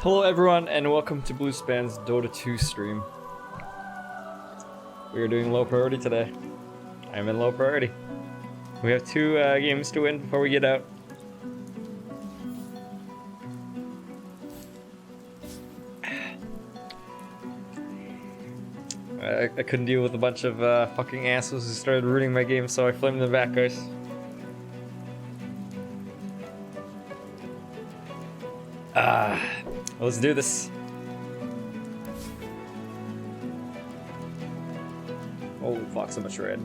Hello everyone and welcome to Bluespan's Dota 2 stream. We are doing low priority today. I'm in low priority. We have two games to win before we get out. I couldn't deal with a bunch of fucking assholes who started ruining my game, so I flamed them back, guys. Let's do this. Oh fuck, so much red.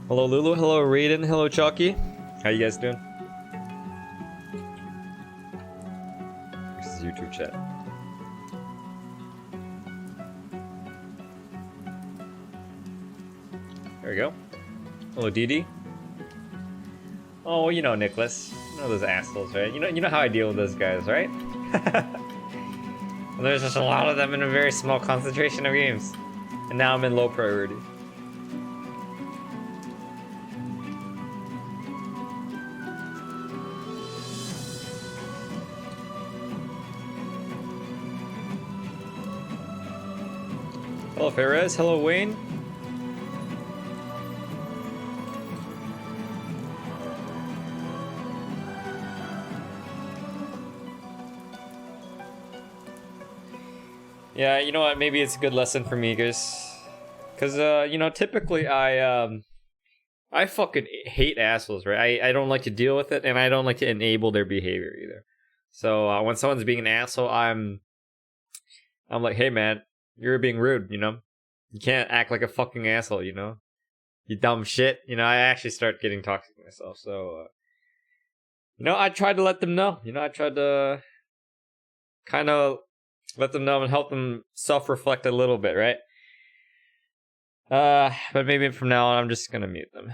Hello Lulu, hello Raiden, hello Chalky. How you guys doing? This is YouTube chat. There we go. Hello Didi. Oh, you know Nicholas. You know those assholes, right? You know how I deal with those guys, right? Well, there's just a lot of them in a very small concentration of games. And now I'm in low priority. Hello Perez, hello Wayne. Yeah, you know what? Maybe it's a good lesson for me, guys. Cause you know, typically I fucking hate assholes, right? I don't like to deal with it, and I don't like to enable their behavior either. So when someone's being an asshole, I'm like, hey man, you're being rude, you know? You can't act like a fucking asshole, you know? You dumb shit. You know, I actually start getting toxic myself, so you know, I tried to let them know. You know, I tried to kind of let them know and help them self-reflect a little bit, right? But maybe from now on, I'm just gonna mute them.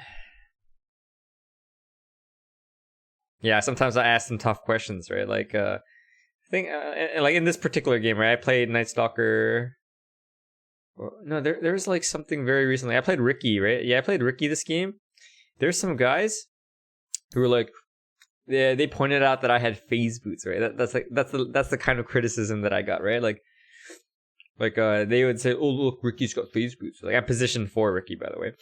Yeah, sometimes I ask them tough questions, right? Like, I think, like in this particular game, right? I played Night Stalker. No, there's like something very recently. I played Ricky, right? Yeah, I played Ricky this game. There's some guys who were like, yeah, they pointed out that I had phase boots, right? That's the kind of criticism that I got, right? Like they would say, "Oh, look, Ricky's got phase boots." Like I'm positioned for Ricky, by the way.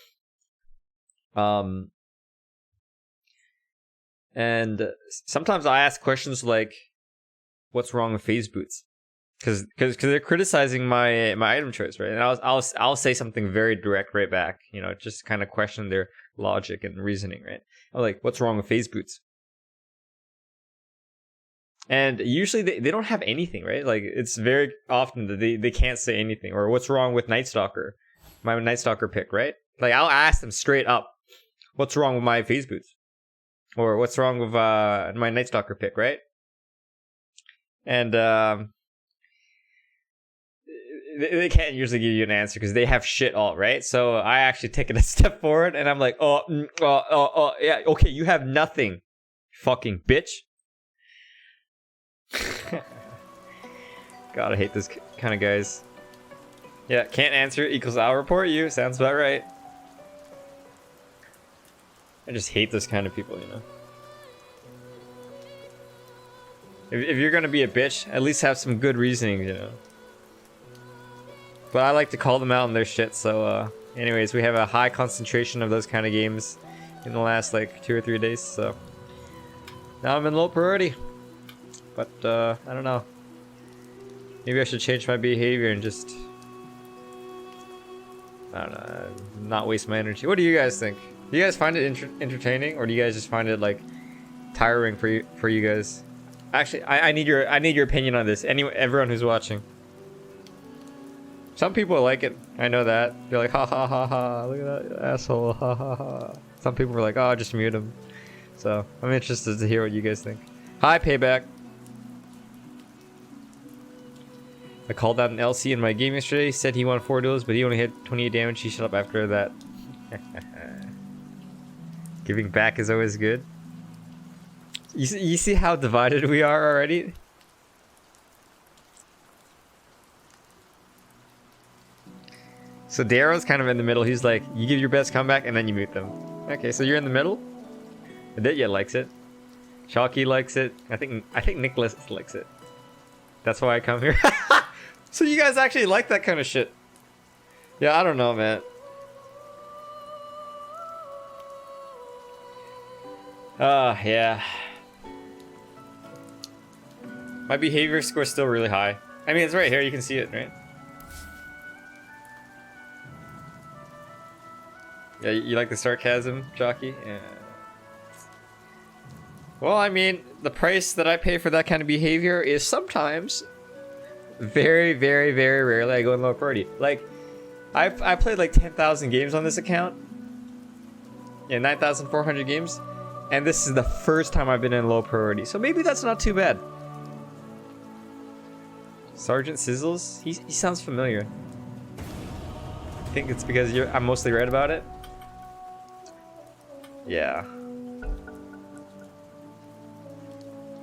And sometimes I ask questions like, "What's wrong with phase boots?" Because they're criticizing my item choice, right? And I'll say something very direct right back, you know, just kind of question their logic and reasoning, right? I'm like, "What's wrong with phase boots?" And usually they don't have anything, right? Like it's very often that they can't say anything. Or what's wrong with Night Stalker? My Night Stalker pick, right? Like I'll ask them straight up, what's wrong with my phase boots? Or what's wrong with my Night Stalker pick, right? And they can't usually give you an answer because they have shit all, right? So I actually take it a step forward and I'm like, yeah, okay, you have nothing, fucking bitch. God, I hate this kind of guys. Yeah, can't answer equals I'll report you. Sounds about right. I just hate this kind of people, you know. If you're gonna be a bitch, at least have some good reasoning, you know. But I like to call them out on their shit, so anyways, we have a high concentration of those kind of games in the last like 2 or 3 days, so now I'm in low priority. But I don't know. Maybe I should change my behavior and just, I don't know, not waste my energy. What do you guys think? Do you guys find it entertaining, or do you guys just find it like tiring for you guys? Actually, I need your opinion on this. Everyone who's watching. Some people like it. I know that. They're like, ha ha ha ha, look at that asshole, ha ha ha. Some people were like, oh, just mute him. So I'm interested to hear what you guys think. Hi, Payback. I called out an LC in my game yesterday. He said he won 4 duels, but he only hit 28 damage. He shut up after that. Giving back is always good. You see how divided we are already? So Darrow's kind of in the middle. He's like, you give your best comeback and then you mute them. Okay, so you're in the middle. Aditya likes it. Chalky likes it. I think Nicholas likes it. That's why I come here. So you guys actually like that kind of shit. Yeah, I don't know, man. Yeah. My behavior score is still really high. I mean, it's right here. You can see it, right? Yeah, you like the sarcasm, Jockey? Yeah. Well, I mean, the price that I pay for that kind of behavior is sometimes very, very, very rarely I go in low priority. Like, I played like 10,000 games on this account. Yeah, 9,400 games. And this is the first time I've been in low priority. So maybe that's not too bad. Sergeant Sizzles? He sounds familiar. I think it's because I'm mostly right about it. Yeah.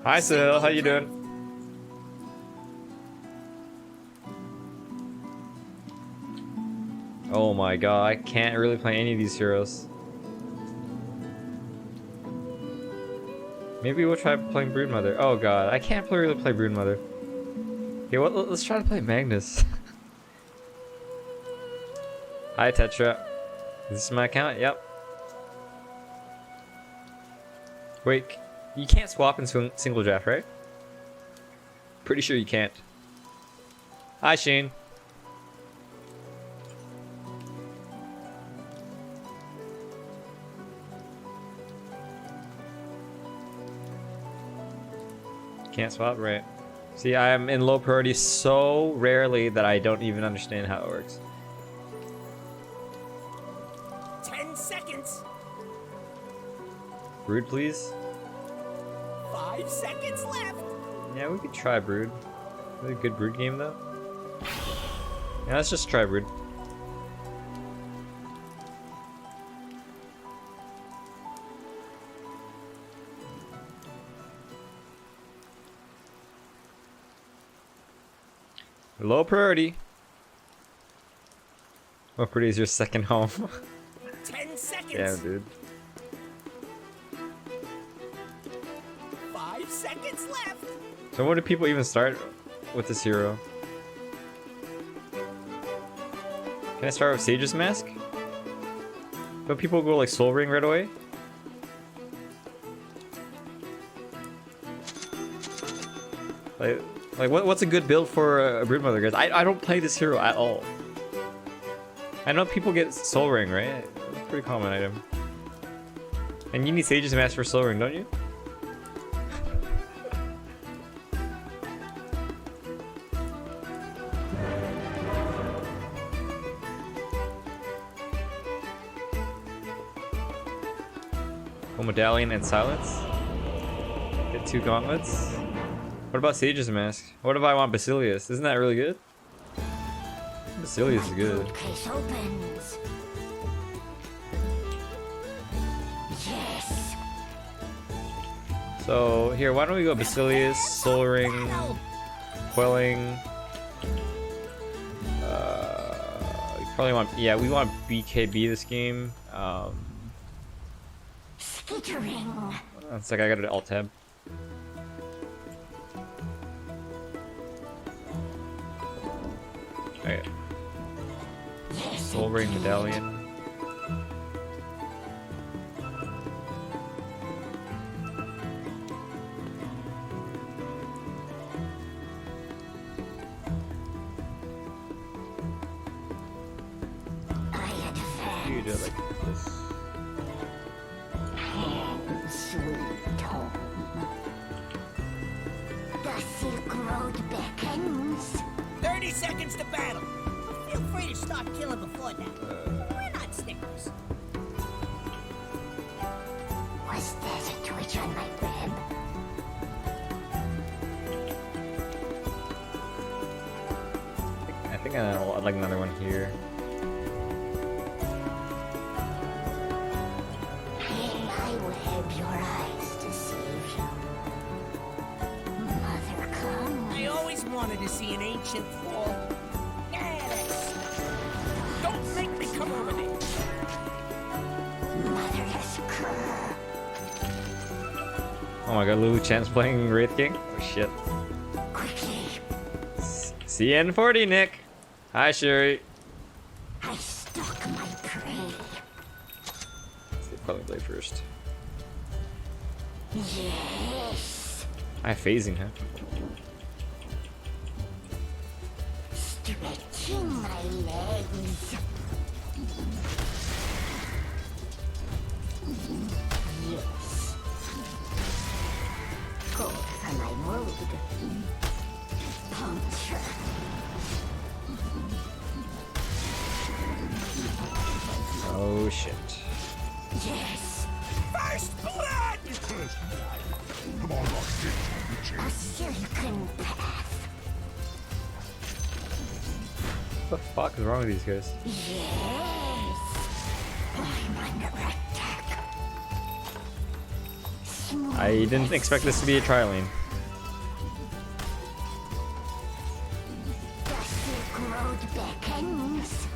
Hi, Sil. How you doing? Oh my god, I can't really play any of these heroes. Maybe we'll try playing Broodmother. Oh god, I can't really play Broodmother. Okay, well, let's try to play Magnus. Hi, Tetra. Is this my account? Yep. Wait, you can't swap in single draft, right? Pretty sure you can't. Hi, Shane. Can't swap, right? See, I am in low priority so rarely that I don't even understand how it works. 10 seconds. Brood, please. 5 seconds left. Yeah, we could try Brood. Really good Brood game, though. Yeah, let's just try Brood. Low priority. Low priority is your second home. 10 seconds. Yeah, dude. 5 seconds left. So what do people even start with this hero? Can I start with Sage's Mask? Don't people go like Soul Ring right away? Like what's a good build for a Broodmother, guys? I don't play this hero at all. I know people get Soul Ring, right? It's a pretty common item. And you need Sage's Mask for Soul Ring, don't you? Oh, Medallion and Silence. Get 2 gauntlets. What about Sage's Mask? What if I want Basilius? Isn't that really good? Basilius is good. Case opens. Yes. So here, why don't we go Basilius, Soul Ring, Quelling. We probably want, yeah, we want BKB this game. Skittering. It's like I got an alt tab. Alright. Soul Ring Medallion. You do it like this. Sweet home. The Silk Road beckons. 30 seconds to battle. Feel free to start killing before that. We're not stickers. Was there a twitch on my rib? I think I'd like another one here. In my web, your eyes deceive you. Mother comes. I always wanted to see an ancient fall. Yeah, that's... Don't Oh my god, Lulu Chan's playing Wraith King? Oh shit. Quickly, CN40, Nick! Hi, Sherry. I stalk my prey. Let's get Quelling Blade first. Yes. I have phasing, huh? Stretching my legs. Yes. Go for my mood. Puncture. Oh shit. Yes. First blood! A silken path. What the fuck is wrong with these guys? Yes. I'm under attack. Smooth I didn't expect this to be a tri-lane. The Silk Road beckons.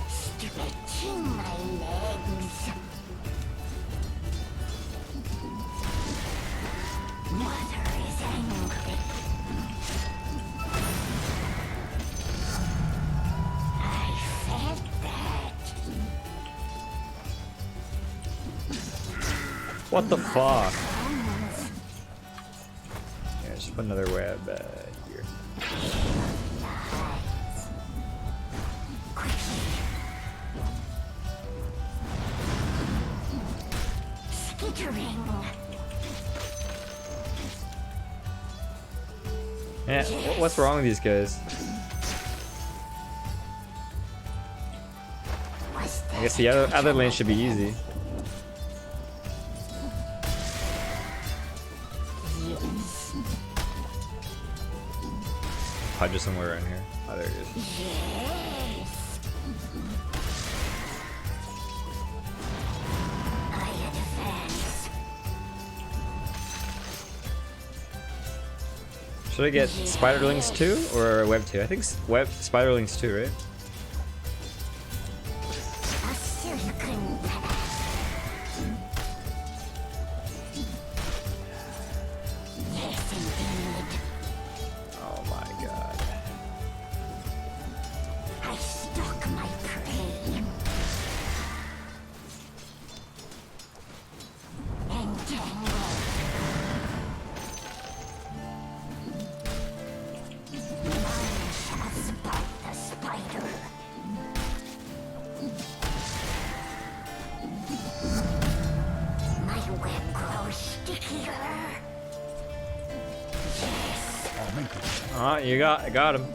Stretching my legs. Mother is angry. I felt that. What the fuck? Yeah, just put another web here. Skittering. Yeah, what's wrong with these guys? Was I guess the other lane should be easy. Pudge is somewhere around here. Oh, there it is. Yes. I advance. Should I get Spiderlings 2 or Web 2? I think Spiderlings 2, right? A silken path. Yes, indeed. Oh my god. I stalk my prey. Entangle. None shall spot the spider. My web grows stickier. Yes, Oh, you got him.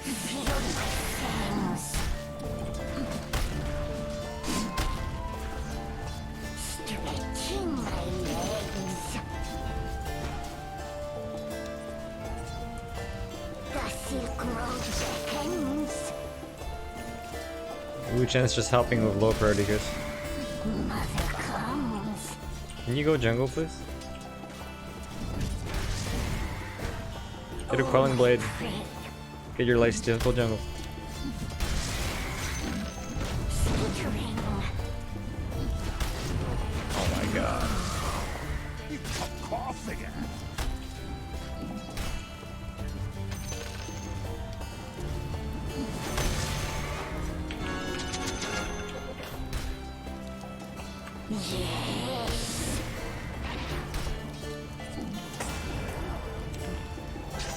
feel my fangs. Stretching my legs. The Silk Road beckons. Wu Chen's just helping with low priority guys. Mother comes. Can you go jungle, please? Get a Quelling Blade. Prey. Get your life steal. Go jungle. Skittering. Oh my god. Yes.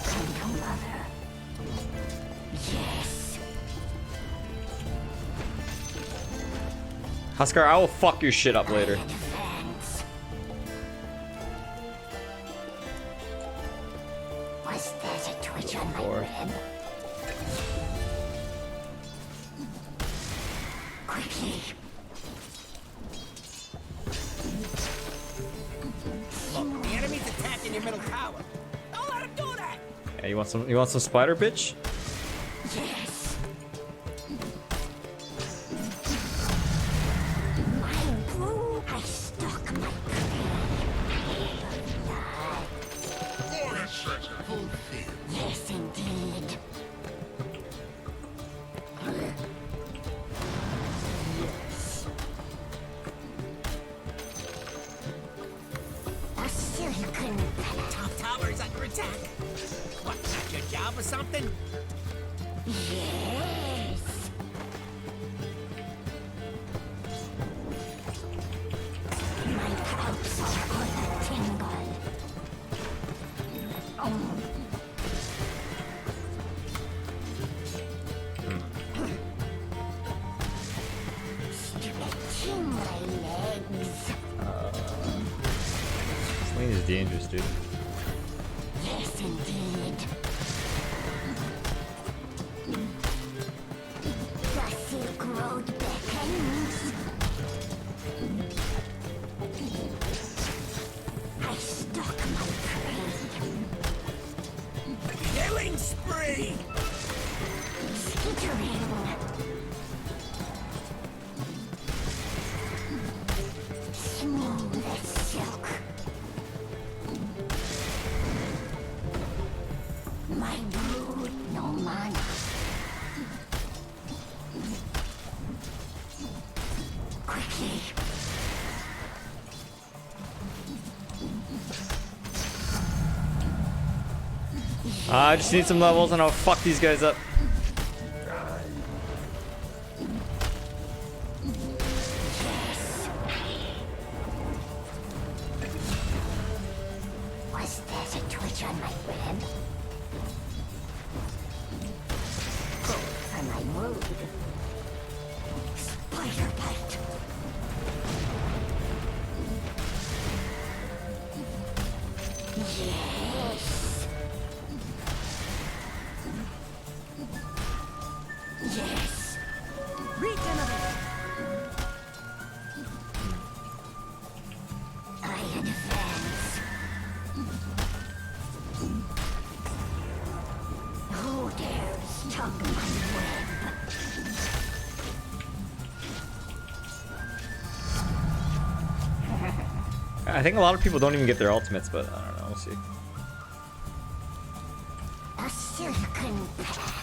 Come to mother. Yes. Huskar, I will fuck your shit up later. Advance. Was that a twitch on my Or- rib? Quickly. Look, the enemy's attacking your middle tower. Don't let him do that! Yeah, you want some spider, bitch? Yes. My brew. I stalk my prey. Yes, indeed. attack. What, not your job or something? Yes. My palps are all a tingle. Stretching my legs. This lane is dangerous, dude. Yes, indeed. The Silk Road beckons. I stalk my prey. Killing spree! Skittering. Smooth as silk. My brood, no mana. Quickly. I just need some levels and I'll fuck these guys up. Was there a twitch on my web? Good for my mood. Spider bite. Yes. Yes. Regenerate! I advance. Who dares tug my web? I think a lot of people don't even get their ultimates, but I don't know. We'll see. A silken path.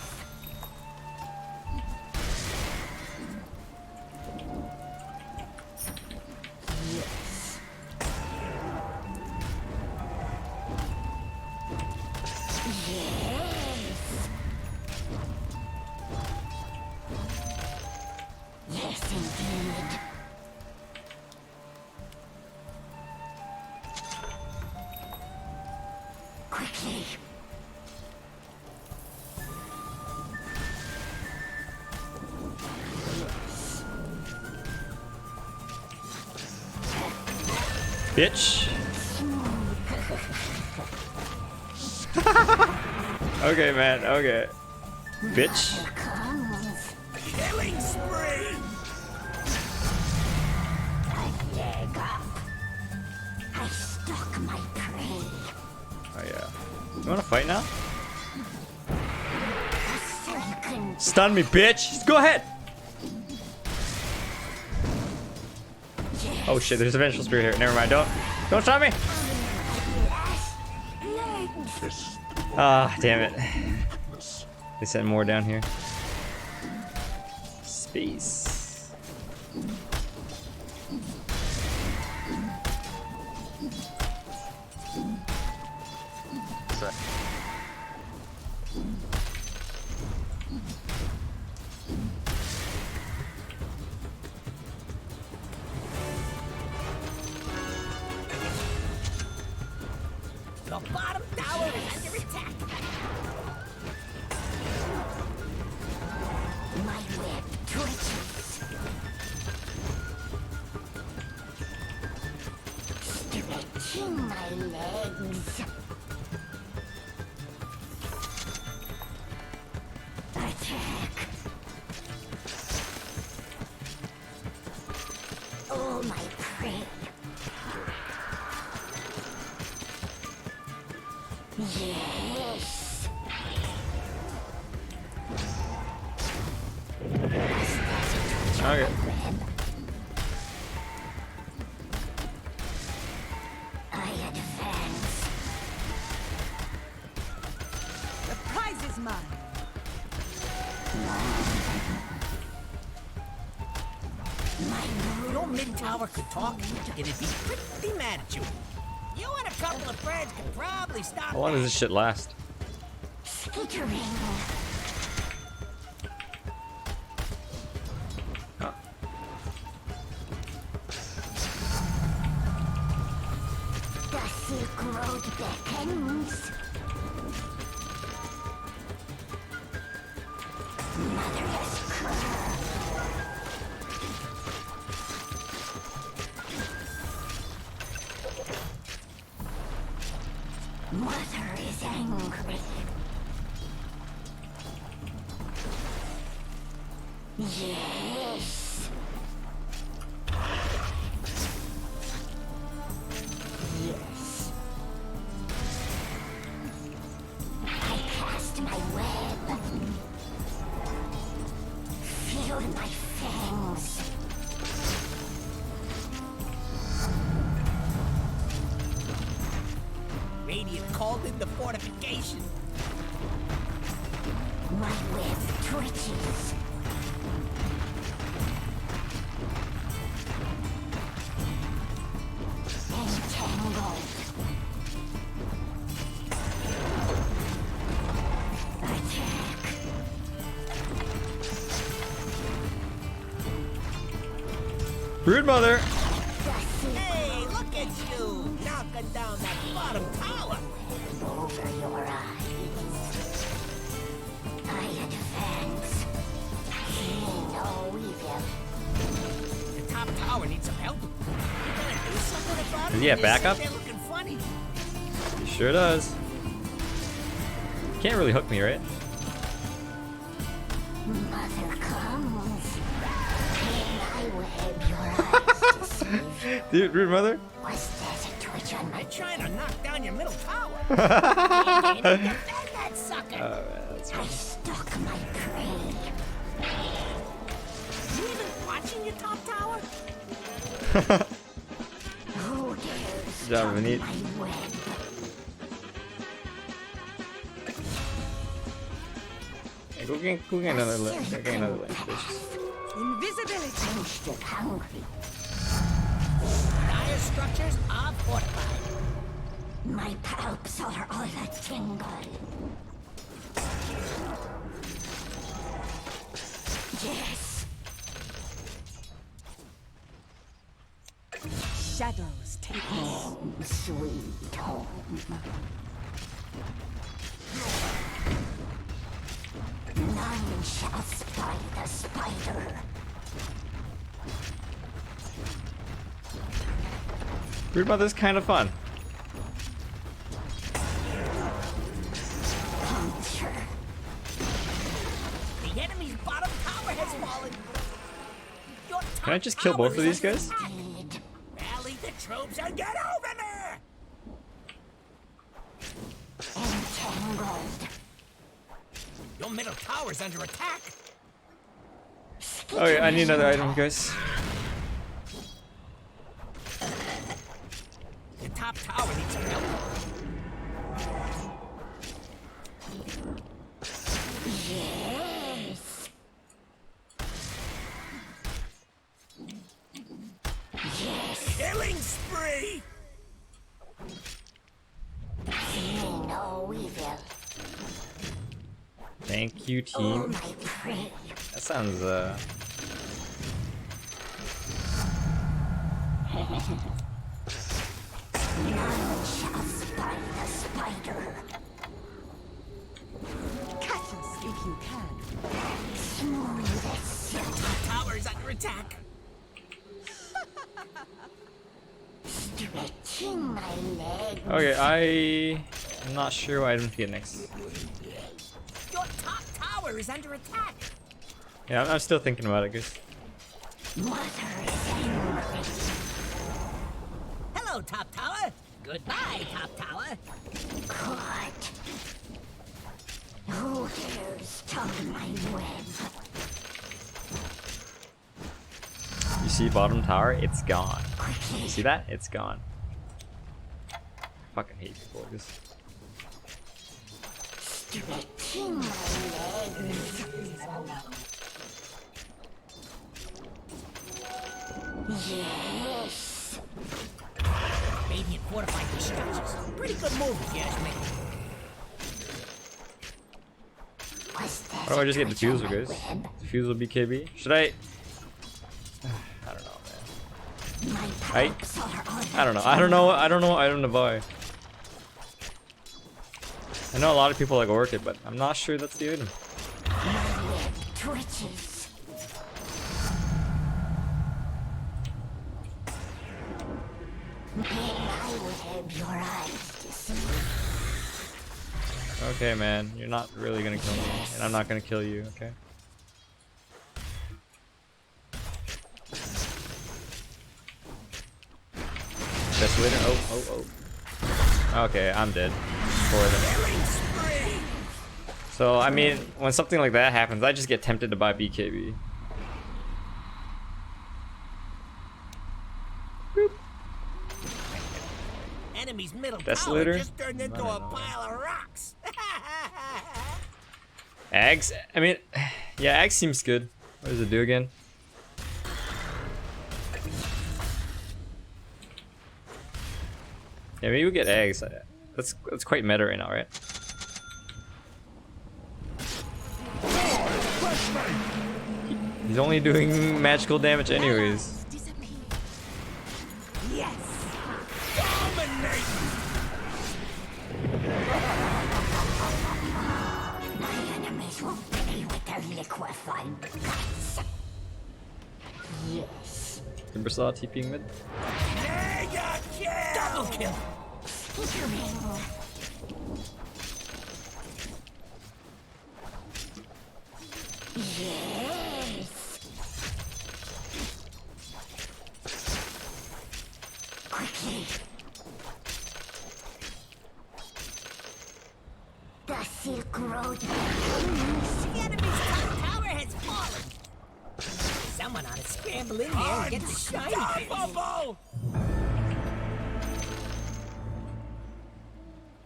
Yes. Yes. Yes, indeed. Quickly. Bitch. Okay, man. Okay. Bitch. Here comes. Killing spree! A leg up. I stalk my prey. Oh yeah. You wanna fight now? A silken Stun me, bitch. Go ahead. yes. Oh shit. There's a vengeful spirit here. Never mind. Don't stop me. Legs. Ah, damn it. They sent more down here. Space. The bottom tower is under attack! My web twitches. Stretching my legs. Attack. Oh, my prey. Yes. Okay. I advance. The prize is mine! My If your mid tower could talk, it'd be pretty mad at you. You and a couple of friends could probably stop How long does that. this shit last? Skittering. Huh. The Silk Road beckons. Motherless cur. Mother is angry. Yes. Yes. I cast my web. Feel my fangs. Radiant called in the fortification. My web twitches. Entangled. Attack. Brood mother. The silk Hey, look at you! Knocking down that bottom tower! over your eyes. I advance. See no evil. The top tower needs some help. You gonna do something about it? Does he have You sit backup? there looking funny. He sure does. Can't really hook me, right? Mother comes. And I will have your eyes deceived. Dude, brood mother. Was that a twitch on my I'm trying to knock down your middle tower. Defend that sucker! Oh, man, that's I stalk my prey. You even watching your top tower? Who dares Good job, stalk Vinny. my web? Hey, go get another link. Go get another link, bitches. Invisibility. I'm still hungry. Dire structures are fortified. My palps are all a tingle. Yes. Shadows take us. Home, sweet home. None shall spy the spider. Brood mother's kind of fun. Puncture. The enemy's bottom tower has fallen. Your top Can I just kill both tower of is these under guys? attack. Rally the troops and get over there! Entangled. Your middle tower's under attack. Okay, I need another item, guys. The top tower needs some help. Yes. Yes. Killing spree! See no evil. Thank you, Oh, team. my prey. That sounds, None shall spy the spider. Catch us if you can. Smooth as silk. Top tower is under attack. Stretching my legs. Okay, I'm not sure what item to get next. Your top tower is under attack. Yeah, I'm still thinking about it, guys. Mother is angry. Hello, top tower. Goodbye, top tower. Caught. Who dares tug my web? You see bottom tower? It's gone. Quickly. You see that? It's gone. Fucking hate people like this. Stretching my legs. Yes. Radiant fortify these structures. Pretty good move if you ask me. Why don't I just get diffuser, guys? Diffuser BKB. Should I? I don't know, man. I don't know. I don't know what item to buy. I know a lot of people like Orchid, but I'm not sure that's the item. Twitches. I web your eyes to see. Okay, man, you're not really gonna kill me, and I'm not gonna kill you. Okay. Best winner. Oh. Okay, I'm dead. For them. So I mean, when something like that happens, I just get tempted to buy BKB. Enemy's middle Desolator? tower just turned into a pile of rocks. Ags? I mean, yeah, Ags seems good. What does it do again? Yeah, maybe we get Ags. That's quite meta right now, right? He's only doing magical damage anyways. Yes. Dominate. My enemies will pay with their liquefied guts. Yes. Timbersaw TPing mid. Mega kill. Double kill. Skittering. Yes. Quickly. The Silk Road. The enemy's top tower has fallen. Someone ought to scramble in there and get the shiny bit.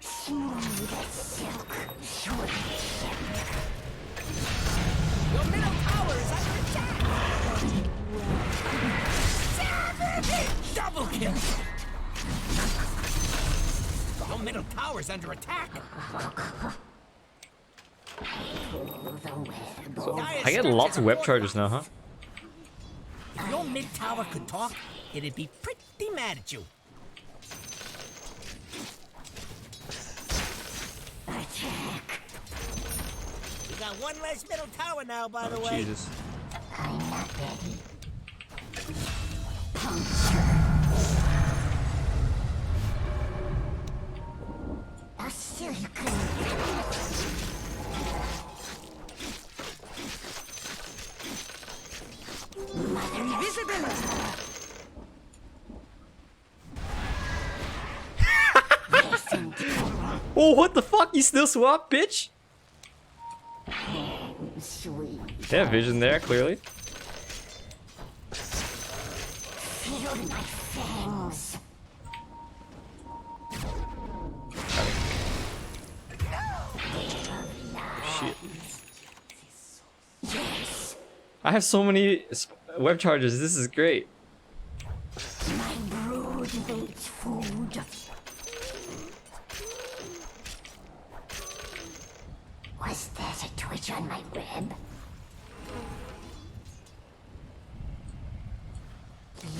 Smooth as silk. Sweet. Your middle tower is under attack. Double kill. Your middle tower's under attack. So I get lots of web charges now, huh? If your mid tower could talk, it'd be pretty mad at you. Attack. We got one less middle tower now, by the way. Jesus. I'm not ready. A silken Oh, what the fuck? You still swap, bitch? sweet. They have vision there, clearly. Feel my fangs. Shit. Yes, I have so many web charges. This is great. my brood makes food. Was that a twitch on my web?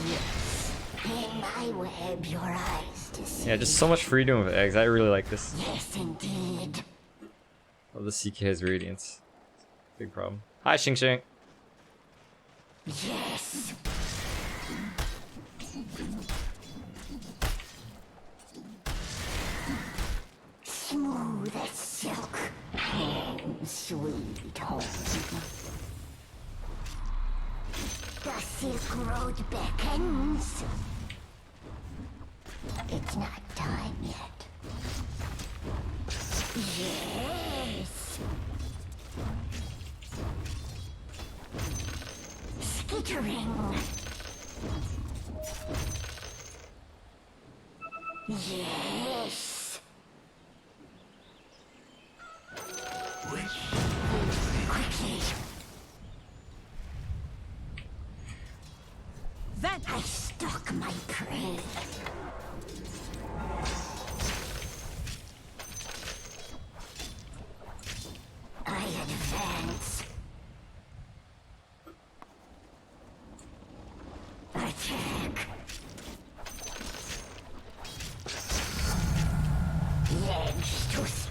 Yes. In my web, your eyes to see. Yeah, just so much freedom with eggs. I really like this. Yes, indeed. Love the CK has radiance. Big problem. Hi, Xing Xing. Yes. Smooth as silk. Home, sweet home. The Silk Road beckons. It's not time yet. Yes. Skittering. Yes. Quickly. That I stalk my prey.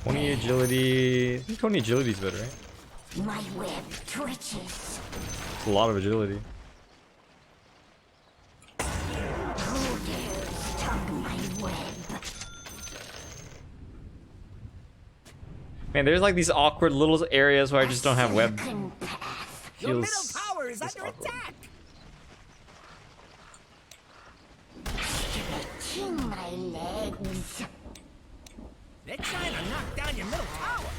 20 agility. I think 20 agility is better, right? My web twitches. It's a lot of agility. Who dares tug my web? Man, there's like these awkward little areas where I just don't have web. Silken path. Your middle Feels tower is just under awkward. attack. Stretching my legs. They're trying to knock down your middle tower.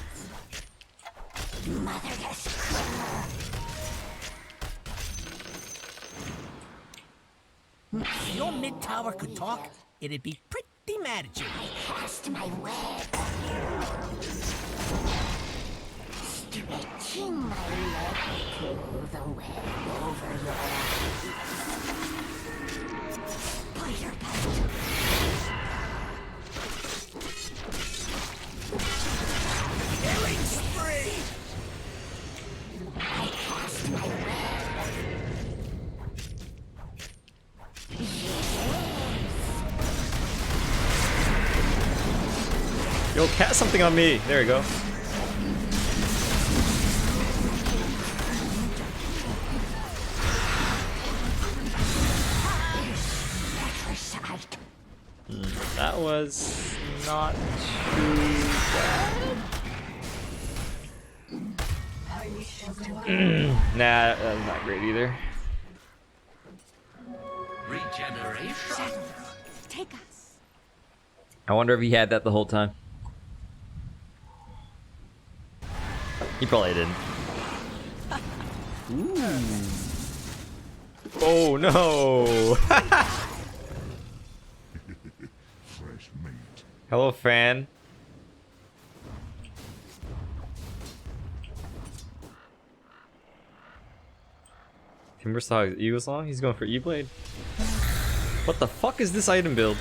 Motherless cur. If your mid tower could talk, it'd be pretty mad at you. I cast my web. Stretching my leg through the web over your eyes. Spider bite. Killing spree. I cast my web. Yo, cast something on me. There we go. Retrocite. That was not too bad. Nah, that was not great either. Regeneration. Take us. I wonder if he had that the whole time. He probably didn't. Oh no! Fresh meat. Hello, fan. Timber saw his Eagle Song? He's going for E-Blade. What the fuck is this item build?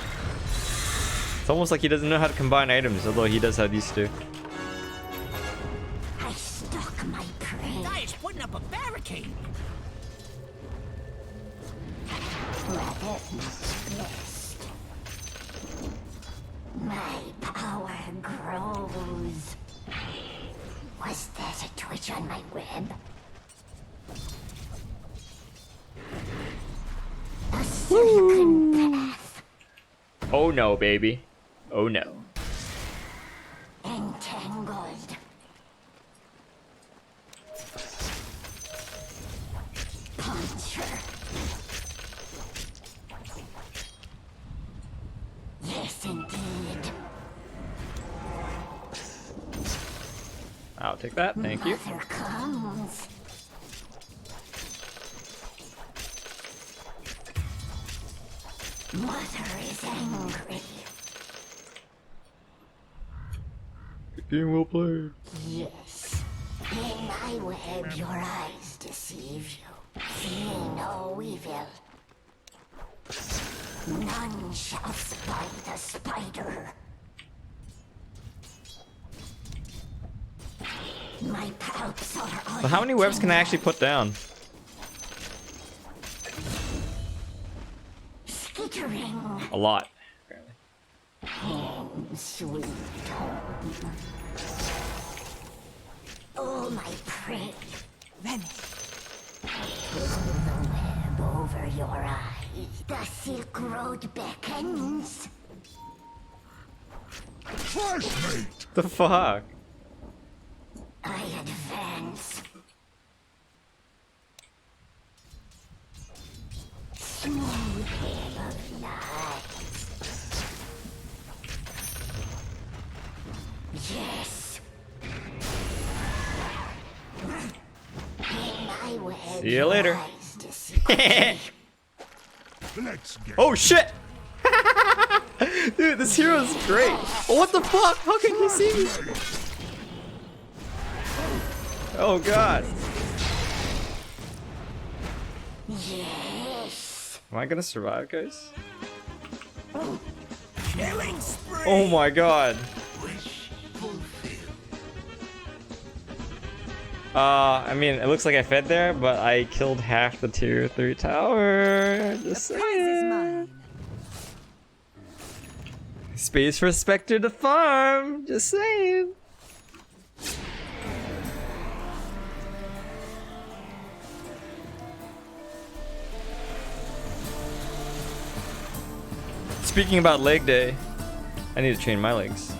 It's almost like he doesn't know how to combine items, although he does have these two. I stalk my prey. Guy is putting up a barricade. Relentless. My power grows. Was that a twitch on my web? A silken path. Oh no, baby. Oh no. Entangled. Puncture. Yes, indeed. I'll take that, thank you. Mother comes. Mother is angry. Game well played. Yes. In my web, your eyes deceive you. Seeing no evil. None shall spy the spider. My palps are So how many webs can I actually put down? skittering. A lot. Sweet home. Oh, my prey. Venice. The web over your eyes. The Silk Road beckons. Fresh meat. The fuck? I advance. Smooth hair of lies. Yes. In my web, See you later. your eyes deceive. Let's get Oh shit! Dude, this hero's great. Oh, what the fuck? How can he see me? Oh god. Yes. Am I gonna survive, guys? Killing spree. Oh my god. I mean, it looks like I fed there, but I killed half the tier 3 tower. Just The prize is saying. mine. Space for Spectre to farm. Just saying. speaking about leg day, I need to train my legs.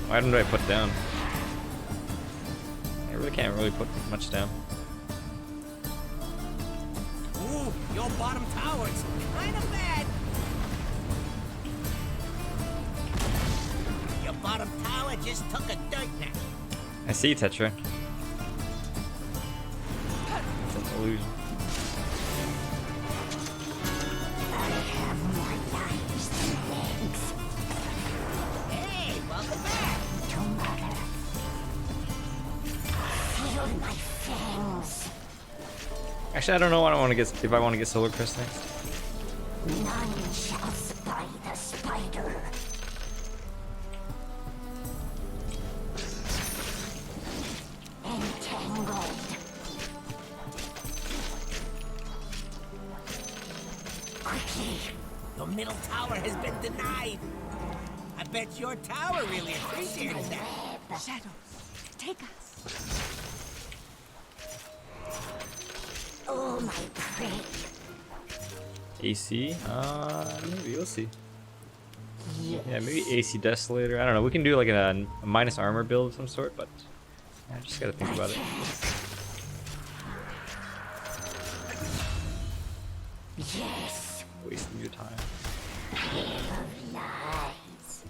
Why didn't I put down? I really can't really put much down. Ooh, your bottom tower's kind of bad. Your bottom tower just took a dirt nap. I see, Tetra. It's an illusion. I have more lives than legs. Hey, welcome back. To mother. Feel my fangs. Actually, I don't know what I want to get. If I want to get Solar Crest next. None shall spy the spider. Entangled. Quickly. Your middle tower has been denied. I bet your tower really appreciated that. Shadows, take us. Oh, my prey. AC? Maybe we'll see. Yeah, maybe AC Desolator. I don't know. We can do like a minus armor build of some sort, but I just gotta think about it. Yes. Wasting your time. Of lies.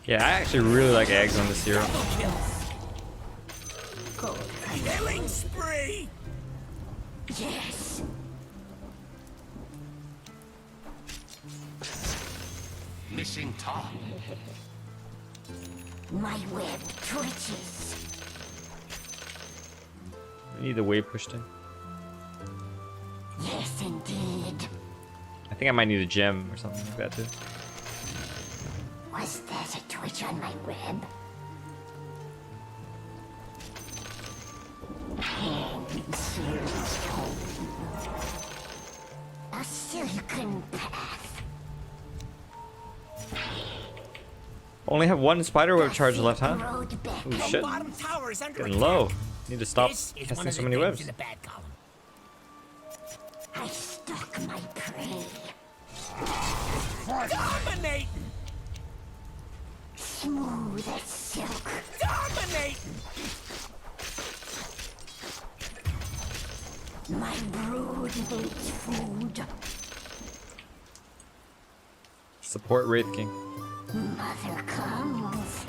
Yeah, I actually really like eggs on this hero. Gold. Killing spree! Yes. Missing top. My web twitches. We need the wave pushed in. Yes, indeed. I think I might need a gem or something like that too. Was that a twitch on my web? Hands a silken path. Only have one spider web charge left, huh? Road back. Ooh, Your shit. bottom tower is under Getting attack. low. Need to stop This is one casting of so the many things webs. in the bad column. I stalk my prey. Dominating! Smooth as silk. Dominating! My brood needs food. Support Wraith King. Mother comes.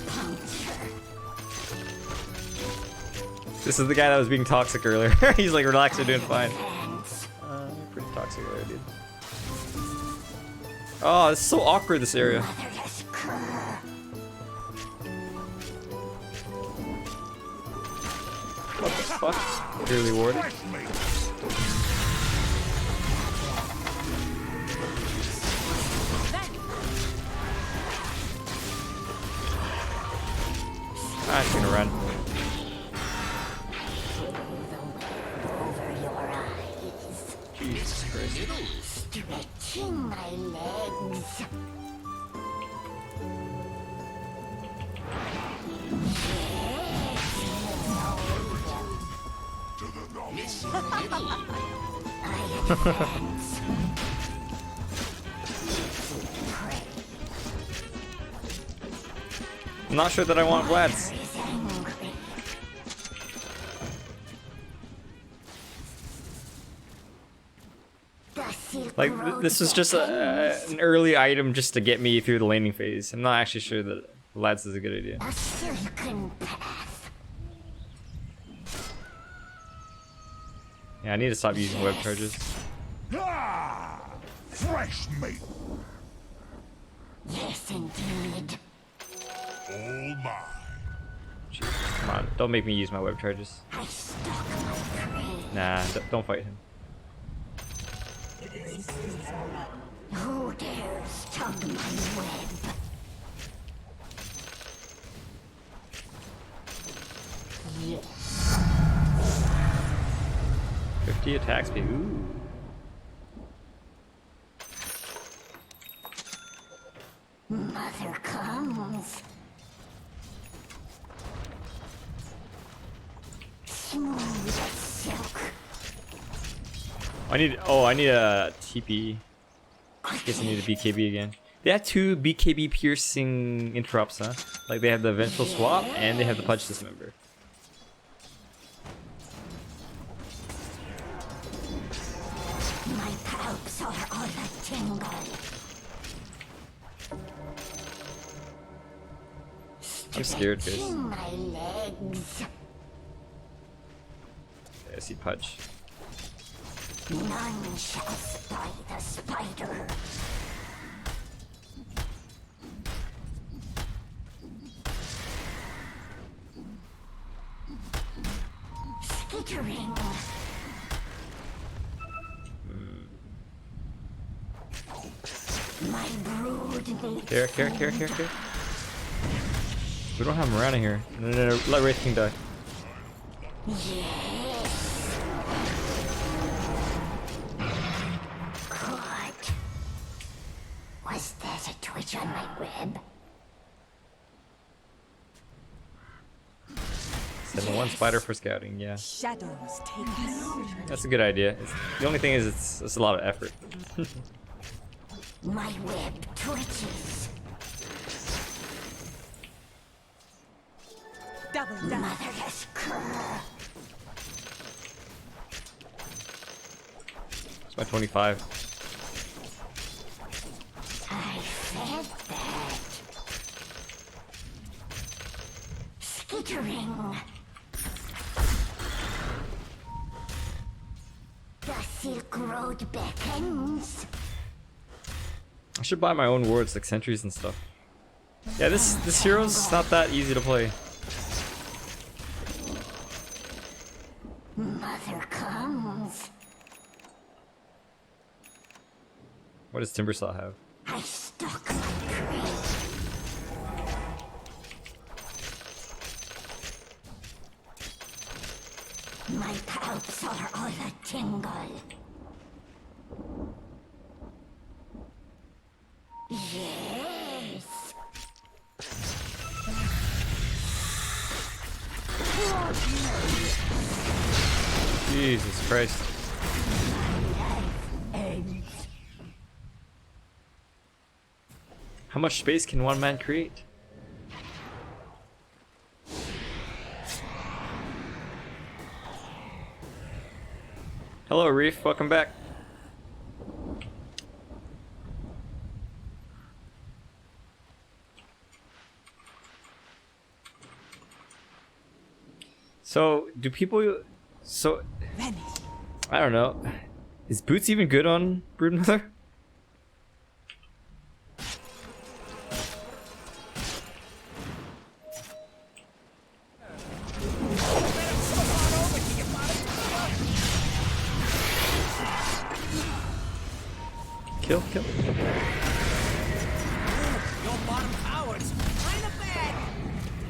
Puncture. This is the guy that was being toxic earlier. He's like, relax, you're doing fine. Hands. You're pretty toxic earlier, dude. Oh, it's so awkward, this area. Motherless cur. What the fuck? Clearly warded. Fresh meat. I'm just gonna run. Over your eyes. Jesus Christ. Stretching my legs. I advance. I'm not sure that I want Vlad's. Is angry. The Silk Like, Road this was just beckons. an early item just to get me through the laning phase. I'm not actually sure that Vlad's is a good idea. A silken path. Yeah, I need to stop using web charges. Ah! Fresh meat. Yes, indeed. All mine. Jeez, come on, don't make me use my web charges. I stalk my prey. Nah, don't fight him. Who dares tug my web? Yes. 50 attack speed. Ooh. Mother comes. smooth as silk. I need a TP. I guess I need a BKB again. They have 2 BKB piercing interrupts, huh? Like they have the vengeful swap and they have the punch dismember. My palps are all a tingle. I'm scared, guys. Stretching my legs. I see punch. None shall spy the spider. Skittering. My brood needs Care. We don't have him around here. No. Let Wraith King die. Yes. Good. Was that a twitch on my web? Send the 1 spider for scouting, yeah. Shadows take us. That's a good idea. The only thing is it's a lot of effort. My web twitches. Double down. Motherless cur. It's my 25. I fed that. Skittering. The Silk Road beckons. I should buy my own wards like sentries and stuff. Yeah, this hero's not that easy to play. Mother comes. What does Timbersaw have? I stalk my prey. My palps are all a tingle. Yes. Jesus Christ. How much space can one man create? Hello, Reef. Welcome back. So, do people... So, Vanish. I don't know. Is Boots even good on Broodmother? Kill. Your bottom tower's kinda bad.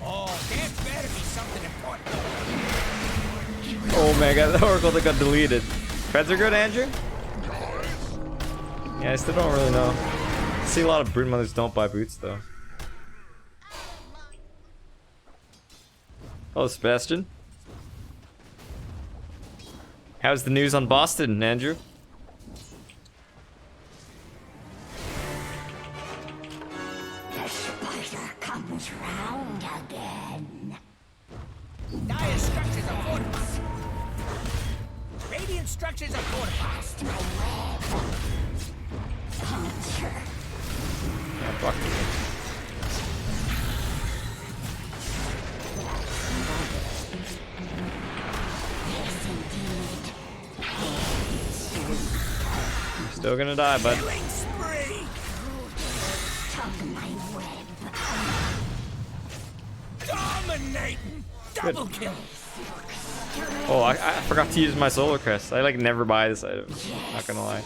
Oh, there better be something important. Oh my god, the Oracle that got deleted. Feds are good, Andrew? Yeah, I still don't really know. I see a lot of Broodmothers don't buy boots though. Oh, Sebastian. How's the news on Boston, Andrew? The spider comes round again. Dire structures are fortified. Radiant structures are fortified. My web. Puncture. Yeah, fuck you. Yes, indeed. You're still gonna die, bud. Killing spree. Tug my web. Dominating. Double kill. Oh, I forgot to use my Solar Crest. I like never buy this item. Not gonna lie.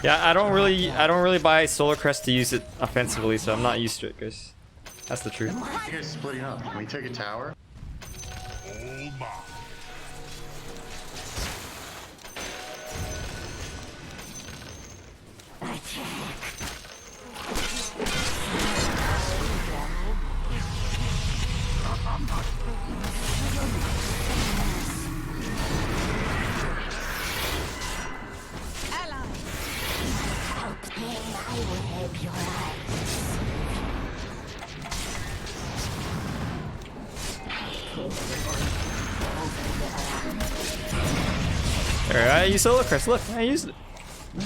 Yeah, I don't really buy Solar Crest to use it offensively, so I'm not used to it, guys. That's the truth. You guys splitting up. Can we take a tower? All mine. Alright, I used Solar Crest. Look, I used it. The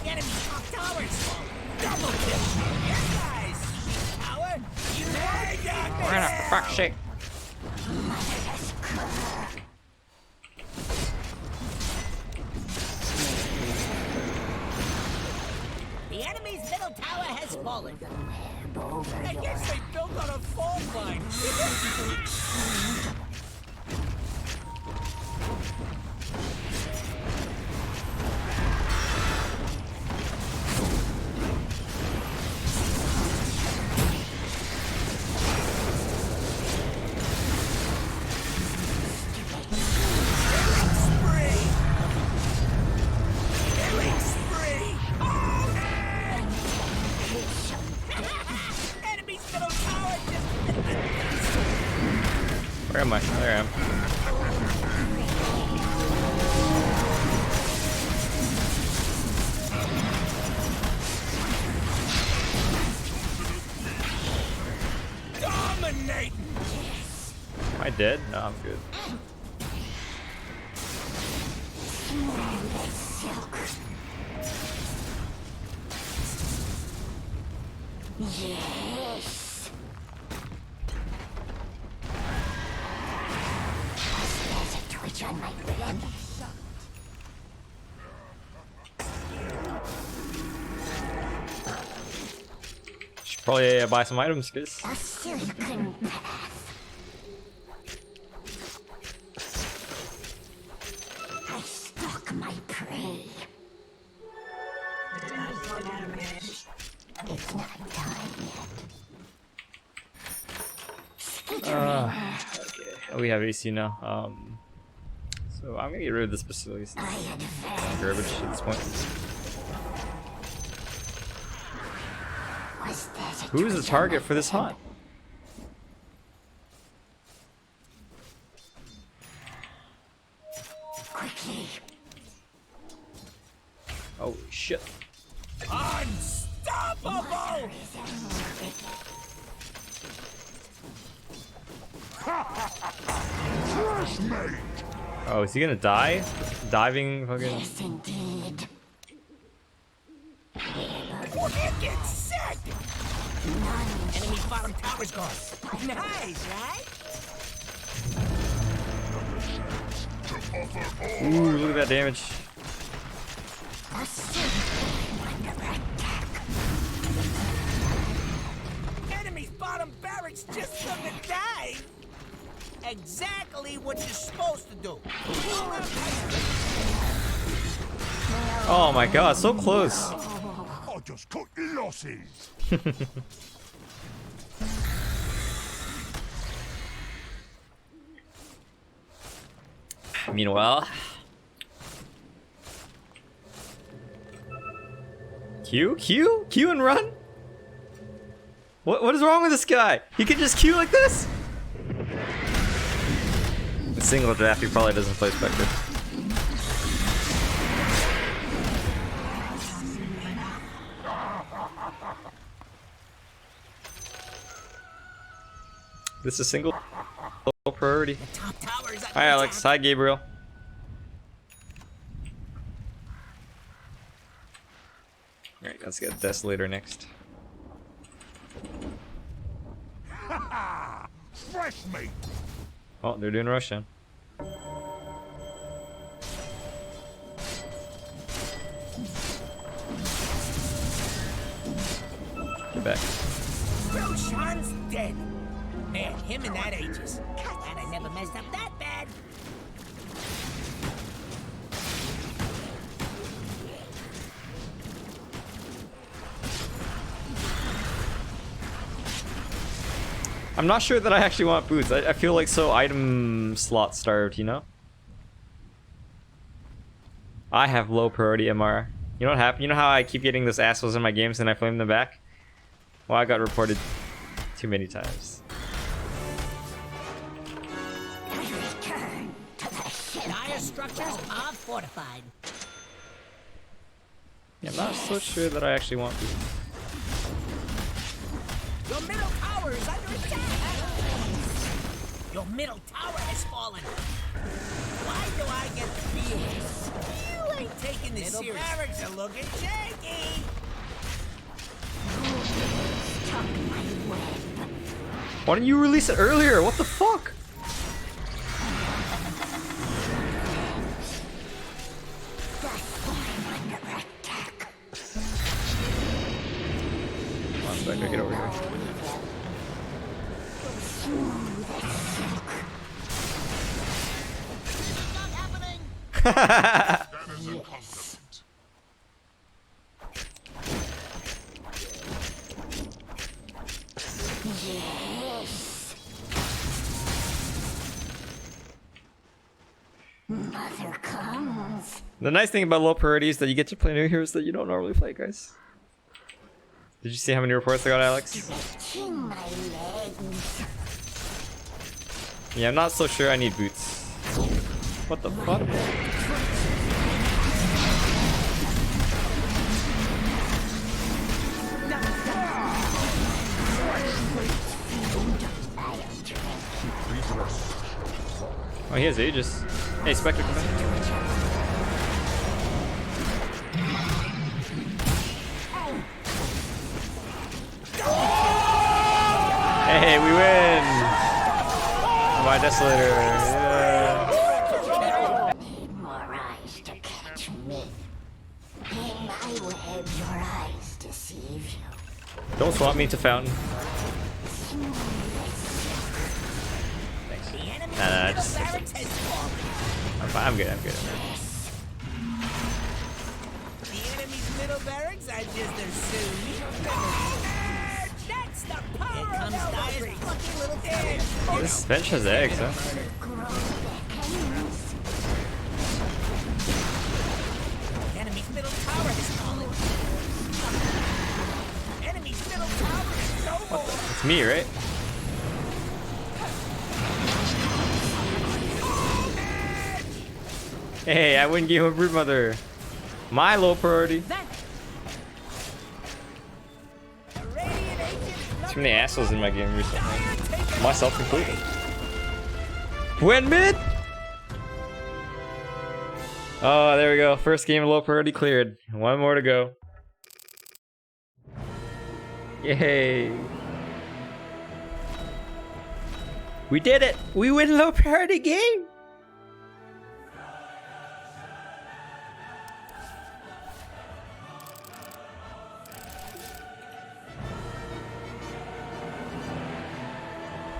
enemy's top tower is falling. Double kill. Here, guys. Tower, you For fuck's sake. The enemy's middle tower has fallen. I guess they built on a fault line. Enemy's middle tower just... Where am I? There I am. Dominating! Am I dead? No, I'm good. Yes. There's a twitch on my red. Should probably buy some items, guys. A silken path. I stalk my prey. It's not time yet. Okay, we have AC now. So I'm gonna get rid of this facility. It's I advance. garbage at this point. Was there a Who's the twitch on target my for this red? hunt? Quickly. Oh shit! Unstoppable! Fresh meat. Oh, is he gonna die? Diving fucking. Yes, indeed. Wicked sick! Enemy's bottom tower's gone. Nice, right? Ooh, look at that damage. A silken under attack. Enemy's bottom barracks just gonna die. Exactly what you're supposed to do. Oh my god, so close. I just cut your losses. Meanwhile, Q and run. What is wrong with this guy? He can just Q like this. With single draft, he probably doesn't play Spectre. This is single priority. Top tower is under Hi Alex. attack. Hi Gabriel. Alright, let's get Desolator next. Fresh meat. Oh, they're doing Roshan. Get back. Roshan's dead. Man, him and that Aegis. Glad I never messed up that bad. I'm not sure that I actually want boots. I feel like so item slot starved, you know? I have low priority MR. You know what happened? You know how I keep getting those assholes in my games and I flame them back? Well, I got reported too many times. Return to the ship. Dire structures are fortified. Yeah, I'm not so sure that I actually want boots. Your middle tower is under attack. Your middle tower has fallen. Why do I get the feeling you ain't taking this serious? Middle barracks are looking shaky. Stuck my web. Why didn't you release it earlier? What the fuck? I'm under attack. Come on, Spectre, get over here. That is a compliment. Yes. Mother comes. The nice thing about low priority is that you get to play new heroes that you don't normally play, guys. Did you see how many reports I got, Alex? Stretching my legs. Yeah, I'm not so sure I need boots. What the fuck? Oh, he has Aegis. Hey, Spectre, come back. Hey, we win! My Desolator. Yeah. Need more eyes to catch me. In my web, your eyes deceive you. Don't swap me to Fountain. The enemy's Nah, middle just- barracks has fallen. I'm fine. I'm good. I'm good. The enemy's middle barracks are just as soon. That's the power. Here comes Dire's plucky little tail. This bench has eggs, huh? The enemy's middle tower has fallen. The enemy's middle tower is no more. It's me, right? Hey, I wouldn't give him a Brood Mother. My low priority. The radiant agent is Too many assholes in my game recently. Myself included. Win mid! Oh, there we go. First game of low priority cleared. One more to go. Yay. We did it! We win low priority game!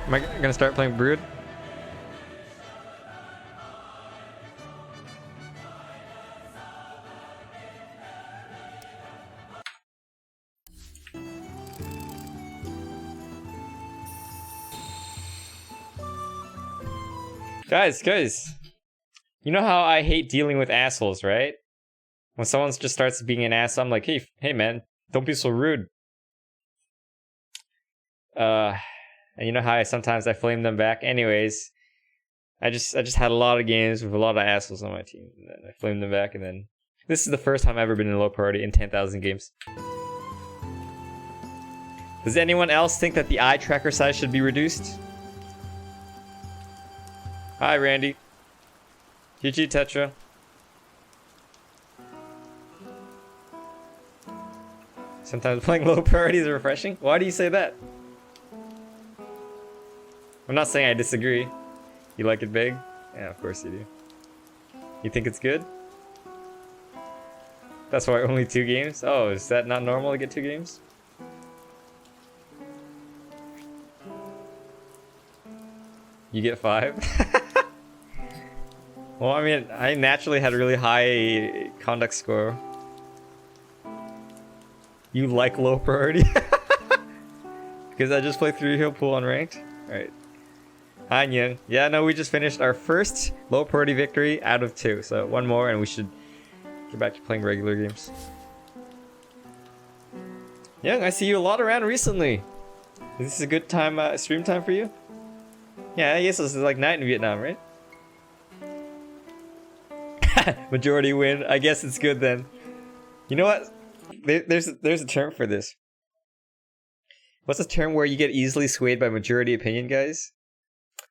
Am I gonna start playing Brood? Guys, you know how I hate dealing with assholes, right? When someone just starts being an ass, I'm like, hey man, don't be so rude. And you know how sometimes I flame them back. Anyways, I just had a lot of games with a lot of assholes on my team, and then I flamed them back, and then this is the first time I've ever been in low priority in 10,000 games. Does anyone else think that the eye tracker size should be reduced? Hi, Randy. GG, Tetra. Sometimes playing low priority is refreshing. Why do you say that? I'm not saying I disagree. You like it big? Yeah, of course you do. You think it's good? That's why only 2 games? Oh, is that not normal to get 2 games? You get 5? Well, I mean, I naturally had a really high conduct score. You like low priority? Because I just played through Heal Pool unranked. Alright. Hi, Young. Yeah, no, we just finished our first low priority victory out of 2. So one more and we should get back to playing regular games. Young, I see you a lot around recently. Is this a good time, stream time for you? Yeah, I guess this is like night in Vietnam, right? Majority win. I guess it's good then. You know what? There's a term for this. What's the term where you get easily swayed by majority opinion, guys?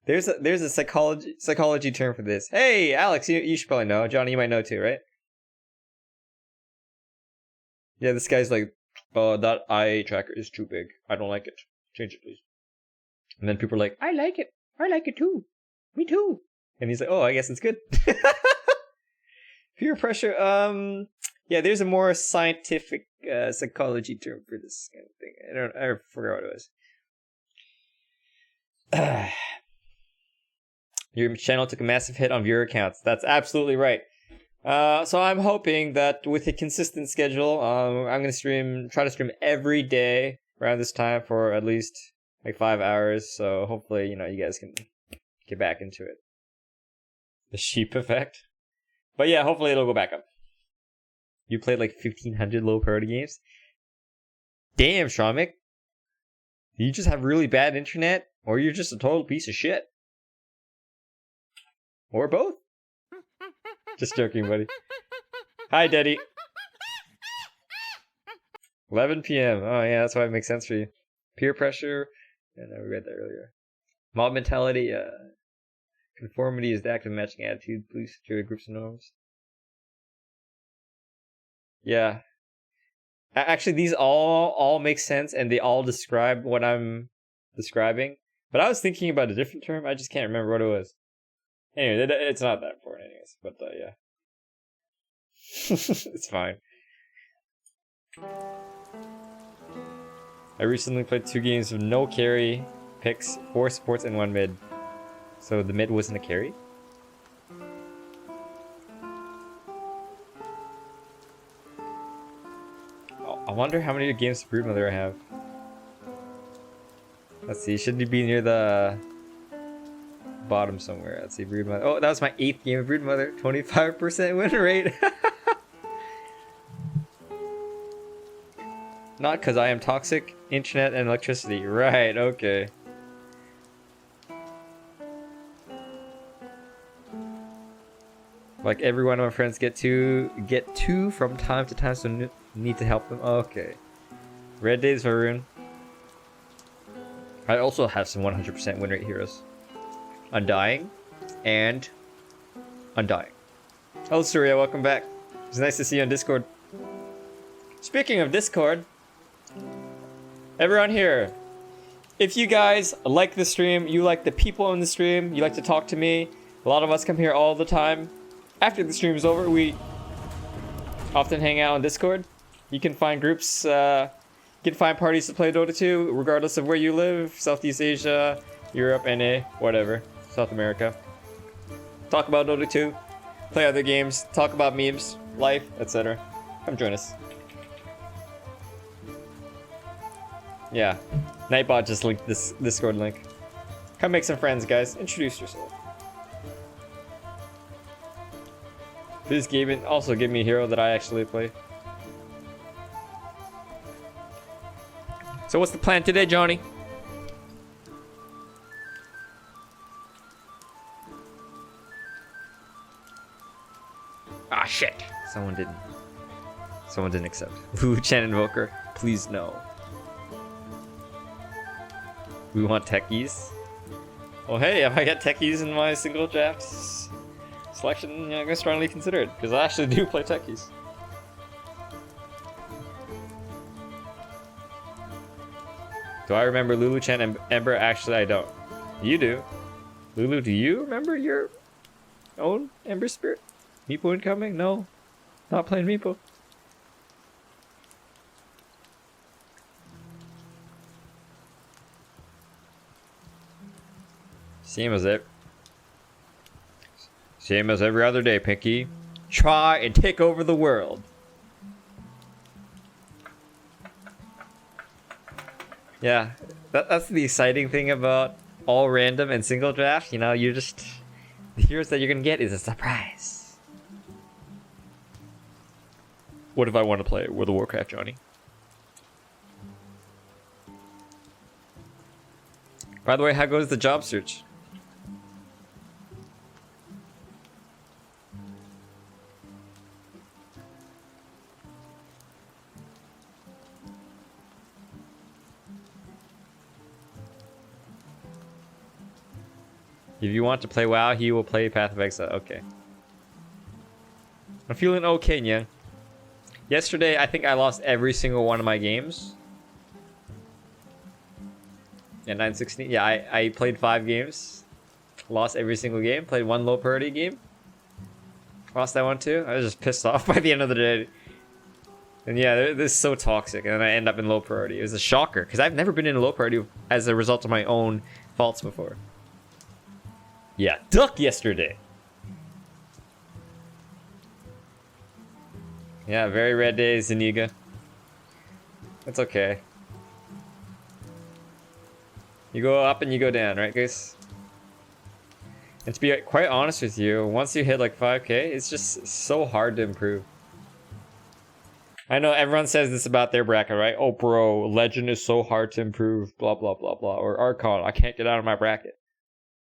There's a psychology term for this. Hey, Alex, you should probably know. Johnny, you might know too, right? Yeah, this guy's like, oh, that IA tracker is too big. I don't like it. Change it, please. And then people are like, I like it. I like it too. Me too. And he's like, oh, I guess it's good. Peer pressure. Yeah, there's a more scientific psychology term for this kind of thing. I forgot what it was. Your channel took a massive hit on viewer counts. That's absolutely right. So I'm hoping that with a consistent schedule, I'm gonna try to stream every day around this time for at least like 5 hours. So hopefully, you guys can get back into it. The sheep effect. But yeah, hopefully it'll go back up. You played like 1,500 low priority games? Damn, Shramic. Do you just have really bad internet? Or you're just a total piece of shit? Or both? Just joking, buddy. Hi, Daddy. 11 p.m. Oh yeah, that's why it makes sense for you. Peer pressure. Yeah, no, we read that earlier. Mob mentality. Conformity is the active matching attitude. Police security groups and norms. Yeah. Actually, these all make sense, and they all describe what I'm describing. But I was thinking about a different term. I just can't remember what it was. Anyway, it's not that important anyways. But yeah. It's fine. I recently played 2 games with no carry picks, 4 supports, and 1 mid. So the mid wasn't a carry? I wonder how many games of Broodmother I have. Let's see, should be near the bottom somewhere. Let's see, Broodmother. Oh, that was my 8th game of Broodmother. 25% win rate. Not because I am toxic. Internet and electricity. Right, okay. Like every one of my friends get two from time to time, so need to help them. Okay. Red Days Varun. I also have some 100% win rate heroes. Undying and Undying. Hello, Surya, welcome back. It's nice to see you on Discord. Speaking of Discord, everyone here, if you guys like the stream, you like the people in the stream, you like to talk to me, a lot of us come here all the time. After the stream is over, we often hang out on Discord. You can find groups, you can find parties to play Dota 2, regardless of where you live. Southeast Asia, Europe, NA, whatever. South America. Talk about Dota 2, play other games, talk about memes, life, etc. Come join us. Yeah, Nightbot just linked this Discord link. Come make some friends, guys. Introduce yourself. Please also give me a hero that I actually play. So what's the plan today, Johnny? Ah, shit. Someone didn't accept. Lulu Chen Invoker, please no. We want techies. Well, hey, if I get techies in my single drafts selection, yeah, I'm gonna strongly consider it, because I actually do play techies. Do I remember Lulu Chen and Ember? Actually, I don't. You do. Lulu, do you remember your own Ember Spirit? Meepo incoming? No. Not playing Meepo. Same as every other day, Pinky. Try and take over the world. Yeah, That's the exciting thing about all random and single draft. You know, you just the heroes that you're gonna get is a surprise. What if I want to play World of Warcraft, Johnny? By the way, how goes the job search? If you want to play WoW, he will play Path of Exile. Okay. I'm feeling okay, yeah. Yesterday, I think I lost every single one of my games. Yeah, 916. Yeah, I played 5 games. Lost every single game. Played 1 low priority game. Lost that one too. I was just pissed off by the end of the day. And yeah, this is so toxic. And then I end up in low priority. It was a shocker. Because I've never been in low priority as a result of my own faults before. Yeah, duck yesterday. Yeah, very red day, Zuniga. That's okay. You go up and you go down, right, guys? And to be quite honest with you, once you hit like 5k, it's just so hard to improve. I know everyone says this about their bracket, right? Oh, bro, Legend is so hard to improve, blah, blah, blah, blah. Or Archon, I can't get out of my bracket.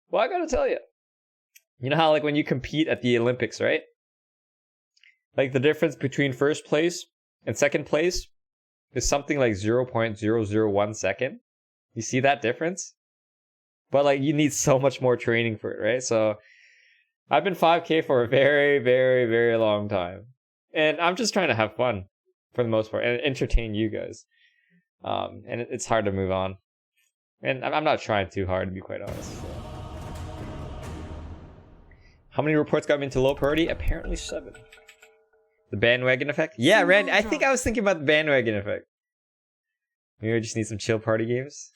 Well, I gotta tell you. You know how, like, when you compete at the Olympics, right? Like, the difference between first place and second place is something like 0.001 second. You see that difference? But, like, you need so much more training for it, right? So, I've been 5k for a very, very, very long time. And I'm just trying to have fun, for the most part, and entertain you guys. And it's hard to move on. And I'm not trying too hard, to be quite honest. So. How many reports got me into low priority? Apparently 7. The bandwagon effect? Yeah, Randy, I think I was thinking about the bandwagon effect. Maybe I just need some chill party games.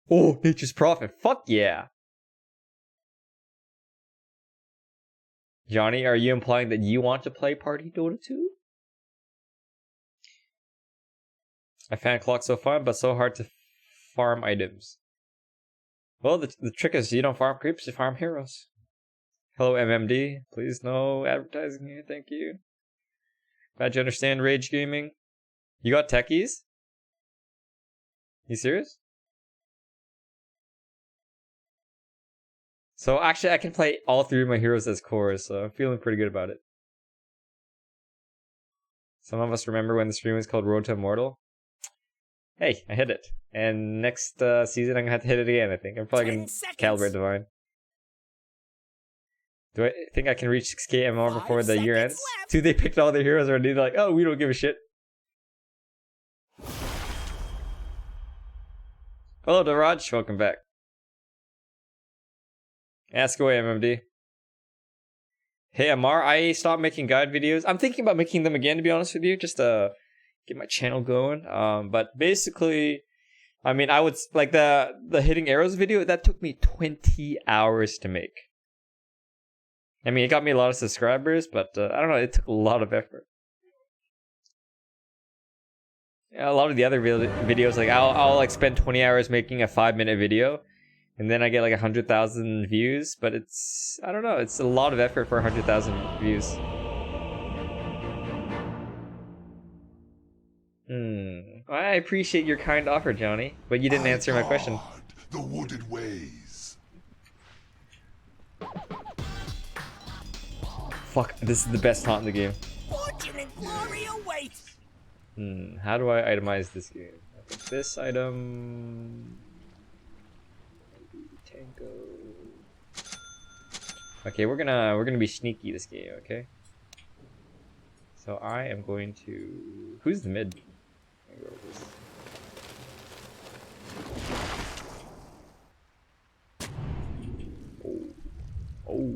Oh, Nature's Prophet. Fuck yeah. Johnny, are you implying that you want to play Party Dota 2? I found clock so fun, but so hard to farm items. Well, the trick is you don't farm creeps, you farm heroes. Hello, MMD. Please, no advertising here. Thank you. Glad you understand Rage Gaming. You got techies? You serious? So, actually, I can play all 3 of my heroes as cores, so I'm feeling pretty good about it. Some of us remember when the stream was called Road to Immortal. Hey, I hit it. And next season, I'm gonna have to hit it again, I think. I'm probably gonna calibrate Divine. Do I think I can reach 6k MMR before the year ends? Dude, they picked all their heroes already. They're like, oh, we don't give a shit. Hello, Daraj. Welcome back. Ask away, MMD. Hey, Amar, I stopped making guide videos. I'm thinking about making them again, to be honest with you, just to get my channel going. But basically, I mean, I would, like, the hitting arrows video, that took me 20 hours to make. I mean, it got me a lot of subscribers, but I don't know, it took a lot of effort. Yeah, a lot of the other videos, like, I'll like spend 20 hours making a 5-minute video, and then I get like 100,000 views, but it's, I don't know, it's a lot of effort for 100,000 views. I appreciate your kind offer, Johnny, but you didn't answer my question. The wooded ways. Fuck, this is the best taunt in the game. Fortune and glory await. How do I itemize this game? I think this item... Tango... Okay, we're gonna be sneaky this game, okay? So I am going to... Who's the mid? Let me go with this. Oh.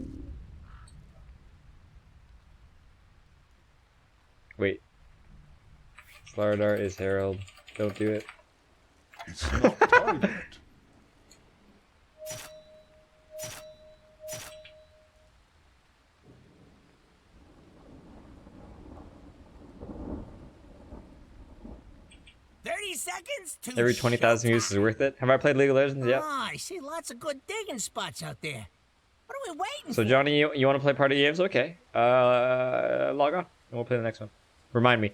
Wait. Slardar is Herald. Don't do it. It's not time yet. seconds. Two Every 20,000 views is worth it. Have I played League of Legends? Yep. Oh, I see lots of good digging spots out there. What are we waiting So for? Johnny, you want to play party games? Okay. Log on, and we'll play the next one. Remind me.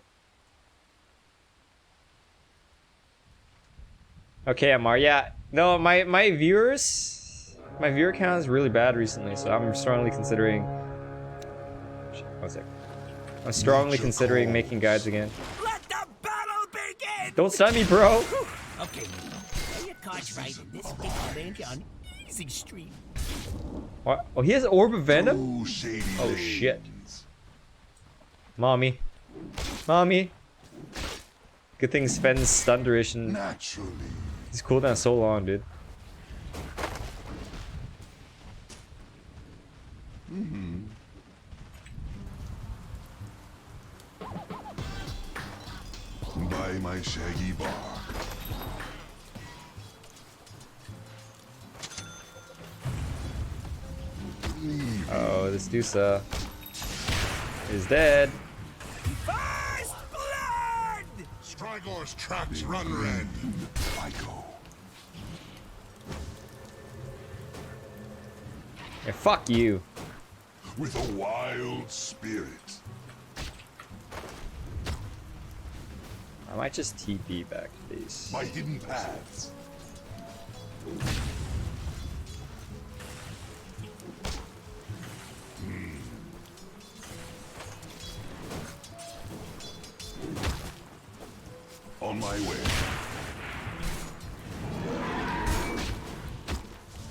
Okay, Amar. Yeah. No, my viewer count is really bad recently, so I'm strongly considering. One sec. I'm strongly considering making guides again. Let the battle begin! Don't stun me, bro. Okay, play your cards right, and this big will land you on easy street. What? Oh, he has Orb of Venom. Through shady Oh lanes. shit. Mommy. Mommy. Good thing Sven's stun duration. Naturally. His cooldown is so long, dude. By my shaggy bark. Oh, this Dusa is dead. First blood! Strygor's traps run red. I go. Yeah, fuck you. With a wild spirit. I might just TP back to these. My hidden paths. On my way.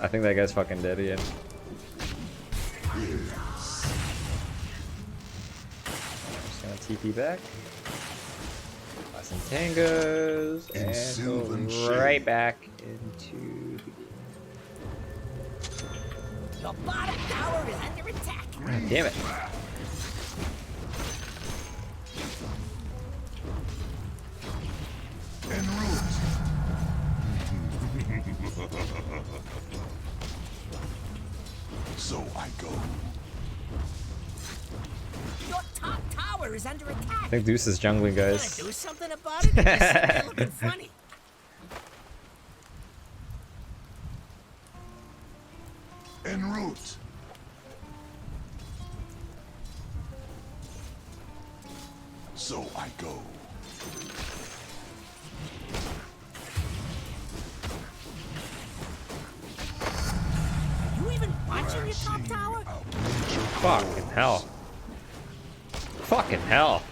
I think that guy's fucking dead again. Yes. Just gonna TP back. Buy some tangos. In And sylvan go right shade. back into the Your bottom tower is under attack. game. Damn it. En route. So I go. Your top tower is under attack. I think Deuce is jungling, Gonna guys. do something about it? You're sitting there looking funny. En route. So I go. Are you even watching your top tower? Fucking hell. Fucking hell.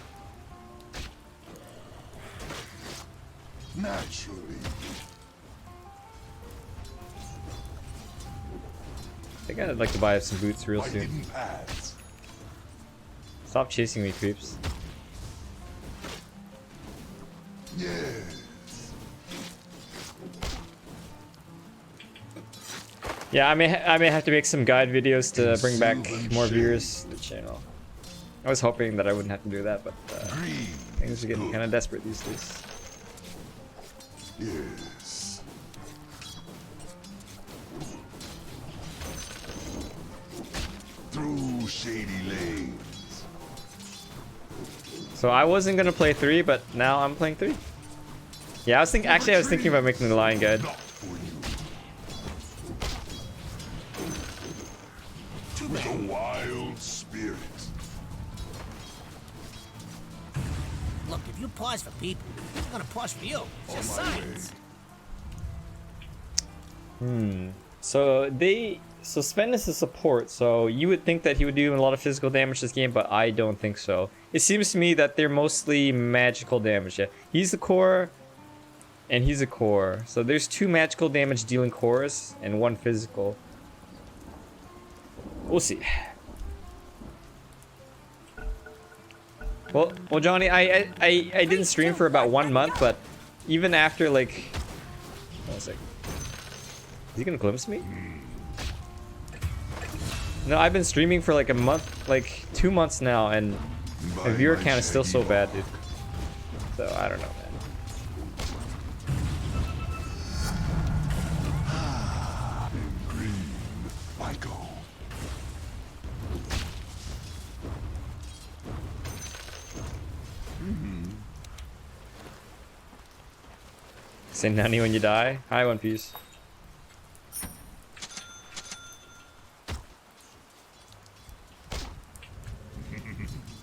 Naturally. I think I'd like to buy some boots real My soon. hidden paths. Stop chasing me, creeps. Yes. Yeah, I may have to make some guide videos to bring back Sylvan more shade. viewers to the channel. I was hoping that I wouldn't have to do that, but Green. things are getting kind of desperate these days. Yes. Through shady lanes. So I wasn't gonna play 3, but now I'm playing 3. Yeah, I was thinking about making the Lion guide. Not for you. With a wild spirit. Look, if you pause for people, who's gonna pause for you? It's just On my science. So Sven is a support, so you would think that he would do a lot of physical damage this game, but I don't think so. It seems to me that they're mostly magical damage. Yeah, he's the core, and he's a core. So there's 2 magical damage dealing cores and 1 physical. We'll see. Well, Johnny, I didn't stream for about 1 month, but even after like, one sec. Is he gonna glimpse me? No, I've been streaming for like a month, like 2 months now, and my viewer count is still so bad, dude. So I don't know, man. Green. I go. Say nani when you die. Hi, One Piece.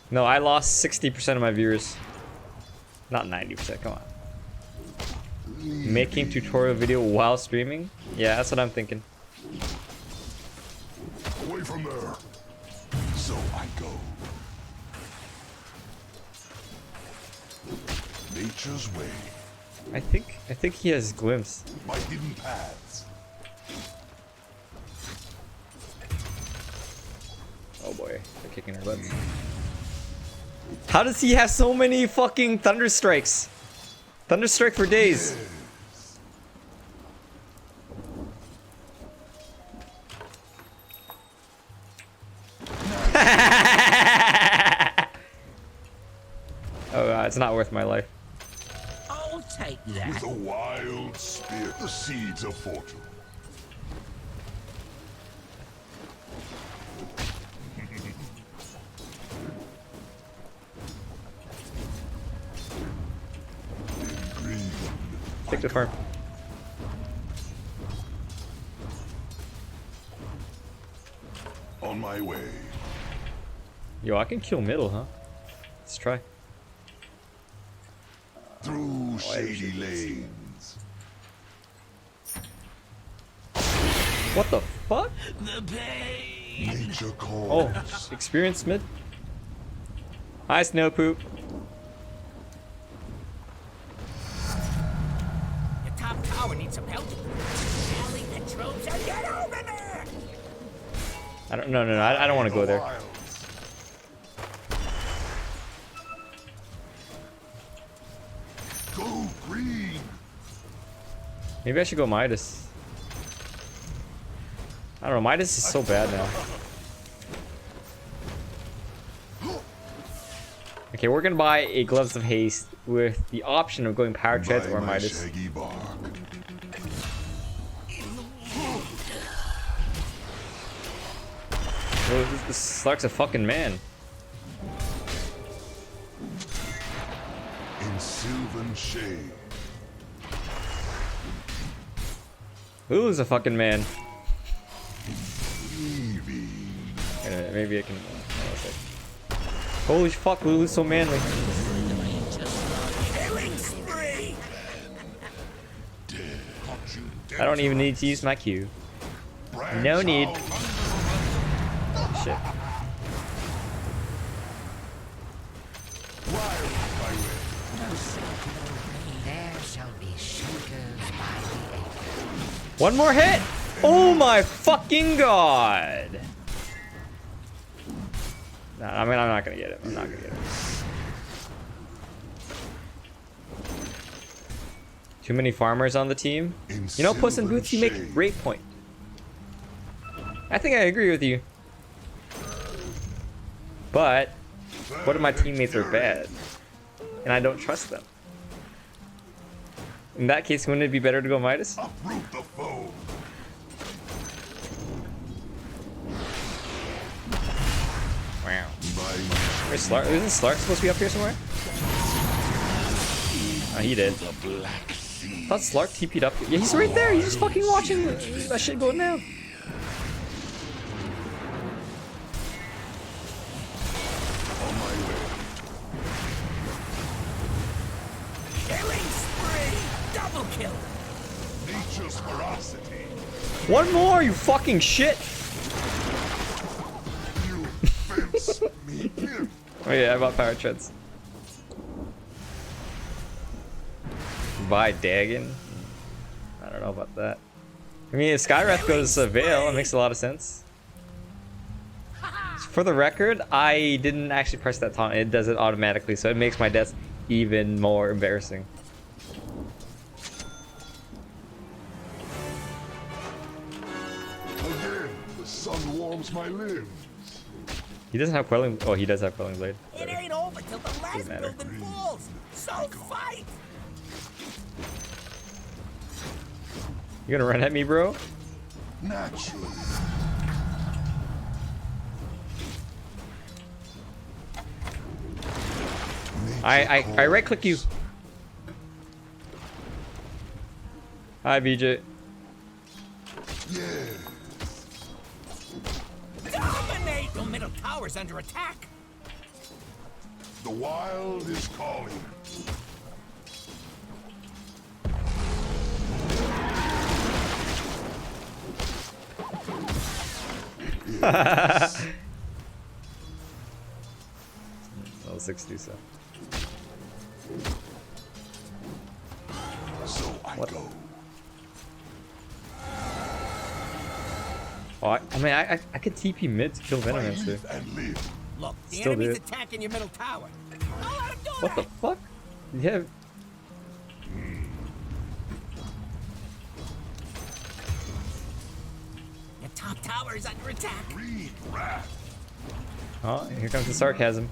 No, I lost 60% of my viewers. Not 90%, come on. Making tutorial video while streaming? Yeah, that's what I'm thinking. Away from there. So I go. Nature's way. I think he has glimpse. My hidden paths. Oh boy, they're kicking our butts. How does he have so many fucking thunder strikes? Thunderstrike for days. Oh god, it's not worth my life. I'll take that. With a wild spear. The seeds of fortune. Green. Take the farm. On my way. Yo, I can kill middle, huh? Let's try. Through shady lanes. What the fuck? The pain. Nature Oh, calls. experience mid. Hi, Snow Poop. Your top tower needs some help. Rally the troops and get over there. I don't. No. I don't want to go there. Wilds. Go green. Maybe I should go Midas. I don't know. Midas is so bad now. Okay, we're gonna buy a Gloves of Haste with the option of going Power Treads By or my Midas. shaggy bark. Oh, this Slark's a fucking man. In sylvan shade. Lulu's a fucking man. Evie. Wait a minute, maybe I can. Holy fuck, Lulu's so manly. Killing spree. I don't even need to use my Q. No need. Shit. There shall be shakers by the acre. One more hit! Oh my fucking god! Nah, I mean, I'm not gonna get it. I'm not gonna get it. Too many farmers on the team. You know, Puss in Boots, you make a great point. I think I agree with you. But what if my teammates are bad and I don't trust them? In that case, wouldn't it be better to go Midas? Uproot the foe. Wow. By Where's Slark? Isn't Slark supposed to be up here somewhere? Oh, he did. the black sea. I thought Slark TP'd up. Yeah, he's right there. He's just fucking watching that shit going down. On my way. Killing spree. Double kill. Nature's ferocity. One more, you fucking shit. You fence me in. Oh yeah, I bought Power Treads. Buy Dagon? I don't know about that. I mean, if Skywrath goes Veil, it makes a lot of sense. For the record, I didn't actually press that taunt. It does it automatically, so it makes my death even more embarrassing. Again, the sun warms my limbs. He doesn't have Quelling. Oh, he does have Quelling Blade. It ain't over till the last matter. building falls. So fight. You gonna run at me, bro? Naturally. I right click you. Hi, BJ. Yes. Dominate! Your middle tower's under attack. The wild is calling. Level 60, so. So I go. Oh, I mean, I could TP mid to kill Venomancer. Live and live. Look, the Still enemy's do. attacking your middle tower. Don't let him do What the that. fuck? Yeah. Your top tower is under attack. Breed wrath. Oh, here comes the sarcasm.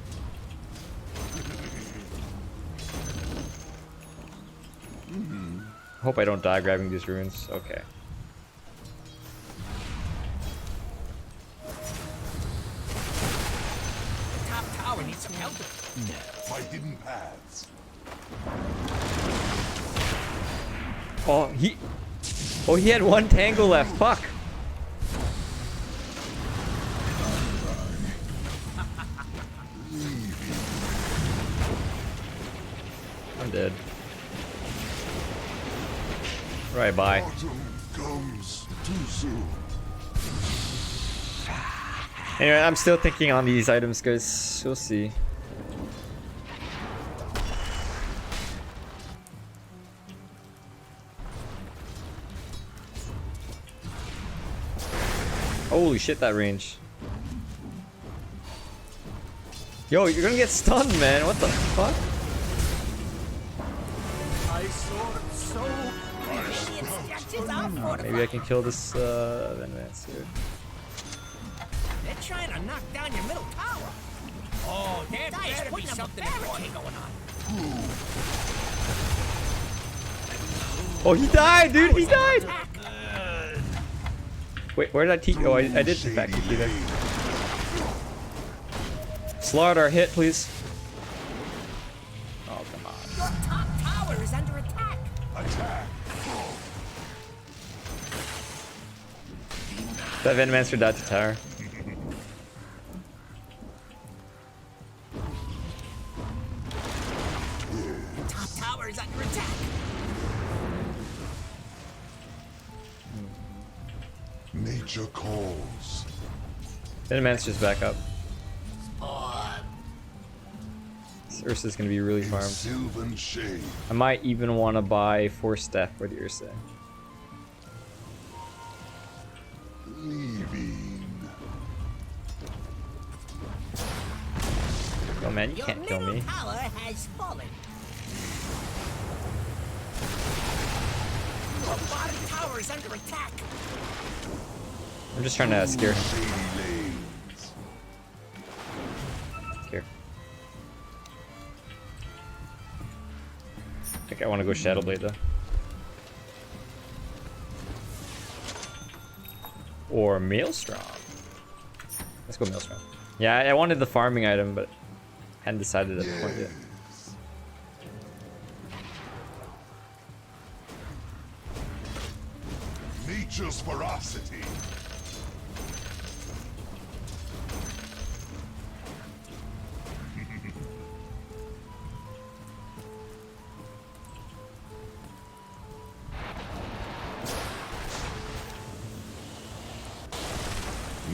Hope I don't die grabbing these ruins. Okay. The top tower needs some help. My hidden paths. Oh, he had one tango left. Fuck. I'm dead. Right, bye. Autumn comes too soon. Anyway, I'm still thinking on these items, guys. We'll see. Holy shit, that range. Yo, you're gonna get stunned, man. What the fuck? I saw it so. Maybe I can kill this Venomancer. They're trying to knock down your middle tower. Oh, there better be something important going on. Oh, he died, dude. He died. Wait, where did I TP? Oh, I did in fact TP there. Slaughter, hit, please. Oh, come on. Your top tower is under attack. Attack. That Venomancer died to tower. Top tower is under attack. Nature calls. Venomancer's back up. This Ursa's gonna be really In farmed. sylvan shade. I might even want to buy 4 staff for the Ursa. Leaving. Oh man, you Your can't kill middle me. tower has fallen. Your bottom tower is under attack. I'm just trying to scare him. Shady lanes. Here. I think I want to go Shadowblade though. Or Maelstrom. Let's go Maelstrom. Yeah, I wanted the farming item, but hadn't decided at the point yet. Nature's ferocity.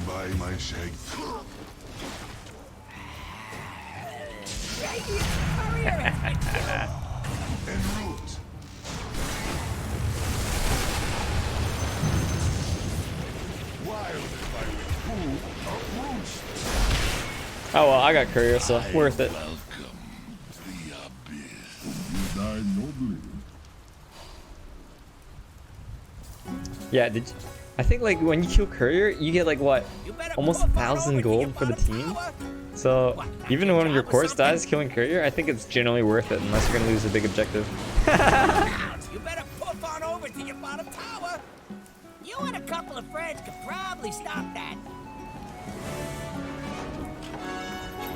By my shag. En route. Wild is my way. Uproots. Oh well, I got courier, so worth it. Welcome the abyss. You died nobly. Yeah, did you, I think like when you kill courier, you get like what? You better Almost pop on 1,000 over to your gold for the bottom team. tower. So What, even when one of your cores dies killing courier, I think it's generally worth it unless you're gonna lose a big objective. You better pop on over to your bottom tower. You and a couple of friends could probably stop that.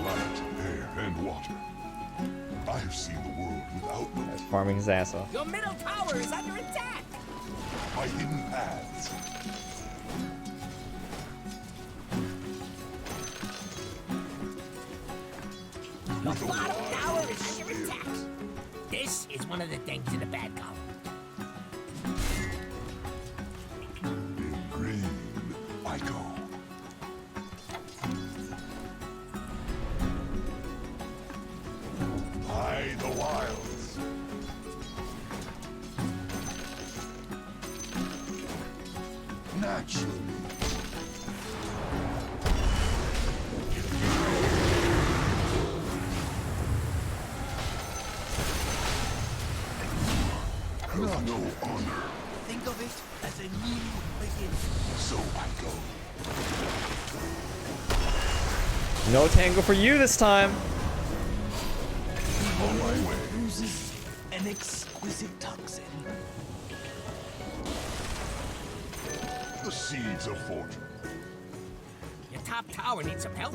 Light, air, and water. I have seen the world without no Farming his ass off. Your middle tower is under attack. by hidden paths. Your bottom tower is under attack. This is one of the things in the bad column. In green, I go. By the wilds. Naturally. Not no honor, Think of it as a new beginning. so I go. No tango for you this time. On my way. Oozes an exquisite toxin. The seeds of fortune. Your top tower needs some help.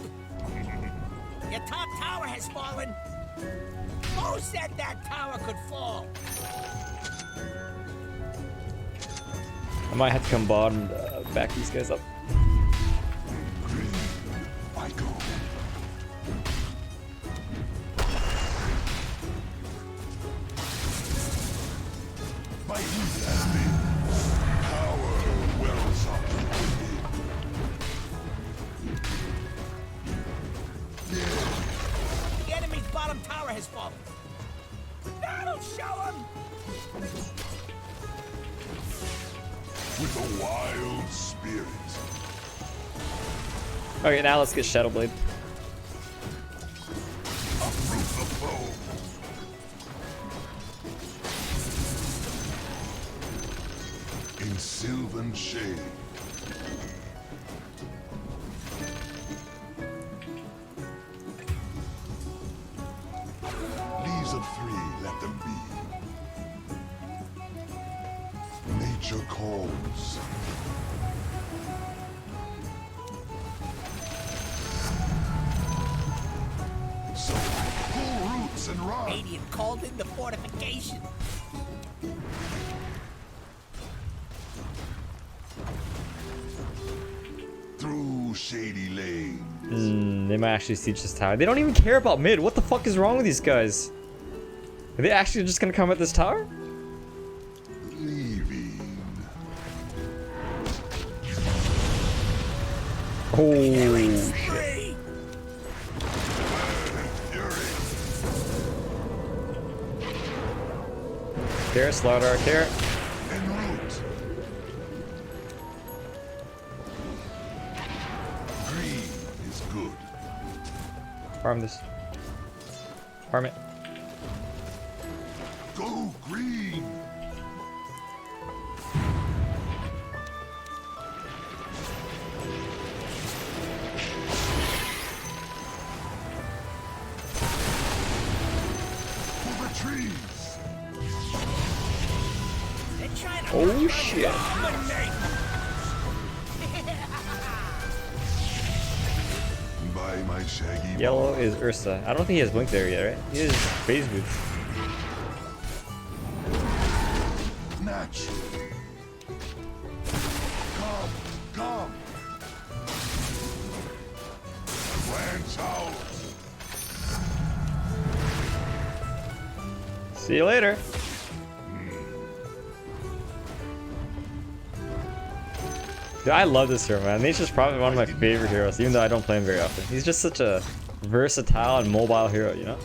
Your top tower has fallen. Who said that tower could fall? I might have to come bottom to back these guys up. Green, I go. My youth has been. Power wells up within. The enemy's bottom tower has fallen. That'll show him. With a wild spirit. Okay, now let's get Shadowblade. Uproot the foe. In sylvan shade. Leaves of three, let them be. Nature calls. So I pull roots and run. Radiant called in the fortification. Through shady lanes. They might actually siege this tower. They don't even care about mid. What the fuck is wrong with these guys? Are they actually just gonna come at this tower? Leaving. Oh, Free. Fury. Care, slaughter our care. En route. Green is good. Farm this. Farm it. Go green. For the trees. They're trying to Oh shit. dominate. By my shaggy Yellow is Ursa. I don't think he has blink there yet, right? He has phase boots. natural. Come, come. Branch out. See you later. Dude, I love this hero, man. Nature's probably one of my favorite heroes, even though I don't play him very often. He's just such a versatile and mobile hero, you know?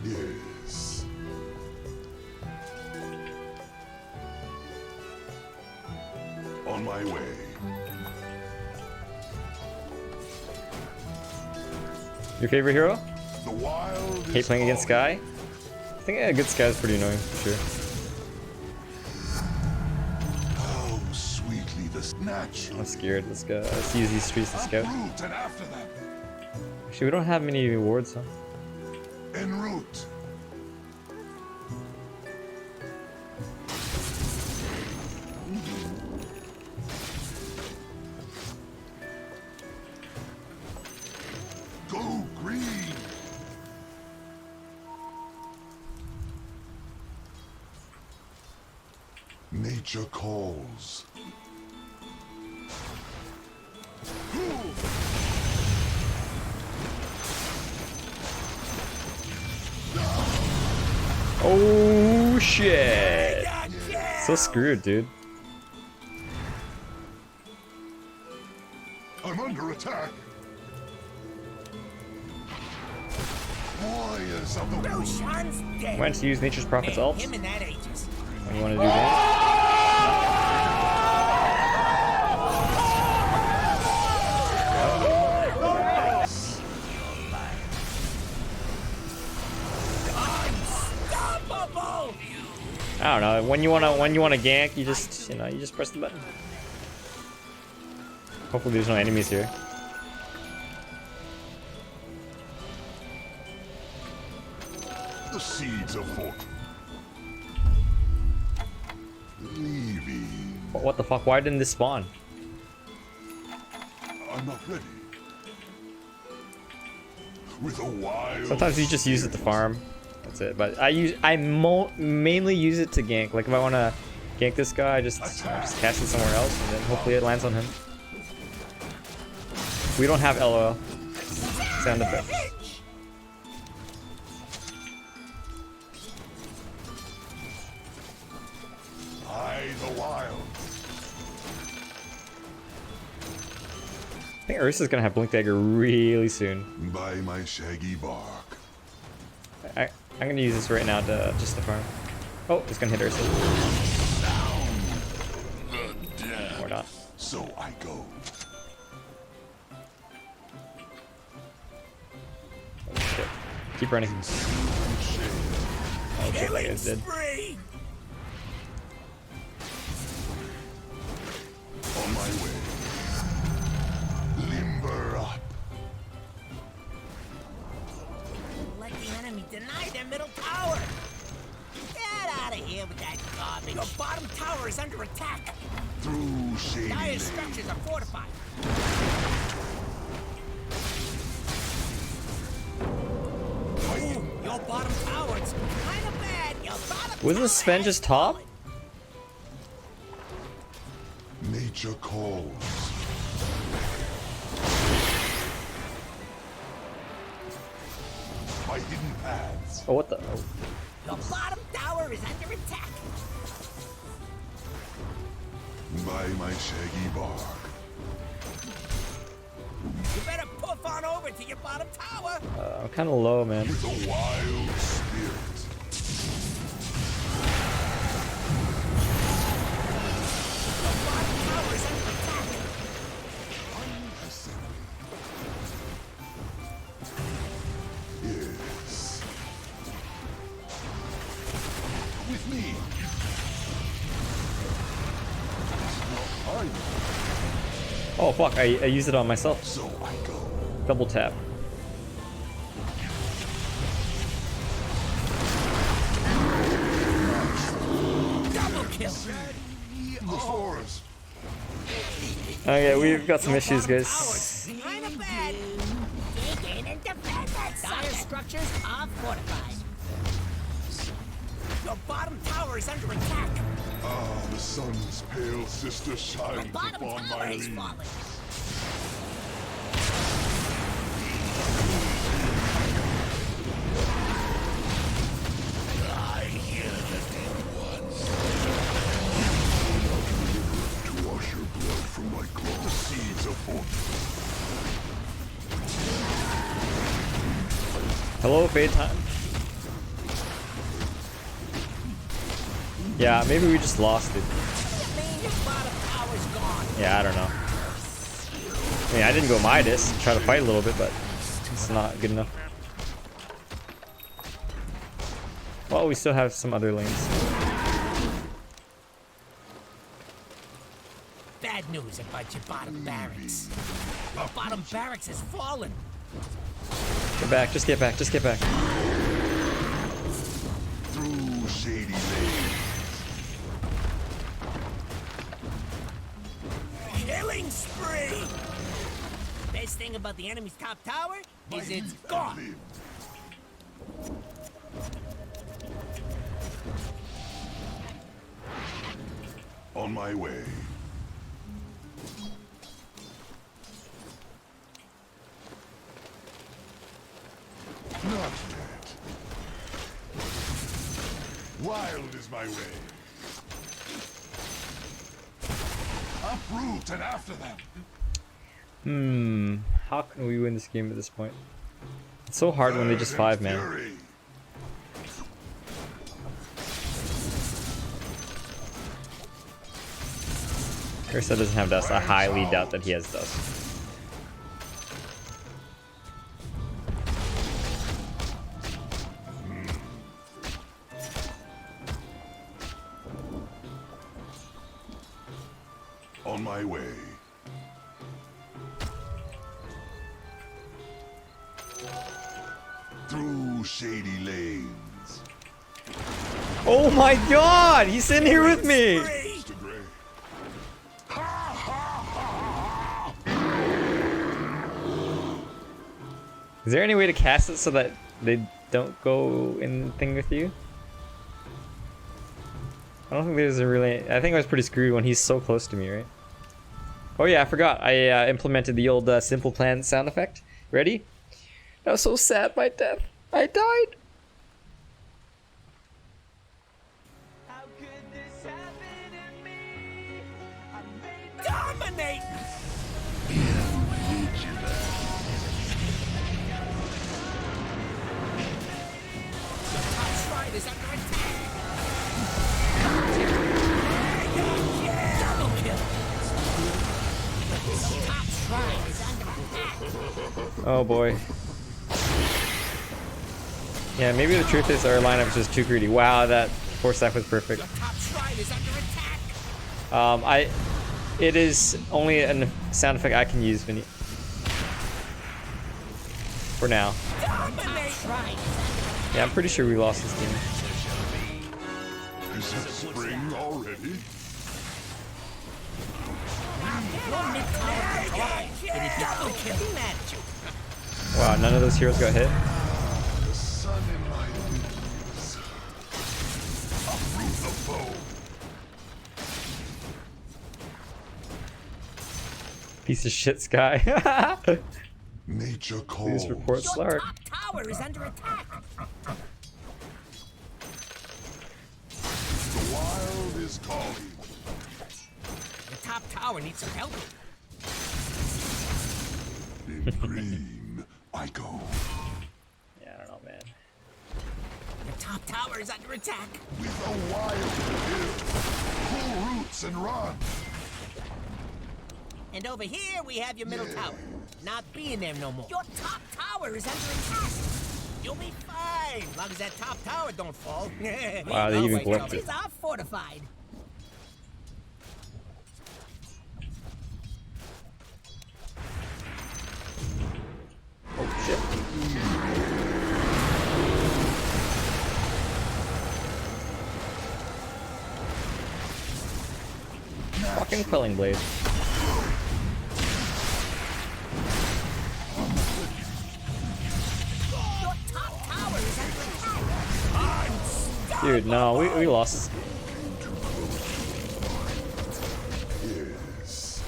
Yes. On my way. Your favorite hero? The wild Hate is playing against calling. Skye? I think a good Skye is pretty annoying, for sure. How sweetly the natural. I'm scared. Let's go. Let's use these streets to scout. Uproot and after them. Actually, we don't have many wards, huh? En route. Nature calls. Oh shit! So screwed, dude. I'm under attack. Warriors of the moon. Roshan's dead. Went to use Nature's Prophet's Man, ult. him and that Aegis. When you want to do that. Unstoppable! I don't know. When you wanna gank, you just you just press the button. Hopefully there's no enemies here. The seeds of fortune. Leaving. What the fuck? Why didn't this spawn? I'm not ready. With a wild. Sometimes you just use it to farm. That's it. But I mainly use it to gank. Like if I want to gank this guy, I just cast it somewhere else, and then hopefully it lands on him. We don't have LOL. Sound effects. By the wild. I think Ursa's gonna have Blink Dagger really soon. By my shaggy bark. I'm gonna use this right now to just to farm. Oh, it's gonna hit Ursa. The dead. Or not. So I go. Oh, shit. Keep running. Oh shit, that guy's dead. Spree! On my way. Limber up. Let the enemy deny their middle tower. Get out of here with that garbage. Your bottom tower is under attack. Through shady Dire lanes. structures are fortified. Ooh, your bottom tower is kind of bad. Your bottom Wasn't tower Sven has just top? fallen. Nature calls. My hidden paths. Oh, what the? Oh. Your bottom tower is under attack. By my shaggy bark. You better poof on over to your bottom tower. I'm kind of low, man. With a wild spirit. Your bottom tower is under attack. Yes. With me. Oh fuck! I used it on myself. So I go. Double tap. Double kill. The forest. Okay, we've got some issues, guys. Kind of bad. Dig in and defend that dire structures are fortified. Your bottom tower is under attack. Ah, the sun's pale sister Your shines bottom upon tower my is lead. falling. I hear the dead ones. To wash your blood from my claws. The seeds of fortune. Hello, Fade Time. Yeah, maybe we just lost it. What do you mean your bottom tower's gone? Yeah, I don't know. I mean, I didn't go Midas, try to fight a little bit, but it's not good enough. Well, we still have some other lanes. Bad news about your bottom barracks. Your bottom barracks has fallen. Get back, just get back, just get back. Through shady lanes. Killing spree! Best thing about the enemy's top tower is it's gone. On my way. Not yet. Wild is my way. Uproot and after them. How can we win this game at this point? It's so hard when they just 5 man. Fury. Ursa doesn't have dust. I highly doubt that he has dust. On my way. Through shady lanes. Oh my god! He's in here with me! Mr. Gray. Is there any way to cast it so that they don't go in thing with you? I don't think there's a really... I think I was pretty screwed when he's so close to me, right? Oh yeah, I forgot. I implemented the old Simple Plan sound effect. Ready? I was so sad by death. I died. How could this happen to me? Dominate! Top shrine is under attack! Double kill! Top shrine is under attack! Oh boy. Yeah, maybe the truth is our lineup is just too greedy. Wow, that force staff was perfect. Top shrine is under attack! It is only a sound effect I can use, Vinny. For now. Dominate! Shrine is under Yeah, I'm pretty sure we lost this game. Is it spring already? double kill! Mad at you! Wow, none of those heroes got hit. The sun in my wings. Uproot the foe. Piece of shit, Sky. Nature Please calls. report Slark. Top tower is under attack! The wild is calling. The top tower needs some help. In green, I go. Yeah, I don't know, man. The top tower is under attack! We go wild and pull roots and run. And over here we have your middle tower. Not being there no more. Your top tower is under attack! You'll be fine, as long as that top tower don't fall. Wow, they even blipped it. These are fortified. Oh shit. Fucking Quelling Blade. Your top tower is under attack! Dude, no, we lost this. Yes.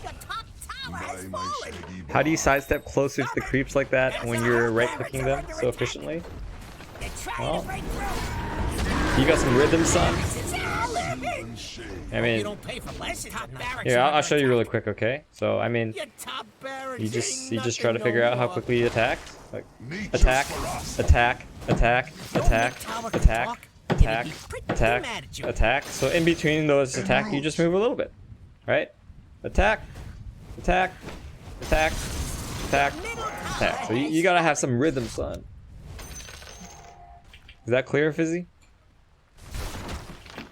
Your top tower has By my fallen! shaggy How do you sidestep closer to the creeps like that when you're right-clicking them so efficiently? They're trying Well. to break through! You got some rhythm, son? and shade. I You mean, don't pay for lessons. Top barracks here, are I'll under show you attack. really quick, okay? So, I mean, Your top barracks you just ain't try to nothing figure no out how more. quickly you attack. Like, Nature's attack, for us. attack, attack, Your attack, mid-tower can attack, talk, attack, it'd be pretty attack, mad at you. attack. So in between those attack, you just move a little bit, right? Attack, attack, attack, attack, attack. So you gotta have some rhythm, son. Is that clear, Fizzy?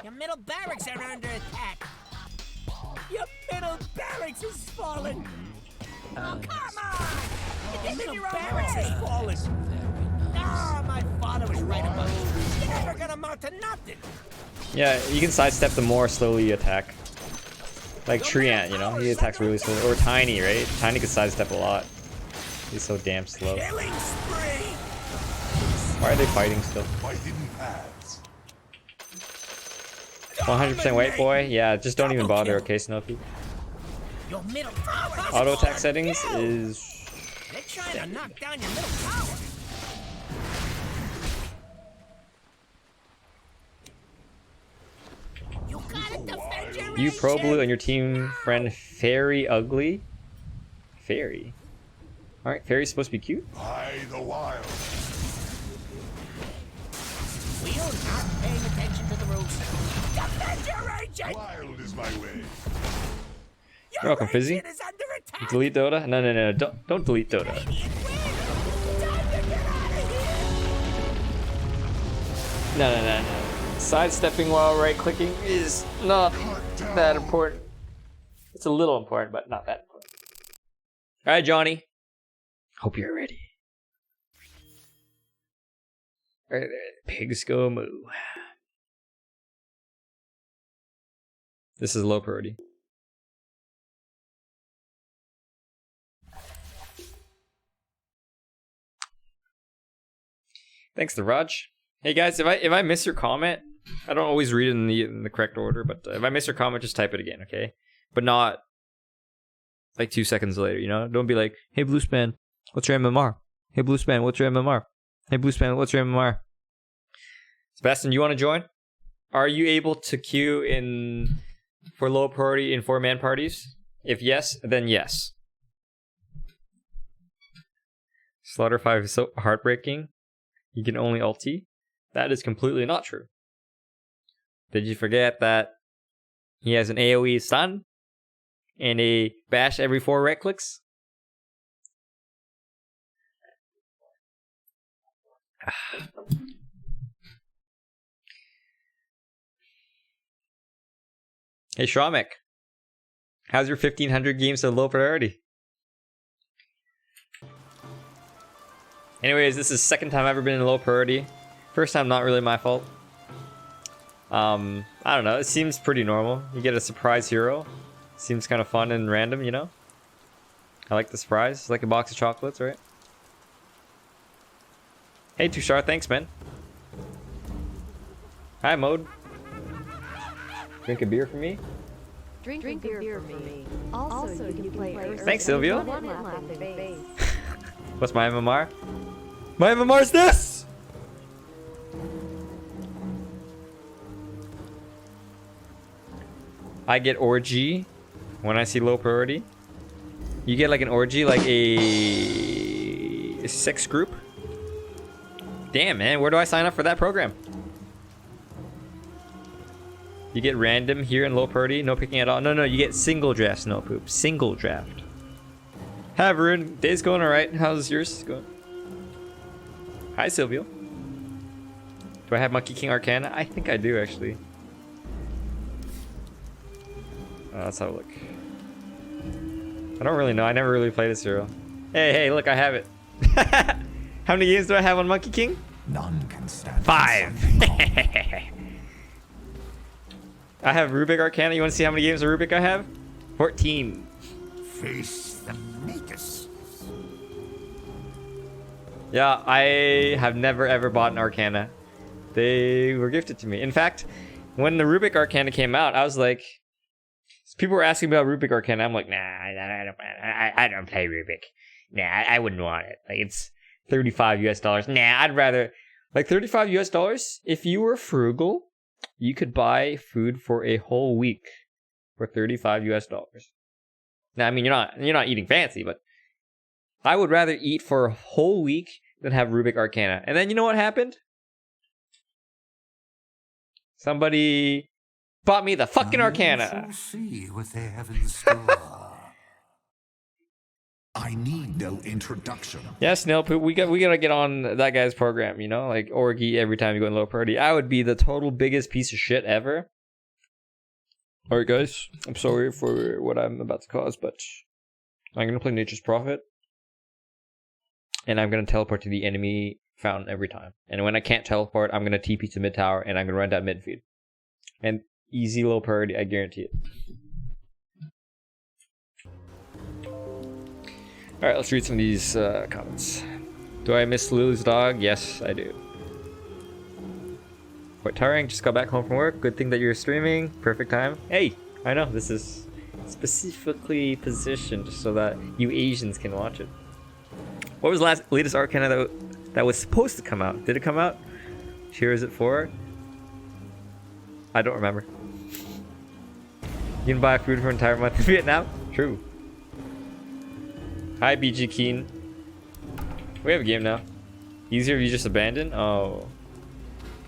Your middle barracks are under attack. Your middle barracks is fallen. Oh, come on! Your middle barracks is fallen. Ah, my father was right about you. You're never gonna amount to nothing. Yeah, you can sidestep the more slowly you attack. Like Treant, you know, he attacks really slowly. Or Tiny, right? Tiny can sidestep a lot. He's so damn slow. Killing spree. Why are they fighting still? My hidden 100% white boy. Yeah, just don't even bother. Okay, Snowpeak. Your middle tower has Auto attack fallen. settings Go. is. They're trying to knock down your middle tower. You gotta defend your You Pro Blue ancient. and your team friend Fairy Ugly. Fairy. Alright, Fairy's supposed to be cute. By the wild. Wheel not paying attention to the rules. Defend your agent. Wild is my way. Your You're welcome, Fizzy. agent is under attack. Delete Dota? No. Don't delete Dota. Radiant win. Time to get out of here. No. Sidestepping while right clicking is not that important. It's a little important, but not that important. Alright, Johnny. Hope you're ready. Alright, pigs go moo. This is low priority. Thanks to Raj. Hey guys, if I miss your comment, I don't always read it in the correct order, but if I miss your comment, just type it again, okay? But not like 2 seconds later, you know? Don't be like, hey Bluespan, what's your MMR? Hey Bluespan, what's your MMR? Hey Bluespan, what's your MMR? Sebastian, you want to join? Are you able to queue in for low priority in 4-man parties? If yes, then yes. Slaughter 5 is so heartbreaking. You can only ulti. That is completely not true. Did you forget that he has an AoE stun and a bash every 4 right clicks? Hey Shramek, how's your 1500 games of low priority? Anyways, this is the second time I've ever been in low priority. First time not really my fault. I don't know, it seems pretty normal. You get a surprise hero. Seems kind of fun and random, you know? I like the surprise. It's like a box of chocolates, right? Hey Tushar, thanks man. Hi Mode. Drink a beer for me? Drink a beer for me. Also, you can play Earth. Thanks, Silvio. One laughing face. What's my MMR? My MMR is this! I get orgy when I see low priority. You get like an orgy, like a sex group. Damn, man, where do I sign up for that program? You get random here in low priority, no picking at all. No, you get single draft, Snow Poop. Single draft. Hi, Varun. Day's going alright. How's yours going? Hi, Silvio. Do I have Monkey King Arcana? I think I do, actually. Let's have a look. I don't really know. I never really played this hero. Hey, look, I have it. How many games do I have on Monkey King? None can stand. 5. I have Rubik Arcana. You want to see how many games of Rubik I have? 14. Face the Magus. Yeah, I have never ever bought an Arcana. They were gifted to me. In fact, when the Rubik Arcana came out, I was like, people were asking about Rubik Arcana. I'm like, nah, I don't play Rubik. Nah, I wouldn't want it. Like, it's $35 US. Nah, I'd rather, like, $35 US. If you were frugal, you could buy food for a whole week for $35 US. Now, I mean, you're not eating fancy, but I would rather eat for a whole week than have Rubik Arcana. And then you know what happened? Somebody bought me the fucking Arcana. See what they have in store. I need no introduction. Yeah, Snail Poop, we gotta get on that guy's program, you know? Like, Orgy every time you go in low priority. I would be the total biggest piece of shit ever. Alright, guys. I'm sorry for what I'm about to cause, but I'm gonna play Nature's Prophet. And I'm gonna teleport to the enemy fountain every time. And when I can't teleport, I'm gonna TP to mid tower and I'm gonna run down mid feed. And easy low priority, I guarantee it. Alright, let's read some of these comments. Do I miss Lily's dog? Yes, I do. Quite tiring. Just got back home from work. Good thing that you're streaming. Perfect time. Hey, I know this is specifically positioned so that you Asians can watch it. What was the latest Arcana that was supposed to come out? Did it come out? Cheer is it for? I don't remember. You can buy food for an entire month in Vietnam? True. Hi, BG Keen. We have a game now. Easier if you just abandon? Oh.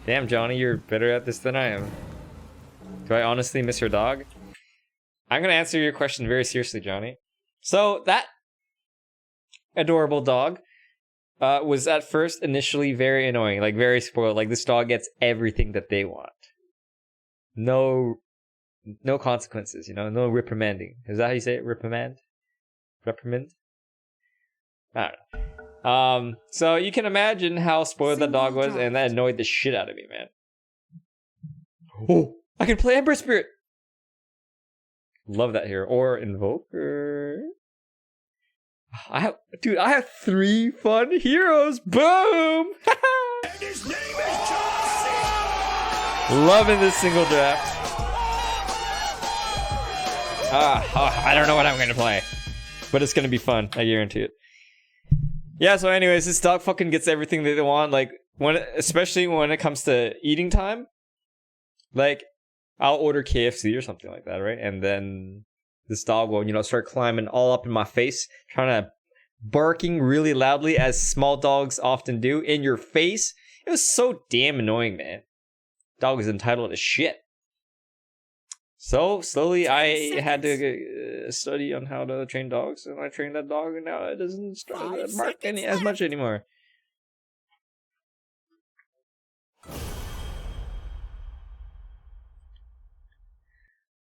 Damn, Johnny, you're better at this than I am. Do I honestly miss your dog? I'm gonna answer your question very seriously, Johnny. So, that adorable dog was at first initially very annoying, like very spoiled. Like, this dog gets everything that they want. No consequences, you know, no reprimanding. Is that how you say it? Reprimand? Reprimand? I don't know. So you can imagine how spoiled that dog was, and that annoyed the shit out of me, man. Oh, I can play Ember Spirit. Love that hero. Or Invoker. I have 3 fun heroes. Boom! His name is John Loving this single draft. I don't know what I'm gonna play, but it's gonna be fun. I guarantee it. Yeah. So, anyways, this dog fucking gets everything that they want. Like especially when it comes to eating time. Like, I'll order KFC or something like that, right? And then this dog will, you know, start climbing all up in my face, trying to barking really loudly, as small dogs often do, in your face. It was so damn annoying, man. Dog is entitled to shit. So slowly I had to study on how to train dogs, and I trained that dog, and now it doesn't bark as much anymore.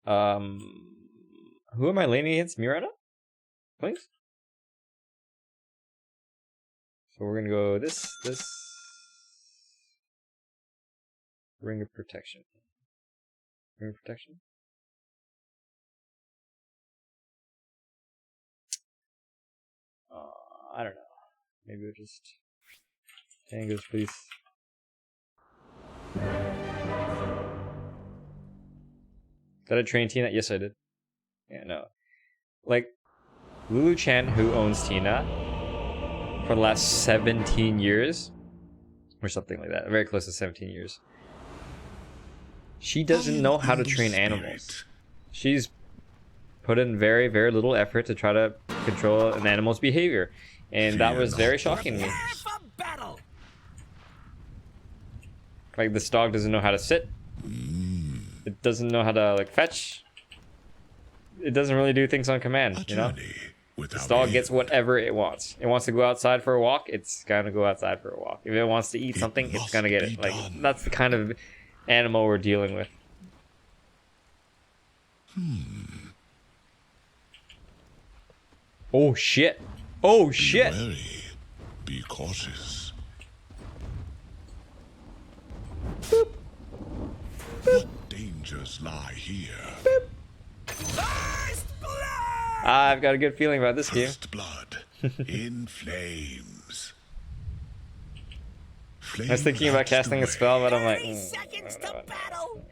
Who am I laning against? Mirana? Please? So we're gonna go this. Ring of Protection. Ring of Protection? I don't know. Maybe we'll just... Tangos, please. Did I train Tina? Yes, I did. Yeah, no. Like, Lulu Chan, who owns Tina, for the last 17 years, or something like that, very close to 17 years, she doesn't know how to train animals. She's put in very, very little effort to try to control an animal's behavior. And that was very shocking to me. Like, this dog doesn't know how to sit. It doesn't know how to, like, fetch. It doesn't really do things on command, you know? This dog gets whatever it wants. It wants to go outside for a walk, it's gonna go outside for a walk. If it wants to eat something, it's gonna get it. Like, that's the kind of animal we're dealing with. Oh shit. Oh shit. Be wary. Be cautious. Boop. Boop. What dangers lie here? I've got a good feeling about this game. First blood in flames. I was thinking about casting a spell, but I'm like, seconds to battle.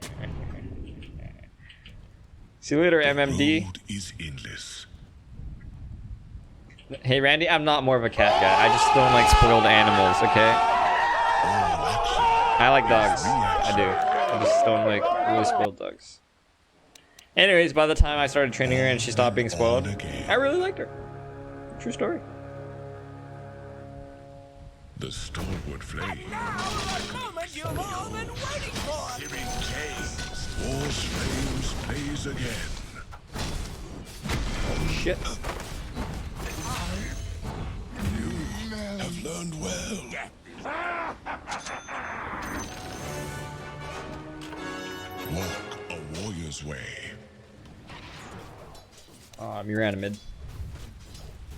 See you later, MMD. Road is endless. Hey, Randy, I'm not more of a cat guy. I just don't like spoiled animals, okay? I like dogs. I do. I just don't like really spoiled dogs. Anyways, by the time I started training her and she stopped being spoiled, I really liked her. True story. The stalwart flame. The moment you've all been waiting for. Searing chains. War's flames blaze again. Shit. You have learned well. Walk a warrior's way. Mirana mid.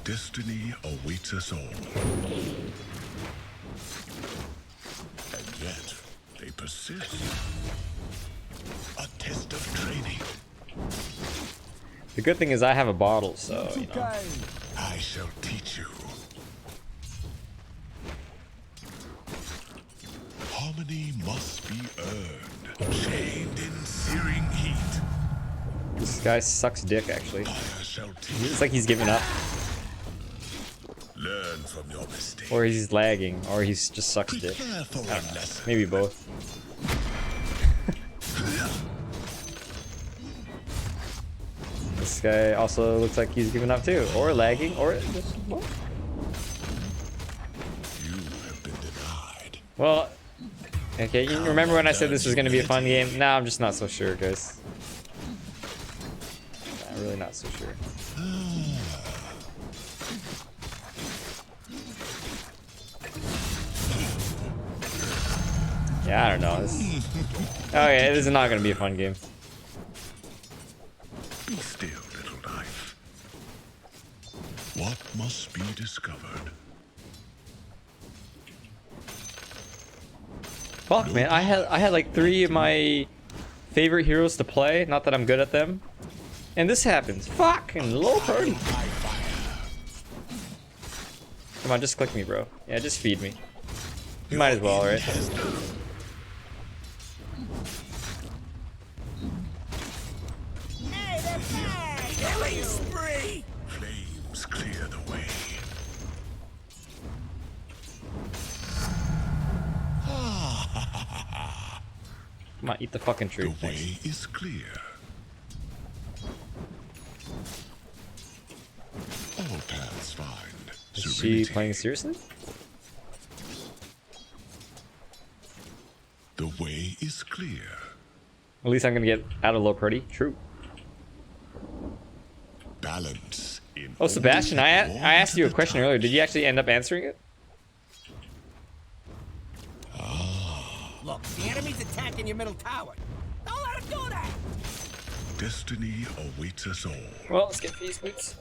Destiny awaits us all. And yet, they persist. A test of training. The good thing is I have a bottle, so, you know. I shall teach you. Hollow Harmony must be earned. Chained in searing heat. This guy sucks dick, actually. Fire shall teach. It's like he's giving up, Learn from your mistakes. or he's lagging, or he's just sucks dick. Prepare for a lesson. Maybe both. This guy also looks like he's giving up too, or lagging, or just what? You have been denied. Well, okay. You remember when I said this was gonna be a fun game? Now I'm just not so sure, guys. I'm really not so sure. Yeah, I don't know. Okay, this is not gonna be a fun game. Be still, little knife. What must be discovered? Fuck, man. I had like 3 of my favorite heroes to play. Not that I'm good at them. And this happens. Fucking low party. Come on, just click me, bro. Yeah, just feed me. You might as well, right? Hey, they're back! Killing spree! Flames clear the way. Come on, eat the fucking tree. The way is clear. All paths find Is she serenity. playing seriously? The way is clear. At least I'm gonna get out of low party. True. Balance in Oh, Sebastian, I all asked you a the question touch. earlier. Did you actually end up answering it? Look, the enemy's attacking your middle tower. Don't let him do that! Destiny awaits us all. Well, let's get feast boots.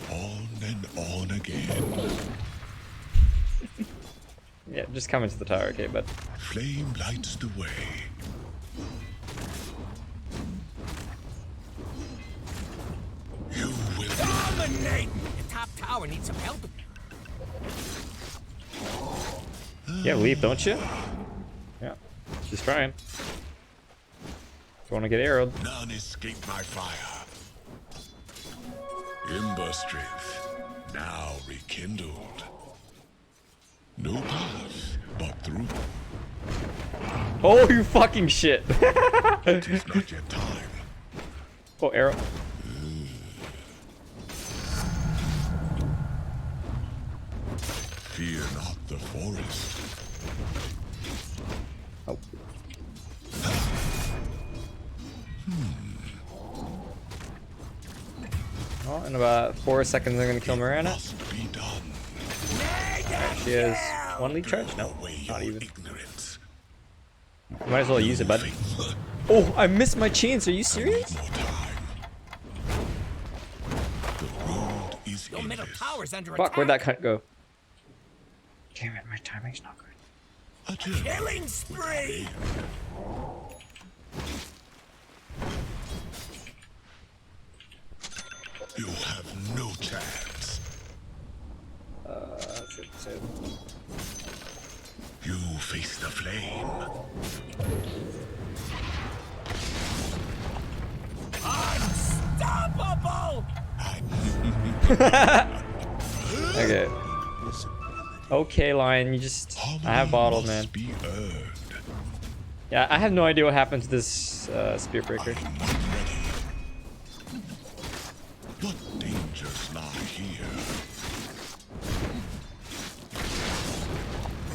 On and on again. Yeah, just come into the tower, okay, but Flame lights the way. You will Dominate! Your top tower needs some help. yeah, leave, don't you? Yeah, she's trying. Don't want to get arrowed. none escape my fire. Ember strength, now rekindled. No path, but through. Oh, you fucking shit! It is not yet time. Oh, arrow. Fear not the forest. Oh. Well, in about 4 seconds, I'm gonna kill Miranda. Must be done. She has 1 lead charge? No, Away not your even. ignorance. Might as well use it, bud. Faithful. Oh, I missed my chance. Are you serious? More time. The road is Your middle endless. tower's under Fuck, attack. where'd that cut go? Damn it, my timing's not good. A journey Killing spree! you have no chance. That's it, that's it. You face the flame. Unstoppable! Okay. Okay, Lion, you just... I have bottled, man. Must be earned. Yeah, I have no idea what happened to this Spear Breaker. I'm not ready. What dangers lie here?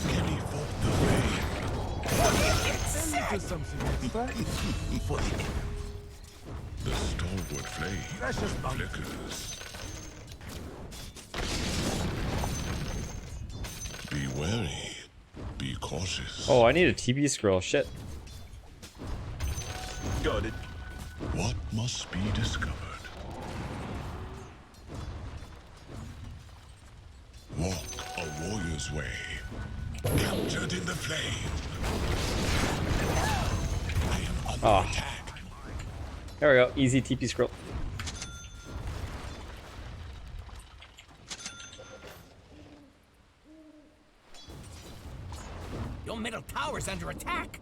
Carry forth the flame. The stalwart flame flickers. Be wary. Be cautious. Oh, I need a TB scroll. Shit. Got it. What must be discovered? Walk a warrior's way. Captured in the flame. I am under Oh. attack. There we go. Easy TP scroll. tower's under attack.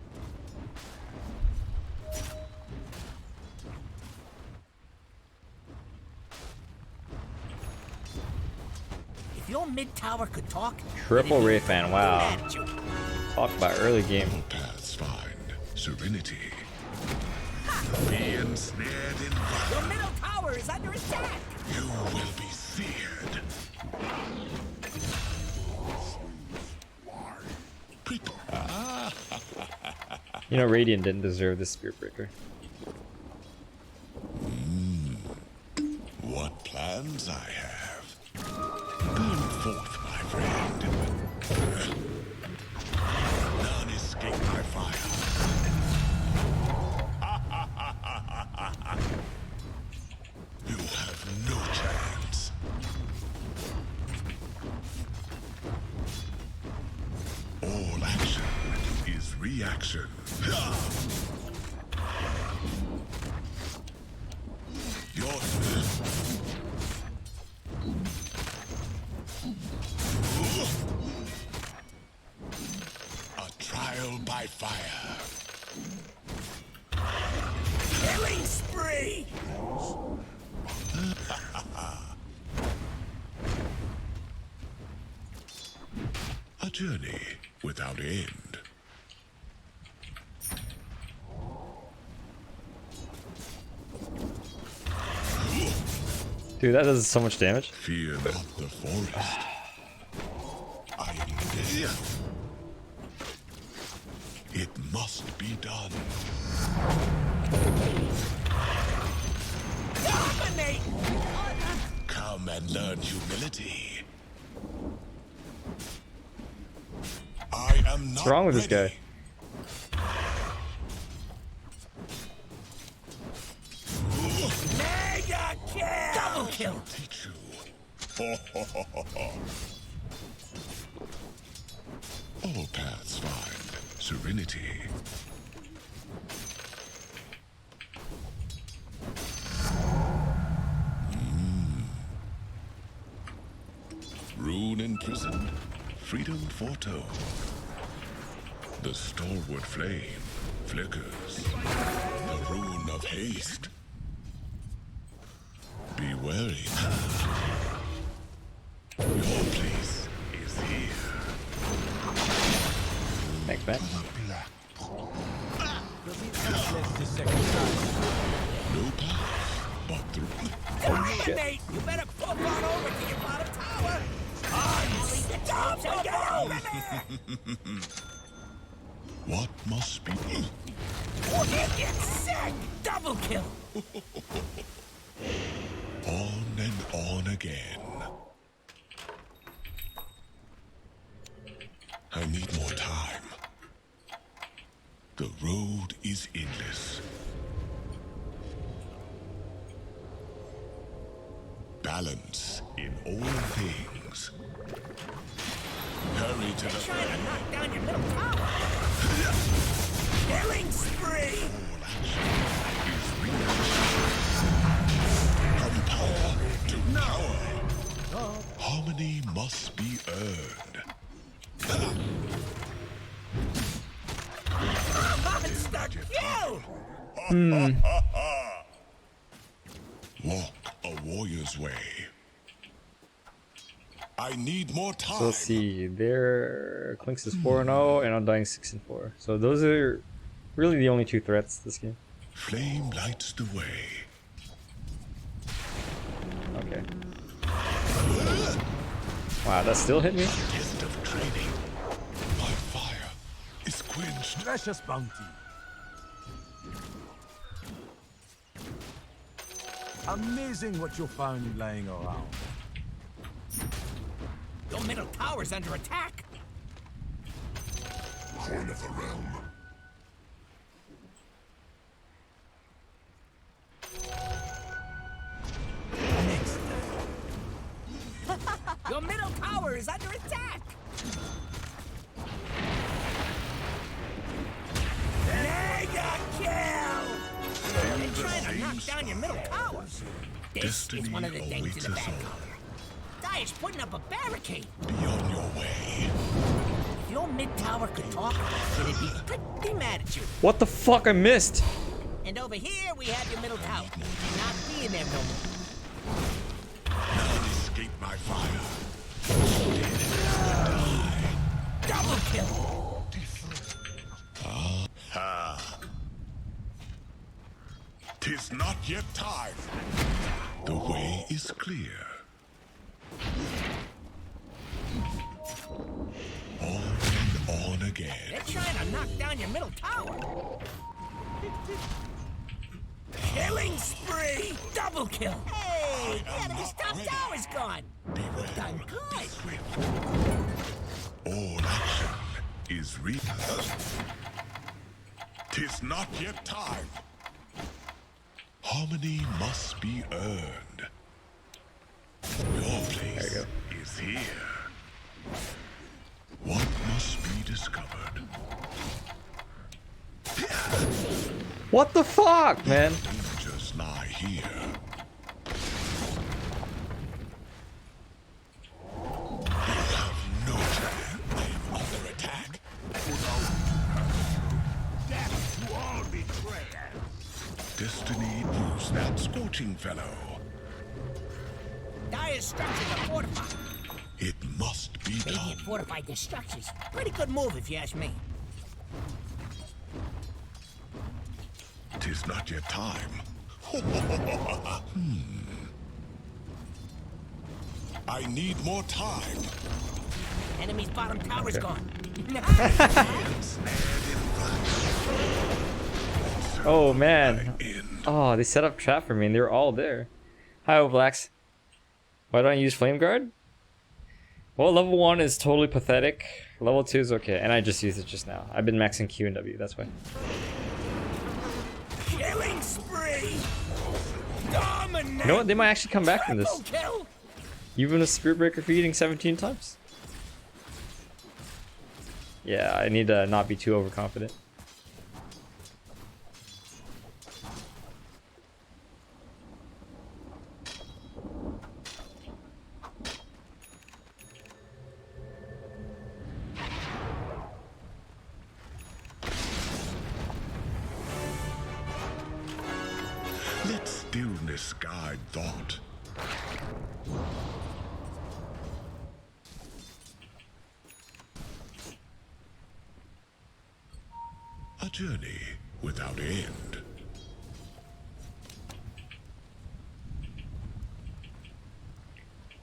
If your mid tower could talk, Triple Ray fan, wow. at you. Talk about early game. All paths find serenity. Be ensnared in fire. Your middle tower is under attack. You will be seared. You know, Radiant didn't deserve this Spirit Breaker. What plans I have. Burn forth, my friend. None escape my fire. You have no chance. All action is reaction. Your a trial by fire. Killing spree. A journey without end. Dude, that does so much damage. Fear not the forest. I am there. It must be done. Dominate. Come and learn humility. I am not What's wrong with this ready. guy? Mega kill. Double kill. Teach you. All paths find serenity. Rune imprisoned, freedom foretold. The stalwart flame flickers. The rune of haste. Be wary. Your place is here. Thanks, man. No path, but through. Dominate. You better pop on over to your bottom tower. What must be? Or you get sick. Double kill. On and on again. I need more time. The road is endless. Balance in all things. Hurry to the Trying to knock down your middle tower. Killing spree. all action is reaction. From power to power. Harmony must be earned. Monster kill. Walk a warrior's way. I need more time. So let's see. There, Clinks is 4-0, and Undying 6-4. So those are really the only two threats this game. Flame lights the way. Okay. Wow, that still hit me? Test of training. My fire is quenched. Precious bounty. Amazing what you'll find laying around. Your middle tower's under attack. Horn of the realm. Your middle tower is under attack. Mega kill. They're trying to knock down your middle tower. This is one of the things in the back color. Dire's putting up a barricade. Be on your way. If your mid tower could talk, it'd be pretty mad at you. What the fuck? I missed. And over here we have your middle tower. Not being there no more. None escape my fire. Double kill. Ah. 'Tis not yet time. The way is clear. On and on again. They're trying to knock down your middle tower. Killing spree! Double kill! Hey, the enemy's top tower's gone! Done good! All action is real. 'Tis not yet time. Harmony must be earned. Your place is here. What must be discovered? What the fuck, man? Just lie here. You have no chance. I am under attack. Death to all betrayers. Destiny, who's that scorching fellow? Dire structures are fortified. It must be done. Radiant fortified their structures. Pretty good move if you ask me. 'Tis not yet time. I need more time. Enemy's bottom tower's gone. Oh man. Oh, they set up trap for me and they were all there. Hi, Oblax. Why don't I use Flame Guard? Well, level 1 is totally pathetic. Level 2 is okay, and I just used it just now. I've been maxing Q and W, that's why. Killing spree! Dominate! You know what? They might actually come back from this. Triple kill! Even a Spirit Breaker feeding 17 times. Yeah, I need to not be too overconfident. Let stillness guide thought. A journey without end.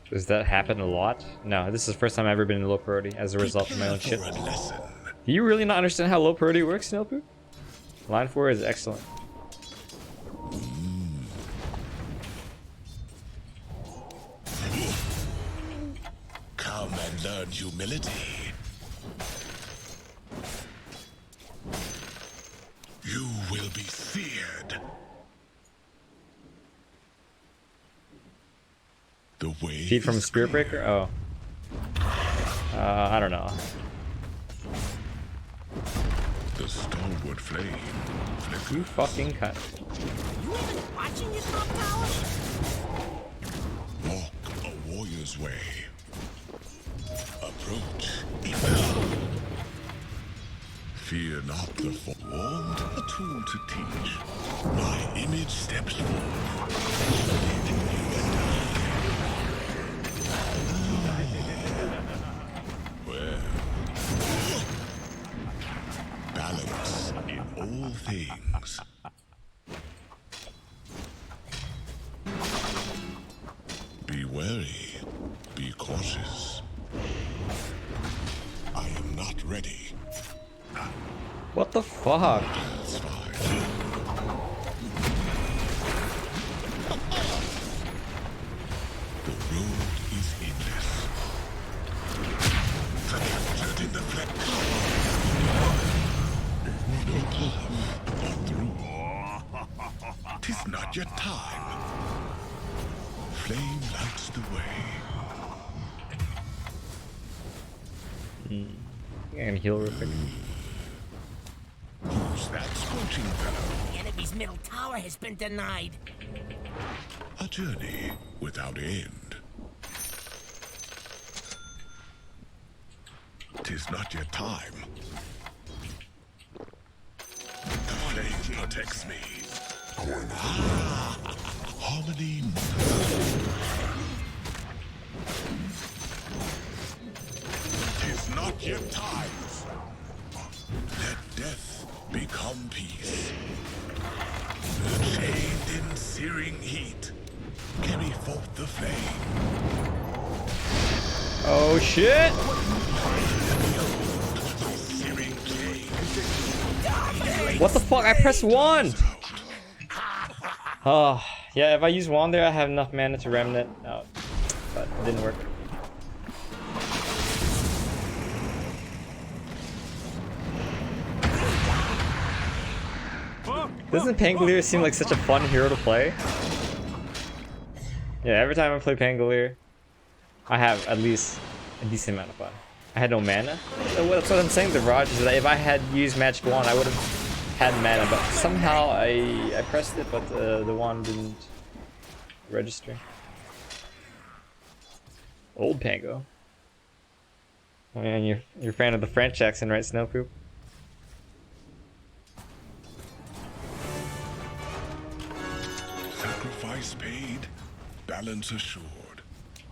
Does that happen a lot? No, this is the first time I've ever been in low priority as a result of my own shit. For a lesson. Do you really not understand how low priority works, Snailpoop? Line 4 is excellent. Come and learn humility. You will be seared. The way Feed from is Spirit clear. Breaker? Oh. I don't know. The stalwart flame You flickers. fucking cut. You even watching your top tower? Walk a warrior's way. Approach evil. Fear not the warned, a tool to teach. My image steps forth. Well, balance in all things. Be wary, be cautious. I am not ready. What the fuck? That's fine. The road is endless. Captured in the flesh. No path or through. 'Tis not yet time. Flame lights the way. I can heal real quick. Who's that scorching fellow? The enemy's middle tower has been denied. A journey without end. 'Tis not yet time. The flame protects me. Harmony. Tis not yet time. Let death become peace. Chained in searing heat, carry forth the flame. Oh shit! Searing flame. What the fuck? I pressed 1! Oh, yeah, if I use wand there, I have enough mana to remnant out. But it didn't work. Doesn't Pangolier seem like such a fun hero to play? Yeah, every time I play Pangolier, I have at least a decent amount of fun. I had no mana. That's what I'm saying to Raj, is that if I had used Magic Wand, I would have had mana, but somehow I pressed it, but the wand didn't register. Old Pango. Oh, and you're a fan of the French accent, right, Snowpoop? Sacrifice paid, balance assured.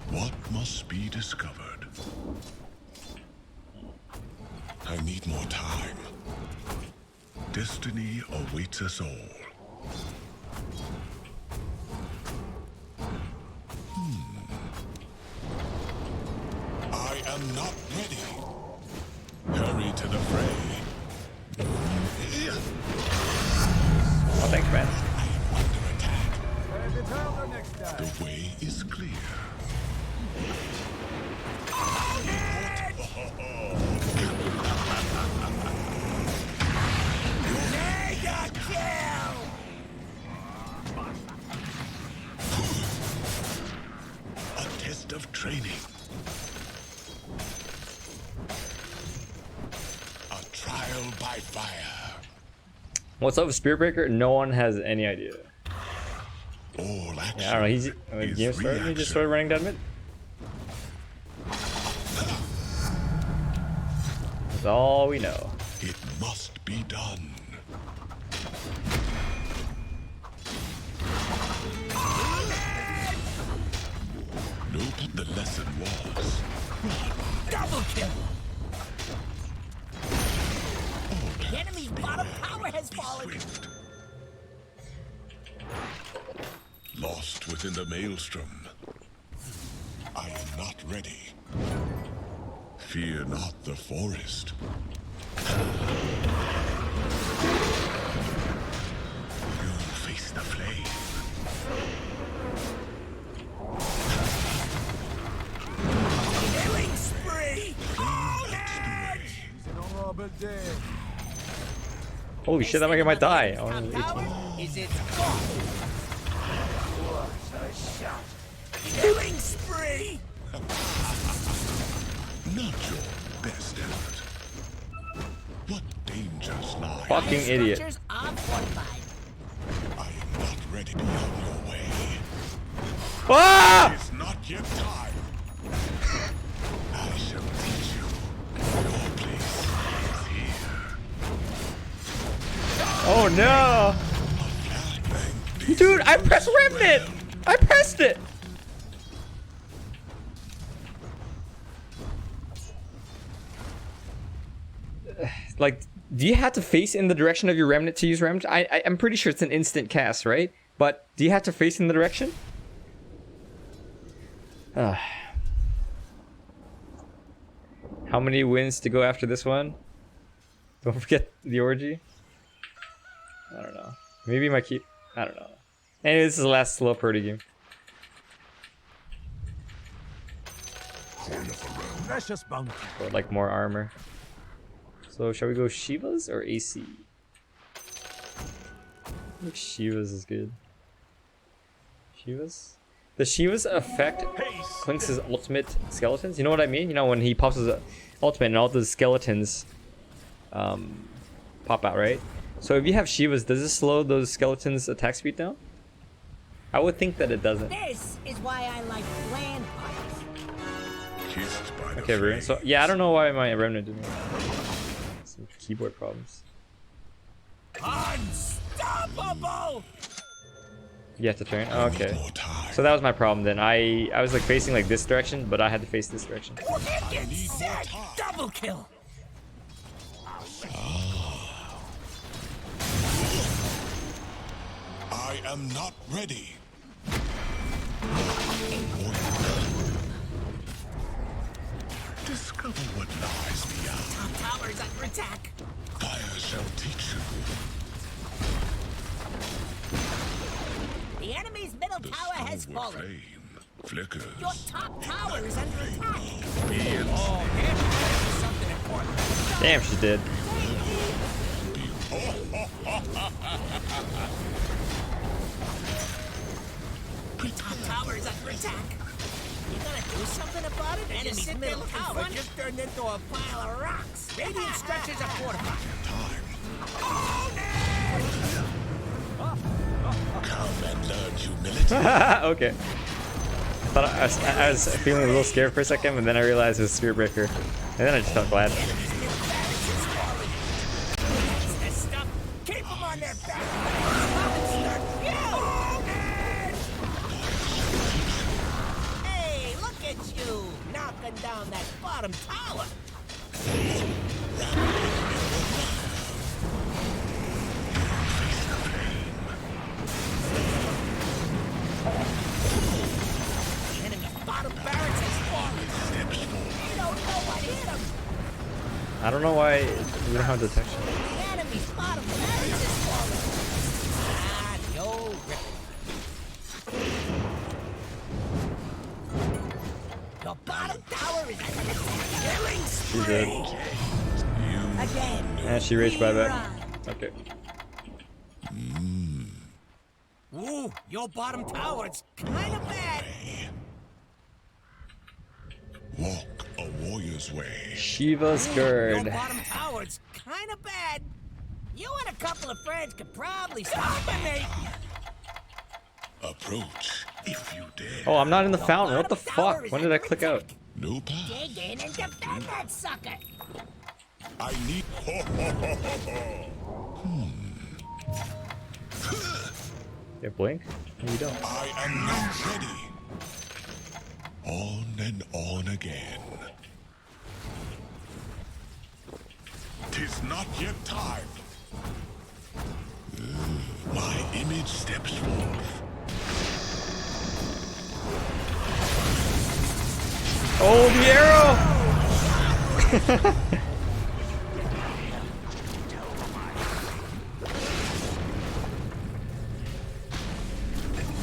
What must be discovered? I need more time. Destiny awaits us all. I am not ready. Hurry to the fray. Oh, thanks, man. I am under attack. The way is clear. Mega kill! A test of training. A trial by fire. What's up with Spirit Breaker? No one has any idea. All action. Yeah, I don't know. He's when is game started, he just started running down mid. That's all we know. It must be done. Note the lesson was Double kill! The enemy's bottom tower has fallen! swift. Lost within the maelstrom. I am not ready. Fear not the forest. You face the flame. Killing spree! Holy shit, that might die. Oh, Top 18. tower is its fault. Killing spree! Not your best effort. What dangers lie? Fucking idiot. Structures are fortified. I am not ready to be on your way. Ah! It's not yet time. I shall teach you. Your place is here. Oh no! Dude, I pressed Remnant! I pressed it! Like, do you have to face in the direction of your Remnant to use Remnant? I'm pretty sure it's an instant cast, right? But do you have to face in the direction? How many wins to go after this one? Don't forget the orgy. I don't know. Maybe my keep. I don't know. Anyway, this is the last slow purdy game. Precious bounty. Or like more armor. So shall we go Shivas or AC? I think Shivas is good. Shivas? Does Shivas affect Clinks' ultimate skeletons? You know what I mean? You know when he pops his ultimate and all the skeletons pop out, right? So if you have Shivas, does it slow those skeletons' attack speed down? I would think that it doesn't. This is why I like land pipes. kissed by the Okay, Ruin. So yeah, I don't know why my Remnant didn't. Some keyboard problems. Unstoppable! You have to turn. Oh, okay. So that was my problem then. I was like facing like this direction, but I had to face this direction. Wicked sick! Double kill! I am not ready. Discover what lies beyond. Top tower's under attack. Fire shall teach you. The enemy's middle tower has Silver fallen. flame flickers. Your top tower is under attack. Beings Something important. Damn, she did. Top tower is under attack. You gonna do something about it? Enemy's middle tower just turned into a pile of rocks. Radiant structures are fortified. come and learn humility. Okay. I was feeling a little scared for a second, but then I realized it was Spirit Breaker, and then I just felt glad. This stuff, keep them on their back. Hey, look at you, knocking down that bottom tower. The enemy's bottom barracks has fallen. You don't know what hit him. I don't know why we don't have detection. The enemy's bottom barracks has fallen. Ah, the old rip. Your bottom tower is under attack. Killing She did. again. And she raged buyback. Okay. Ooh, your bottom tower's kind of bad. Walk a warrior's way. Shiva's Your Gird. bottom tower's kind of bad. You and a couple of friends could probably stop me. Approach if you dare. Oh, I'm not in the fountain. What the fuck? When did I click out? No path. Dig in and defend that sucker. I need. Yeah, blink? No, you don't. I am not ready. On and on again. 'Tis not yet time. My image steps forth. Oh, the arrow!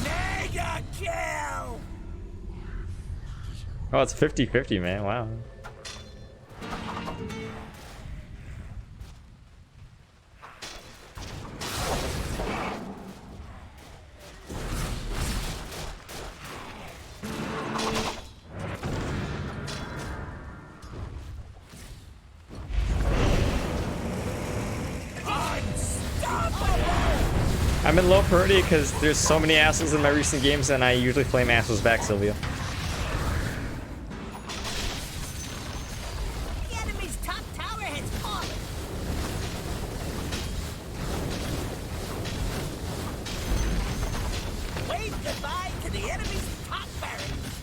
Mega kill! Oh, it's 50-50, man. Wow. I'm in low priority because there's so many assholes in my recent games, and I usually flame assholes back, Sylvia. The enemy's top tower has fallen. Wave goodbye to the enemy's top barracks.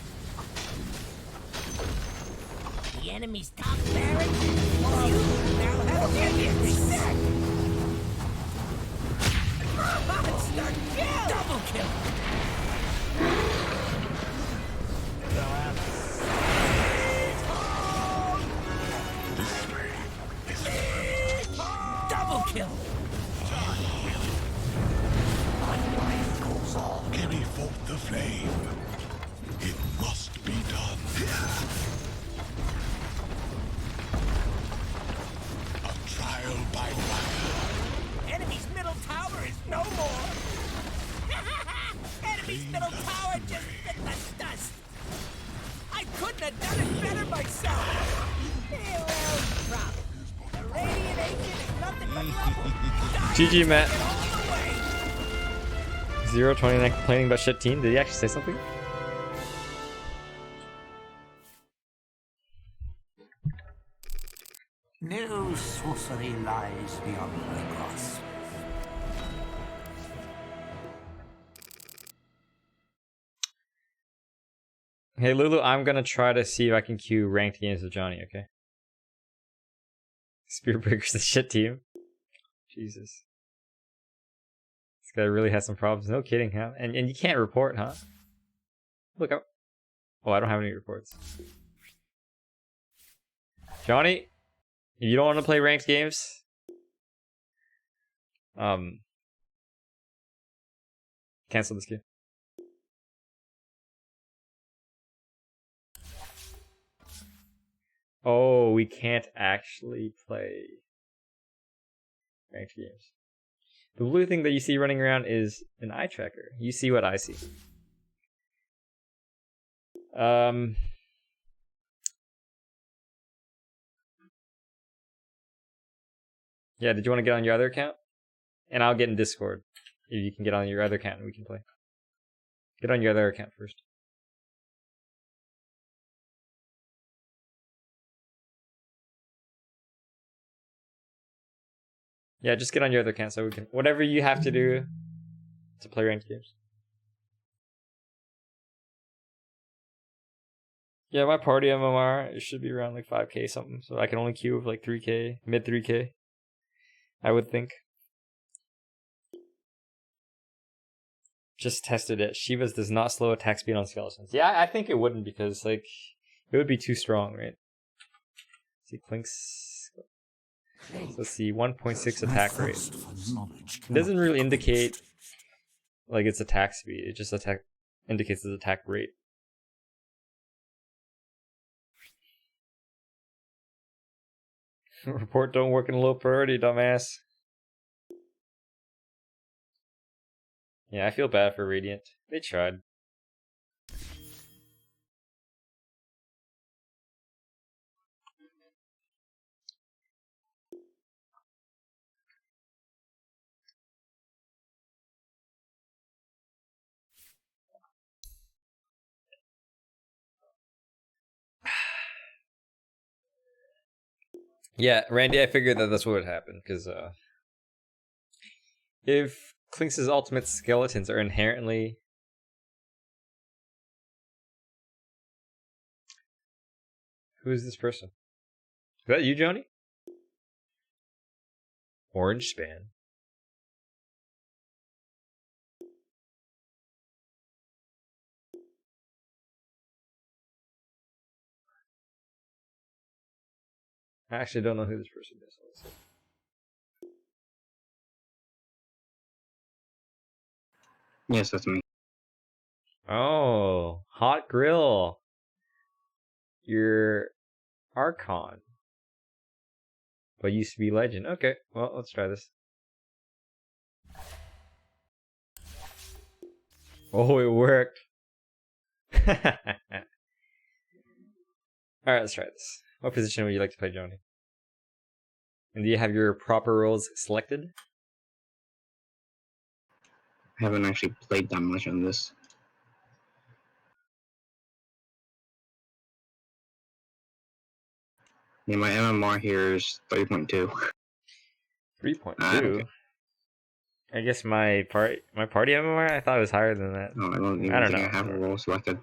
The enemy's top barracks? You now have a sick. Monster kill! Double kill! This way is Double kill! carry forth the flame. It must be done. A trial by fire. Enemy's middle tower is no more! Enemy's middle tower just bit the dust! I couldn't have done it better myself! Well, drop it. The Radiant Agent is nothing but rubble! GG, Matt. All the way! 029 complaining about shit team. Did he actually say something? No sorcery lies beyond my grasp. Hey Lulu, I'm gonna try to see if I can queue ranked games with Johnny, okay? Spearbreaker's the shit team. Jesus. This guy really has some problems. No kidding, huh? And you can't report, huh? Look out. Oh, I don't have any reports. Johnny, if you don't want to play ranked games, cancel this game. Oh, we can't actually play ranked games. The blue thing that you see running around is an eye tracker. You see what I see. Yeah, did you want to get on your other account? And I'll get in Discord. If you can get on your other account, we can play. Get on your other account first. Yeah, just get on your other account so we can... Whatever you have to do to play ranked games. Yeah, my party MMR, it should be around like 5k something. So I can only queue with like 3k, mid 3k. I would think. Just tested it. Shivas does not slow attack speed on skeletons. Yeah, I think it wouldn't because like it would be too strong, right? See, Clinks. So let's see, 1.6 attack rate. It doesn't really indicate like its attack speed. It just indicates its attack rate. Report don't work in low priority, dumbass. Yeah, I feel bad for Radiant. They tried. Yeah, Randy, I figured that that's what would happen, because if Clinks' ultimate skeletons are inherently... Who is this person? Is that you, Johnny? Orange Span. I actually don't know who this person is. Let's see. Yes, that's me. Oh, Hot Grill. You're Archon. But used to be Legend. Okay, well, let's try this. Oh, it worked. Alright, let's try this. What position would you like to play, Johnny? And do you have your proper roles selected? I haven't actually played that much on this. Yeah, my MMR here is 3.2. 3.2? Okay. I guess my party MMR, I thought it was higher than that. No, I don't even think I have a role selected.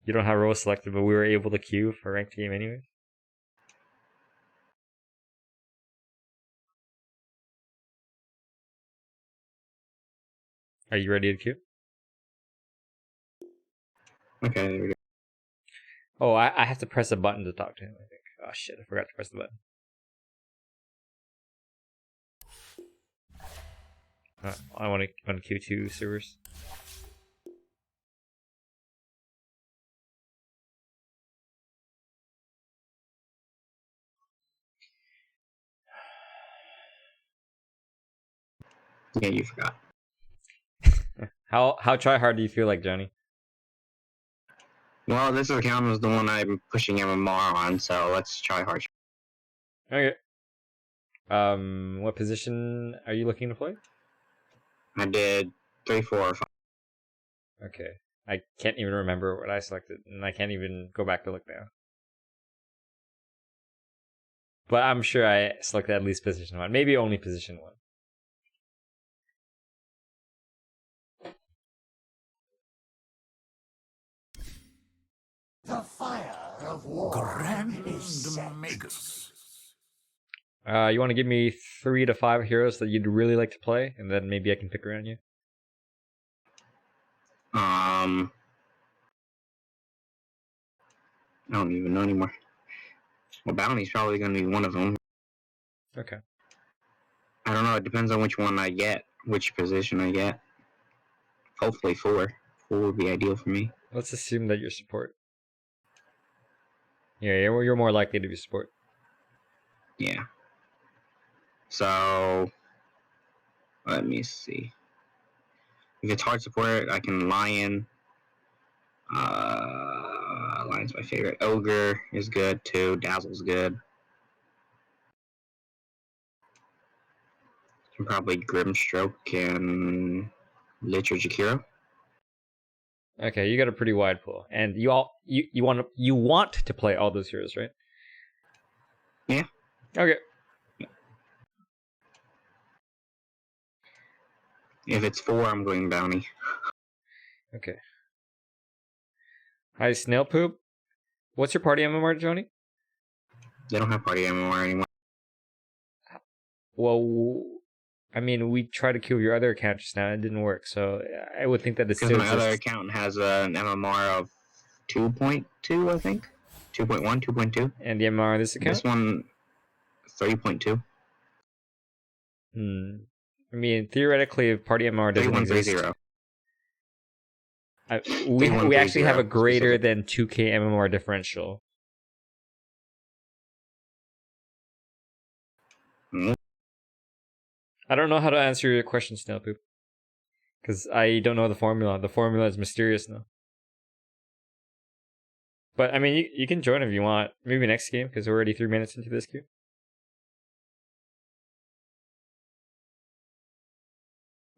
You don't have roles selected, but we were able to queue for ranked game anyway. Are you ready to queue? Okay, there we go. Oh, I have to press a button to talk to him, I think. Oh shit, I forgot to press the button. I want to queue 2 servers. Yeah, you forgot. How try hard do you feel like, Johnny? Well, this account is the one I'm pushing MMR on, so let's try hard. Okay. What position are you looking to play? I did 3, 4, or 5. Okay. I can't even remember what I selected, and I can't even go back to look now. But I'm sure I selected at least position 1. Maybe only position 1. The fire of war. Grand Magus. You want to give me 3 to 5 heroes that you'd really like to play, and then maybe I can pick around you. I don't even know anymore. Well, Bounty's probably going to be one of them. Okay. I don't know. It depends on which one I get, which position I get. Hopefully 4. 4 would be ideal for me. Let's assume that you're support. Yeah, you're more likely to be support. Yeah. So, let me see. If it's hard support, I can Lion. Lion's my favorite. Ogre is good too. Dazzle's good. And probably Grimstroke and Lich or Jakiro. Okay, you got a pretty wide pool, and you want to play all those heroes, right? Yeah. Okay. If it's 4, I'm going Bounty. Okay. Hi, Snail Poop. What's your party MMR, Johnny? They don't have party MMR anymore. Well, I mean, we tried to kill your other account just now, and it didn't work, so I would think that it's Because still my other account has an MMR of 2.2, I think. 2.1, 2.2. And the MMR on this account? This one, 3.2. I mean, theoretically, if party MMR doesn't exist, 3130. we actually have a greater than 2k MMR differential. I don't know how to answer your question, Snailpoop. Because I don't know the formula. The formula is mysterious now. But, I mean, you can join if you want. Maybe next game, because we're already 3 minutes into this queue.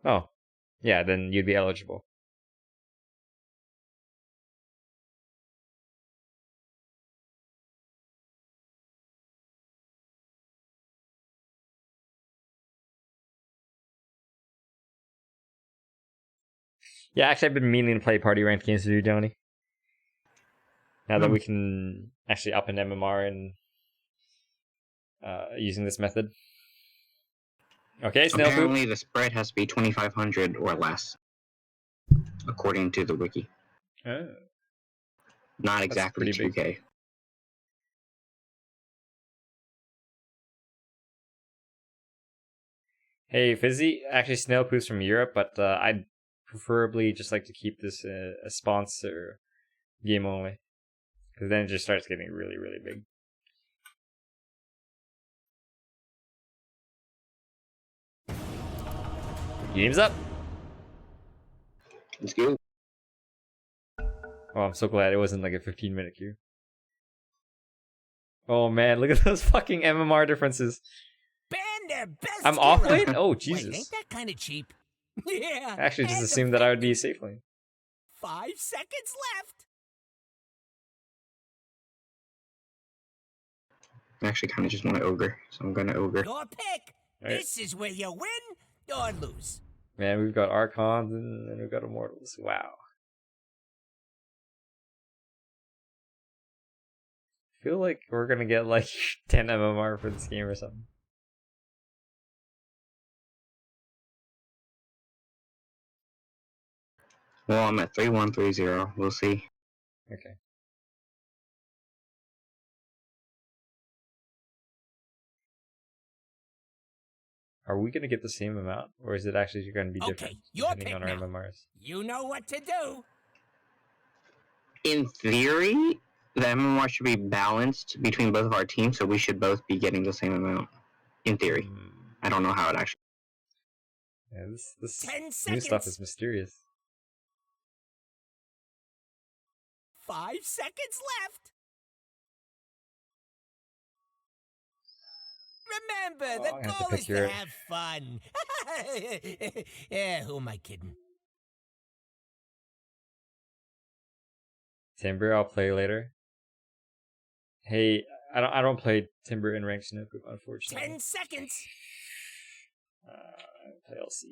Oh. Yeah, then you'd be eligible. Yeah, actually, I've been meaning to play party ranked games with you, Johnny. Now that we can actually up an MMR and using this method. Okay, Snailpoop. Apparently, the spread has to be 2,500 or less, according to the wiki. Oh. Not exactly 2K. Big. Hey, Fizzy. Actually, Snailpoop's from Europe, but I'd preferably just like to keep this a sponsor game only. Because then it just starts getting really, really big. Game's up. Let's go. Oh, I'm so glad it wasn't like a 15-minute queue. Oh man, look at those fucking MMR differences. Ban their best I'm off hero. lane? Oh, Wait, Jesus. ain't that kind of cheap? Yeah. I actually just and assumed that I would be safe lane. 5 seconds left. I actually kind of just want to Ogre, so I'm going to Ogre. Your pick. Right. This is where you win or lose. Man, we've got Archons and then we've got Immortals. Wow. I feel like we're gonna get like 10 MMR for this game or something. Well, I'm at 3130. We'll see. Okay. Are we gonna get the same amount, or is it actually going to be different your depending on pick our now. MMRs? You know what to do. In theory, the MMR should be balanced between both of our teams, so we should both be getting the same amount. In theory. I don't know how it actually... Yeah, this 10 new seconds. stuff is mysterious. 5 seconds left. Remember, the I have to goal pick is to your- have fun. Yeah, who am I kidding? Timber, I'll play later. Hey, I don't play Timber in ranked Snow Group, unfortunately. 10 seconds. I play LC.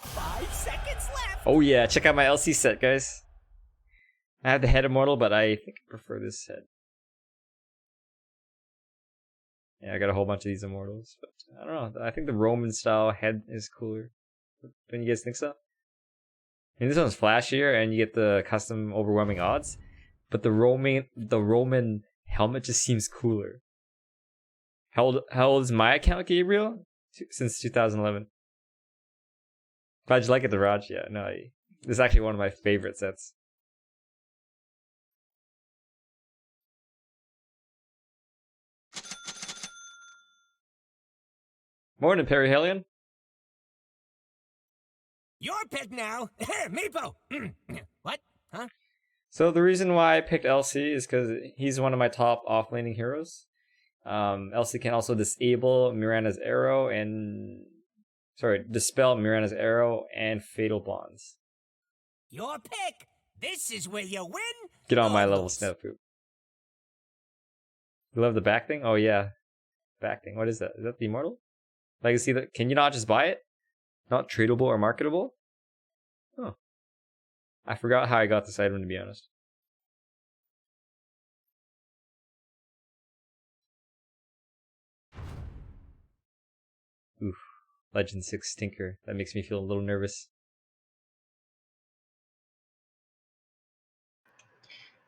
5 seconds left. Oh yeah, check out my LC set, guys. I have the head immortal, but I think I prefer this head. Yeah, I got a whole bunch of these immortals, but I don't know. I think the Roman style head is cooler. Don't you guys think so? And this one's flashier, and you get the custom overwhelming odds. But the Roman helmet just seems cooler. How old is my account, Gabriel? Since 2011. Glad you like it, the Raj. Yeah, no, this is actually one of my favorite sets. Morning, Perihelion. Your pick now. Meepo. What? Huh? So the reason why I picked LC is because he's one of my top off-laning heroes. LC can also disable Miranda's arrow and... Sorry, dispel Miranda's arrow and fatal bonds. Your pick. This is where you win. Get on my level, Marbles. Snowpoop. You love the back thing? Oh yeah. Back thing. What is that? Is that the immortal? Legacy that can you not just buy it? Not tradable or marketable? Oh. I forgot how I got this item, to be honest. Oof. Legend 6 Stinker. That makes me feel a little nervous.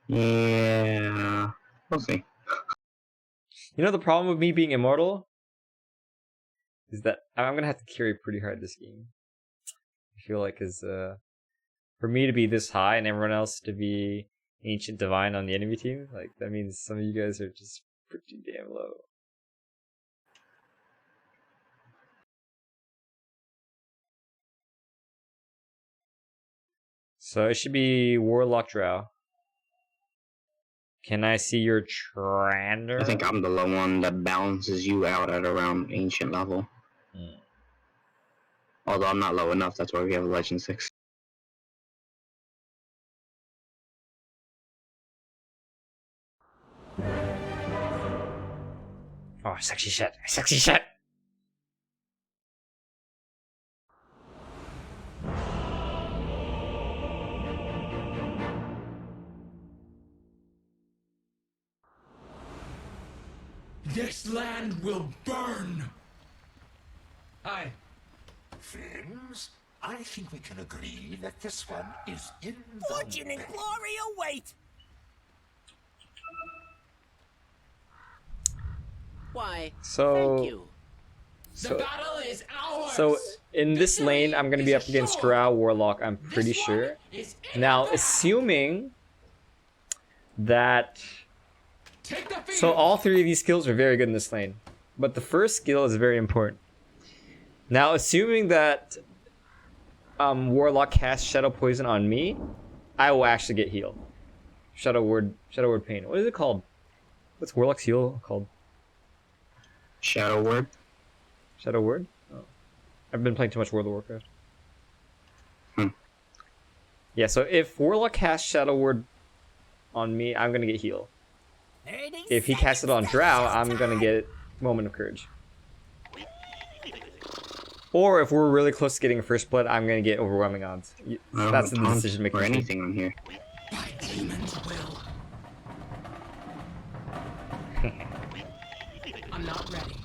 Yeah, we'll see. You know the problem with me being immortal? Is that I'm gonna have to carry pretty hard this game. I feel like is for me to be this high and everyone else to be Ancient Divine on the enemy team, like that means some of you guys are just pretty damn low. So it should be Warlock Drow. Can I see your Trander? I think I'm the low one that balances you out at around ancient level. Although I'm not low enough, that's why we have a Legend 6. Oh, sexy shit. Sexy shit. This land will burn! Hi. Friends, I think we can agree that this one is in the Fortune and glory await. Why? So, Thank you. The battle is ours! So in this lane, I'm gonna be up against Drow Warlock. I'm pretty sure. Now, assuming that. So all three of these skills are very good in this lane, but the first skill is very important. Now, assuming that Warlock casts Shadow Poison on me, I will actually get healed. Shadow Word Pain. What is it called? What's Warlock's heal called? Shadow Word. Shadow Word? Oh. I've been playing too much World of Warcraft. Yeah, so if Warlock casts Shadow Word on me, I'm gonna get healed. If he casts it on Drow, I'm gonna get Moment of Courage. Or if we're really close to getting a first blood, I'm gonna get overwhelming odds. That's the decision making. Or anything on here. My demons will. I'm not ready.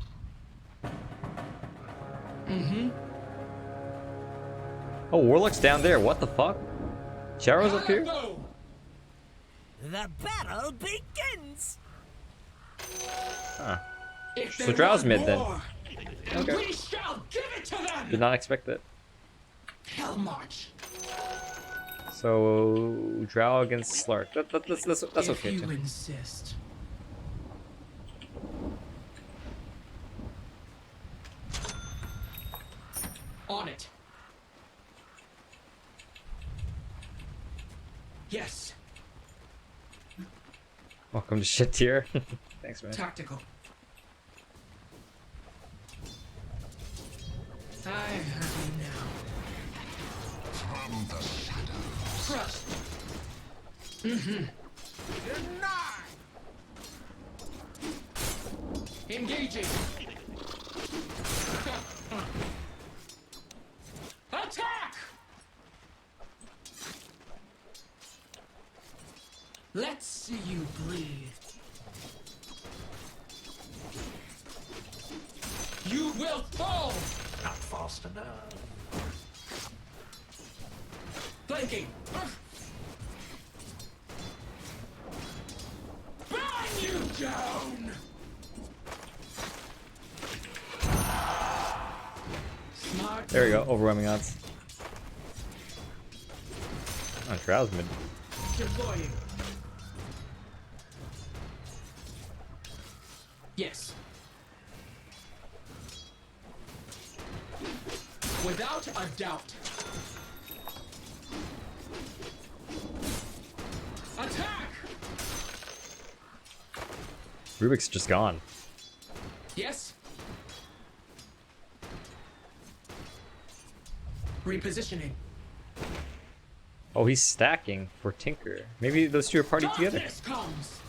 Oh, Warlock's down there. What the fuck? Charo's up here? The battle begins. Huh. So Drow's mid then. Okay. We shall give it to them! Did not expect that. Hell March. So Drow against Slark. That's okay. If you Too. insist. On it. Yes. Welcome to shit tier. Thanks, man. Tactical. I have you now. From the shadows. Trust. Engaging. Attack! Let's see you bleed. You will fall! Not fast enough. Flanking! Burn you down! Smart. There we go. Overwhelming odds. Oh, Drow's mid. Deploying. Yes. Without a doubt. Attack! Rubik's just gone. Yes. Repositioning. Oh, he's stacking for Tinker. Maybe those two are party together. Darkness comes.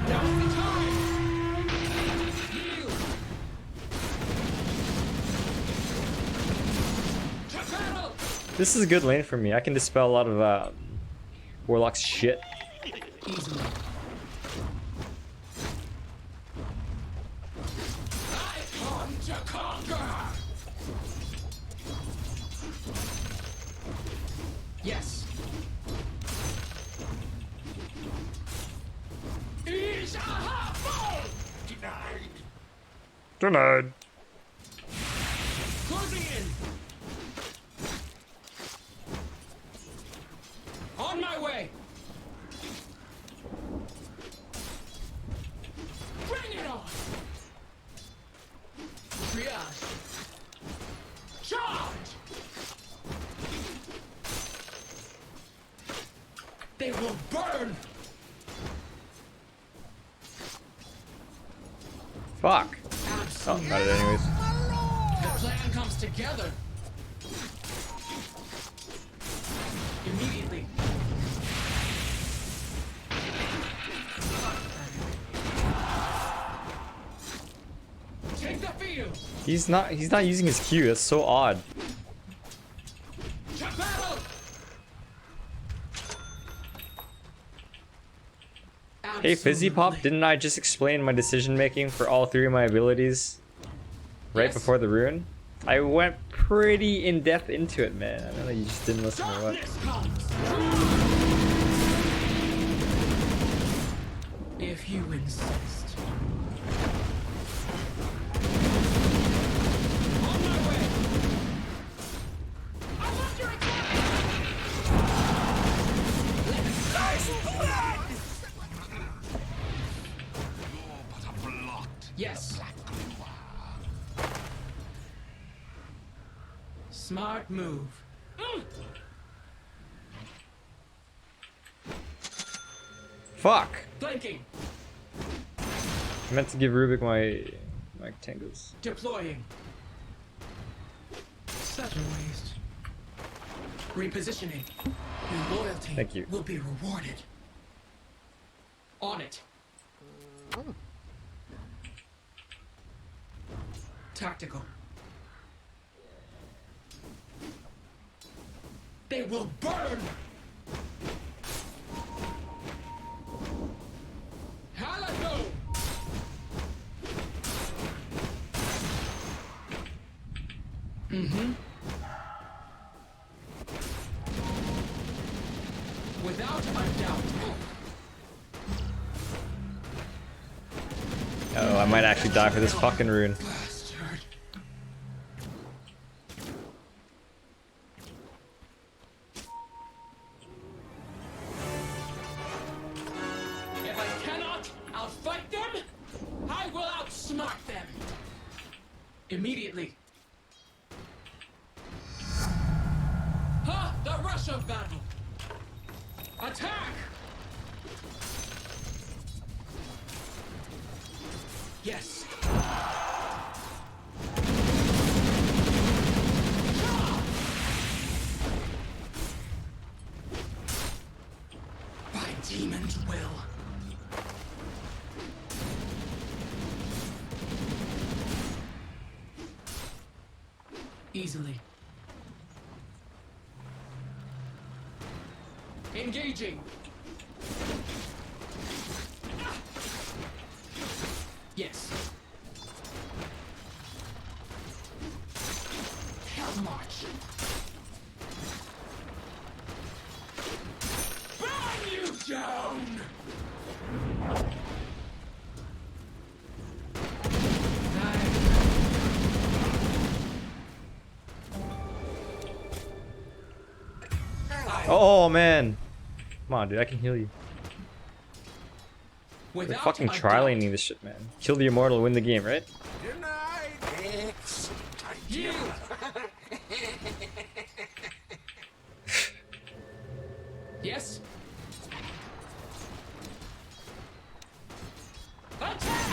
Now's the time. Yield. To battle. This is a good lane for me. I can dispel a lot of Warlock's shit. Easily. I come to conquer. Yes. Is aha fall. Denied. Denied. Closing in. On my way. Bring it on. Triage. Charge. They will burn. Fuck. Oh, Absolutely. got it anyways. The plan comes together. Immediately. Take the field. He's not using his Q. That's so odd. To battle. Hey, Fizzy Pop, Absolutely. didn't I just explain my decision making for all three of my abilities right Yes. before the rune? I went pretty in depth into it, man. I don't know, you just didn't listen or what. Darkness comes. If you insist. On my way. I'm under attack. Yes. Smart move. Fuck! Flanking. I meant to give Rubik my tangles. Deploying. Such a waste. Repositioning. Your loyalty Thank you. will be rewarded. On it. Tactical. They will burn! Halado! Mm-hmm. Without a doubt. Oh, I might actually die for this fucking rune. Bastard. If I cannot outfight them, I will outsmart them. Immediately. The rush of battle. Attack! Yes. By demon's will. Easily. Engaging. Yes. How much? Burn you down! Oh man. Come on, dude, I can heal you. We're Without fucking a tri-laning this shit, man. Kill the immortal, win the game, right? You. Yes. Attack.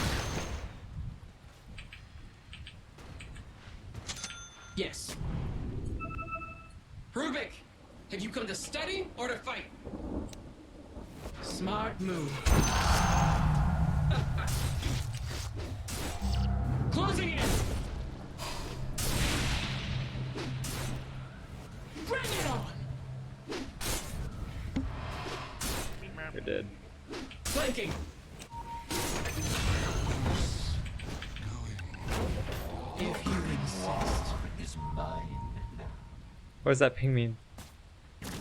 Yes. Rubik, have you come to study or to fight? Smart move. Closing in. Bring it on. You're dead. Flanking. If you insist. Is mine now. What does that ping mean?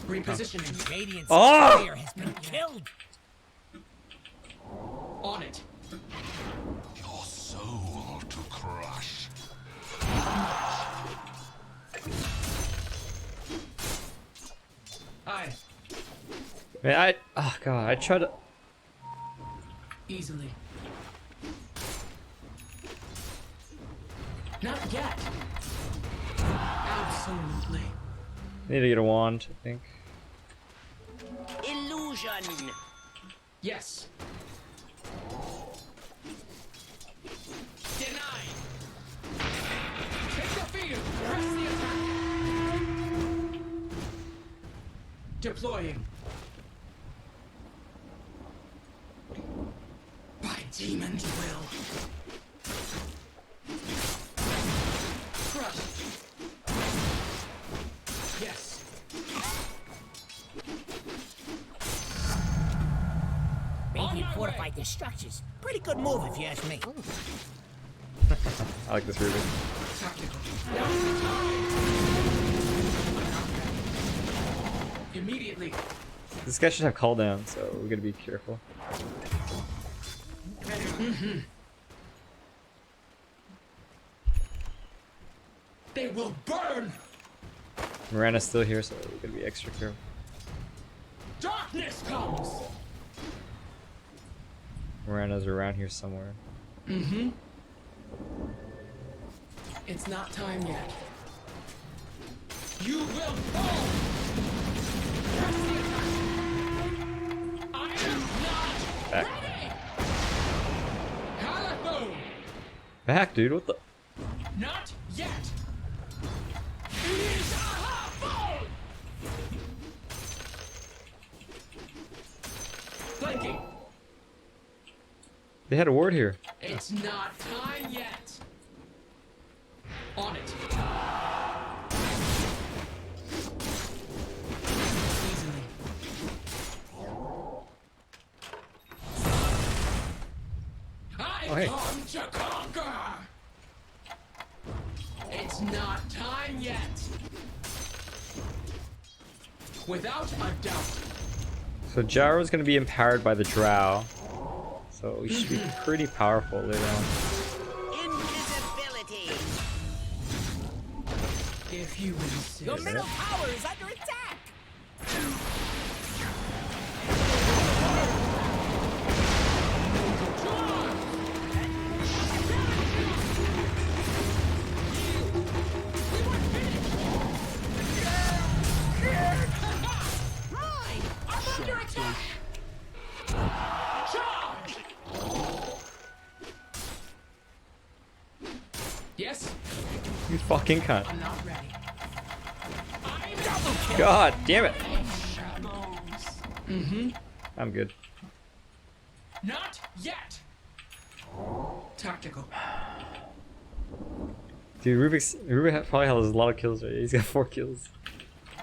Repositioning. Radiant's Oh! player has been killed. On it. Your soul to crush. Aye. Man, oh god, I tried to. Easily. Not yet. Absolutely. Need to get a wand, I think. Illusion. Yes. Denied. Take the field. Press the attack. Deploying. By demon's will. Crush. Yes. Radiant fortified their structures. Pretty good move if you ask me. I like this Ruby. Tactical. Immediately. This guy should have cooldown, so we gotta be careful. They will burn. Mirana's still here, so we gotta be extra careful. Darkness comes. Mirana's around here somewhere. Mm-hmm. It's not time yet. You will fall. Press the attack. I am not Back. ready. Caliphone. Back, dude, what the? Not yet. It is aha fall. Flanking. They had a ward here. It's not time yet. On it. Easily. I Oh, hey. come to conquer. It's not time yet. Without a doubt. So Jaro's gonna be empowered by the Drow. So we should be pretty powerful later on. Invisibility. If you insist. Your middle tower is under attack. Mine! I'm under attack! Charge! Yes? You fucking cunt. I'm not ready. God damn it. Mm-hmm. I'm good. Not yet! Tactical. Dude, Rubik probably has a lot of kills, right? He's got 4 kills.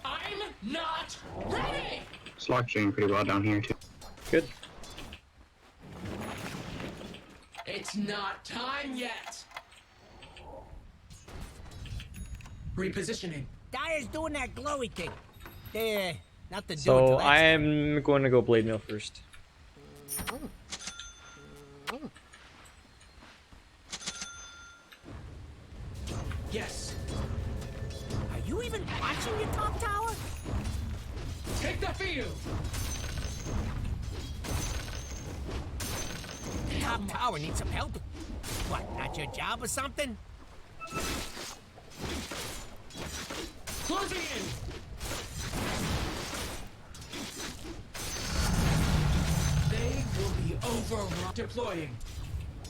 I'm not ready. Slock's doing pretty well down here too. Good. It's not time yet. Repositioning. Dire's doing that glowy thing. There, nothing doing. So I am going to go Blade Mail first. Yes. Are you even watching your top tower? Take the field. Top tower needs some help. What, not your job or something? Closing in. They will be overrun. Deploying.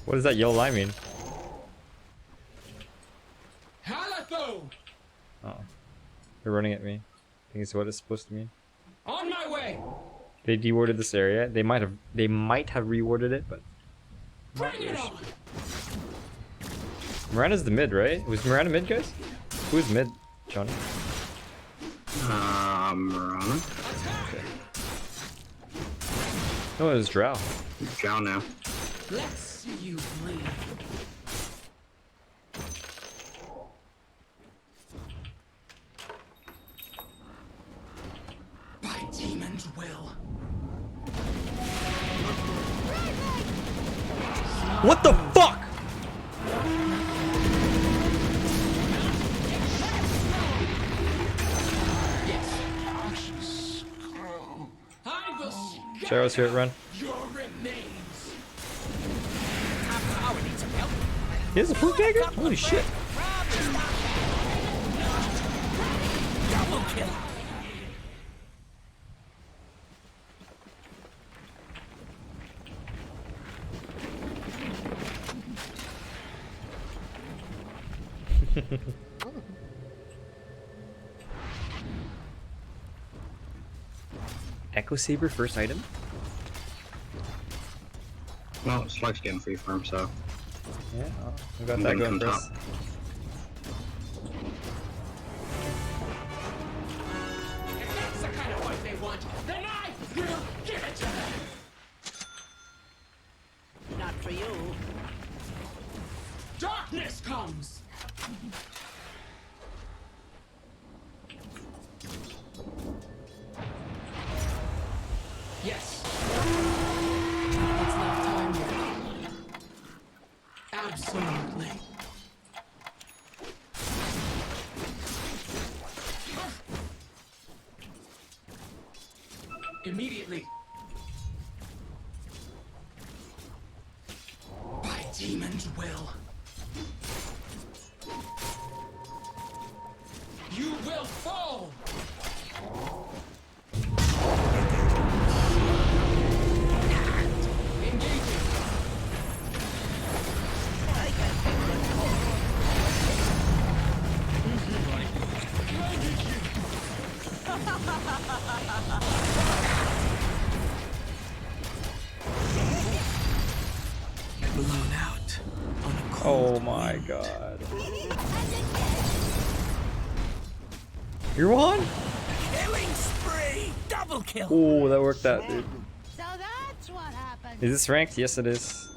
What does that yellow line mean? Halatho. Oh. They're running at me. I think it's what it's supposed to mean. On my way. They dewarded this area. They might have rewarded it, but Bring it on. Miranda's the mid, right? Was Miranda mid, guys? Who's mid, Johnny? Mirana? Attack. No, it was Drow. Drow now. Let's see you bleed. By demon's will. What the fuck? I will Gyro's here at run. your remains. Top tower needs some help. He has a blue dagger? Holy shit. Double kill. Echo Saber first item? Well, Slock's getting free farm, so. Yeah, we got I'm that gonna going come for us. top. If that's the kind of fight they want, then I will give it to them. Not for you. Darkness comes. Yes. It's not time yet. Absolutely. Immediately. By demon's will. You will fall! Engaging. Blown out on a cold Oh my god. You're on? Killing spree. Double kill. Oh, that worked out, dude. So that's what happened. Is this ranked? Yes, it is.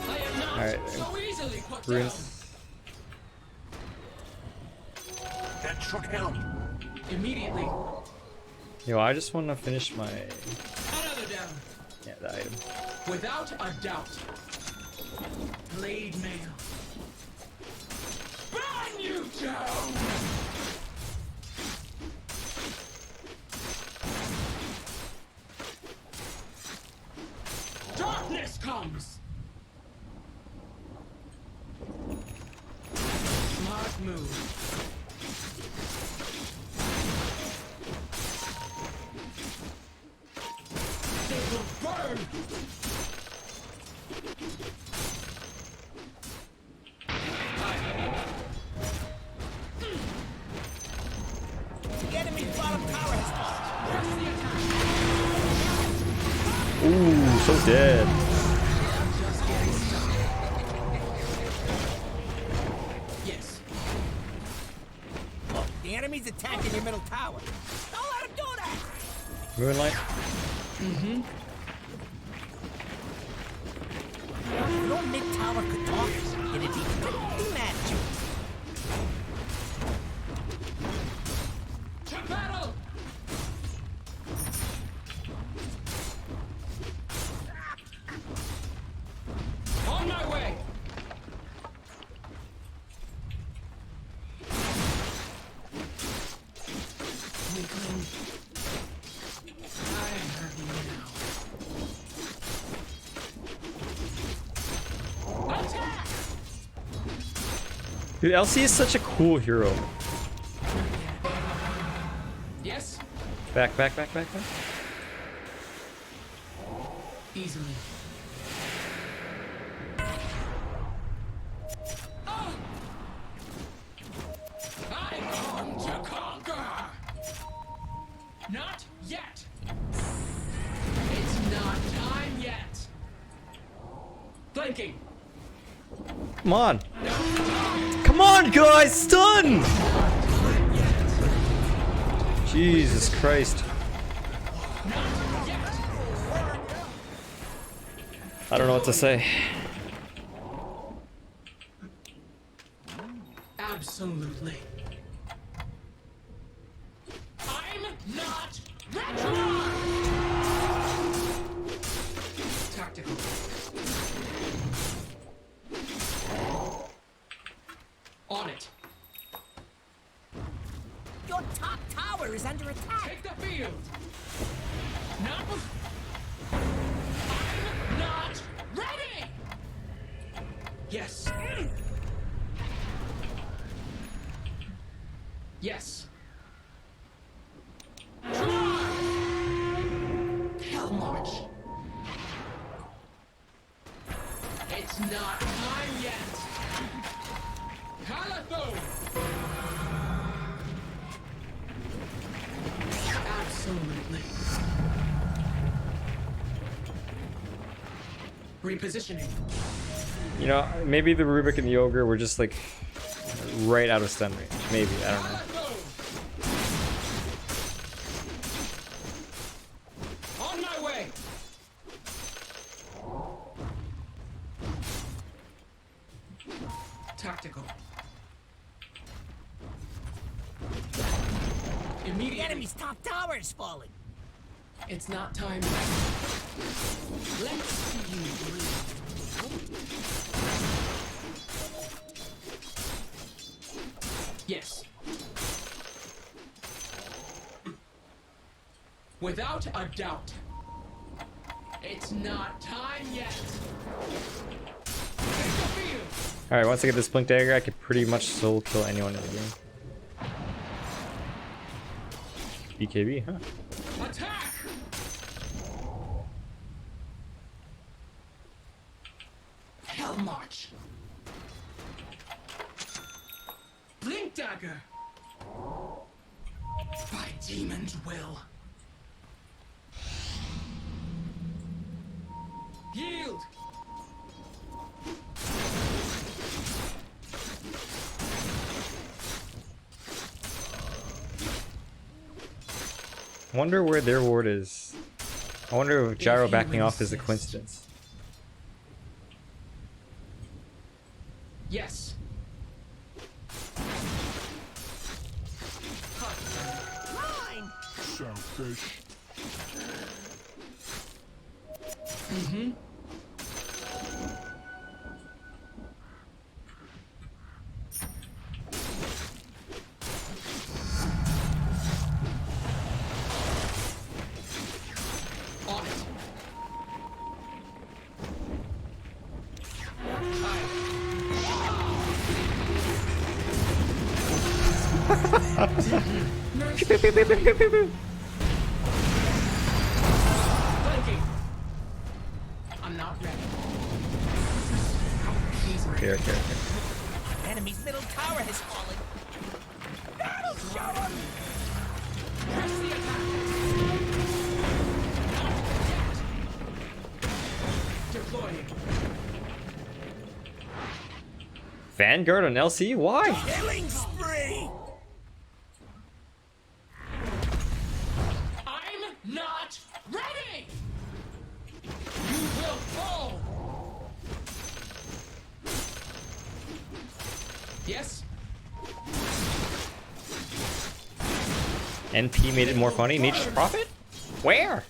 I am not Alright, so easily put down. Runes. That should help. Immediately. Yo, I just want to finish my... Another down. Yeah, the item. Without a doubt. Blade mail. Burn you down! Darkness comes! Smart move. They will burn! The enemy's bottom tower has Press the attack! so dead. Yes. Oh, the enemy's attacking your middle tower. Don't let him do that! Moonlight. If your mid tower could talk, it'd be pretty mad at you. To battle! On my way! Weakling. I am hurting now. Attack! Dude, LC is such a cool hero. Yes? Back. Easily. Oh! I come to conquer! Not yet! It's not time yet! Flanking! Come on. Come on, guys, stun! Jesus Christ. I don't know what to say. Absolutely. I'm not ready! Tactical. On it. Your top tower is under attack. Take the field. Not I'm not ready. Yes. Yes. Hell march. It's not time yet. Calathone. Absolutely. Repositioning. You know, maybe the Rubik and the Ogre were just like right out of stun range. Maybe, I don't know. On my way. Tactical. The Immediately. enemy's top tower is falling. It's not time yet. Let's see you breathe. Yes. Without a doubt. It's not time yet. Take the field. Alright, once I get this Blink Dagger, I could pretty much soul kill anyone in the game. BKB, huh? Attack! Hell march. Blink dagger. By demon's will. Yield. I wonder where their ward is. I wonder if Gyro backing off is a coincidence. Yes. Mine. Selfish. On it. Flanking. I'm not ready. Okay. The enemy's middle tower has fallen. Battle shower. Press the attack. Not Deploying. Vanguard on LC? Why? Killing spree! I'm not ready! You will fall! Yes? NP made it more funny. Nature's Prophet? Where?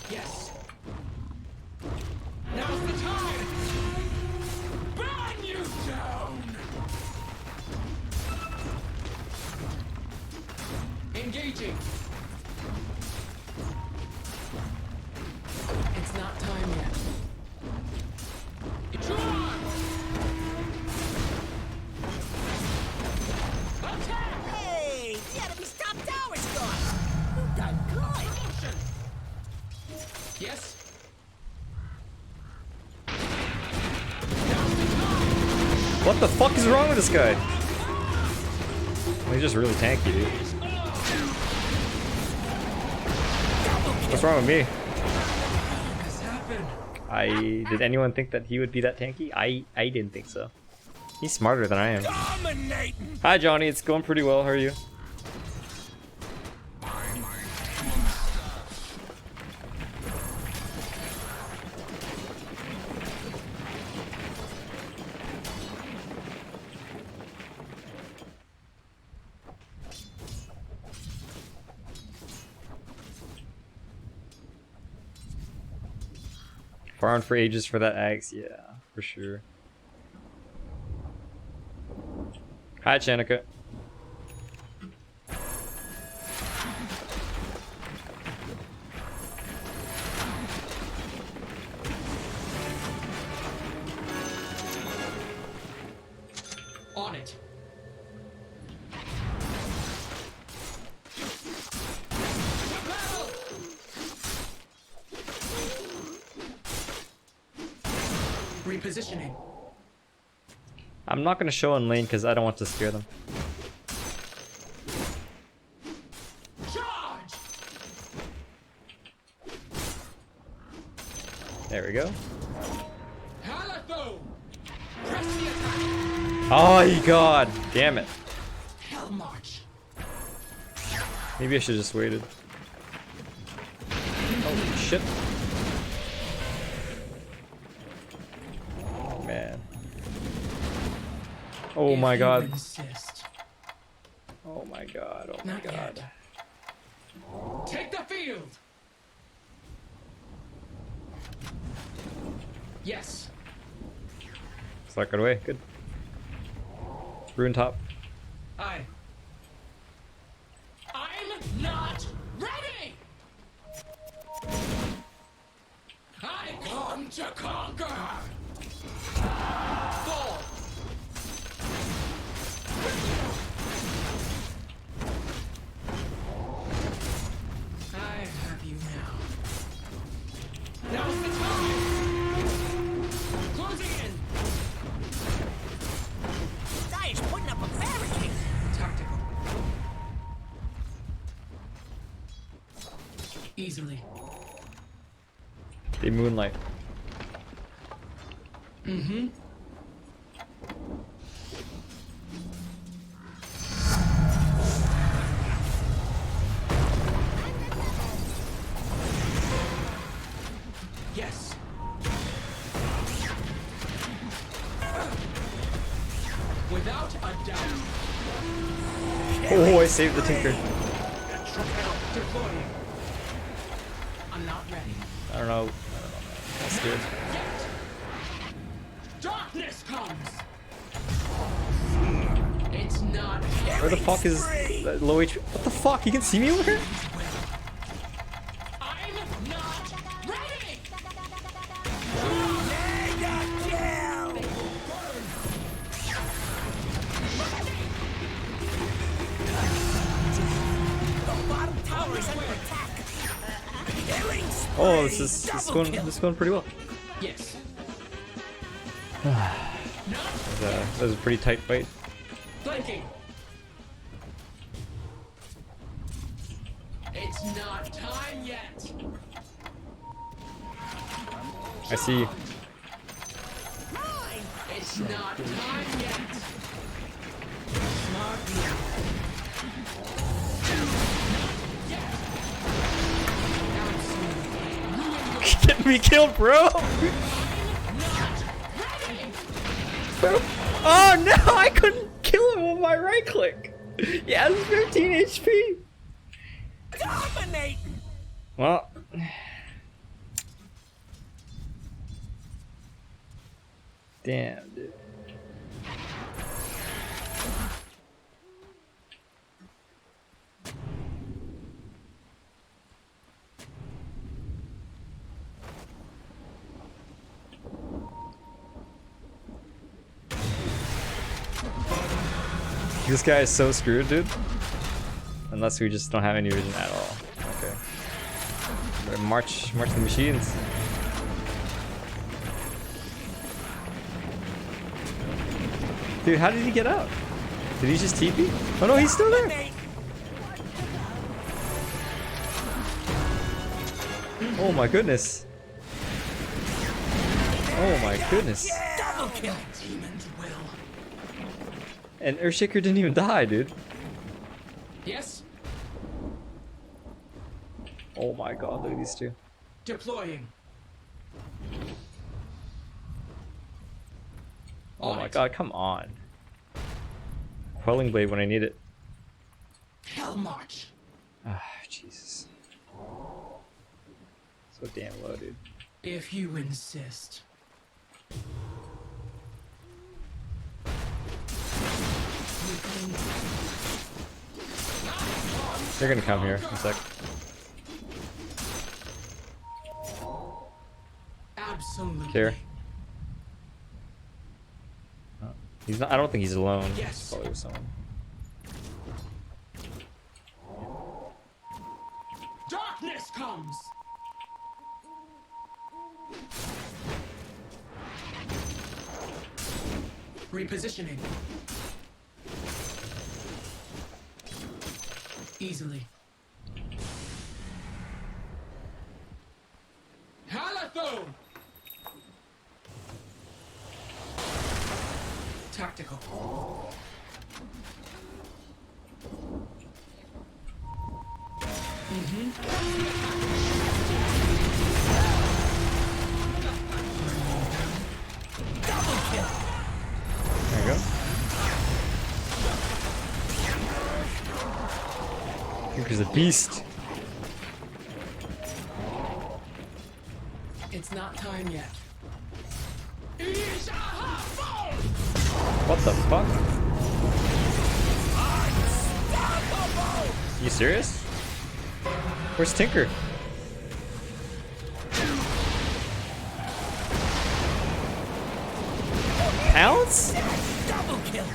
Yes. Now's the time! Burn you down! Engaging. It's not time yet. Charge! Attack! Hey, the enemy's top tower's gone! You done good! Yes? What the fuck is wrong with this guy? He's just really tanky, dude. What's wrong with me? Did anyone think that he would be that tanky? I didn't think so. He's smarter than I am. Dominating! Hi Johnny, it's going pretty well. How are you? Farmed for ages for that axe, yeah, for sure. Hi, Chanika. On it. Repositioning. I'm not gonna show in lane because I don't want to scare them. Charge! There we go. Halathone! Press the attack! Oh, God! Damn it. Hell march! Maybe I should have just waited. Oh, shit. Oh, man. Oh If my you God. insist. Oh my God. Oh my Not God. yet. Take the field! Yes. Slack it away. Good. Ruin top. I'm not ready! I come to conquer! Fall! I have you now. Now's the time! Closing in! Dire's putting up a barricade! Tactical. Easily. They moonlight. Mm-hmm. Yes. Without a doubt. Oh, I saved the Tinker. Deploying. I'm not ready. I don't know. Man. That's good. Yet. Darkness comes. It's not. Where the fuck is that low HP? What the fuck? You can see me over here? I'm not ready. Mega kill! The bottom tower is under attack! Killing spree! Oh, this is going pretty well. Yes. That was a pretty tight fight. Flanking. It's not time yet. I see you. It's not time yet. Smart move. Get me killed, bro! Oh no, I couldn't kill him with my right click. He has 15 HP. Dominating. Well, damn, dude. This guy is so screwed, dude. Unless we just don't have any vision at all. Okay. Better march the machines. Dude, how did he get out? Did he just TP? Oh no, he's still there. Oh my goodness. Oh my goodness. Double kill. Demons will. And Earthshaker didn't even die, dude. Yes. Oh my god, look at these two. Deploying. Oh my god, come on. Quelling Blade when I need it. Hell march. Ah, Jesus. So damn low, dude. If you insist. They're gonna come here in a sec. Absolutely. Here. He's not. I don't think he's alone. Yes. He's probably with someone. Darkness comes. Repositioning. Easily. Halathone! Tactical. There you go. Tinker's a beast. It's not time yet. What the fuck? You serious? Where's Tinker? Pounce? Double kill.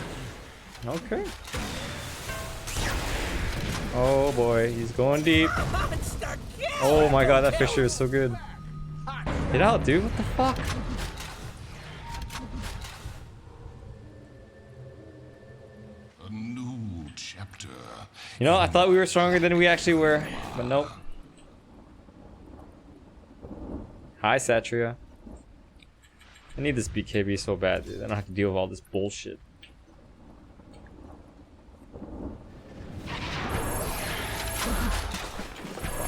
Okay. Oh boy, he's going deep. Monster kill. Oh my god, that Fisher is so good. Get out, dude. What the fuck? A new chapter. You know, I thought we were stronger than we actually were, but nope. Hi, Satria. I need this BKB so bad, dude. I don't have to deal with all this bullshit.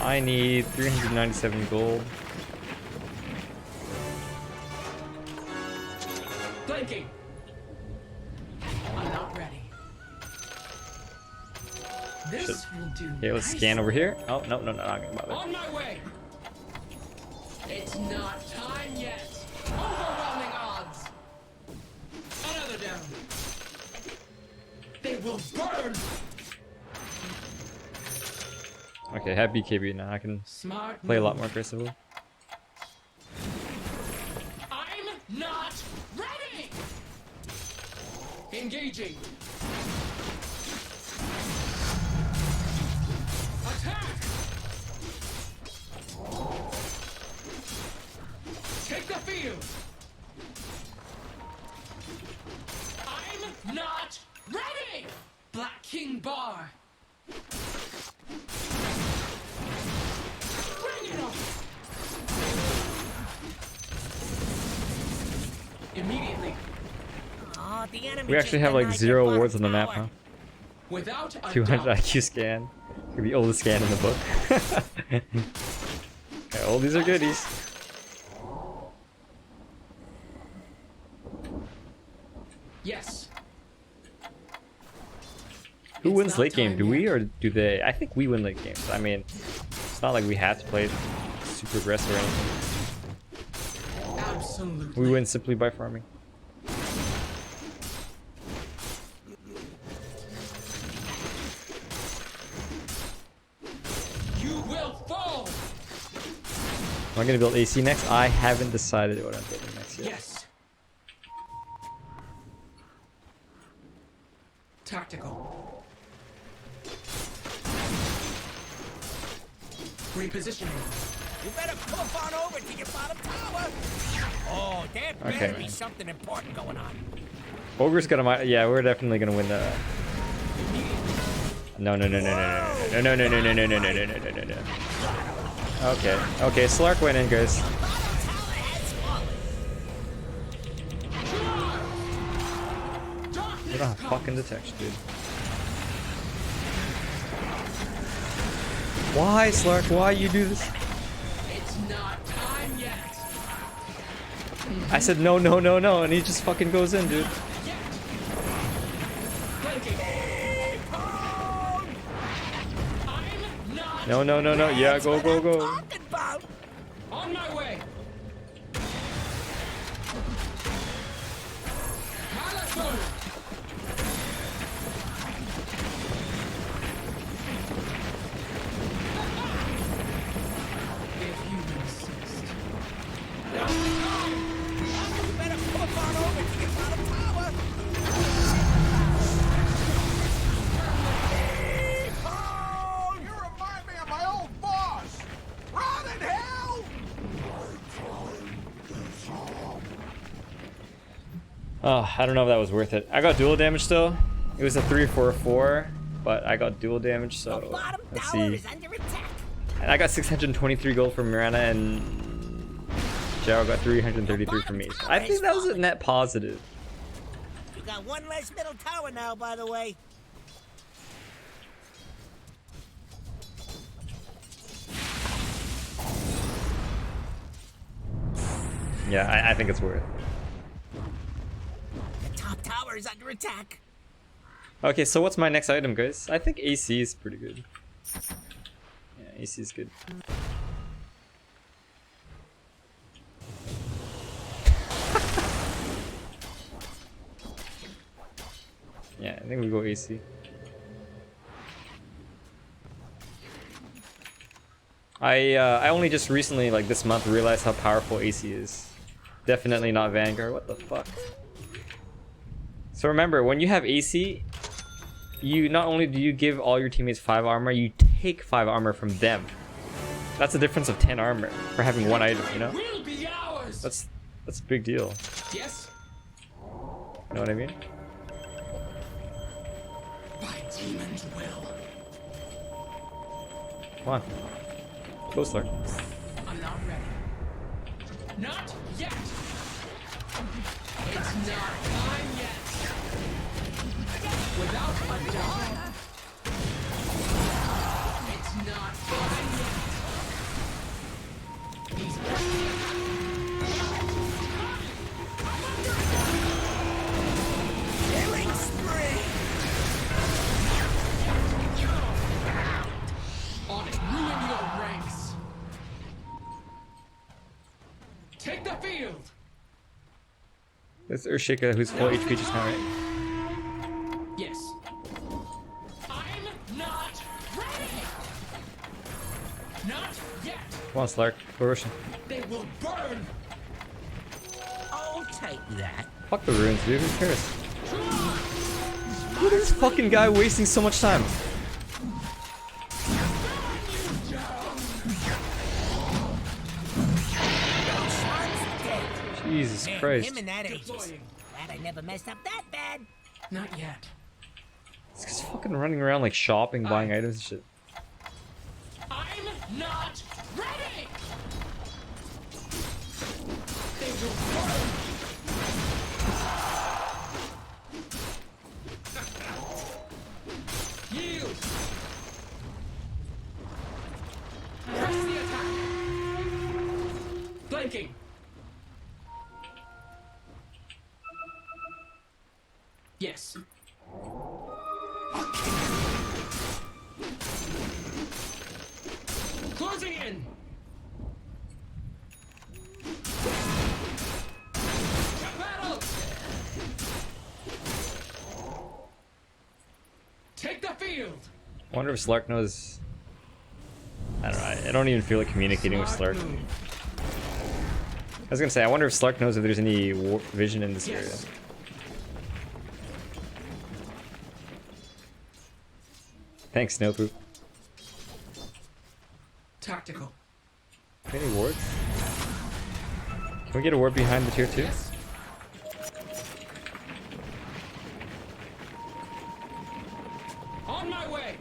I need 397 gold. Blinking. I'm not ready. This will do. Okay, let's scan over here. Oh, no, no, no, not gonna bother. On my way. It's not time yet. Overwhelming odds. Another down. They will burn. Okay, I have BKB now. I can Smart play a lot move. more aggressively. I'm not ready. Engaging. Attack. Take the field. I'm not ready. Black King Bar. Bring it on. immediately. Oh, the enemy We actually have like 0 awards on the map, huh? Without a 200 doubt. IQ scan. Could be oldest scan in the book. Okay, oldies are goodies. Yes. Who It's wins not late game? time Do we yet. or do they? I think we win late games. I mean, it's not like we have to play super aggressive or anything. Absolutely. We win simply by farming. You will fall. Am I gonna build AC next? I haven't decided what I'm building next yet. Yes. Tactical. Repositioning. You better puff on over to your bottom tower. Oh, there better Okay. be something important going on. Ogre's gonna. Yeah, we're definitely gonna win the. No, no, no, no, no, no, no, no, no, no, no, no, no, no, no, no, no, no. Okay, okay, Slark went in, guys. We don't have fucking detection, dude. Why, Slark? Why you do this? It's not time yet. I said no, no, no, no, and he just fucking goes in, dude. No, no, no, no. Yeah, go, go, go. On my way. Marathon. If you insist. You better puff on over to your bottom tower. You remind me of my old boss! Run in hell! Oh, I don't know if that was worth it. I got dual damage though. It was a 3-4-4, but I got dual damage, so let's Tower see. is under attack. And I got 623 gold from Miranda, and Jao got 333 from me. So I think that was a net positive. You got one less middle tower now, by the way. Yeah, I think it's worth it. The top tower is under attack. Okay, so what's my next item, guys? I think AC is pretty good. Yeah, AC is good. Yeah, I think we go AC. I only just recently, like this month, realized how powerful AC is. Definitely not Vanguard. What the fuck? So remember, when you have AC, you not only do you give all your teammates 5 armor, you take 5 armor from them. That's a difference of 10 armor for having one item, you know? Will be ours. That's a big deal. Yes. You know what I mean? By demon's will. Come on. Go, Slark. I'm not ready. Not yet. It's not time yet. Without a doubt. It's not time yet. He's Killing spree. on it. Ruin your ranks. Take the field. It's Urshika who's full HP just now, right? Yes. I'm not ready. Not yet. Come on, Slark. Go Roshan. They will burn. I'll take that. Fuck the runes, dude. Who cares? Look at this fucking guy wasting so much time. Jesus Man, Christ. him and that Aegis. Glad I never messed up that bad. Not yet. This guy's fucking running around like shopping, buying items and shit. I'm not ready. They will burn. flanking. Yes. Closing in. To battle. Take the field. I wonder if Slark knows. I don't know. I don't even feel like communicating with Slark. Smart move. I was gonna say, I wonder if Slark knows if there's any warp vision in this area. Yes. Thanks, Snowpoop. Tactical. Any wards? Can we get a ward behind the tier 2? Yes. On my way.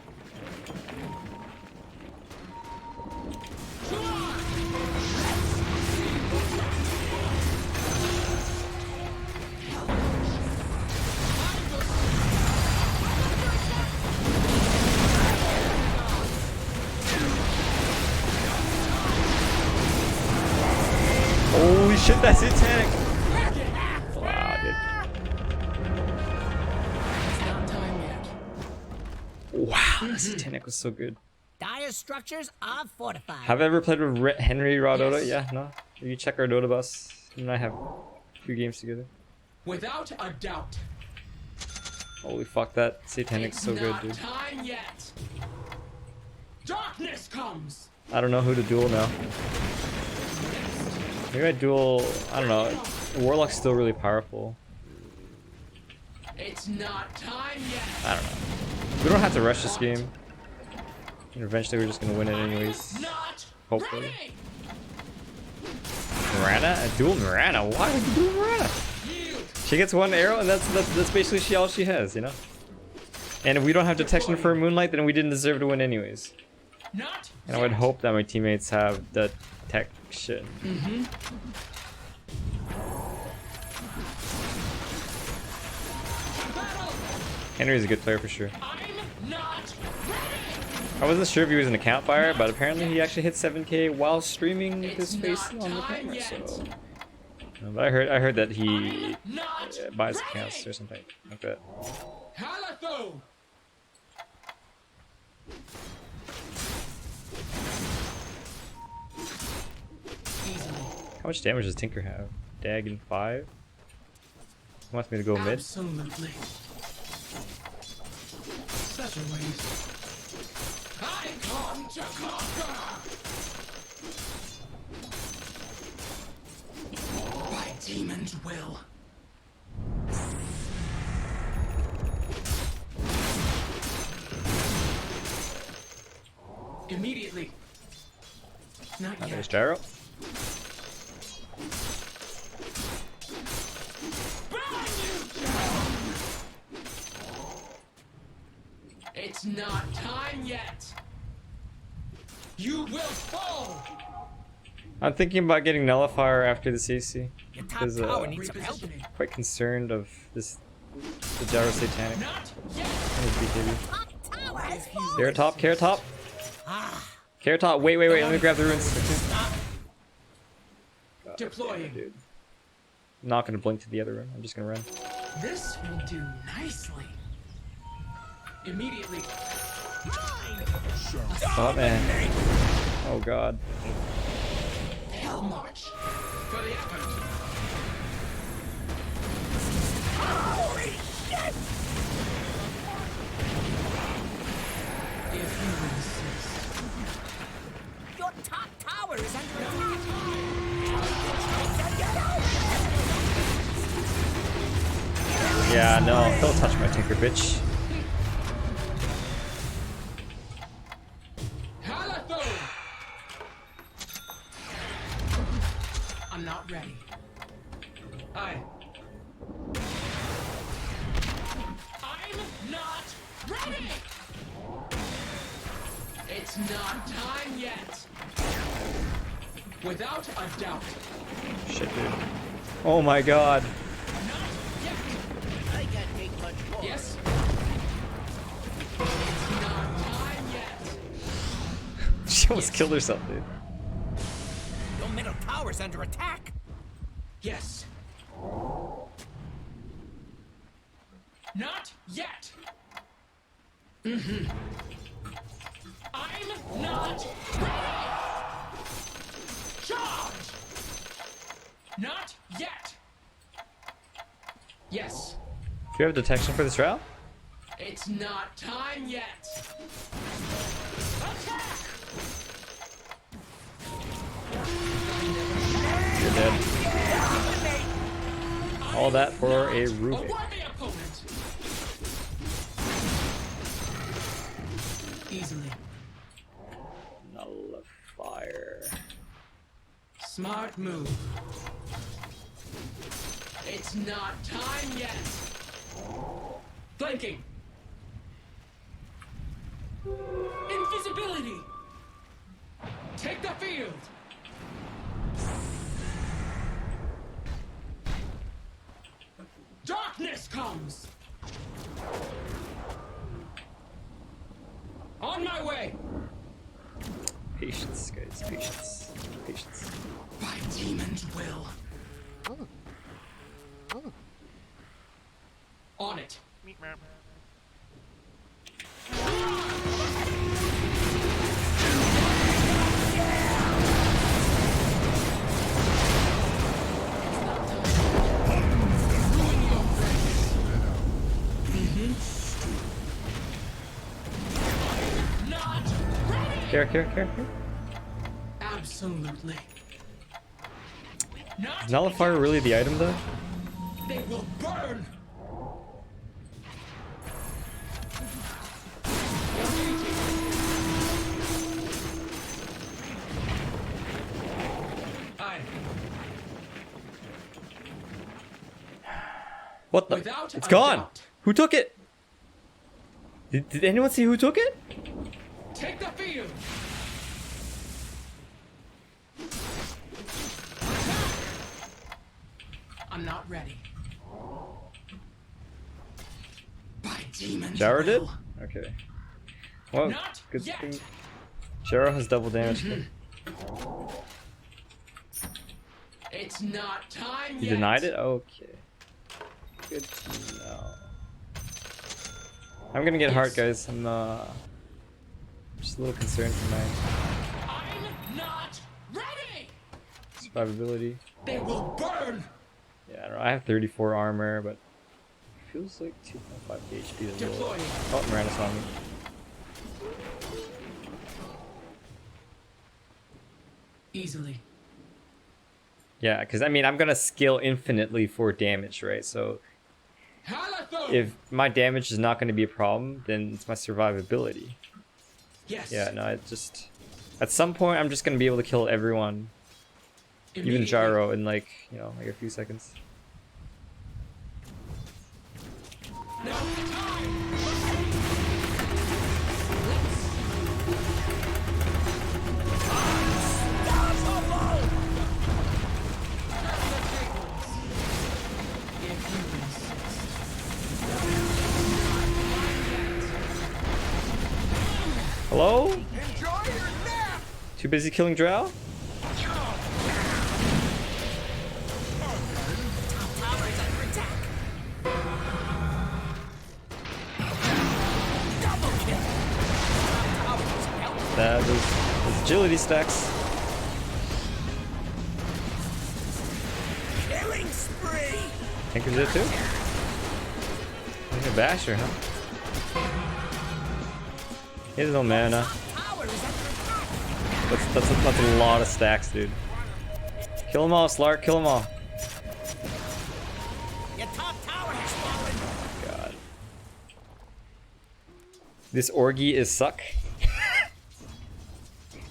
Holy shit, that's Titanic! Wow, dude. It's not time yet. Wow, that Titanic was so good. Dire structures are fortified. Have I ever played with Henry Raw Dota? Yes. Yeah, no? You check our Dota bus. Him and I have a few games together. Without a doubt. Holy fuck, that Satanic's It's so good, not dude. time yet. Darkness comes. I don't know who to duel now. Maybe I duel, I don't know. Warlock's still really powerful. It's not time yet. I don't know. We don't have to rush this game. And eventually we're just gonna win it anyways. Not Hopefully. ready. Mirana? A duel Mirana? Why would you duel Mirana? Yield. She gets one arrow and that's basically all she has, you know? And if we don't have detection for Moonlight, then we didn't deserve to win anyways. Not And I would yet. hope that my teammates have detection. Battle. Henry's a good player for sure. I'm not ready. I wasn't sure if he was an account buyer, but apparently he actually hit 7K while streaming his face not on the time camera. yet. So, but I heard that he Not buys ready. accounts or something like that. Halatho. Easily. How much damage does Tinker have? Dagon 5? He wants me to go mid? Absolutely. Such a waste. I come to conquer. By demon's will. Immediately. Not There's yet. Gyro. It's not time yet. You will fall. I'm thinking about getting Nullifier after the CC. Your top Because tower needs some help. Repositioning. quite concerned of this the Gyro Satanic Not yet. and his behavior. Top tower has fallen. Carrot top, carrot top. Ah, Carrot top. Wait, let me grab the runes. Deploying. Dude. I'm not gonna blink to the other rune. I'm just gonna run. This will do nicely. Immediately. Oh man. Oh god. Hell march. For the effort. If you insist. your top tower is under attack. Yeah, no, don't touch my Tinker, bitch. Halatho! I'm not ready. I'm not ready! It's not time yet. Without a doubt. Shit, dude. Oh my god. Not yet. I can't take much more. Yes? It's not time yet. She almost killed herself, dude. Your middle middle tower's under attack. Yes. Not yet. I'm not ready. Charge. Not yet. Yes. Do you have detection for this route? It's not time yet. Attack. You're dead. All that for a Rubik. A worthy opponent. Easily. Nullifier. Smart move. It's not time yet. Flanking. Invisibility. Take the field. Darkness comes. On my way. Patience, guys. Patience. Patience. By demon's will. On it. Not ready. Care. Absolutely. Not Is Nullifier really the item though? They will burn. Aye. What the? Without It's a gone! doubt. Who took it? Did anyone see who took it? Take the field. I'm not ready. By demons. Jaro did? will. Okay. Well, Not good yet. thing. Jaro has double damage. It's not time He yet. denied it? Okay. Good to know. I'm gonna get heart, guys. I'm just a little concerned for my I'm not ready. survivability. They will burn. Yeah, I don't know. I have 34 armor, but it feels like 2.5 HP is low. Deploying. Oh, Miranda saw me. Easily. Yeah, because I mean, I'm gonna scale infinitely for damage, right? So Halathon. if my damage is not gonna be a problem, then it's my survivability. Yes. Yeah, no, it just... At some point, I'm just gonna be able to kill everyone, even Immediately. Gyro, in like, you know, like a few seconds. No time. Hello? Enjoy your nap. Too busy killing Drow? Tower is under attack. Double kill. Tower is helped. Those agility stacks. Killing spree. Tankers did too? Like a basher, huh? He has no mana. Tower is under attack. That's a lot of stacks, dude. Kill them all, Slark. Kill them all. Your top tower has fallen. God. This orgy is suck.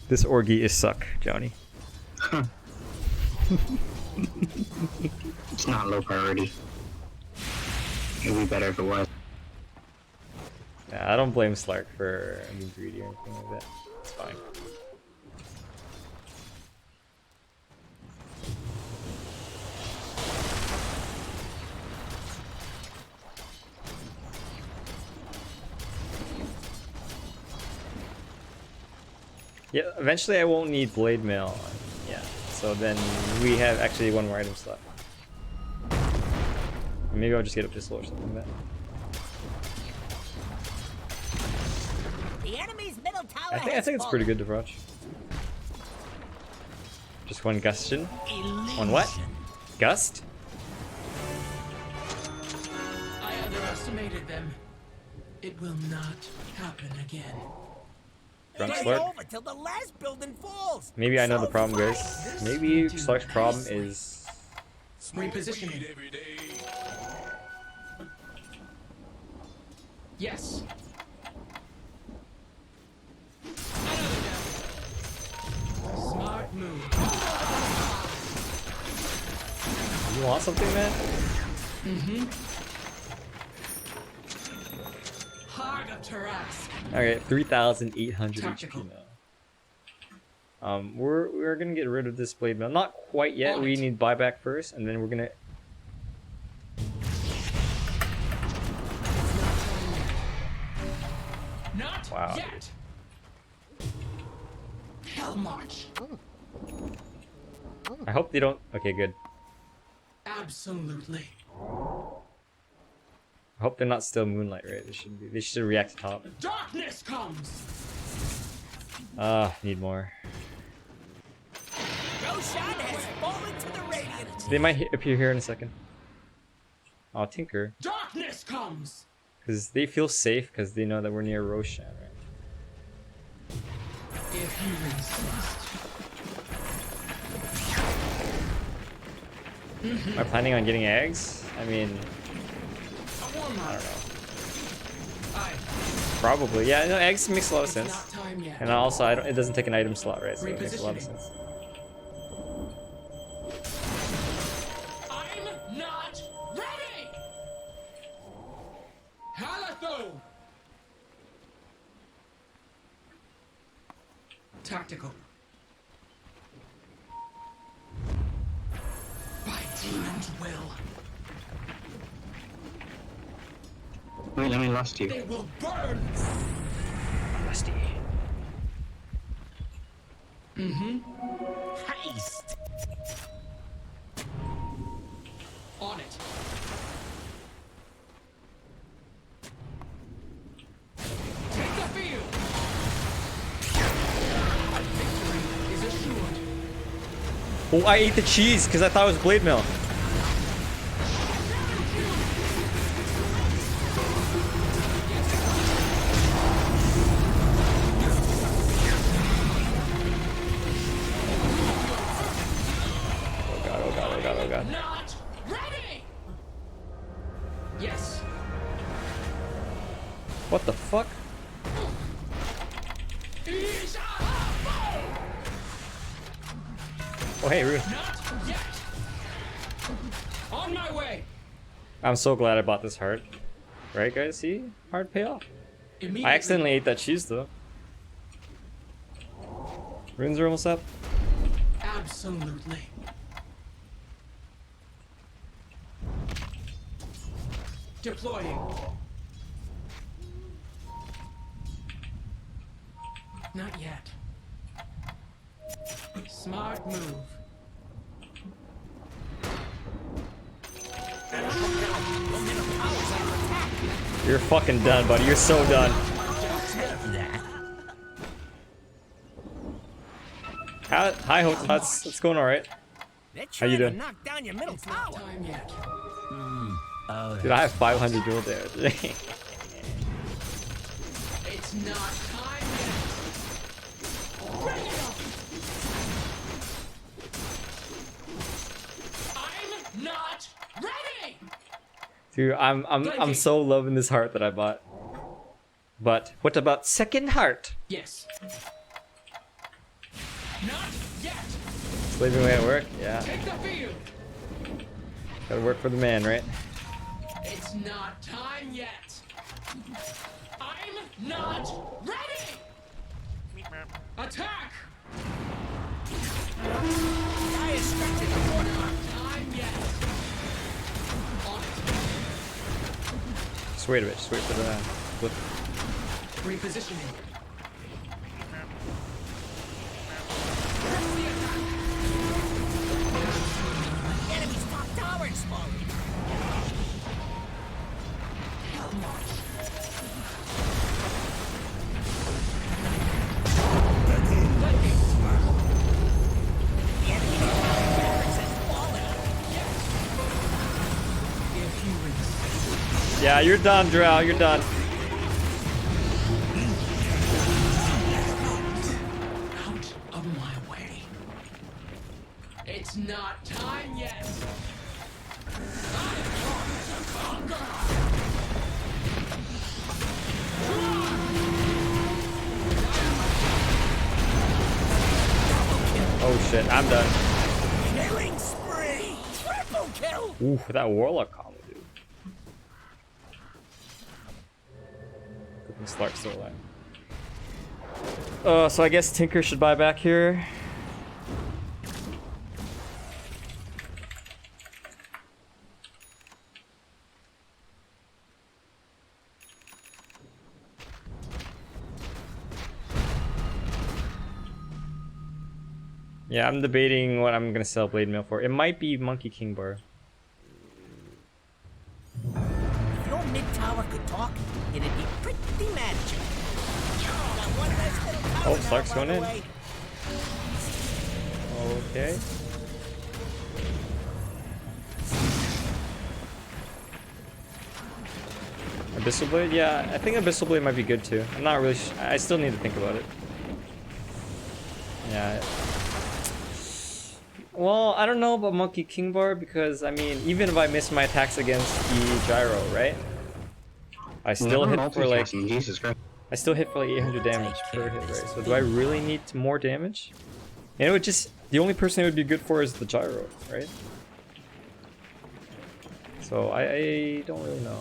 This orgy is suck, Johnny. It's not low priority. It would be better if it was. Nah, I don't blame Slark for being greedy or anything like that. It's fine. Yeah, eventually I won't need blade mail. Yeah, so so then we have actually one more item slot. Maybe I'll just get a pistol or something like that. The enemy's middle tower I think it's pretty good to approach. Just one Gustion. One what? Gust? I underestimated them. It will not happen again. Drunk Stay Slark. over till the last building falls. Maybe I know the So problem, guys. fast. Maybe Slark's problem is... Repositioning. Yes. Another down. Smart move. You want something, man? Harder to ask. Alright, 3,800 Tactical. HP now. We're gonna get rid of this blade mail. Not quite yet. We need buyback first, and then we're gonna... Not Wow. yet. Hell march. I hope they don't... Okay, good. Absolutely. I hope they're not still Moonlight, right? They should be. They should react to top. Darkness comes. Need more. Roshan has fallen to the radiant. They might appear here in a second. Oh, Tinker. Darkness comes. Because they feel safe because they know that we're near Roshan, right? If you insist. Am I planning on getting eggs? I mean, I don't know. Aye. probably. Yeah, no, eggs makes a lot of It's sense. not time yet. And also, it doesn't take an item slot, right? So it makes a lot of Repositioning. sense. I'm not ready. Halatho. Tactical. By demon's will, Wait, let me lost you. they will burn. Rusty. Heist. On it. Take the field. Victory is assured. Oh, I ate the cheese because I thought it was blade mail. Oh god, oh god, oh god, oh god. Not ready. Yes. What the fuck? Oh hey, Rune. Not yet. On my way. I'm so glad I bought this heart. Right guys, see? Hard payoff. Immediately. I accidentally ate that cheese though. Runes are almost up. Absolutely. Deploying. Not yet. Smart move. You're fucking done, buddy. You're so done. Hi, Hots. It's going alright. They're How you trying to doing? knock down your middle tower. Time yet. Dude, I have 500 jewel damage. It's not time yet. Bring it on. I'm not ready. Dude, I'm so loving this heart that I bought. But what about second heart? Yes. Not yet. Slaving away at work? Yeah. Take the field. Gotta work for the man, right? It's not time yet. I'm not ready. Attack. Guy is stretching the corner. Not time yet. On it. Just wait a bit. Just wait for the flip. Repositioning. Press the attack. Yeah, you're done, Drow. You're done. Out of my way. It's not time yet. Oh shit, I'm done. Killing spree! Triple kill! Ooh, that Warlock combo, dude. Slark's still alive. So I guess Tinker should buy back here. Yeah, I'm debating what I'm gonna sell Blade Mail for. It might be Monkey King Bar. If your mid tower could talk, it'd be pretty magic. Got one nice little tower Oh, now, Slark's by going the in. way. Okay. Abyssal Blade? Yeah, I think Abyssal Blade might be good too. I'm not really I still need to think about it. Yeah. Well, I don't know about Monkey King Bar because, I mean, even if I miss my attacks against the Gyro, right? I still hit for like... Jesus Christ. I still hit for like 800 damage per hit, right? So do I really need more damage? And it would just... The only person it would be good for is the Gyro, right? So I don't really know.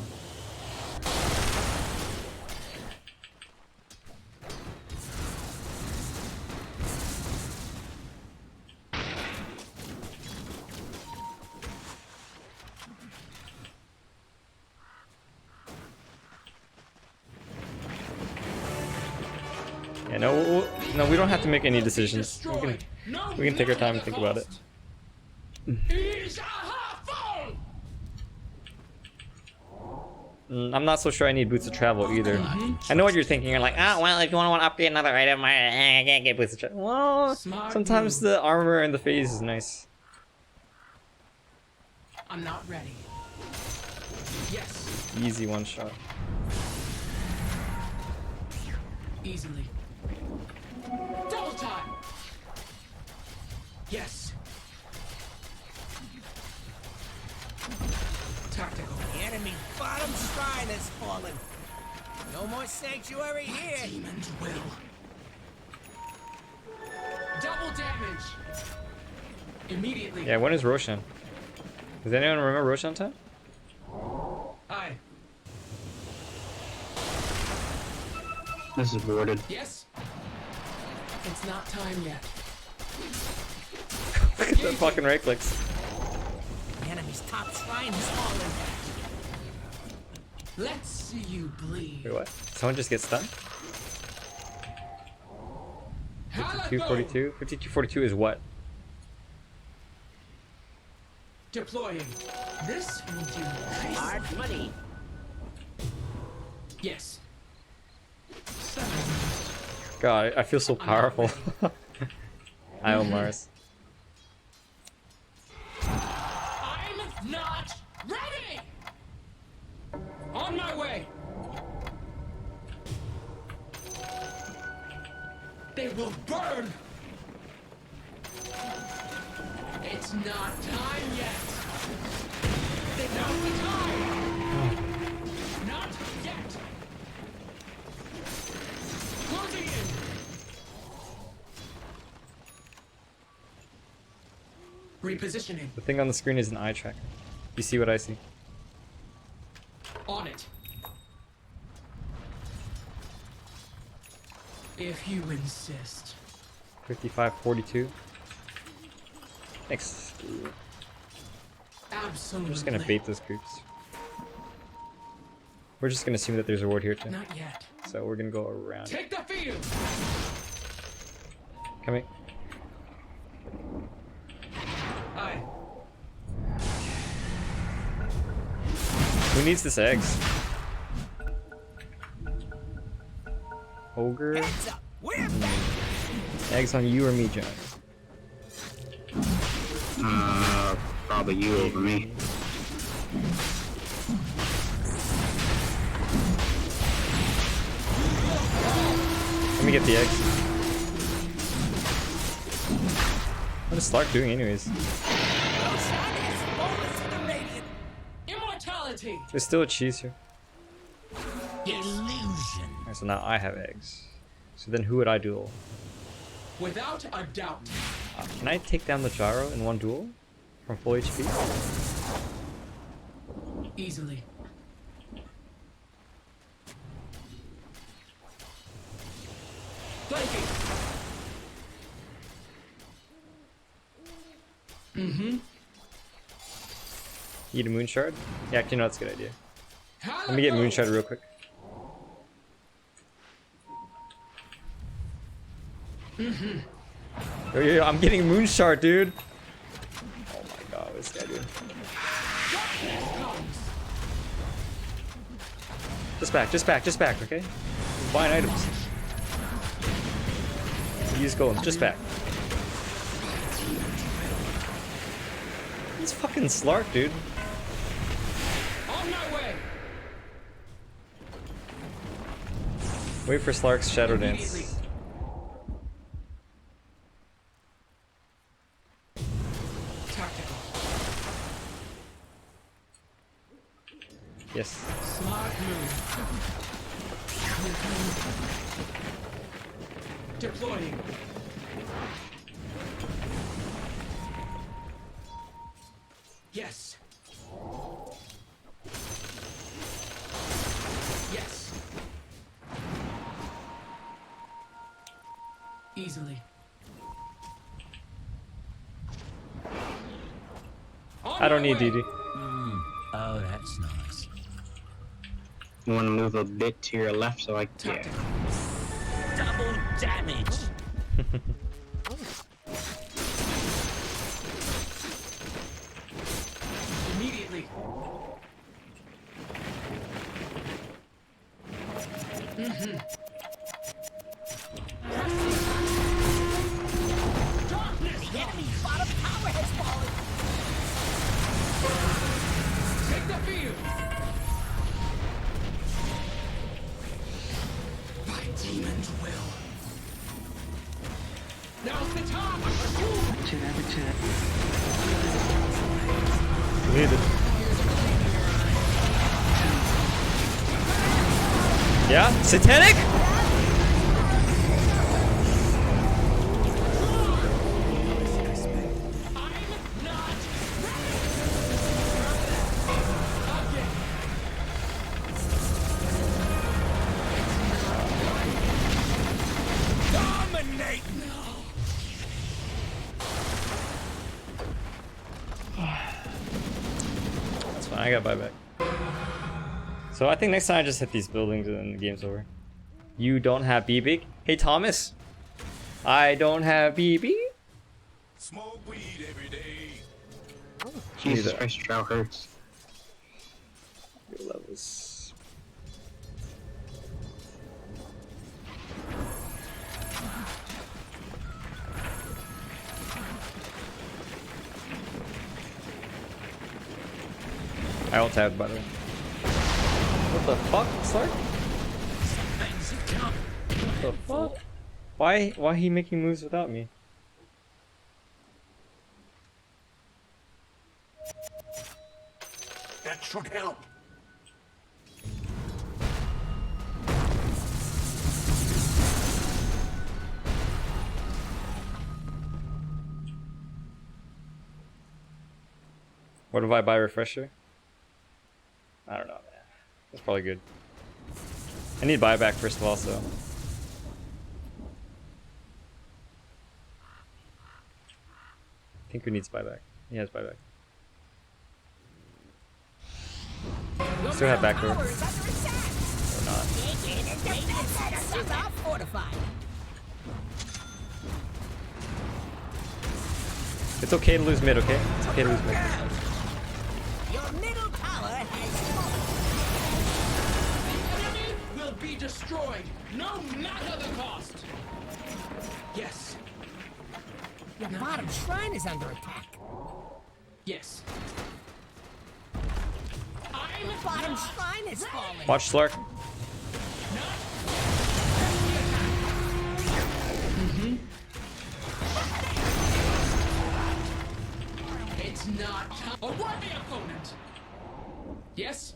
Yeah, no, we don't have to make any decisions. We can take our time and think about it. I'm not so sure I need Boots of Travel either. I know what you're thinking. You're like, well, if you want to upgrade another item, I can't get Boots of Travel. Well, sometimes the armor and the phase is nice. I'm not ready. Yes. Easy one shot. Easily. Double time. Yes. Tactical. The enemy bottom shrine has fallen. No more sanctuary here. Demons will. Double damage. Immediately. Yeah, when is Roshan? Does anyone remember Roshan time? Aye. This is boarded. Yes. It's not time yet. Look at the fucking right clicks. The enemy's top shrine has fallen. Let's see you bleed. Wait, what? Someone just gets stunned? 5242? 5242 is what? Deploying. This will do. Hard money. Yes. God, I feel so powerful. I own Mars. I'm not ready. On my way. They will burn. It's not time yet. Not the time. Not yet. Closing in. Repositioning. The thing on the screen is an eye tracker. You see what I see? On it. If you insist. 5542. Thanks. Absolutely. I'm just gonna bait those creeps. We're just gonna assume that there's a ward here too. Not yet. So we're gonna go around. Take the field. Coming. Aye. Who needs this eggs? Ogre? Heads up. We're back. Eggs on you or me, John? Probably you over me. me get the eggs. What is Slark doing anyways? Immortality. There's still a cheese here. Illusion. Alright, so now I have eggs. So then who would I duel? Without a doubt. Can I take down the gyro in one duel? From full HP? Easily. Flanking. Eat a moon shard? Yeah, actually no, that's a good idea. Let me get moon shard real quick. Yo, I'm getting moon shard, dude. Oh my god, what's this guy doing? Just back, okay? Buying items. Use golems, just back. It's fucking Slark, dude. On my way. Wait for Slark's Shadow Dance. Tactical. Yes. Smart move. Deploying. Yes. Yes. Easily. I don't need DD. Oh, that's nice. You want to move a bit to your left so I can. Yeah. Double damage. Immediately. The enemy's bottom tower has fallen. Take the field. By demon's will. Now's the time. Need it. Yeah? Satanic? I'm not again. Dominate. That's fine, I got buyback. So I think next time I just hit these buildings and then the game's over. You don't have BB? Hey Thomas! I don't have BB? Smoke weed every day. Jesus Christ, Drow hurts. Your levels. I ult tabbed by the way. What the fuck, Slark? Things have come. What the fuck? Why he making moves without me? That should help. What if I buy refresher? I don't know, man. That's probably good. I need buyback first of all, so. I think who needs buyback? He has buyback. Still have back door. Or not. Fortified. It's okay to lose mid, okay? It's okay to lose mid. Your middle tower has The enemy will be destroyed, no matter the cost. Yes. Your bottom shrine is under attack. Yes. Your bottom shrine is falling. Watch Slark. is not a worthy opponent. Yes?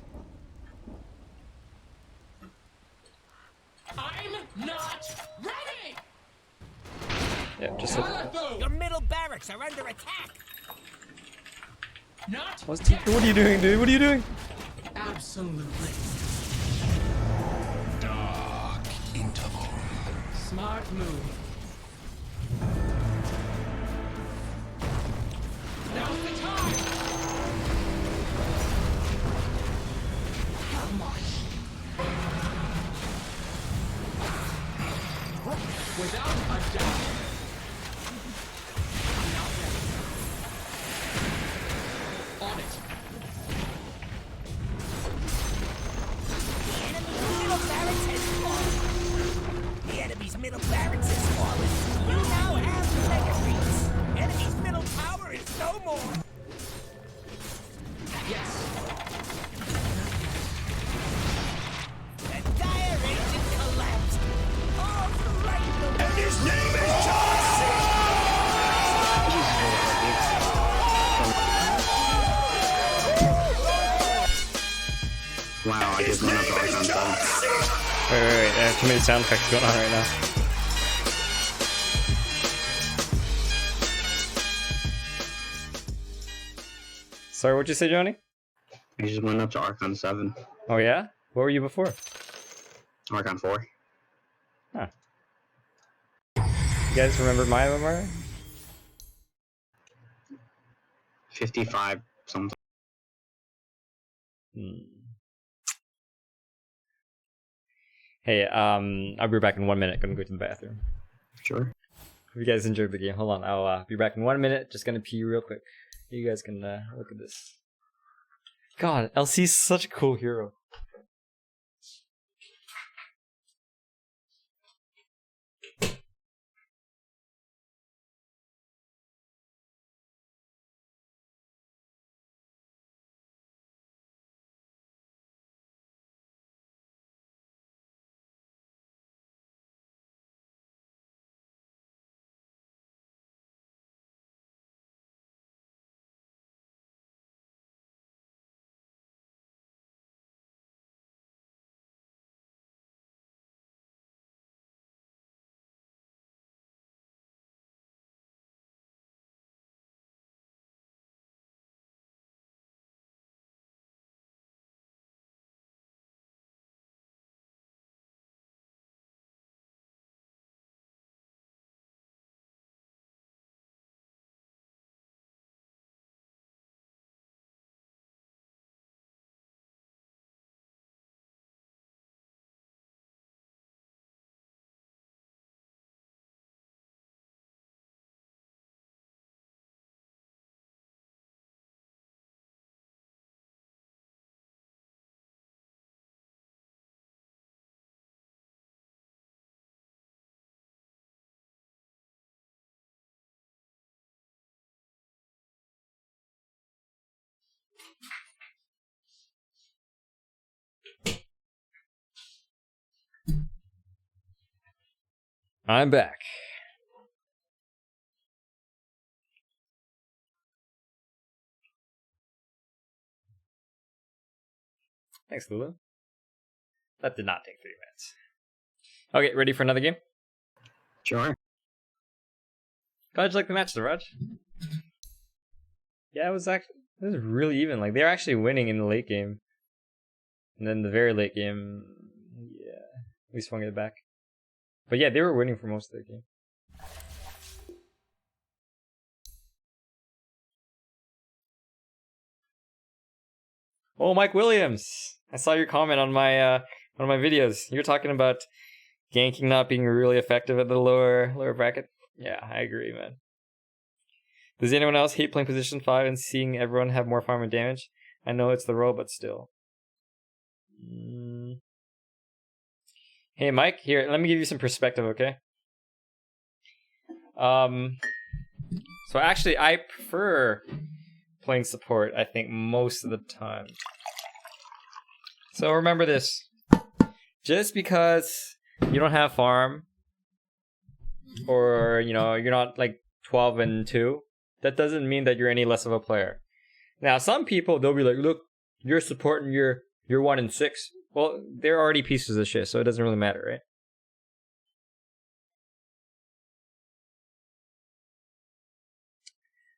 I'm not ready! Yeah, just a... Your middle barracks are under attack. Not What are you doing, dude? What are you doing? absolutely. Dark interval. Smart move. Now's the time! Come on. Without a doubt. Not ready. On it. The enemy's middle barracks has fallen. You now have Mega Beats. Enemy's middle tower is no more. Yes. The dire agent collapsed. All right. And his name is John Wow, I just went up to Archon 7. Wait. I have too many sound effects going on right now. Sorry, what'd you say, Johnny? I just went up to Archon 7. Oh yeah? What were you before? Archon 4. Huh. You guys remember my MMR? 55 something. Hey, I'll be back in 1 minute. Gonna go to the bathroom. Sure. If you guys enjoyed the game, hold on. I'll be back in 1 minute. Just gonna pee real quick. You guys can look at this. God, LC's such a cool hero. I'm back. Thanks, Lulu. That did not take 3 minutes. Okay, ready for another game? Sure. How'd you like the match, Raj? Yeah, it was really even. Like, they were actually winning in the late game. And then the very late game, yeah, we swung it back. But yeah, they were winning for most of the game. Oh, Mike Williams! I saw your comment on my one of my videos. You're talking about ganking not being really effective at the lower bracket. Yeah, I agree, man. Does anyone else hate playing position 5 and seeing everyone have more farm and damage? I know it's the role, but still. Hey, Mike, here, let me give you some perspective, okay? So actually, I prefer playing support, I think, most of the time. So remember this. Just because you don't have farm, or, you know, you're not like 12 and 2, that doesn't mean that you're any less of a player. Now, some people, they'll be like, look, you're supporting your 1 in 6. Well, they're already pieces of shit, so it doesn't really matter, right?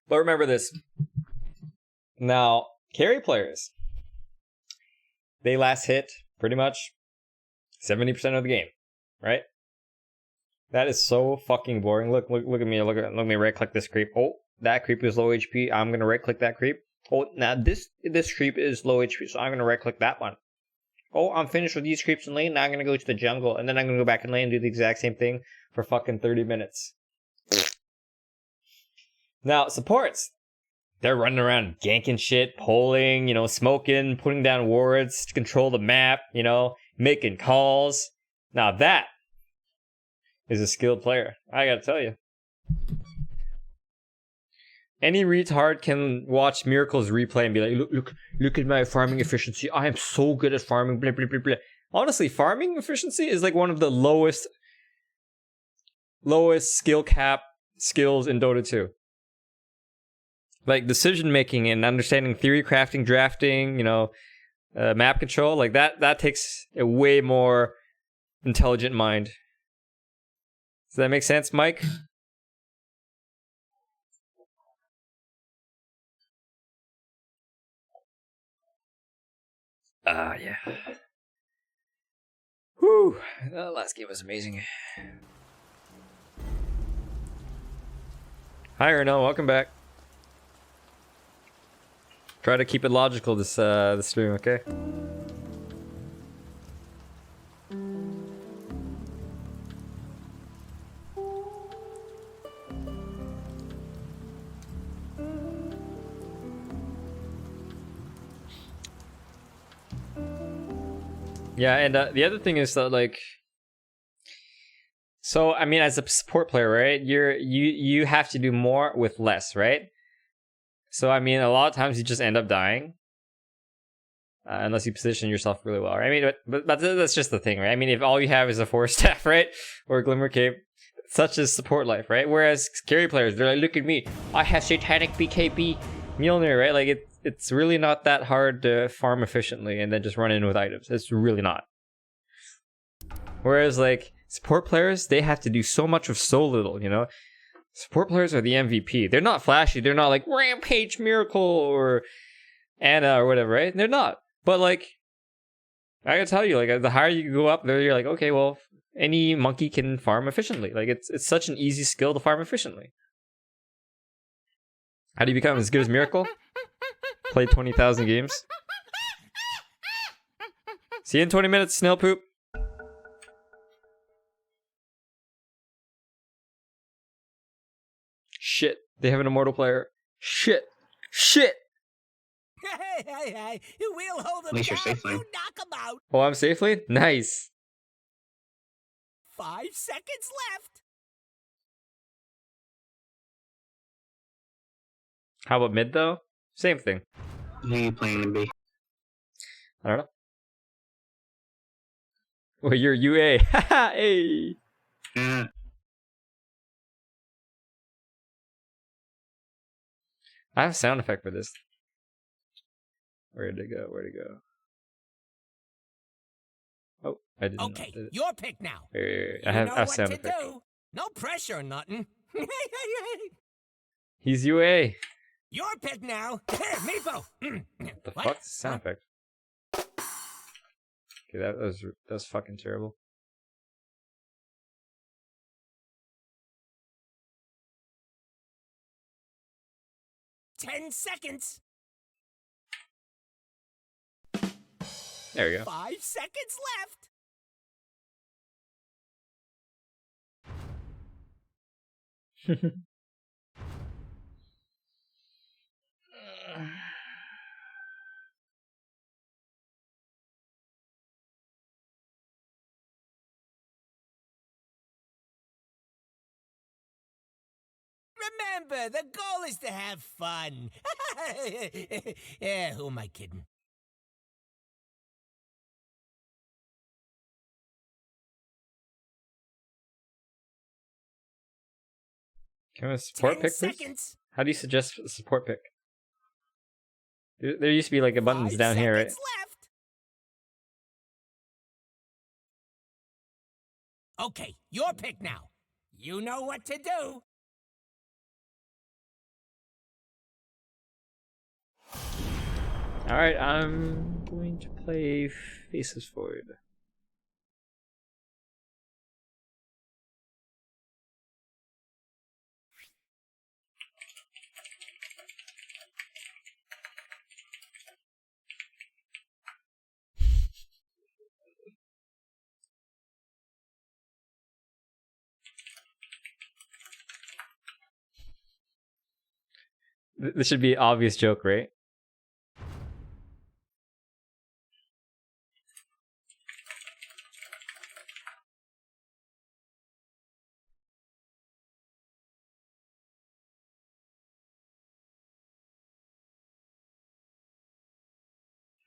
But remember this. Now, carry players, they last hit pretty much 70% of the game, right? That is so fucking boring. Look at me. Look at me right click this creep. Oh, that creep is low HP. I'm gonna right click that creep. Oh, now this creep is low HP, so I'm gonna right click that one. Oh, I'm finished with these creeps in lane. Now I'm gonna go to the jungle, and then I'm gonna go back in lane and do the exact same thing for fucking 30 minutes. Now, supports, they're running around ganking shit, polling, smoking, putting down wards to control the map, making calls. Now that is a skilled player. I gotta tell you. Any retard can watch Miracle's replay and be like, look at my farming efficiency. I am so good at farming, blah, blah, blah, blah. Honestly, farming efficiency is like one of the lowest skill cap skills in Dota 2. Like decision making and understanding theory crafting, drafting, map control, like that takes a way more intelligent mind. Does that make sense, Mike? Yeah. Whew, that last game was amazing. Hi, Erno, welcome back. Try to keep it logical this stream, okay? Yeah, and the other thing is that, like, so I mean, as a support player, right? You have to do more with less, right? So I mean, a lot of times you just end up dying, unless you position yourself really well, right? I mean, but that's just the thing, right? I mean, if all you have is a Force Staff, right, or a Glimmer Cape, such is support life, right? Whereas carry players, they're like, look at me, I have Satanic BKB Mjolnir, right? Like it's really not that hard to farm efficiently and then just run in with items. It's really not. Whereas like support players, they have to do so much with so little, Support players are the MVP. They're not flashy. They're not like Rampage Miracle or Anna or whatever, right? They're not. But like, I gotta tell you, like the higher you go up there, you're like, okay, well, any monkey can farm efficiently. Like it's such an easy skill to farm efficiently. How do you become as good as Miracle? Play 20,000 games. See you in 20 minutes, snail poop. Shit, they have an immortal player. Shit. Hey, we'll hold them At least you're down. safely. You knock them out. Oh, I'm safely? Nice. 5 seconds left. How about mid though? Same thing. Who are you playing to be? I don't know. Well, you're UA. Haha, hey. Yeah. I have a sound effect for this. Where'd it go? Oh, I didn't. Okay, Did it? your pick now. Wait. I You have know a what sound to effect. do. No pressure or nothing. He's UA. Your pick now. Meepo. The What? fuck? Sound effect. Okay, that was fucking terrible. Ten seconds. There we go. 5 seconds left. Remember, the goal is to have fun. Yeah, who am I kidding? Can I support 10 pick, please? seconds. How do you suggest a support pick? There used to be like a buttons 5 down here, right? seconds left. Okay, your pick now. You know what to do. Alright, I'm going to play Faces Forward. This should be an obvious joke, right?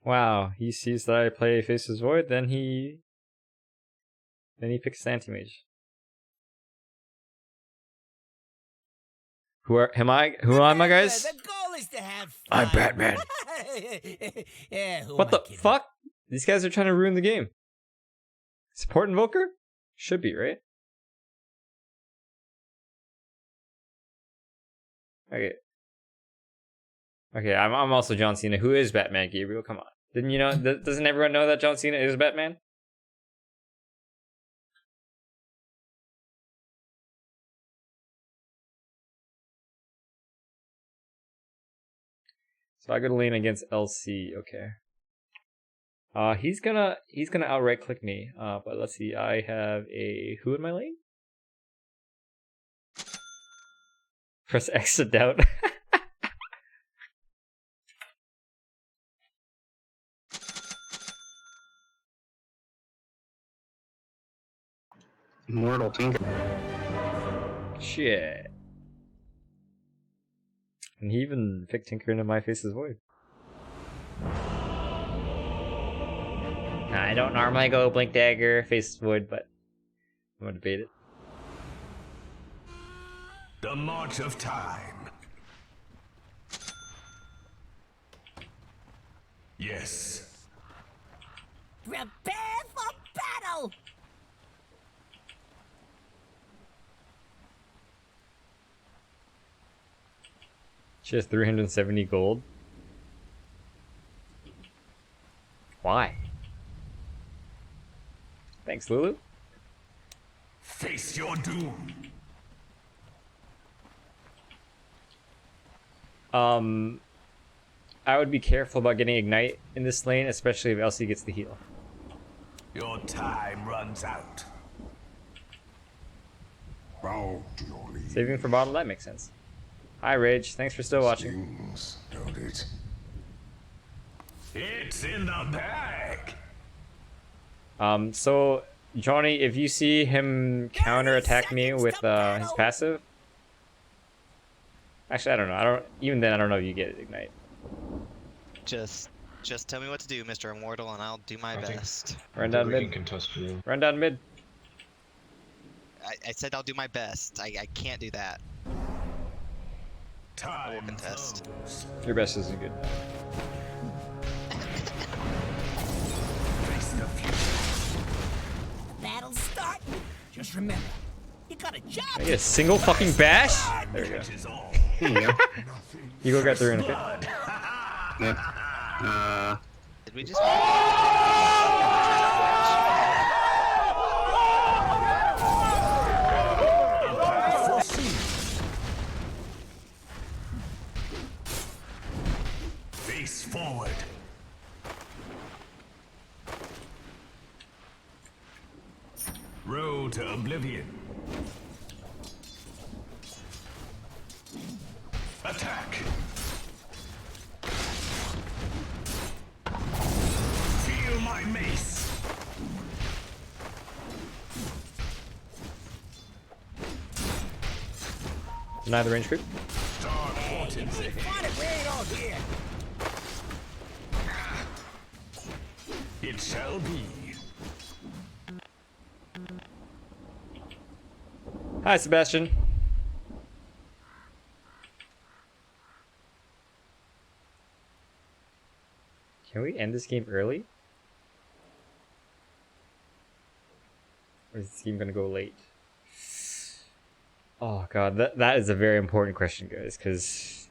Wow, he sees that I play Faces Void, then he picks Anti-Mage. Who am I, guys? The goal is to have fun. I'm Batman. Yeah, who What am the I kidding? fuck? These guys are trying to ruin the game. Support Invoker? Should be, right? Okay. Okay, I'm also John Cena. Who is Batman, Gabriel? Come on. Didn't you know? Doesn't everyone know that John Cena is Batman? So I gotta lean against LC. Okay. He's gonna outright click me. But let's see. I have a who in my lane? Press X to doubt. Mortal Tinker. Shit. And he even picked Tinker into my Faces Void. I don't normally go Blink Dagger, Faces Void, but I'm gonna debate it. The march of time. Yes. Prepare for battle. She has 370 gold. Why? Thanks, Lulu. Face your doom. I would be careful about getting Ignite in this lane, especially if Elsie gets the heal. Your time runs out. Bow to your lead. Saving for bottle, that makes sense. Hi, Rage. Thanks for still watching. Stings, don't it? It's in the bag. So Johnny, if you see him counter attack me with his passive, actually I don't know. Even then I don't know if you get Ignite. Just tell me what to do, Mr. Immortal, and I'll do my best. Run down mid. Run down mid. I said I'll do my best. I can't do that. I will contest. Your best isn't good. Battle start. Just remember, you got a job. I get a single fucking bash? There we go. You go get through in a bit. Did we just? Face forward. Road to oblivion. Attack. Feel my mace. Deny the range creep. Dark fortunes ahead. We ain't all here. It shall be. Hi, Sebastian. Can we end this game early? Or is this game gonna go late? Oh god, that is a very important question, guys, because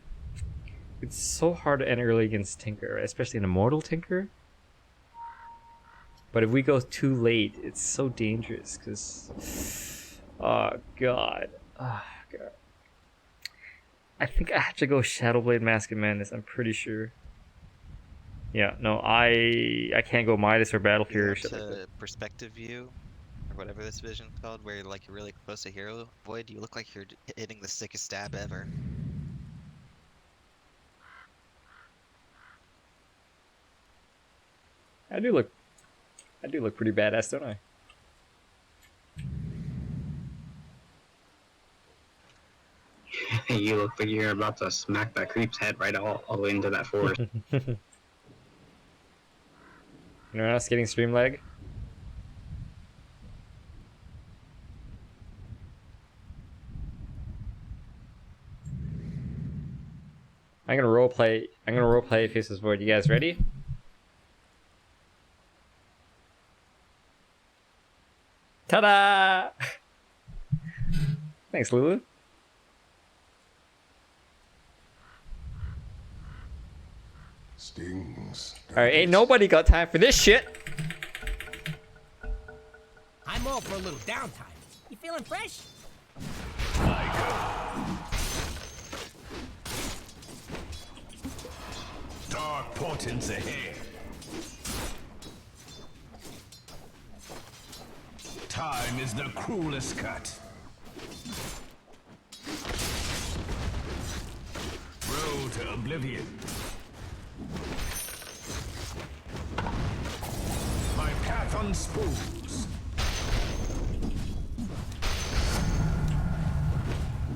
it's so hard to end early against Tinker, right? Especially an Immortal Tinker. But if we go too late, it's so dangerous, because... Oh god. Oh god. I think I have to go Shadowblade Mask of Madness, I'm pretty sure. Yeah, no, I can't go Midas or Battle Fury or shit like that. Perspective view, or whatever this vision's called, where like you're really close to Hero Void, you look like you're hitting the sickest stab ever. I do look pretty badass, don't I? You look like you're about to smack that creep's head right all the way into that forest. Anyone else getting stream lag? I'm gonna roleplay Faceless Void. You guys ready? Ta-da! Thanks, Lulu. Stings. Alright, ain't nobody got time for this shit. I'm all for a little downtime. You feeling fresh? Dark portents ahead. Time is the cruelest cut. Road to oblivion. My path unspools.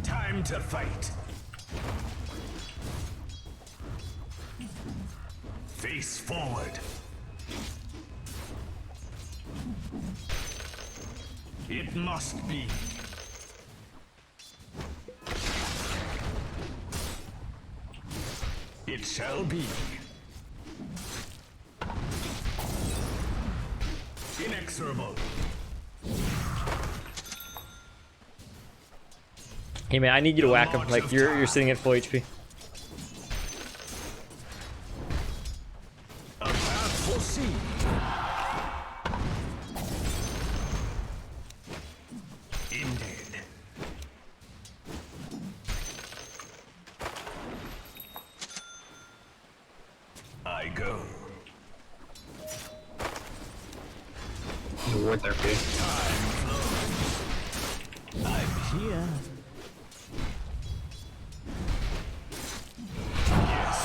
Time to fight. Face forward. It must be. It shall be. Inexorable. Hey man, I need you to whack him. Like you're sitting at full HP. A path foreseen. Ended. I go. You ward there, dude. Time flows. I'm here. Yes.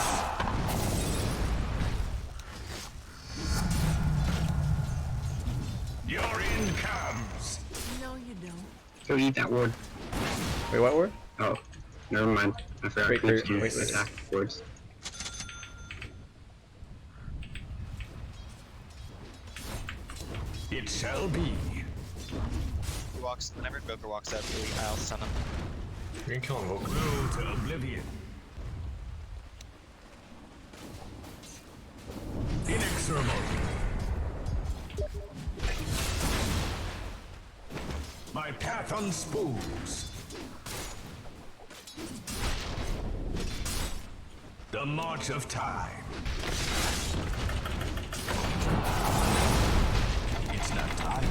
Your end comes. No, you don't. Go eat that ward. Wait, what word? Oh, never mind. I forgot Wait, creeps can wait. attack wards. It shall be. Whenever Invoker walks up, I'll stun him. You can kill him. Road to oblivion. Inexorable. My path unspools. The march of time. It's not time.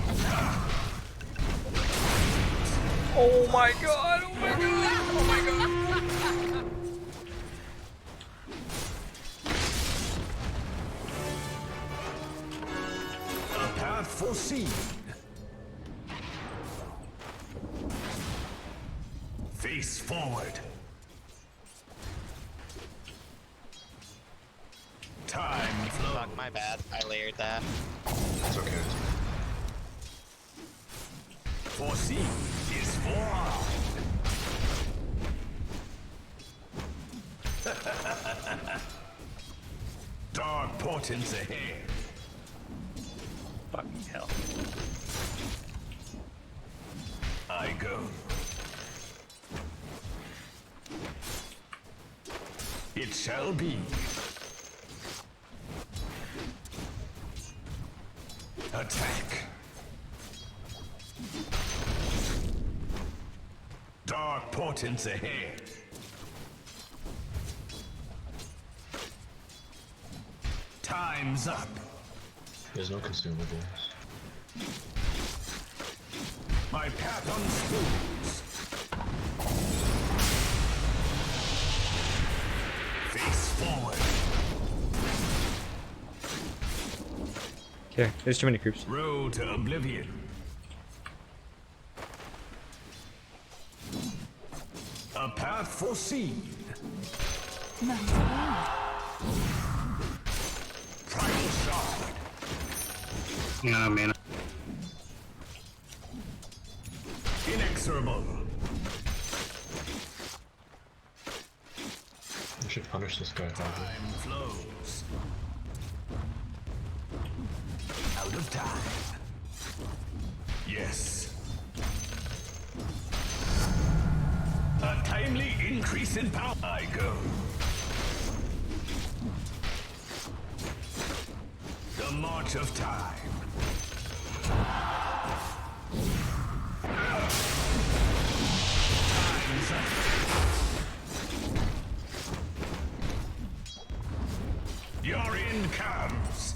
Oh my god! Oh my god! Oh my god! A path foreseen. Face forward. Time flows. Fuck, my bad. I layered that. It's okay. Foreseen is forearmed. Dark portents ahead. Fucking hell. I go. It shall be. Attack. Dark portents ahead. Time's up. There's no consumables. My path unspools. Face forward. Okay, there's too many creeps. Road to oblivion. A path foreseen. Primal shard. No, man. Inexorable. We should punish this guy harder. Time flows. Out of time. Yes. A timely increase in power. I go. The march of time. Time's up. Your end comes.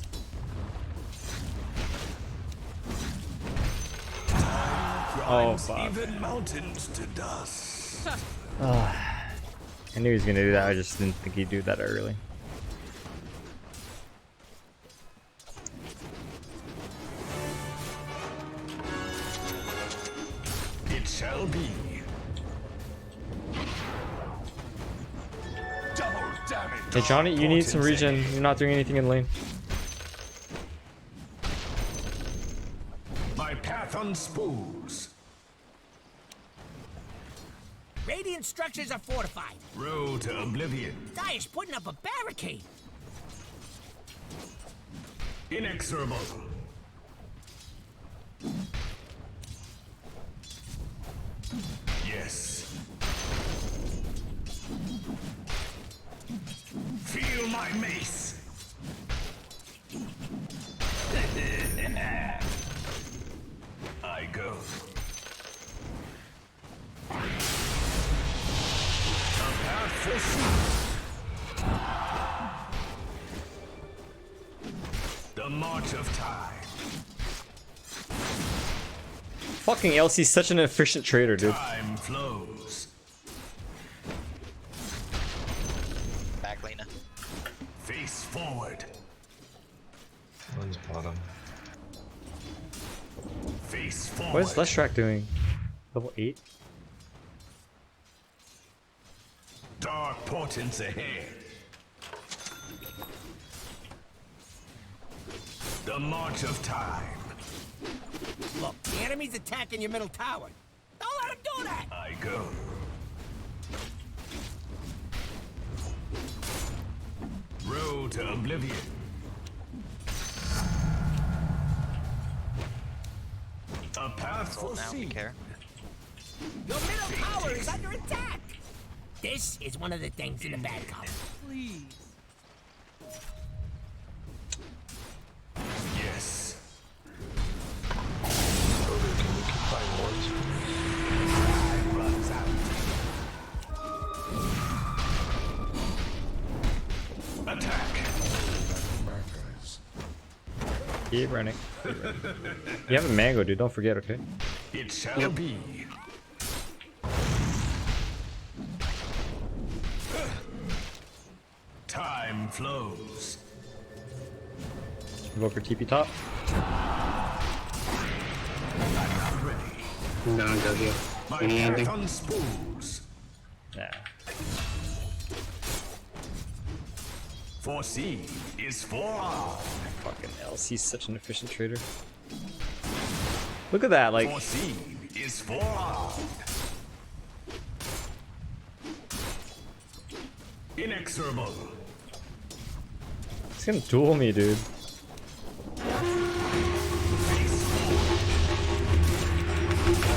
Oh, fuck. Even mountains to dust. I knew he was gonna do that, I just didn't think he'd do that early. It shall be. Double damage. Hey Johnny, you need some regen. You're not doing anything in lane. My path unspools. Radiant structures are fortified. Road to oblivion. Dire's putting up a barricade. Inexorable. Yes. Feel my mace. I go. A path foreseen. The march of time. Fucking LC's such an efficient trader, dude. Time flows. Back, Lena. Face forward. One's bottom. Face forward. What is Leshrac doing? Level 8? Dark portents ahead. The march of time. Look, the enemy's attacking your middle tower. Don't let him do that! I go. Road to oblivion. A path Hold now if you foreseen. care. Your middle tower is under attack! This is one of the things in the bad column. Please. Yes. Brother, can you keep buying wards for me? Time runs out. Attack. Keep running. You have a mango, dude. Don't forget, okay? It shall be. Time flows. Invoker TP top. I'm not ready. No, Jojo. My You need anything? path unspools. Yeah. Foreseen is forearmed. Fucking LC's such an efficient trader. Look at that, like. Foreseen is forearmed. Inexorable. He's gonna duel me, dude.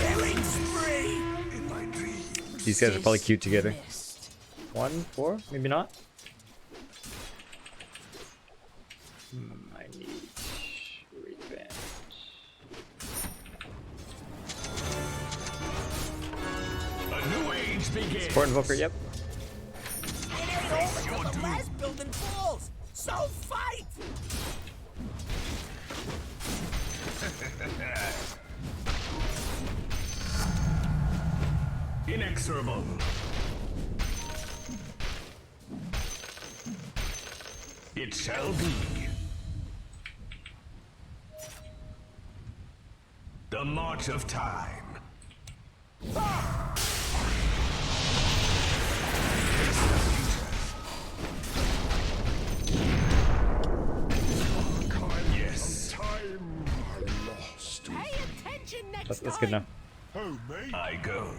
Killing spree! In my dreams. These guys are probably cute together. 1, 4, maybe not. I need revamp. Support Invoker, yep. It ain't over till the last building falls. So fight! Inexorable. It shall be. The march of time. Yes. Time lost. Pay attention next That's good enough. Oh, me? I go.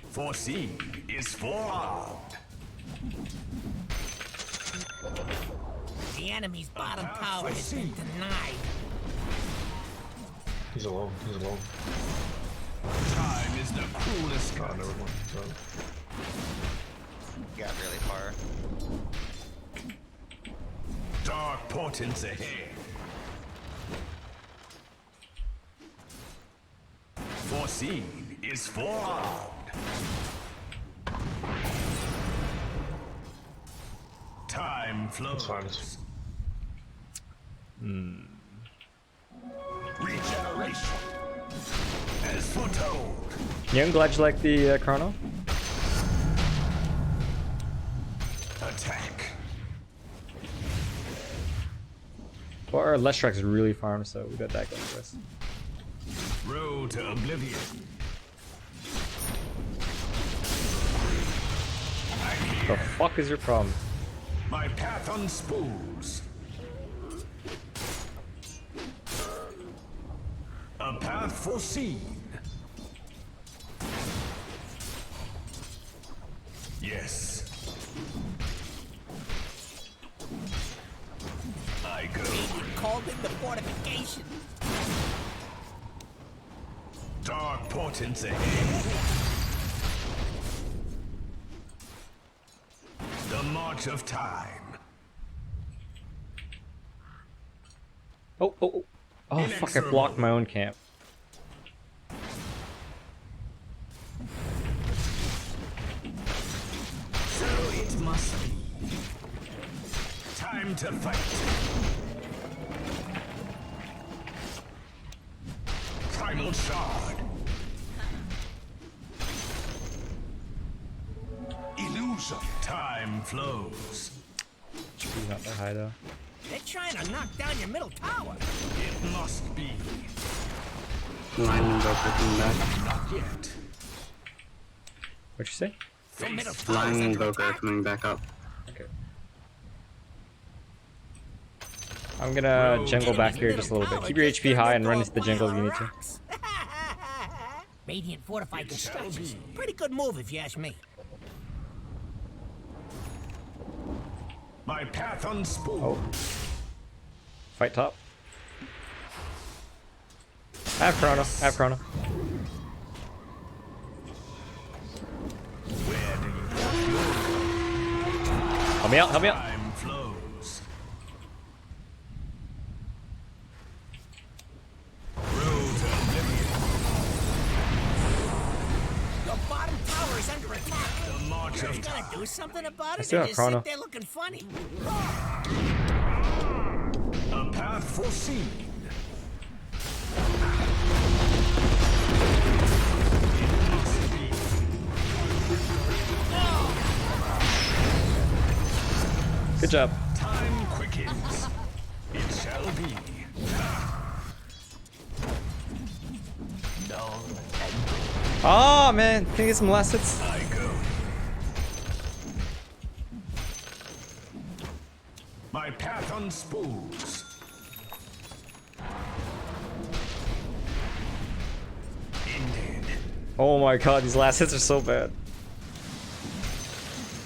Foreseen is forearmed. The enemy's bottom tower has been denied. He's alone. He's alone. Time is the cruelest. Oh, never mind. Sorry. Got really far. Dark portents ahead. Foreseen is forearmed. Time flows. Regeneration. As foretold. Yeah, I'm glad you like the Chrono. Attack. Well, our Leshrac is really farmed, so we got that going for us. Road to oblivion. The fuck is your problem? My path unspools. A path foreseen. Yes. I go. Radiant called in the fortification. Dark portents ahead. The march of time. Oh, oh, oh. Oh, fuck, I blocked my own camp. So it must be. Time to fight. Primal shard. Illusion. Time flows. He's not that high though. They're trying to knock down your middle tower. It must be. Lightning Invoker coming back. Not yet. What'd you say? Your middle tower's Lightning under Invoker attack. coming back up. Okay. I'm gonna jungle back here just a little bit. Keep your HP high and run into the jungle if you need to. Radiant fortified constructions. Pretty good move if you ask me. My path unspooled. Oh. Fight top. I have Chrono. I have Chrono. Where do you Help me out, help me out. Time flows. Road to oblivion. Your bottom tower is under attack. The march You're of gonna time. do something about I it still and have just Chrono. sit there looking funny. A path foreseen. Good job. Time quickens. It shall be. No. Oh man, can I get some last hits? I go. My path unspools. Ended. Oh my god, these last hits are so bad.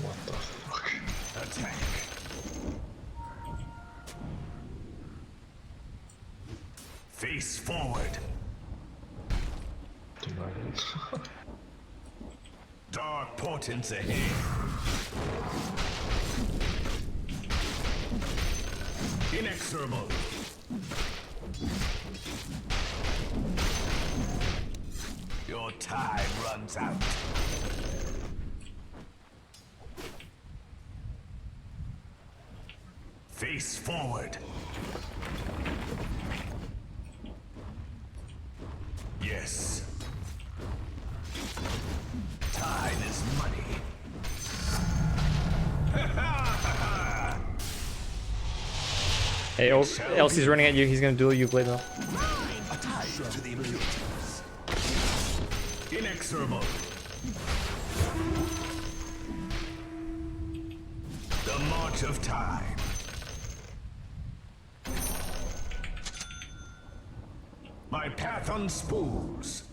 What the fuck? Attack. Face forward. Denied. Dark portents ahead. Inexorable. Your time runs out. Face forward. Yes. Time is money. Hey, Elsie's running at you. He's gonna duel you, Blade Mail. Tied to the impurities. Inexorable. The march of time. My path on spools.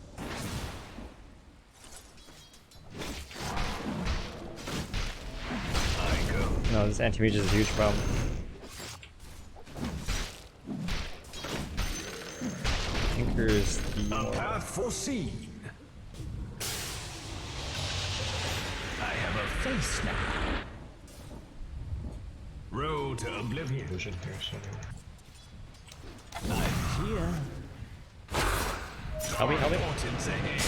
I go. No, this anti-mage is a huge problem. Anchor's the A path foreseen. I have a face now. Road to oblivion. Vision here somewhere. I'm here. Help me, help me. Fortunes ahead.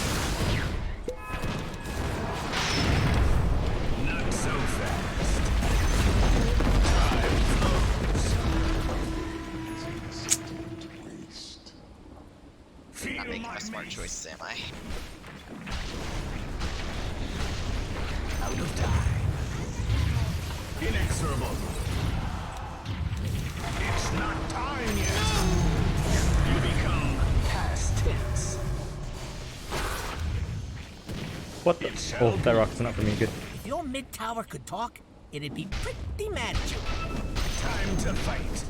Not so fast. Time flows. Feel Not making my a smart mace. choice, am I? Out of time. Inexorable. It's not time yet. You become past tense. What the? Oh, that rocket's not for me. Good. If your mid tower could talk, it'd be pretty mad at you. Time to fight.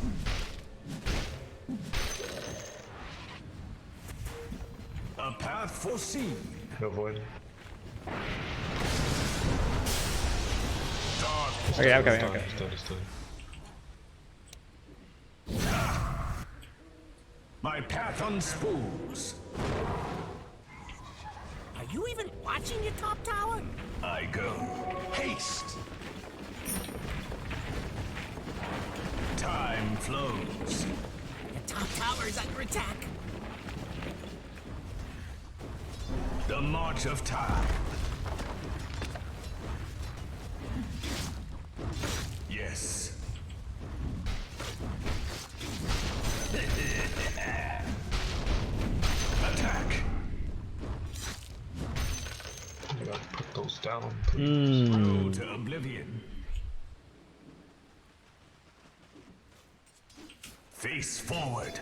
A path foreseen. No void. Okay, I'm coming. Okay. He's dead. My path on spools. Are you even watching your top tower? I go. Haste. Time flows. Your top tower is under attack. The march of time. Yes. Attack. You gotta put those down, please. Road to oblivion. Face forward.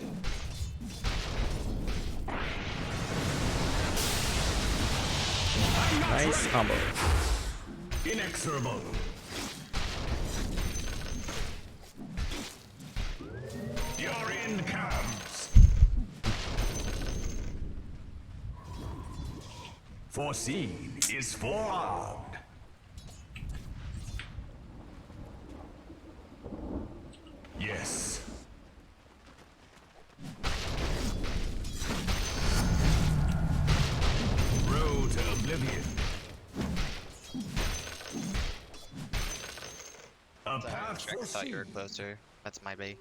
Nice combo. Inexorable. Your end comes. Foreseen is forearmed. Yes. Road to oblivion. A path Shrek, I thought you were foreseen. closer. That's my bait.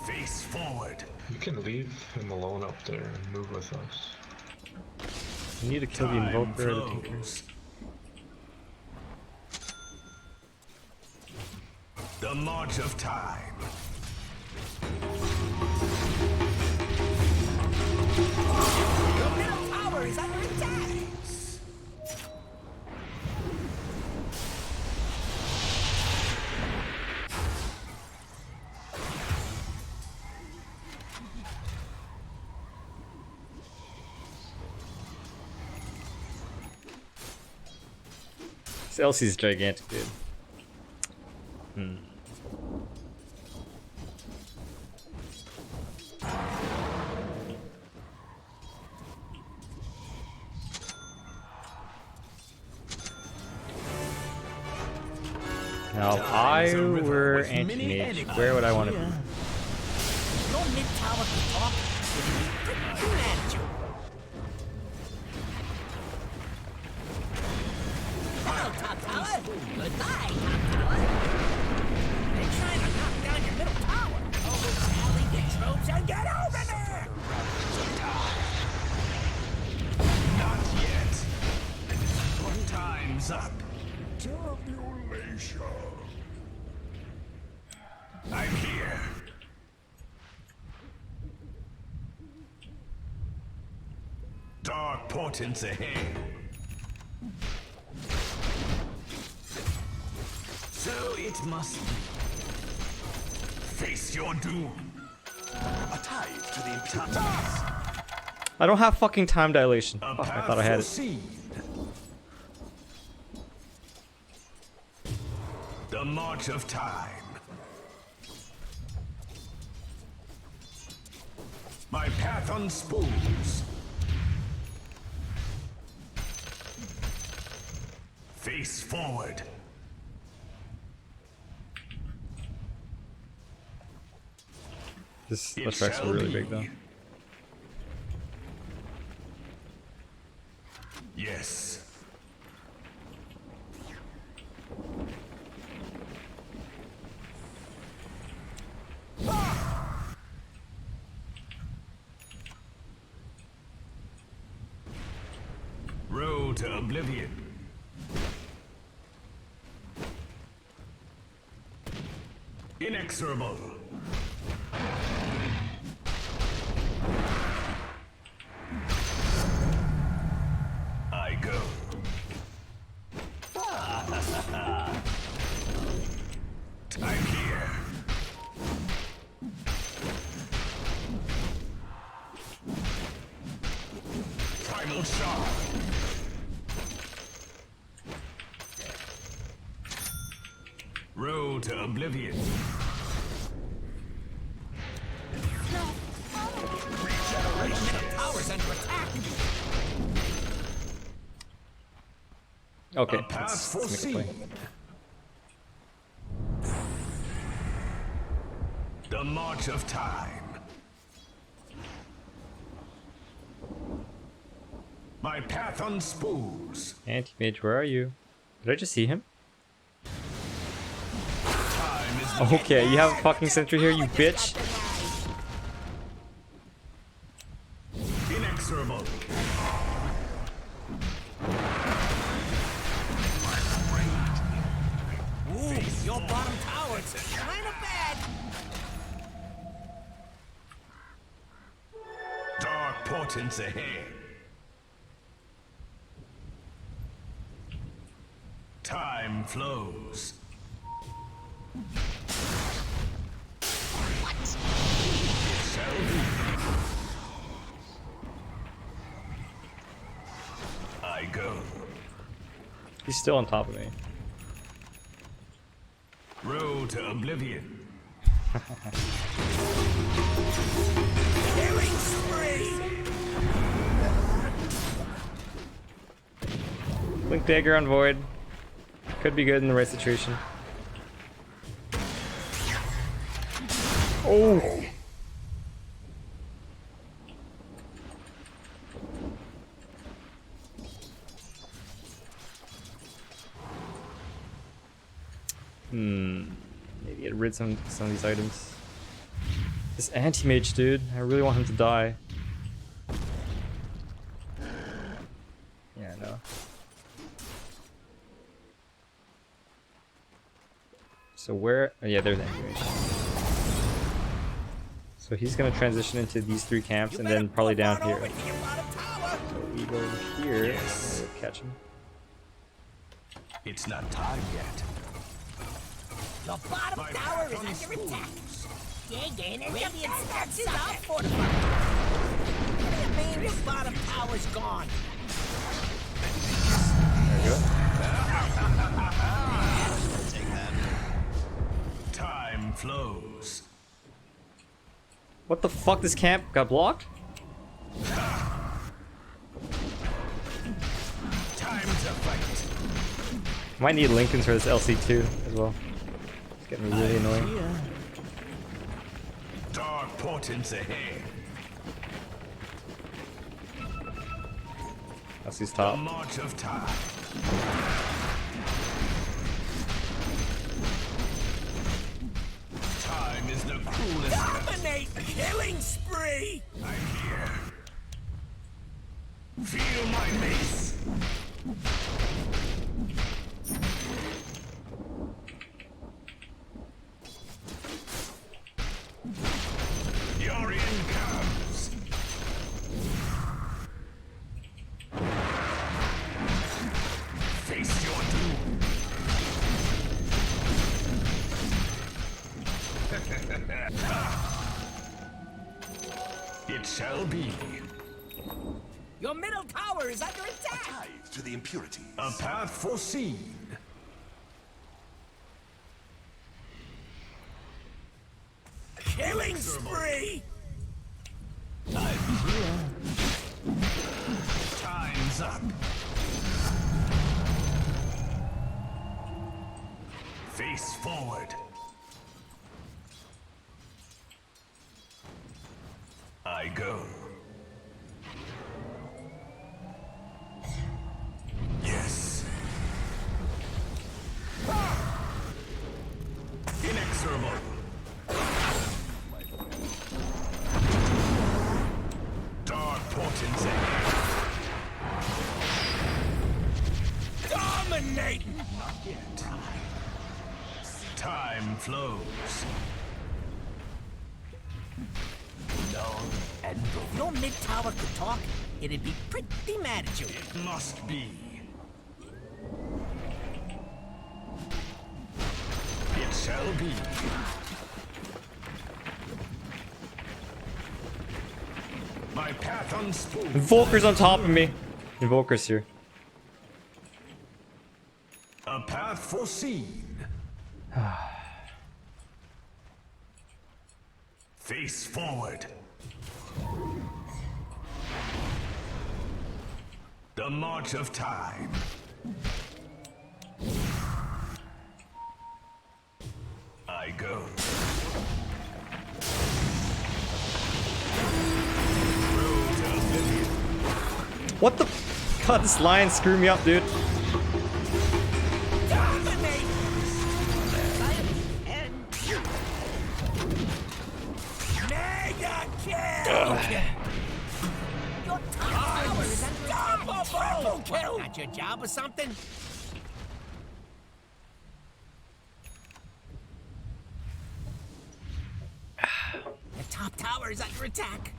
Face forward. You can leave him alone up there and move with us. You need to kill the Time invoker or the tinker. flows. The march of time. Your middle tower is under attack. This Elsie's gigantic, dude. Now, if I were anti-mage, where would I want to be? If your mid tower could talk, it'd be pretty mad at you. Hello, top tower. Goodbye, top tower. They're trying to knock down your middle tower. Oh, rally the troops and get over there! What's up? Tabulation. I'm here. Dark portents ahead. So it must be. Face your doom. A tie to the Imptatus. I don't have fucking time dilation. Fuck, I thought I had it. The march of time. My path unspools. Face forward. This effects are really big though. Yes. Road to oblivion. Inexorable. I go. I'm here. Primal shot. Road to oblivion. Tower's under attack. Okay, A path let's make it foreseen. play. The march of time. My path unspools. Anti-mage, where are you? Did I just see him? Time is Okay, you have a fucking sentry here, you bitch. inexorable. Ooh, your bottom tower's kind of bad. Dark portents ahead. Time flows. It shall be. I go. He's still on top of me. Road to oblivion. Killing spree. Blink dagger on Void. Could be good in the right situation. Oh! Maybe get rid of some of these items. This anti-mage dude, I really want him to die. Yeah, I know. So where? Oh yeah, there's anti-mage. So he's gonna transition into these three camps and then probably down here. So we go here. Yes. We'll catch him. It's not time yet. Your bottom tower is under attack. Radiant stacks is out fortified. What do you mean your bottom tower's gone? There you go. Take that. Time flows. What the fuck? This camp got blocked? Time to fight. Might need Lincolns for this LC2 as well. It's getting really annoying. Dark portents ahead. LC's The top. march of time. Time is the cruelest. Dominate killing spree. I'm here. Feel my mace. shall be. Your middle tower is under attack. Tithe to the impurities. A path foreseen. Killing spree. I'm here. Time's up. Face forward. I go. Yes. Inexorable. Dark portents ahead. Dominating. Not yet. Time flows. Long and If your mid tower could talk, it'd be pretty mad at you. it must be. It shall be. My path unspooled. Invoker's on top of me. Invoker's here. A path foreseen. Face forward. The march of time. I go. Road to oblivion. What the? God, this lion screwed me up, dude. Mega kill! Your top tower is unstoppable! Kill! Not your job or something? The top tower is under attack.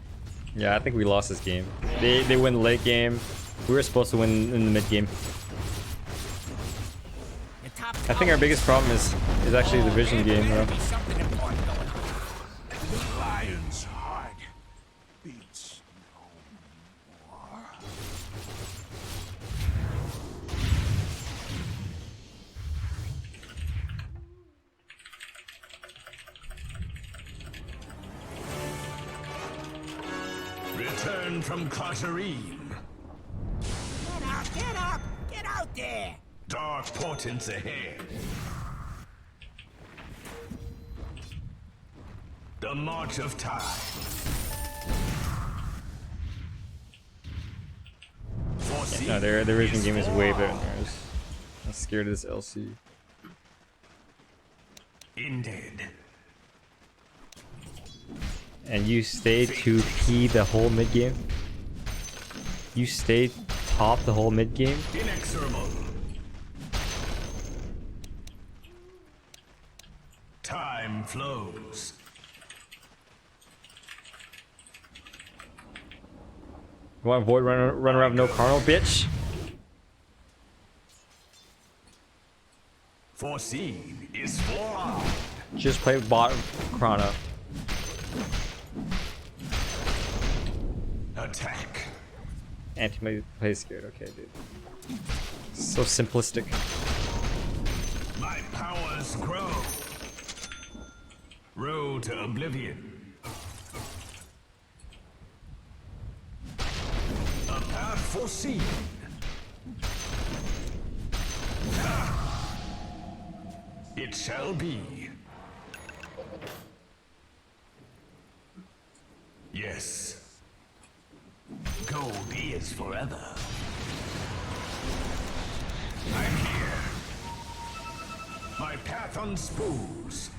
Yeah, I think we lost this game. They win the late game. We were supposed to win in the mid game. The top I think our biggest problem is actually the vision game, though. There's something important going on. The lion's heart beats no more. Return from Clarterine. Get up, get up, get out there! Dark portents ahead. The march of time. No, their vision game is way better than ours. I'm scared of this LC. Ended. And you stayed 2P the whole mid game? You stayed top the whole mid game? Inexorable. Time flows. You want Void run around with no Carnal, bitch? Foreseen is forearmed. Just play bot Chrono. Attack. Anti play scared, okay, dude. So simplistic. My powers grow. Road to oblivion. A path foreseen. It shall be. Yes. Gold is forever. I'm here. My path unspools.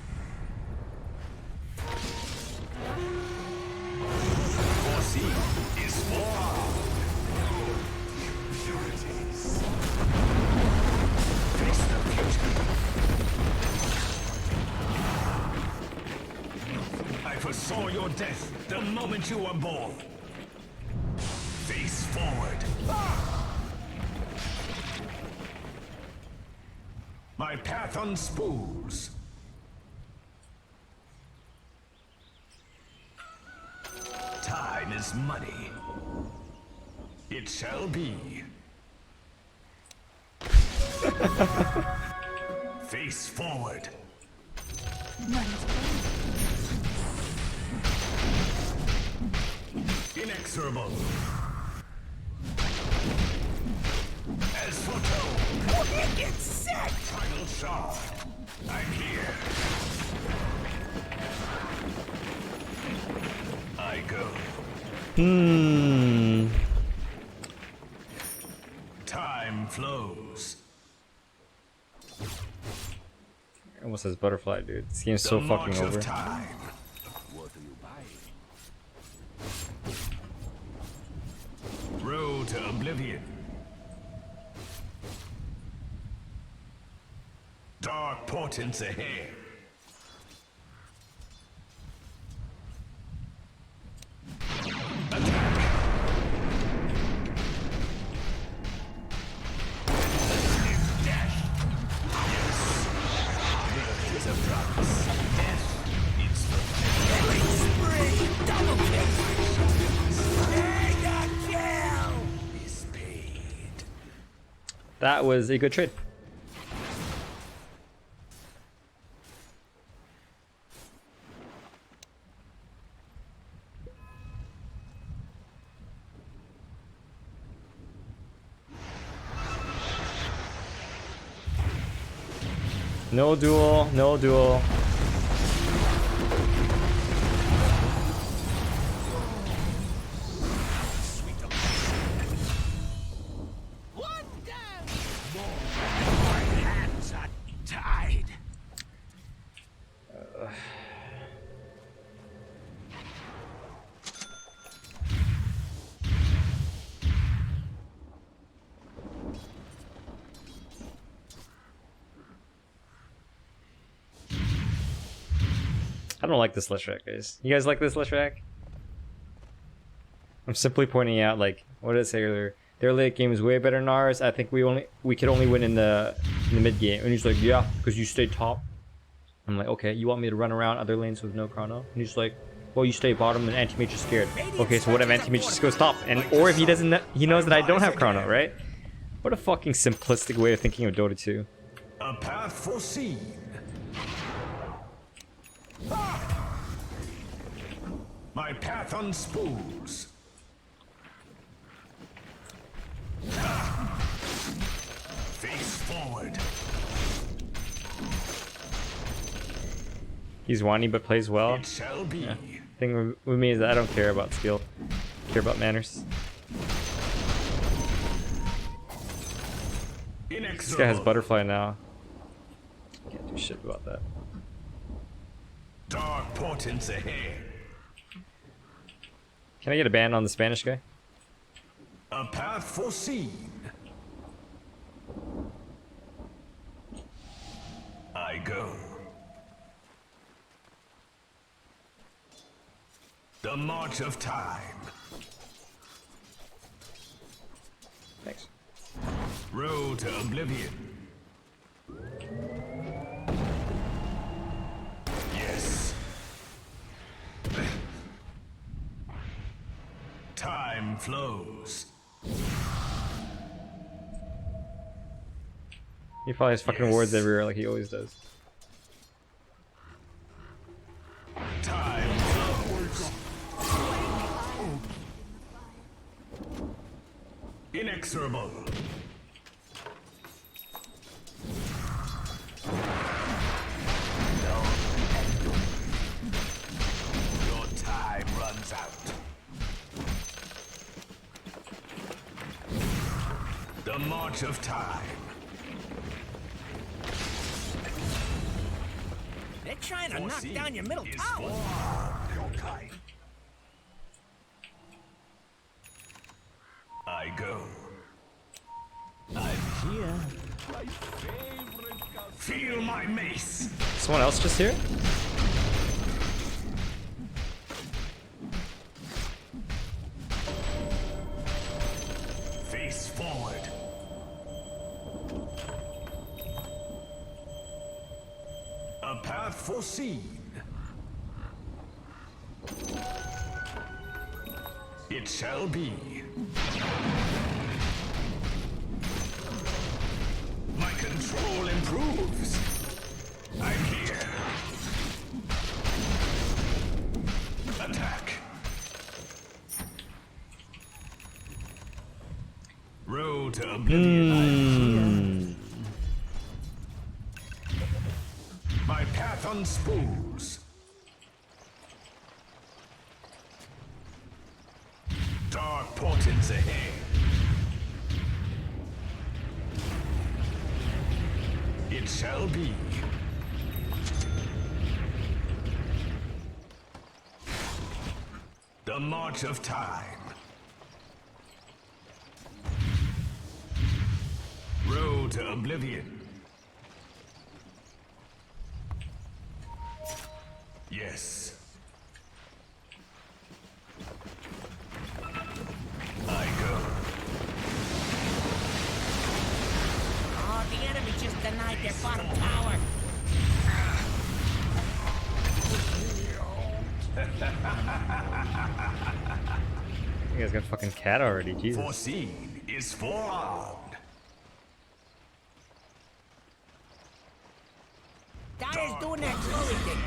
Foreseen is forearmed. Impurities. Face the future. I foresaw your death the moment you were born. Face forward. My path unspools. Time is This money. It shall be. Face forward. Inexorable. As foretold. Wicked sick! Final shot. I'm here. I go. Time flows. Almost says butterfly, dude. This game's so fucking over. Time. What are you buying? Road to oblivion. Dark portents ahead. That was a good trade. No duel, no duel. I don't like this Leshrac, guys. You guys like this Leshrac? I'm simply pointing out, like, what did I say earlier? Their late game is way better than ours. I think we could only win in the mid game. And he's like, yeah, because you stay top. I'm like, okay, you want me to run around other lanes with no chrono? And he's like, well, you stay bottom and anti-mage is scared. Okay, so what if anti-mage just goes top? And or if he doesn't, he knows that I don't have chrono, right? What a fucking simplistic way of thinking of Dota 2. A path foreseen. My path unspools. Face forward. He's whiny but plays well. It shall be. Yeah. Thing with me is that I don't care about skill. I care about manners. This guy has butterfly now. Can't do shit about that. Dark portents ahead. Can I get a ban on the Spanish guy? A path foreseen. I go. The march of time. Thanks. Road to oblivion. Yes. Time flows. He probably has fucking wards everywhere like he always does. Time flows. Inexorable. Your time runs out. The march of time. They're trying to knock down your middle tower. I go. I'm here. My favorite. Feel my mace. Someone else just here? Face forward. A path foreseen. It shall be. My control improves. I'm here. Attack. Road to oblivion. My path unspools. Dark portents ahead. It shall be. The march of time. Road to oblivion. Yes. I go. Oh, the enemy just denied their bottom tower. You guys got fucking cat already, Jesus. Foreseen is forearmed. Dire's doing that Chloe thing.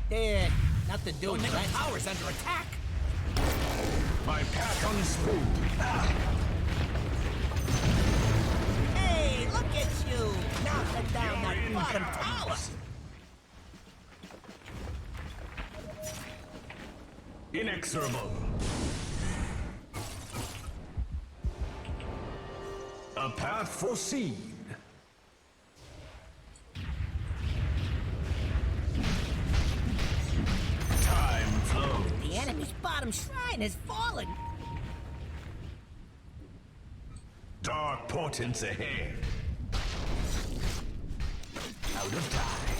They're nothing doing. The tower's under attack. My path unspooled. Hey, look at you, knocking down that bottom tower. Inexorable. A path foreseen. Time flows. The enemy's bottom shrine has fallen. Dark portents ahead. Out of time.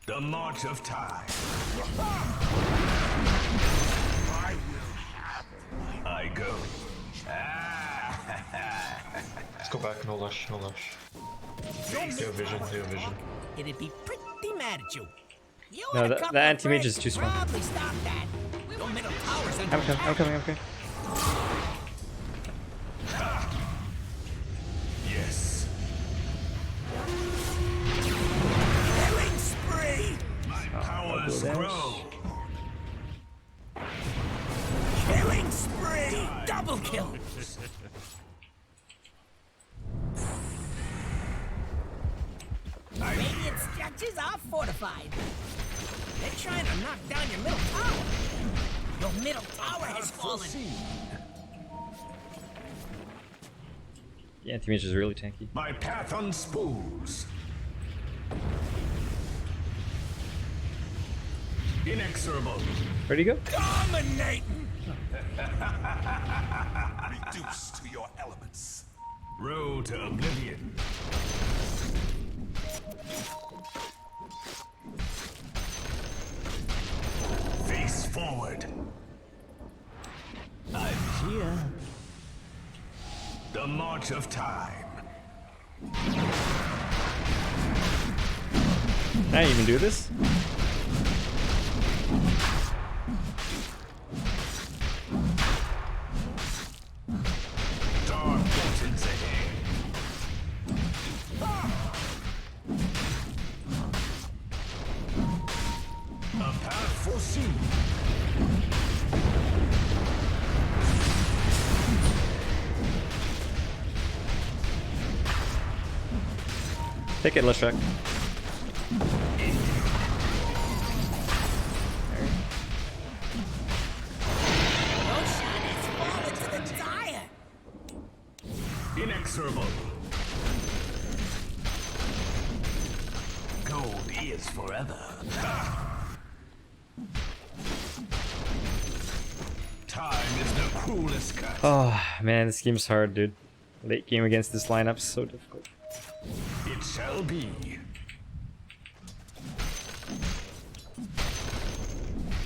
The march of time. I go. Let's go back, no lush, no lush. They have vision, they have vision. It'd be pretty mad at you. You No, and a the couple of anti-mage friends is too small. Probably stop that. Your middle tower's under I'm coming, attack. I'm coming, I'm coming. Yes. Killing spree. My powers grow. Killing spree. Double kill. Radiant structures are fortified. They're trying to knock down your middle tower. Your middle tower has fallen. The anti-mage is really tanky. My path unspools. Inexorable. Where'd he go? Dominating. Reduced to your elements. Road to oblivion. Face forward. I'm here. The march of time. Can I even do this? Dark portents ahead. A path foreseen. Take it, Leshek. Roshan has fallen to the dire. Inexorable. Gold is forever. Time is the cruelest cut. Oh man, this game's hard, dude. Late game against this lineup's so difficult. It shall be.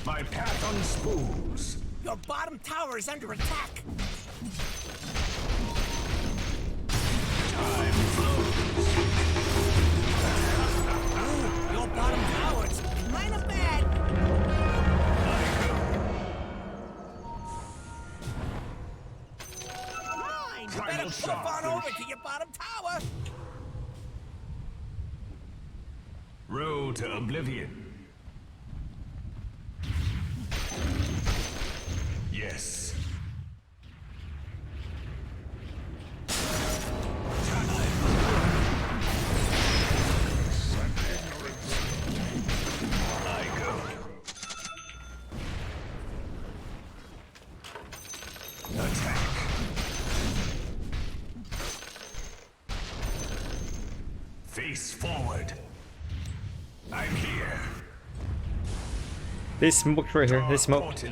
My path unspools. Your bottom tower is under attack. Time flows. Ooh, your bottom tower's kind of bad. Better put on over to your bottom tower. Road to oblivion. Yes. I go. Attack. Face forward. I'm here. They smoked right here. They smoked.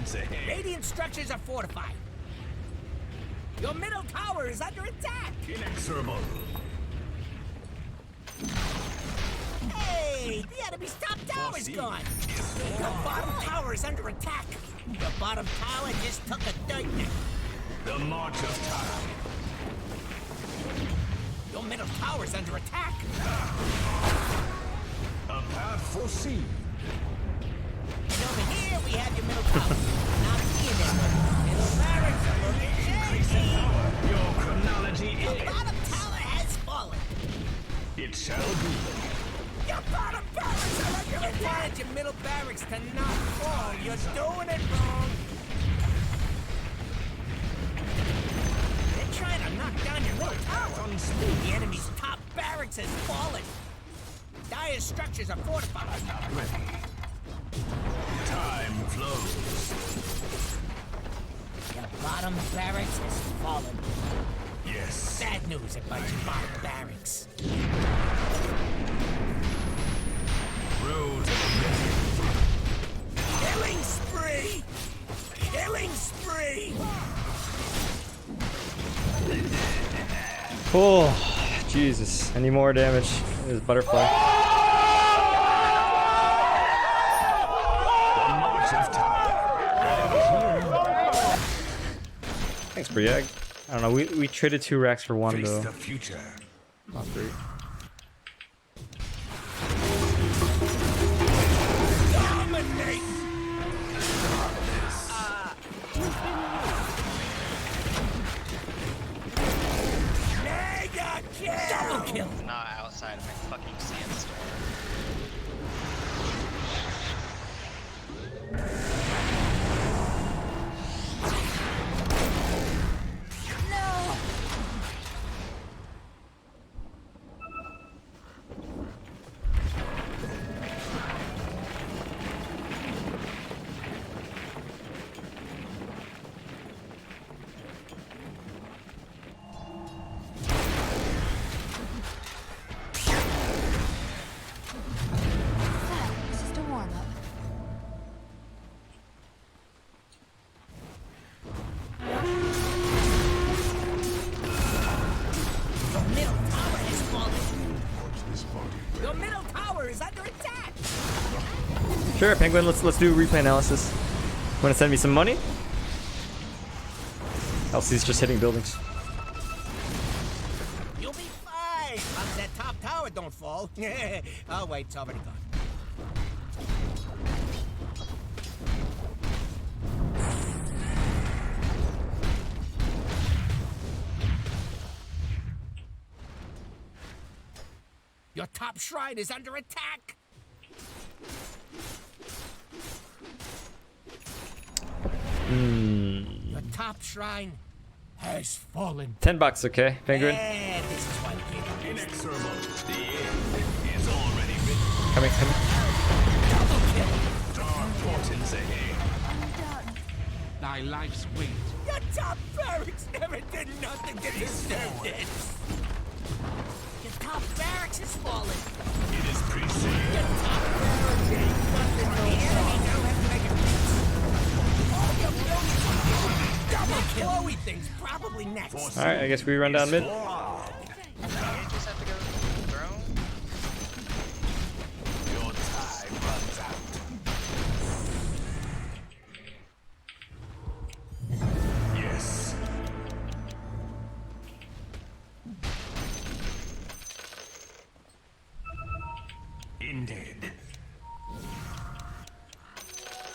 Radiant structures are fortified. Your middle tower is under attack. Inexorable. Hey, the enemy's top tower's gone. Your bottom tower is under attack. Your bottom tower just took a dirt nap. The march of time. Your middle tower's under attack. A path foreseen. And over here we have your middle tower. Not seeing that one. Middle barracks are looking shaky. Your chronology Your is. bottom tower has fallen. It shall be. Your bottom barracks are under attack. You wanted your middle barracks to not fall. You're doing it wrong. They're trying to knock down your middle tower. The enemy's top barracks has fallen. Dire structures are fortified. Time flows. Your bottom barracks has fallen. Yes. Bad news about your bottom barracks. Road to oblivion. Killing spree! Killing spree! Oh, Jesus. Any more damage? There's butterfly. Thanks, Briag. I don't know. We traded 2 racks for 1 Face though. the future. Not great. Dominate! Mega kill! Double kill! Not outside of my fucking sandstorm. It's just a warm-up. Your middle tower has fallen. Your middle tower is under attack. Sure, Penguin. Let's do replay analysis. Want to send me some money? Elsie's just hitting buildings. You'll be fine. As long as that top tower don't fall. Oh wait, it's already gone. Your top shrine is under attack. Your top shrine has fallen. $10, okay, Penguin. And this is why we can't. Inexorable. The end is already written. Coming. Double kill. Dark portents ahead. Thy life's weight. Your top barracks never did nothing to deserve this. Your top barracks has fallen. It is preceded. Your top barracks ain't nothing. The enemy now has to make a fix. All your buildings. Double kill. Chloe thing's probably next. Alright, I guess we run down mid. You just have to go to the throne. Your time runs out. Yes. Indeed.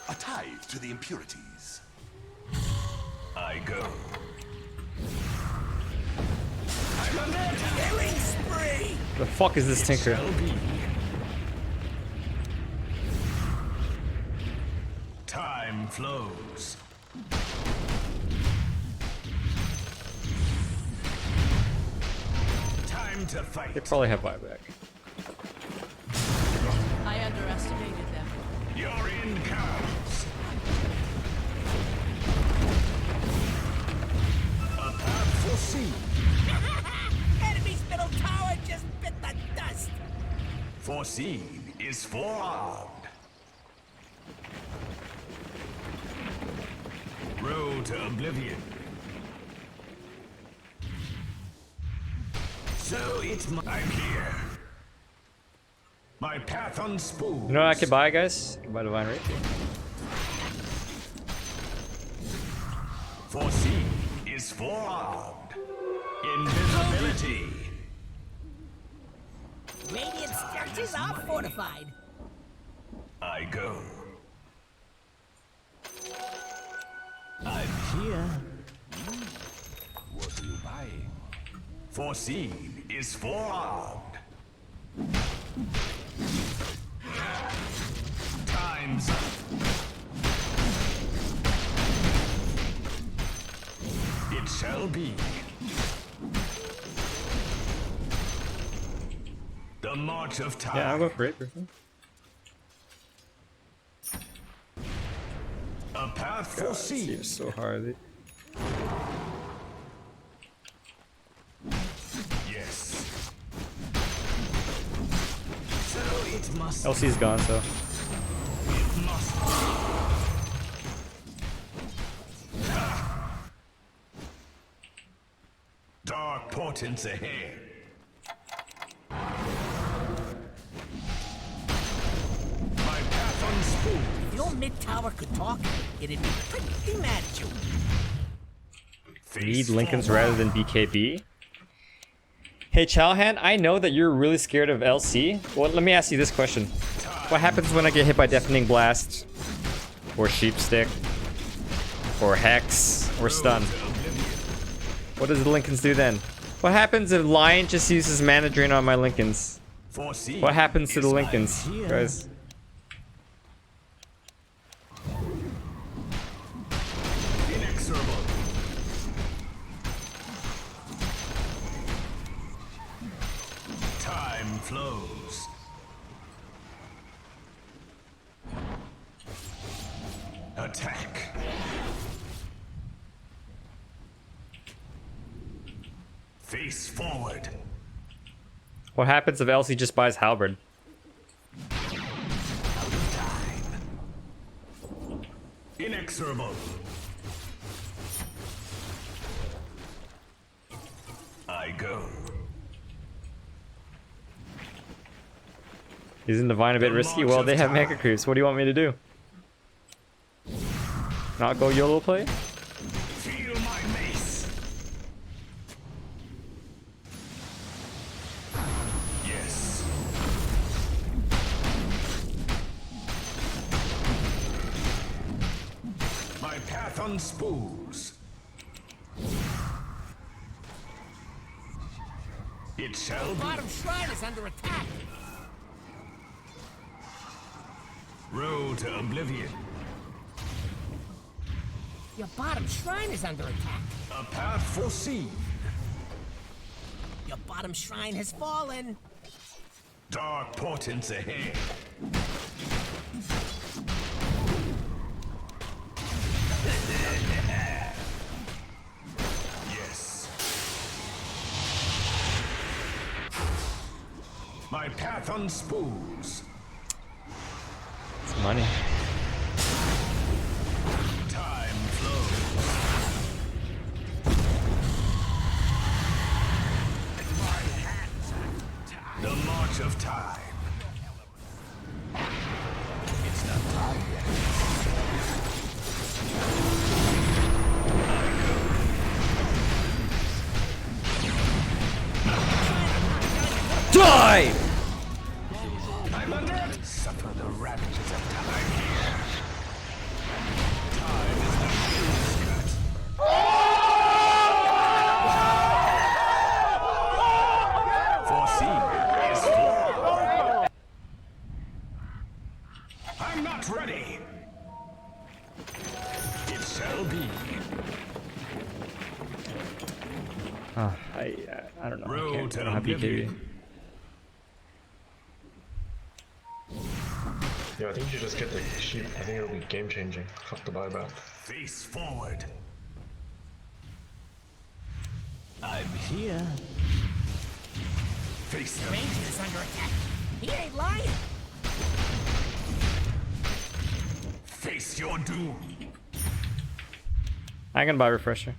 A tithe to the impurities. I go. Killing spree! The fuck is this Tinker? Time flows. Time to fight. They probably have buyback. I underestimated them. You're in counts. A path foreseen. Enemy's middle tower just bit the dust! Foreseen is forearmed. Road to oblivion. So it's I'm here. My path unspooled. You know what I could buy, guys? I could buy Divine Rapier. Foreseen is forearmed. Invisibility. Radiant structures are fortified. I go. I'm here. What are you buying? Foreseen is forearmed. Time's up. It shall be. The march of time. Yeah, I'll go for it. Griffin. A path God, foreseen. seems so hard. Yes. So it must. LC's gone, so. It must. Dark portents ahead. My path unspooled. If your mid tower could talk, it'd be pretty mad at you. Need Lincolns rather than BKB? Hey Chalhan, I know that you're really scared of LC. Well, let me ask you this question. What happens when I get hit by Deafening Blast? Or Sheep Stick? Or Hex? Or Stun? What does the Lincolns do then? What happens if Lion just uses Mana Drain on my Lincolns? What happens to the Lincolns, guys? Inexorable. Time flows. Attack. Face forward. What happens if LC just buys Halberd? Inexorable. I go. Isn't Divine a bit risky? Well, they have Mega Creeps. What do you want me to do? Not go YOLO play? Feel my mace. Yes. My path unspools. It shall be. Bottom shrine is under attack. Road to oblivion. Your bottom shrine is under attack. A path foreseen. Your bottom shrine has fallen. Dark portents ahead. Yes. My path unspools. It's money. Time flows. My hands are the march of time. It's not time yet. Die! I'm under it. Suffer the ravages of time here. Time is the fuse cut. I don't know. I don't have BKB. Yeah, I think you should just get the sheep. I think it'll be game changing. Fuck the buyback. Face forward. I'm here. Face The Ranger is under attack. He ain't lying. Face your doom. I'm gonna buy refresher.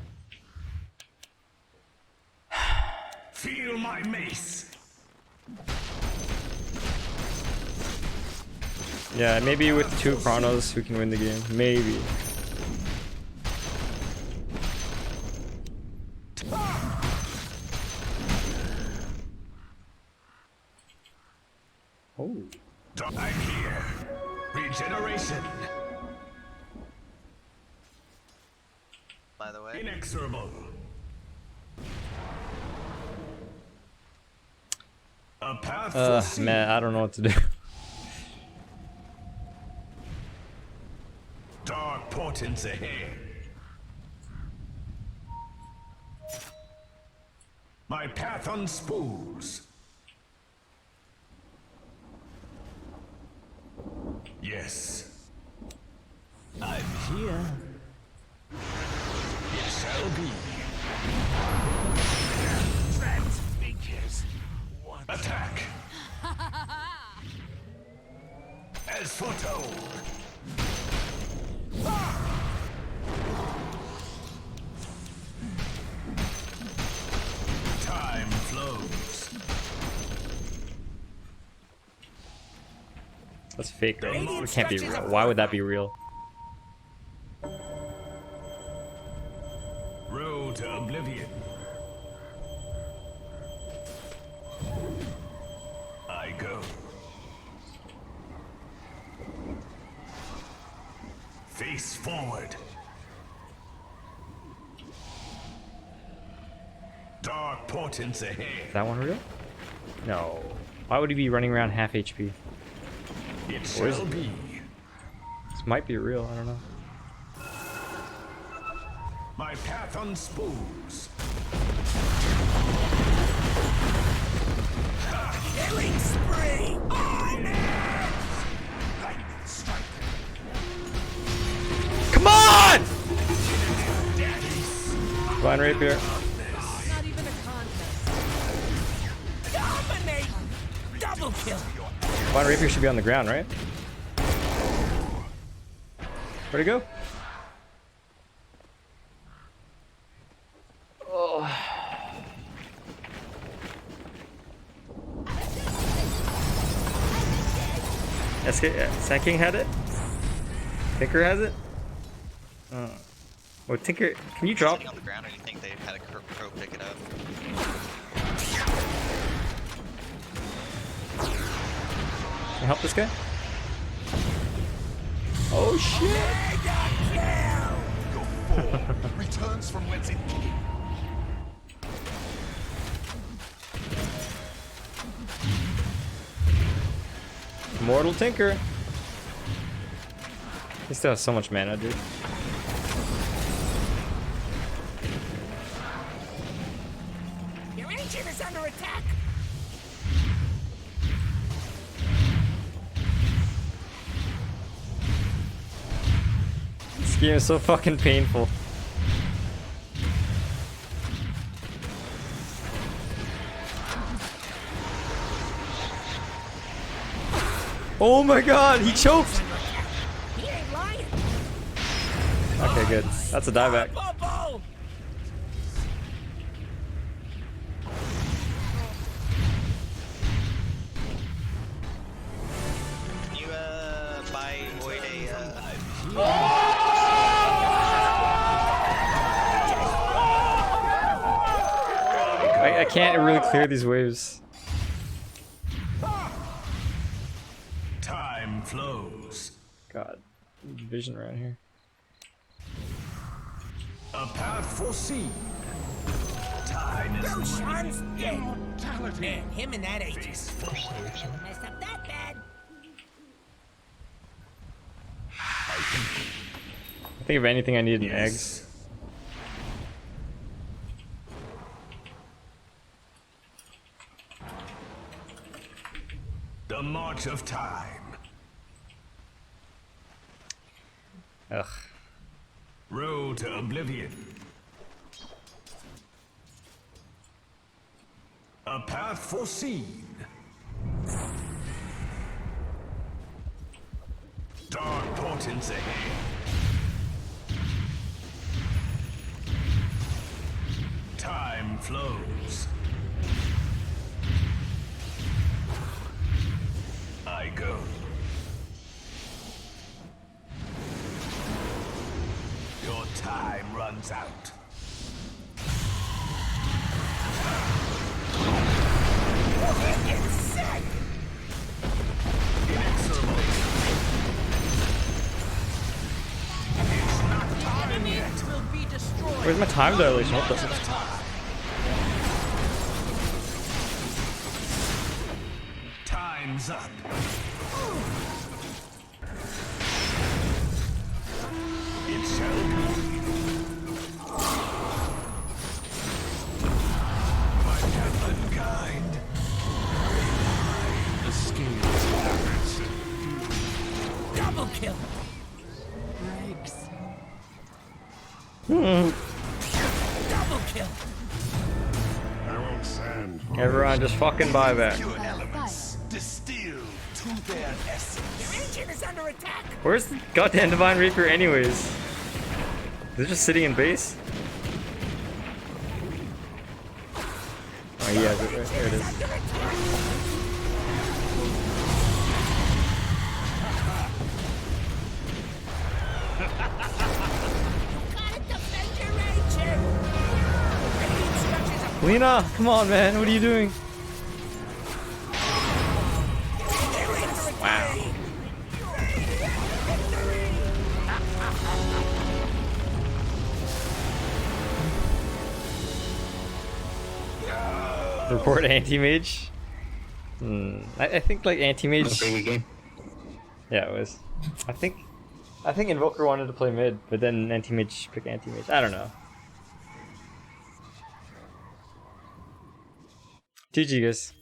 Feel my mace. Yeah, maybe with 2 Chronos we can win the game. Maybe. Oh. I'm here. Regeneration. By the way. Inexorable. A path foreseen. Man, I don't know what to do. Dark portents ahead. My path unspools. Yes. I'm here. It shall be. Transfigures. Attack. As foretold. Time flows. That's fake, right? It can't be real. Why would that be real? Road to oblivion. I go. Face forward. Dark portents ahead. Is that one real? No. Why would he be running around half HP? It Or is shall it? be. This might be real, I don't know. My path unspools. Killing spree. On it. Lightning strike. Come on! Divine Rapier. Not even a contest. Dominate. Double kill. Divine Rapier should be on the ground, right? Where'd it go? Oh. Sand King had it? Tinker has it? Well, Tinker, can you drop? Sitting on the ground, or do you think they had a crow pick it up? Can I help this guy? Oh shit! Returns from whence it came. Mortal Tinker. He still has so much mana, dude. Your ancient is under attack. This game is so fucking painful. Oh my god, he choked! He ain't lying. Okay, good. That's a dieback. Bubble. Can you buy Void I can't really clear these waves. Time flows. God, vision around here. A path foreseen. Time is Roshan's dead. immortality. Man, him and that agent Face forward. messed up that bad. I think if anything I need an eggs. The march of time. Ugh. Road to oblivion. A path foreseen. Dark portents ahead. Time flows. I go. Your time runs out. Inexorable. It's not time yet. Will be destroyed. Where's my time dilation? What the? Time's up. It shall be. My humankind. The scales balance. Double kill. Hmm. Double kill. Harold Sand. Everyone just fucking buy that. Pure elements distilled to their essence. Your engine is under attack. Where's the goddamn Divine Reaper anyways? Is it just sitting in base? Oh, he has it right there. It is. Gotta defend your engine. Lena, come on, man. What are you doing? Wow. Report anti-mage. I think like anti-mage. Pretty good game. Yeah, it was. I think Invoker wanted to play mid, but then anti-mage picked anti-mage. I don't know. GG guys.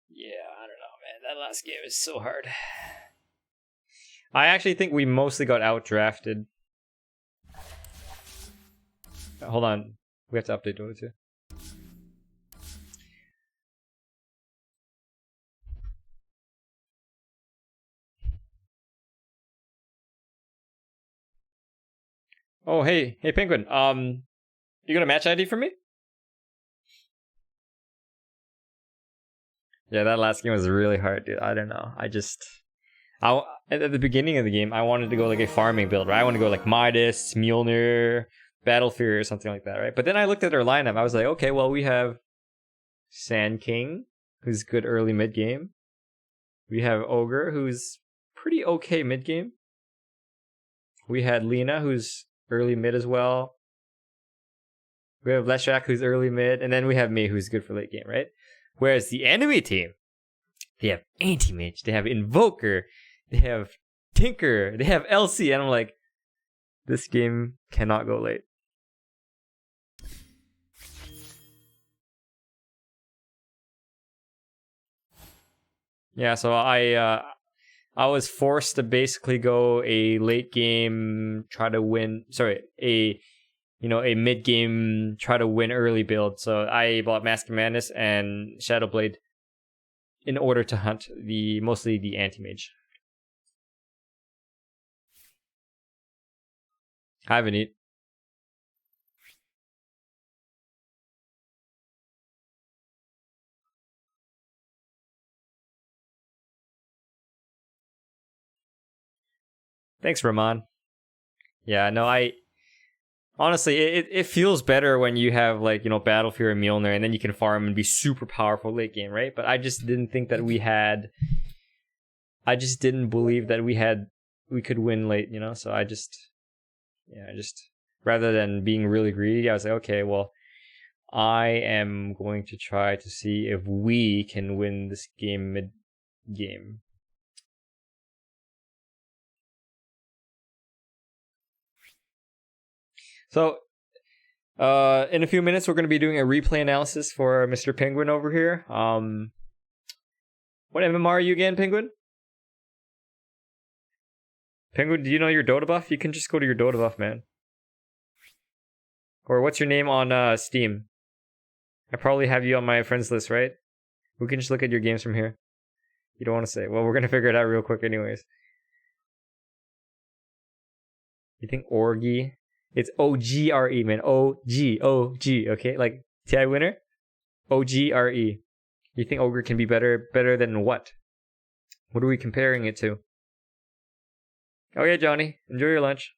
Yeah, I don't know, man. That last game is so hard. I actually think we mostly got outdrafted. Hold on. We have to update Dota 2. Oh, hey, Penguin. You got a match ID for me? Yeah, that last game was really hard, dude. I don't know. At the beginning of the game, I wanted to go like a farming build, right? I want to go like Midas, Mjolnir, Battlefield, or something like that, right? But then I looked at our lineup. I was like, okay, well, we have Sand King, who's good early mid game. We have Ogre, who's pretty okay mid game. We had Lena, who's early mid as well. We have Leshak, who's early mid, and then we have me, who's good for late game, right? Whereas the enemy team, they have Anti-Mage, they have Invoker, they have Tinker, they have LC, and I'm like, this game cannot go late. Yeah, so I was forced to basically go a late game, try to win. Sorry, a mid game, try to win early build. So I bought Mask of Madness and Shadowblade in order to hunt mostly the Anti-Mage. Hi, Vineet. Thanks, Rahman. Yeah, no, honestly, it feels better when you have like, Battlefield and Mjolnir, and then you can farm and be super powerful late game, right? But I just didn't think that I just didn't believe that we could win late, So I just rather than being really greedy, I was like, okay, well, I am going to try to see if we can win this game game. So, in a few minutes, we're going to be doing a replay analysis for Mr. Penguin over here. What MMR are you again, Penguin? Penguin, do you know your Dota buff? You can just go to your Dota buff, man. Or what's your name on Steam? I probably have you on my friends list, right? We can just look at your games from here. You don't want to say. Well, we're going to figure it out real quick anyways. You think Orgy? It's O-G-R-E, man. O-G, O-G, okay? Like TI winner? O-G-R-E. You think Ogre can be better than what? What are we comparing it to? Oh yeah, Johnny. Enjoy your lunch.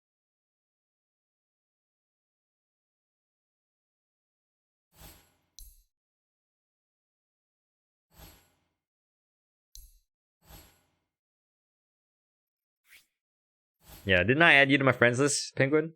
Yeah, didn't I add you to my friends list, Penguin?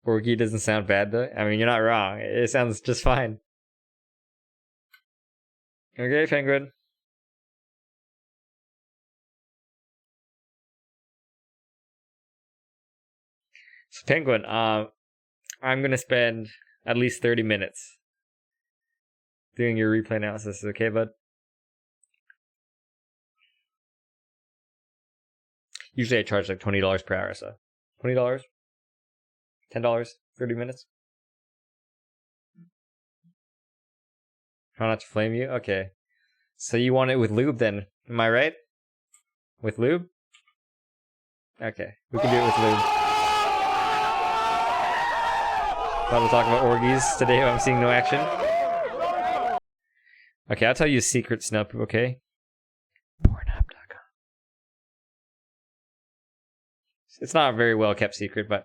Orgy doesn't sound bad though. I mean, you're not wrong. It sounds just fine. Okay, Penguin. So, Penguin, I'm gonna spend at least 30 minutes doing your replay analysis, okay, bud? Usually I charge like $20 per hour, so $20, $10, 30 minutes. Try not to flame you? Okay. So you want it with lube then, am I right? With lube? Okay, we can do it with lube. Thought we'll talk about orgies today, but I'm seeing no action. Okay, I'll tell you a secret, Snup, okay? Pornhub.com. It's not a very well kept secret, but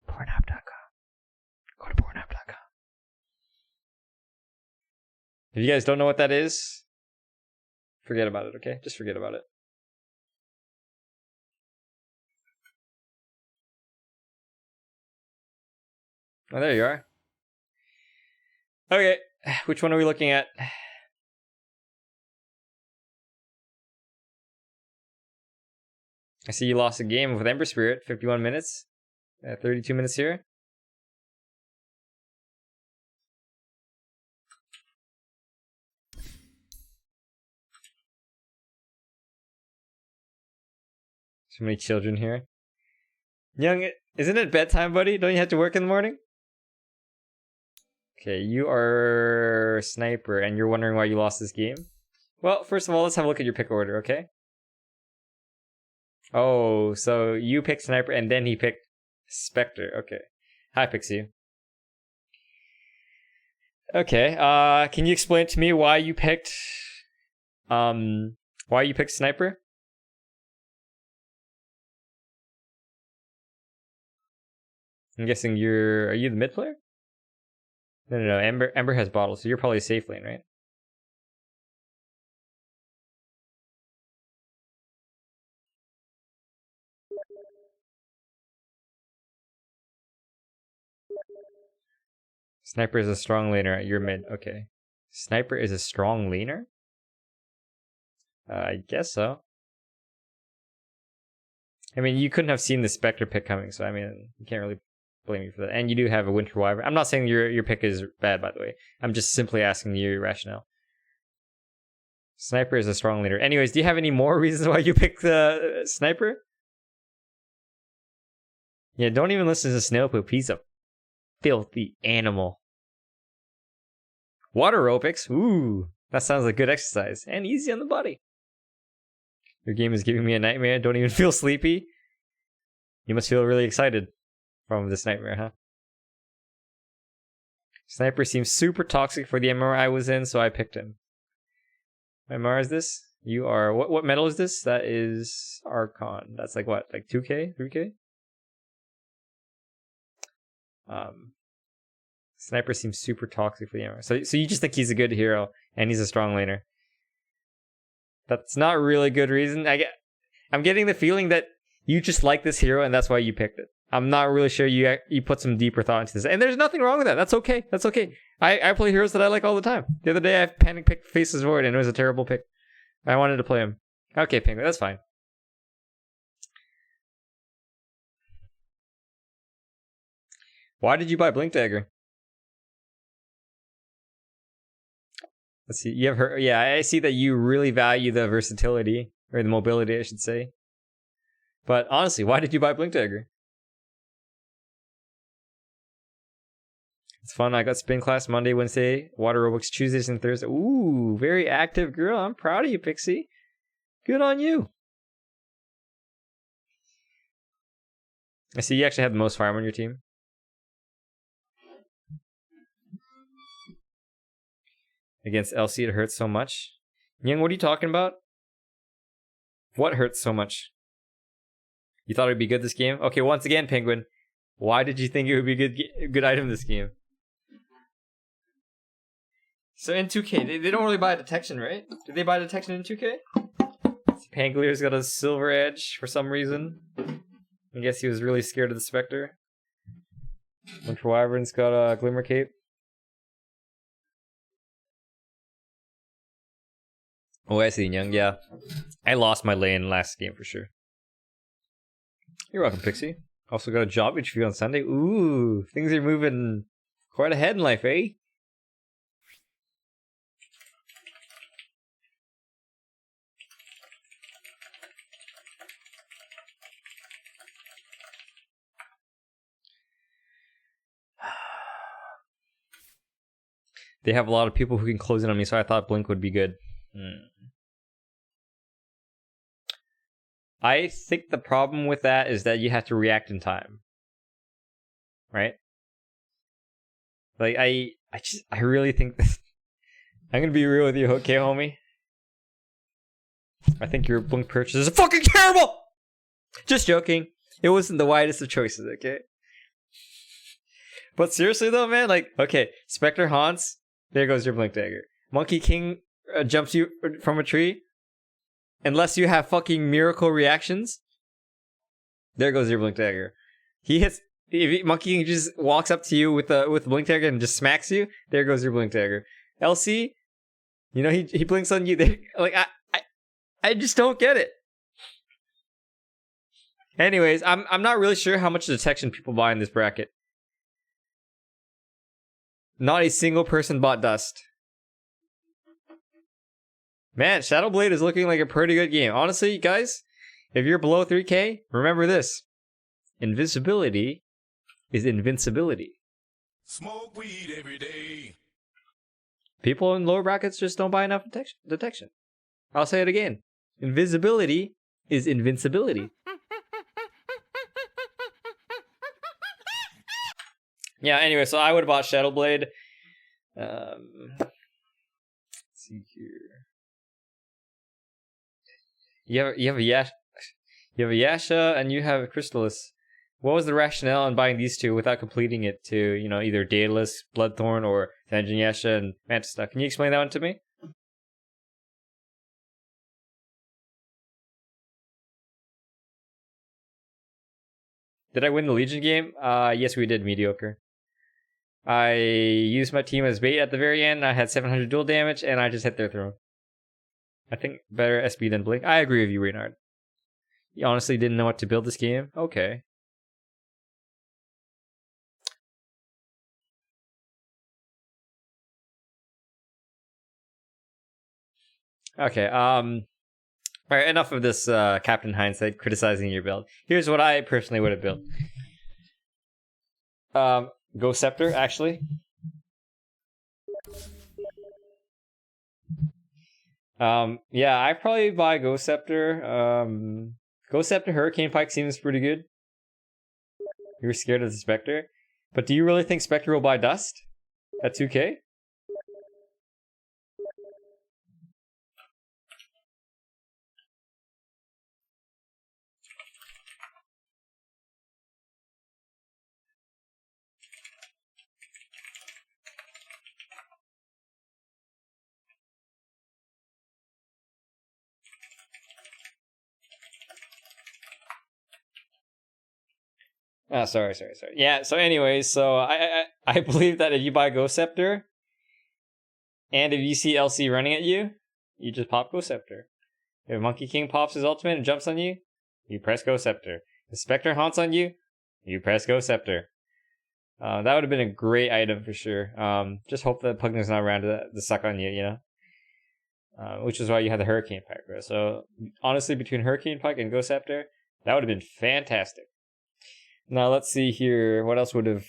Pornhub.com. Go to Pornhub.com. If you guys don't know what that is, forget about it, okay? Just forget about it. Oh, there you are. Okay, which one are we looking at? I see you lost a game with Ember Spirit, 51 minutes. 32 minutes here. So many children here. Young, isn't it bedtime, buddy? Don't you have to work in the morning? Okay, you are Sniper, and you're wondering why you lost this game? Well, first of all, let's have a look at your pick order, okay? Oh, so you picked Sniper, and then he picked Spectre. Okay. Hi, Pixie. Okay, can you explain to me why you picked... why you picked Sniper? I'm guessing are you the mid player? No, Ember has bottles, so you're probably safe lane, right? Sniper is a strong laner at your mid. Okay. Sniper is a strong laner? I guess so. I mean, you couldn't have seen the Spectre pick coming, so I mean, you can't really blame you for that. And you do have a Winter Wyvern. I'm not saying your pick is bad, by the way. I'm just simply asking you your rationale. Sniper is a strong leader. Anyways, do you have any more reasons why you picked the Sniper? Yeah, don't even listen to Snowpoop. He's a filthy animal. Water aerobics? Ooh, that sounds like good exercise. And easy on the body. Your game is giving me a nightmare. Don't even feel sleepy. You must feel really excited from this nightmare, huh? Sniper seems super toxic for the MMR I was in, so I picked him. What MMR is this? You are... What medal is this? That is Archon. That's like what? Like 2k? 3k? Sniper seems super toxic for the MMR. So you just think he's a good hero and he's a strong laner. That's not really good reason. I'm getting the feeling that you just like this hero and that's why you picked it. I'm not really sure you put some deeper thought into this. And there's nothing wrong with that. That's okay. That's okay. I play heroes that I like all the time. The other day I panic picked Faceless Void and it was a terrible pick. I wanted to play him. Okay, Penguin, that's fine. Why did you buy Blink Dagger? Let's see. You have her. Yeah, I see that you really value the versatility or the mobility, I should say. But honestly, why did you buy Blink Dagger? It's fun. I got spin class Monday, Wednesday, water aerobics Tuesdays and Thursdays. Ooh, very active girl. I'm proud of you, Pixie. Good on you. I see you actually have the most farm on your team. Against LC, it hurts so much. Young, what are you talking about? What hurts so much? You thought it'd be good this game? Okay, once again, Penguin. Why did you think it would be a good item this game? So in 2K, they don't really buy detection, right? Did they buy detection in 2K? Panglier's got a silver edge for some reason. I guess he was really scared of the Spectre. Winter Wyvern's got a Glimmer Cape. Oh, I see, Young. Yeah. I lost my lane last game for sure. You're welcome, Pixie. Also got a job interview on Sunday. Ooh, things are moving quite ahead in life, eh? They have a lot of people who can close in on me, so I thought Blink would be good. I think the problem with that is that you have to react in time. Right? Like, I really think this... I'm gonna be real with you, okay, homie? I think your Blink purchase is fucking terrible! Just joking. It wasn't the widest of choices, okay? But seriously though, man, like, okay, Spectre haunts, there goes your Blink Dagger. Monkey King jumps you from a tree. Unless you have fucking miracle reactions, there goes your Blink Dagger. He hits. If Monkey King just walks up to you with Blink Dagger and just smacks you, there goes your Blink Dagger. LC, you know he blinks on you. There, like I just don't get it. Anyways, I'm not really sure how much detection people buy in this bracket. Not a single person bought Dust. Man, Shadowblade is looking like a pretty good game. Honestly, guys, if you're below 3K, remember this. Invisibility is invincibility. Smoke weed every day. People in lower brackets just don't buy enough detection. I'll say it again. Invisibility is invincibility. Yeah, anyway, so I would have bought Shadowblade. Let's see here. You have a Yasha and you have a Crystallis. What was the rationale in buying these two without completing it to, you know, either Daedalus, Bloodthorn, or Sanjin Yasha and Mantis? Can you explain that one to me? Did I win the Legion game? Yes, we did. Mediocre. I used my team as bait at the very end. I had 700 dual damage, and I just hit their throne. I think better SB than Blink. I agree with you, Reynard. You honestly didn't know what to build this game? Okay. Okay, alright, enough of this Captain Hindsight criticizing your build. Here's what I personally would have built. Ghost Scepter, actually. Yeah, I probably buy Ghost Scepter. Ghost Scepter Hurricane Pike seems pretty good. You're scared of the Spectre. But do you really think Spectre will buy Dust at 2K? Oh, sorry. Yeah, so anyways, so I believe that if you buy Ghost Scepter, and if you see LC running at you, you just pop Ghost Scepter. If Monkey King pops his ultimate and jumps on you, you press Ghost Scepter. If Spectre haunts on you, you press Ghost Scepter. That would have been a great item for sure. Just hope that Pugna's not around to suck on you, you know? Which is why you had the Hurricane Pike, right? So, honestly, between Hurricane Pike and Ghost Scepter, that would have been fantastic. Now, let's see here. What else would have...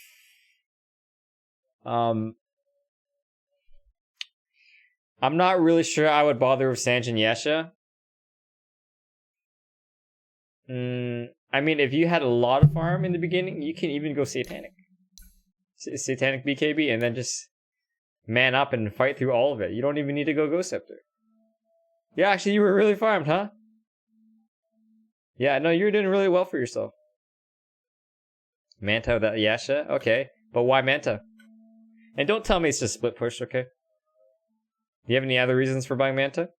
I'm not really sure I would bother with Sanjin Yasha. I mean, if you had a lot of farm in the beginning, you can even go Satanic. Satanic BKB, and then just man up and fight through all of it. You don't even need to go Ghost Scepter. Yeah, actually, you were really farmed, huh? Yeah, no, you were doing really well for yourself. Manta with that Yasha? Okay, but why Manta? And don't tell me it's just split push, okay? Do you have any other reasons for buying Manta?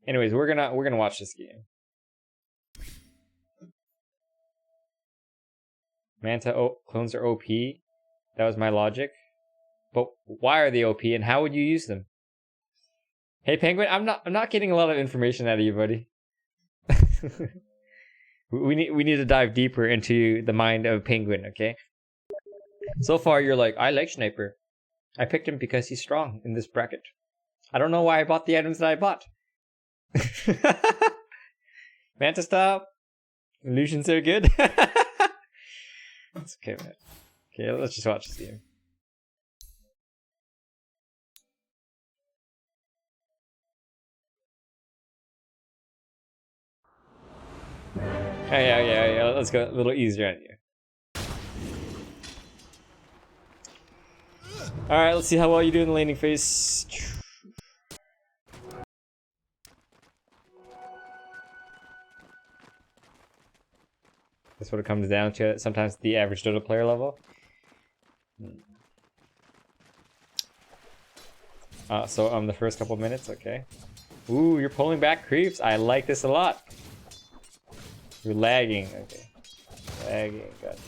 Anyways, we're gonna watch this game. Manta clones are OP. That was my logic. But why are they OP and how would you use them? Hey Penguin, I'm not getting a lot of information out of you, buddy. we need to dive deeper into the mind of Penguin, okay? So far you're like, I like Sniper. I picked him because he's strong in this bracket. I don't know why I bought the items that I bought. Manta style. Illusions are good. It's okay, man. Okay, let's just watch this game. Yeah. Let's go a little easier on you. Alright, let's see how well you do in the laning phase. That's what it comes down to. Sometimes the average Dota player level. So the first couple minutes, okay. Ooh, you're pulling back creeps. I like this a lot. You're lagging, okay. Lagging, gotcha.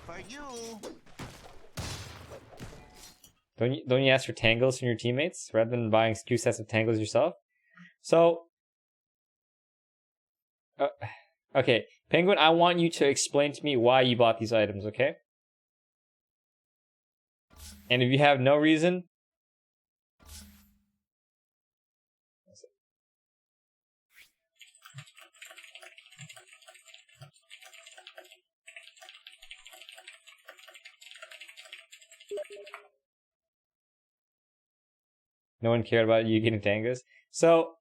For you. Don't you ask for tangles from your teammates rather than buying 2 sets of tangles yourself? So, okay, Penguin, I want you to explain to me why you bought these items, okay? And if you have no reason, no one cared about you getting tangos. So,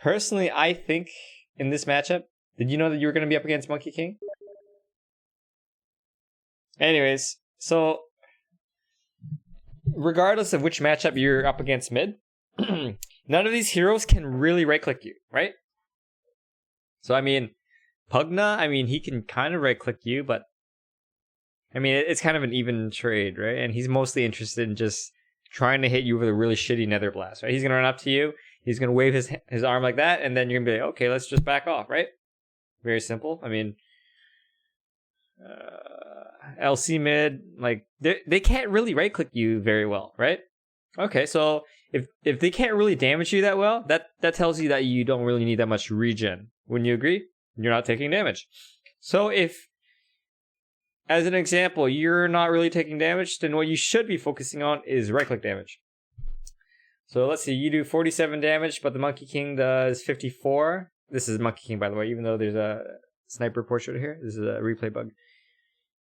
personally, I think in this matchup, did you know that you were going to be up against Monkey King? Anyways, so regardless of which matchup you're up against mid, none of these heroes can really right-click you, right? So, I mean, Pugna, I mean, he can kind of right-click you, but I mean, it's kind of an even trade, right? And he's mostly interested in just trying to hit you with a really shitty Nether Blast, right? He's going to run up to you, he's going to wave his arm like that, and then you're going to be like, okay, let's just back off, right? Very simple. I mean, LC mid, like, they can't really right-click you very well, right? Okay, so if they can't really damage you that well, that tells you that you don't really need that much regen. Wouldn't you agree? You're not taking damage. So if, as an example, you're not really taking damage, then what you should be focusing on is right-click damage. So let's see, you do 47 damage, but the Monkey King does 54. This is Monkey King, by the way, even though there's a sniper portrait here. This is a replay bug.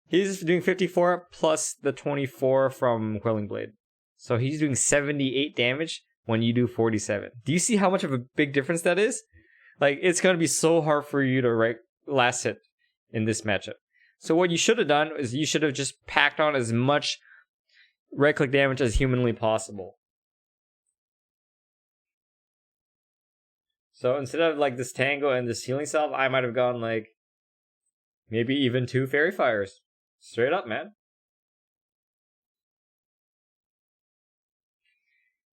He's doing 54 plus the 24 from Quelling Blade. So he's doing 78 damage when you do 47. Do you see how much of a big difference that is? Like, it's going to be so hard for you to last hit in this matchup. So what you should have done is you should have just packed on as much right-click damage as humanly possible. So instead of like this Tango and this healing salve, I might have gone like Maybe even 2 fairy fires. Straight up, man.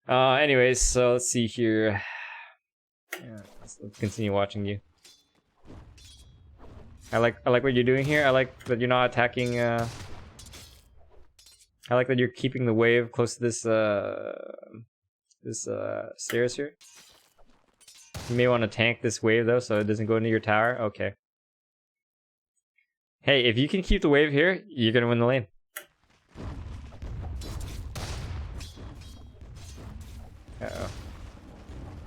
Anyways, so let's see here. Yeah, let's continue watching you. I like what you're doing here. I like that you're not attacking. I like that you're keeping the wave close to this stairs here. You may want to tank this wave though, so it doesn't go into your tower. Okay. Hey, if you can keep the wave here, you're gonna win the lane. Uh-oh.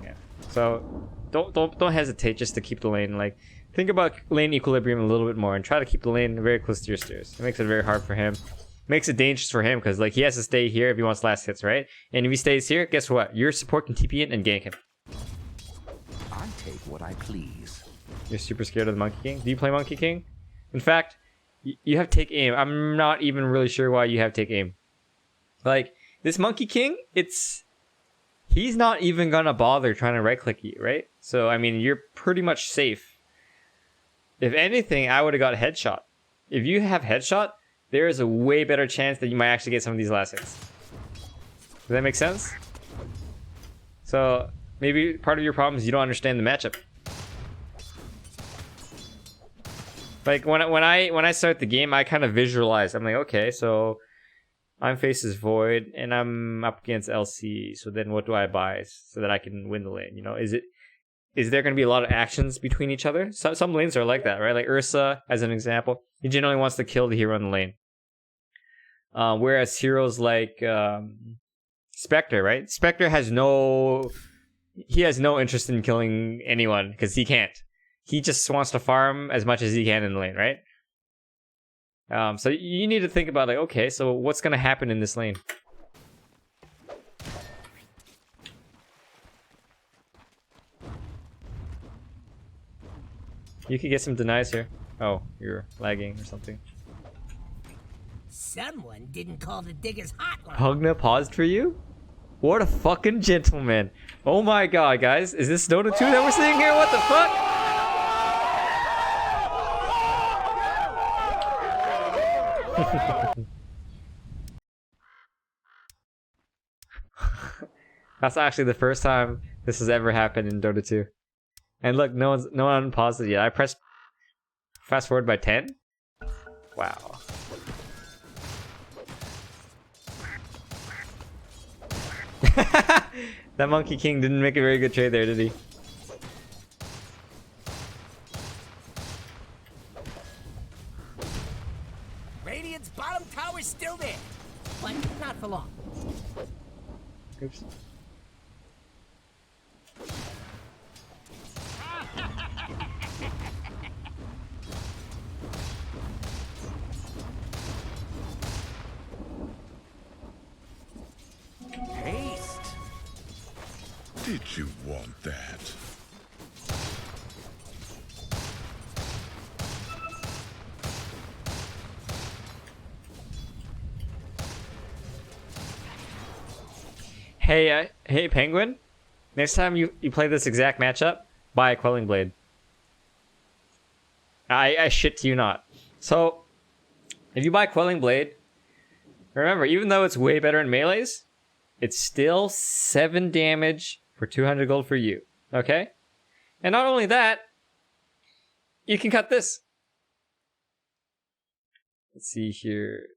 Yeah. So don't hesitate just to keep the lane. Like, think about lane equilibrium a little bit more and try to keep the lane very close to your stairs. It makes it very hard for him. Makes it dangerous for him because like he has to stay here if he wants last hits, right? And if he stays here, guess what? Your support can TP in and gank him. I take what I please. You're super scared of the Monkey King? Do you play Monkey King? In fact, you have take aim. I'm not even really sure why you have take aim. Like, this Monkey King, he's not even gonna bother trying to right click you, right? So I mean, you're pretty much safe. If anything, I would have got headshot. If you have headshot, there is a way better chance that you might actually get some of these last hits. Does that make sense? So maybe part of your problem is you don't understand the matchup. Like when I start the game, I kind of visualize. I'm like, okay, so I'm faces Void and I'm up against LC. So then what do I buy so that I can win the lane? You know, is there going to be a lot of actions between each other? Some lanes are like that, right? Like Ursa, as an example, he generally wants to kill the hero in the lane. Whereas heroes like Spectre, right? Spectre has no interest in killing anyone because he can't. He just wants to farm as much as he can in the lane, right? So you need to think about like, okay, so what's going to happen in this lane? You could get some denies here. Oh, you're lagging or something. Someone didn't call the diggers hotline. Hugna paused for you? What a fucking gentleman. Oh my god, guys. Is this Dota 2 that we're seeing here? What the fuck? That's actually the first time this has ever happened in Dota 2. And look, no one paused it yet. I pressed fast forward by 10. Wow. That Monkey King didn't make a very good trade there, did he? Radiant's bottom tower's still there, but not for long. Oops. Haste. Did you want that? Hey Penguin, next time you play this exact matchup, buy a Quelling Blade. I shit to you not. So, if you buy Quelling Blade, remember, even though it's way better in melees, it's still 7 damage for 200 gold for you, okay? And not only that, you can cut this. Let's see here.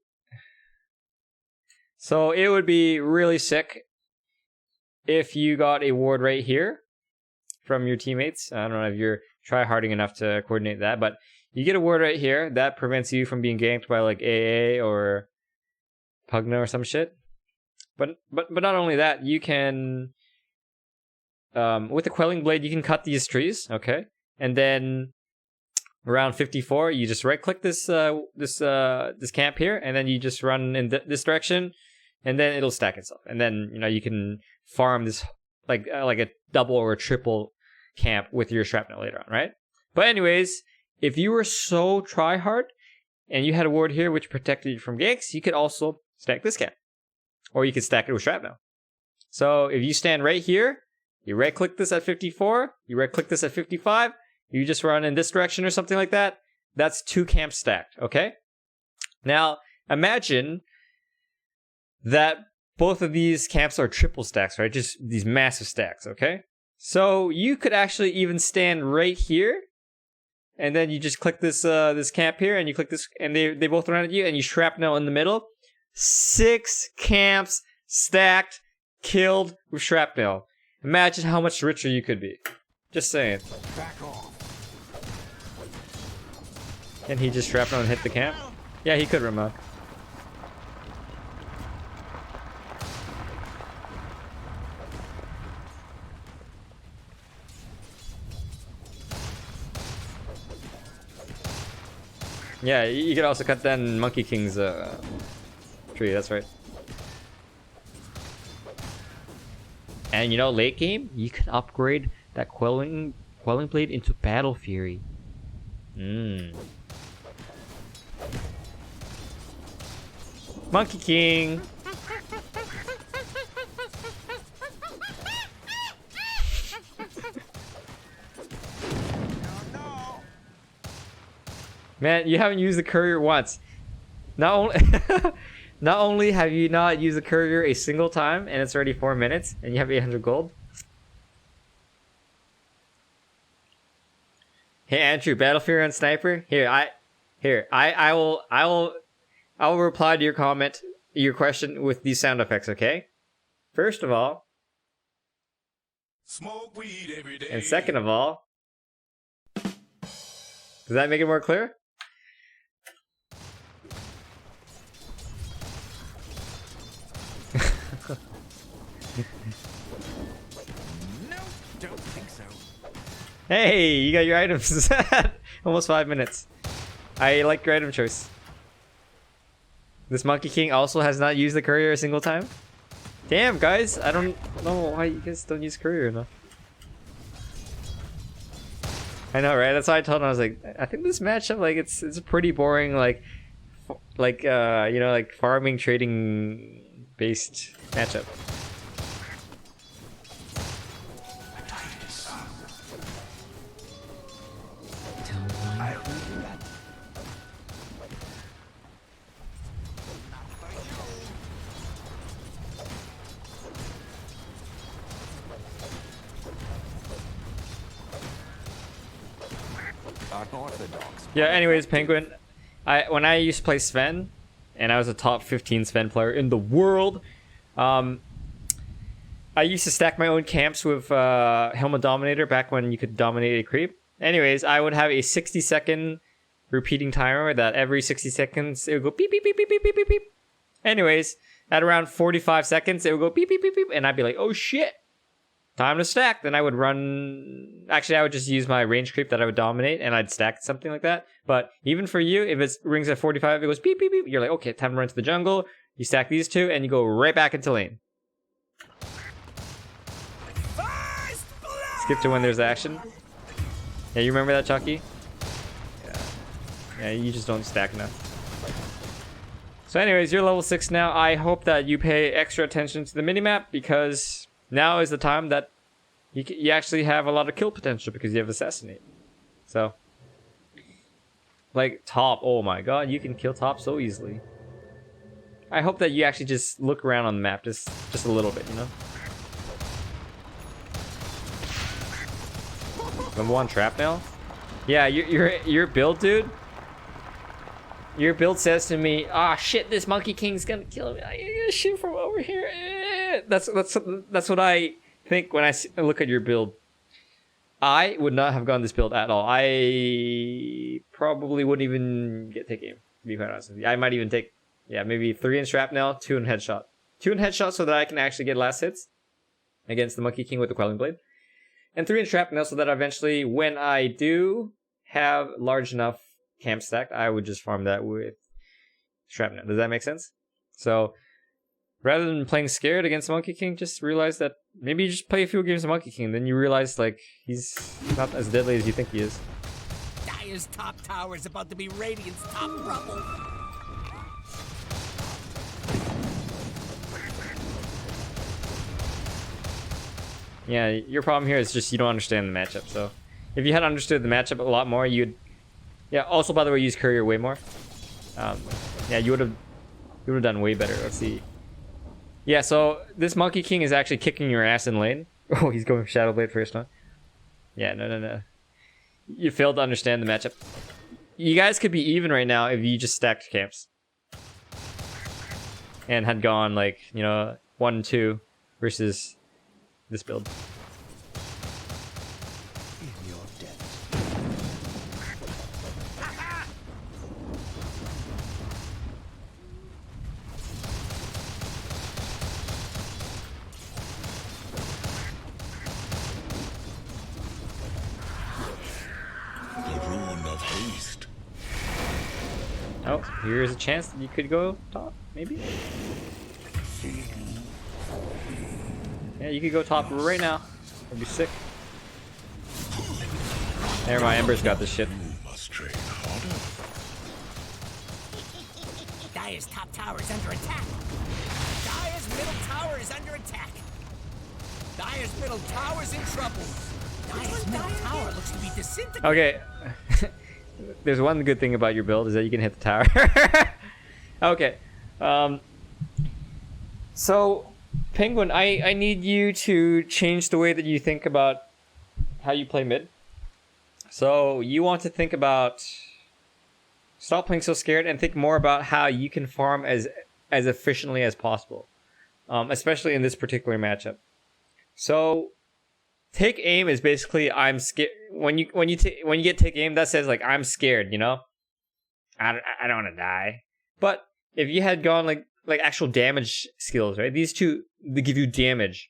So it would be really sick if you got a ward right here from your teammates. I don't know if you're try-harding enough to coordinate that, but you get a ward right here that prevents you from being ganked by like AA or Pugna or some shit. But not only that, you can with the Quelling Blade you can cut these trees, okay? And then around 54, you just right-click this camp here, and then you just run in this direction, and then it'll stack itself. And then you can farm this like a double or a triple camp with your shrapnel later on, right? But anyways, if you were so try-hard and you had a ward here which protected you from ganks, you could also stack this camp. Or you could stack it with shrapnel. So if you stand right here, you right-click this at 54, you right-click this at 55, you just run in this direction or something like that, That's 2 camps stacked, okay? Now, imagine that both of these camps are triple stacks, right? Just these massive stacks, okay? So you could actually even stand right here, and then you just click this this camp here, and you click this, and they both run at you, and you shrapnel in the middle. 6 camps stacked, killed with shrapnel. Imagine how much richer you could be. Just saying. Back off. Can he just shrapnel and hit the camp? Yeah, he could, Ramon. Yeah, you could also cut down Monkey King's tree, that's right. And you know, late game, you could upgrade that Quelling Blade into Battle Fury. Monkey King! Man, you haven't used the courier once. Not only have you not used the courier a single time, and it's already 4 minutes, and you have 800 gold. Hey Andrew, Battle Fury on Sniper. I will reply to your comment, your question with these sound effects. Okay. First of all, Smoke weed every day. and second of all, does that make it more clear? No, don't think so. Hey, you got your items. Almost 5 minutes. I like your item choice. This Monkey King also has not used the courier a single time. Damn, guys, I don't know why you guys don't use courier enough. I know, right? That's why I told him, I was like, I think this matchup, like, it's pretty boring, like you know, like farming, trading based matchup. Yeah, anyways, Penguin, when I used to play Sven, and I was a top 15 Sven player in the world, I used to stack my own camps with Helmet Dominator back when you could dominate a creep. Anyways, I would have a 60-second repeating timer that every 60 seconds it would go beep, beep, beep, beep, beep, beep, beep, beep. Anyways, at around 45 seconds, it would go beep, beep, beep, beep, and I'd be like, oh shit, time to stack. Then I would run. Actually, I would just use my range creep that I would dominate, and I'd stack something like that. But even for you, if it rings at 45, it goes beep, beep, beep. You're like, okay, time to run to the jungle. You stack these two, and you go right back into lane. Skip to when there's action. Yeah, you remember that, Chucky? Yeah, you just don't stack enough. So anyways, you're level 6 now. I hope that you pay extra attention to the minimap, because now is the time that you actually have a lot of kill potential because you have Assassinate. So, like top, oh my god, you can kill top so easily. I hope that you actually just look around on the map just a little bit, you know? Number 1 trap now? Yeah, your build, dude. Your build says to me, "Ah, shit, this Monkey King's gonna kill me. I'm gonna shoot from over here." That's what I think when I look at your build. I would not have gone this build at all. I probably wouldn't even take aim, to be quite honest with you. I might even take, yeah, maybe 3 in shrapnel, 2 in headshot. 2 in headshot so that I can actually get last hits against the Monkey King with the Quelling Blade. And 3 in shrapnel so that eventually, when I do have large enough camp stacked, I would just farm that with shrapnel. Does that make sense? So, rather than playing scared against Monkey King, just realize that maybe you just play a few games of Monkey King, then you realize, like, he's not as deadly as you think he is. Dire's top tower is about to be Radiant's top rubble. Yeah, your problem here is just you don't understand the matchup. So, if you had understood the matchup a lot more, you'd Yeah. Also, by the way, use courier way more. Yeah, you would have done way better. Let's see. Yeah. So this Monkey King is actually kicking your ass in lane. Oh, he's going Shadow Blade first, huh? Yeah. No. You failed to understand the matchup. You guys could be even right now if you just stacked camps and had gone like 1-2 versus this build. Oh, here's a chance that you could go top, maybe? Yeah, you could go top right now. That'd be sick. Never mind, Ember's got this shit. Dire's top tower is under attack. Dire's middle tower is under attack. Dire's middle tower is in trouble. Dire's middle tower looks to be disintegrated. Okay. There's one good thing about your build is that you can hit the tower. Okay. So, Penguin, I need you to change the way that you think about how you play mid. So, you want to think about... Stop playing so scared and think more about how you can farm as efficiently as possible. Especially in this particular matchup. So... Take aim is basically I'm scared. When you get take aim, that says like I'm scared. I don't want to die. But if you had gone like actual damage skills, right? These two, they give you damage.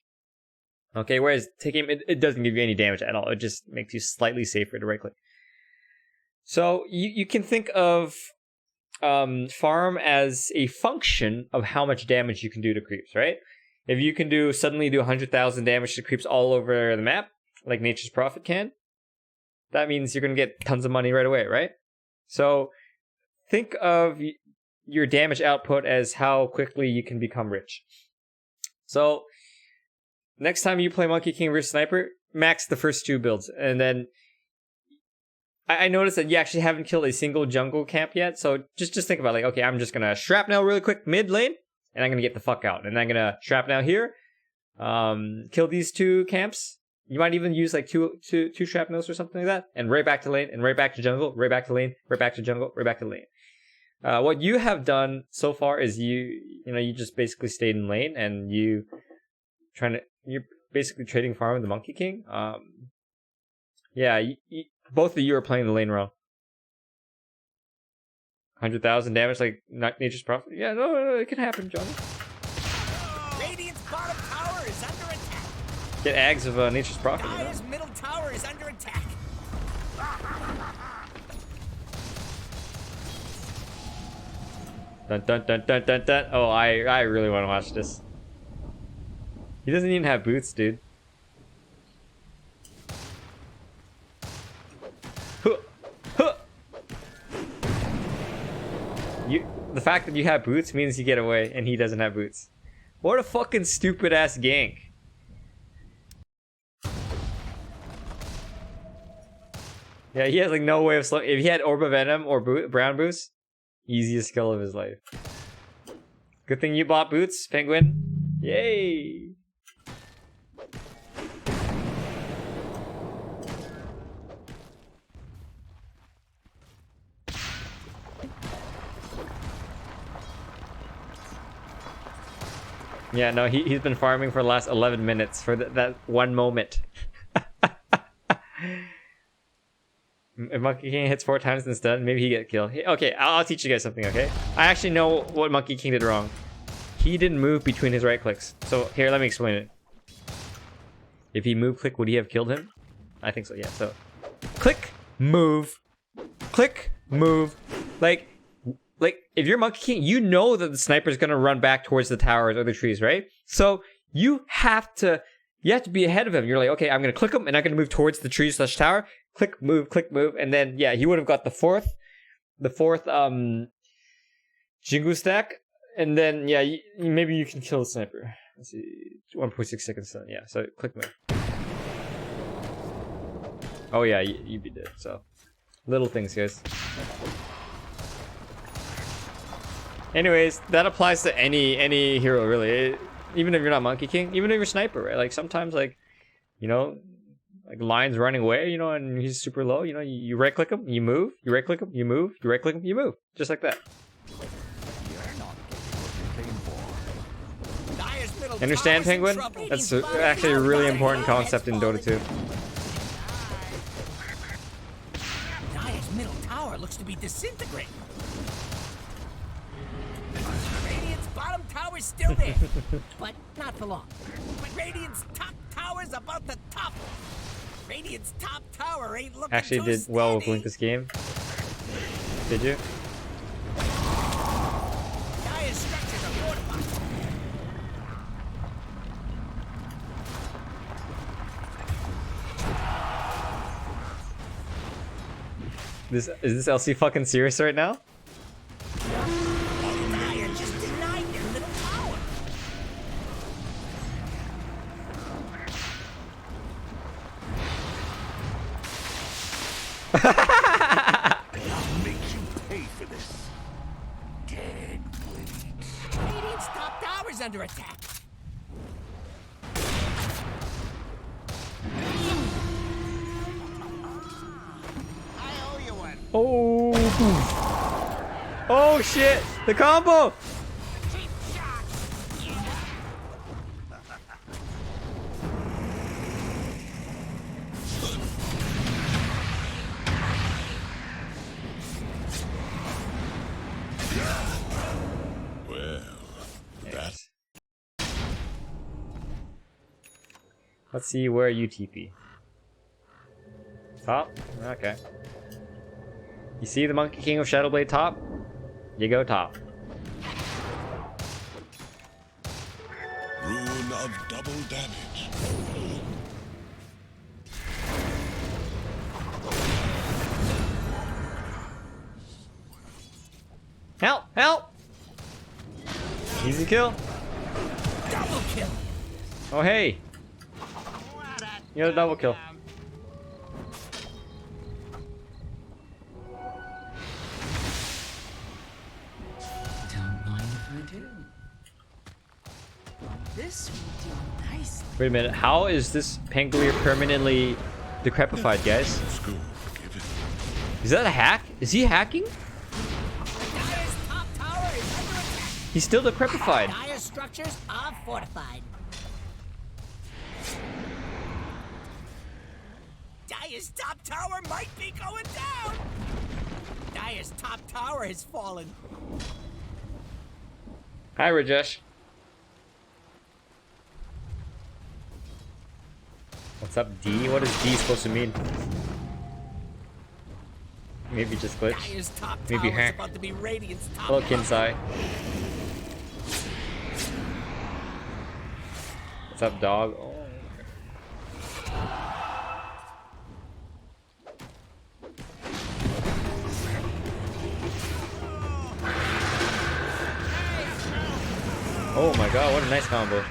Okay, whereas take aim it doesn't give you any damage at all. It just makes you slightly safer to right click. So you can think of farm as a function of how much damage you can do to creeps, right? If you can suddenly do 100,000 damage to creeps all over the map, like Nature's Prophet can, that means you're going to get tons of money right away, right? So think of your damage output as how quickly you can become rich. So next time you play Monkey King versus Sniper, max the first 2 builds. And then I noticed that you actually haven't killed a single jungle camp yet. So just think about like, okay, I'm just going to shrapnel really quick mid lane. And I'm going to get the fuck out. And I'm going to shrapnel here. Kill these 2 camps. You might even use like two shrapnels or something like that. And right back to lane. And right back to jungle. Right back to lane. Right back to jungle. Right back to lane. What you have done so far is you just basically stayed in lane. And you're basically trading farm with the Monkey King. Yeah, both of you are playing the lane wrong. 100,000 damage like Nature's Prophet. Yeah, no, it can happen, Johnny. Radiant's bottom tower is under attack. Get Ags of Nature's Prophet. Dire's middle tower is under attack. Dun dun dun dun dun dun. Oh, I really want to watch this. He doesn't even have boots, dude. The fact that you have boots means you get away, and he doesn't have boots. What a fucking stupid ass gank. Yeah, he has like no way of slow. If he had Orb of Venom or Brown Boost, easiest skill of his life. Good thing you bought boots, Penguin. Yay! Yeah, no, he's been farming for the last 11 minutes for that one moment. If Monkey King hits 4 times instead, maybe he get killed. Okay, I'll teach you guys something, okay? I actually know what Monkey King did wrong. He didn't move between his right clicks. So here, let me explain it. If he moved click, would he have killed him? I think so, yeah. So click, move, click, move. Like if you're Monkey King, you know that the sniper's gonna run back towards the towers or the trees, right? So you have to be ahead of him. You're like, okay, I'm gonna click him and I'm gonna move towards the tree / tower. Click, move, and then yeah, he would have got the fourth Jingu stack, and then yeah, maybe you can kill the sniper. Let's see, 1.6 seconds done. Yeah, so click move. Oh yeah, you'd be dead. So Little things, guys. Anyways, that applies to any hero, really. Even if you're not Monkey King, even if you're Sniper, right? Like, sometimes, like, you know, like, Lion's running away, you know, and he's super low, you know, you right-click him, you move, you right-click him, you move, you right-click him, you move. Just like that. Understand, Penguin? That's actually a really important concept in Dota 2. Dire's middle tower looks to be disintegrating. Radiant's bottom tower's still there, but not for long. But Radiant's top tower's about to topple. Radiant's top tower ain't looking Actually too did well with steady. Blink this game. Did you? Dire's structures are fortified. Is this LC fucking serious right now? Dire just denied their middle tower. I'll make you pay for this. Dead weight. Radiant's top tower's under attack. Oh! Oh shit! The combo! Well, that's... Let's see where you TP. Top? Okay. You see the Monkey King of Shadowblade top? You go top. Rune of double damage. Help! Help! Easy kill. Double kill. Oh hey! You got a double kill. Don't mind if I do. This will do nicely. Wait a minute, how is this Pangolier permanently decrepified, guys? Is that a hack? Is he hacking? Dire's top tower is under attack. He's still decrepified. Dire's structures are fortified. Dire's top tower might be going down. Dire's top tower has fallen. Hi, Rajesh. What's up, D? What is D supposed to mean? Maybe just glitch. Dire's top Maybe tower is hack. about to be Radiant's top Hello, tower. Kinsai. What's up, dog? Oh. Oh my god, what a nice combo.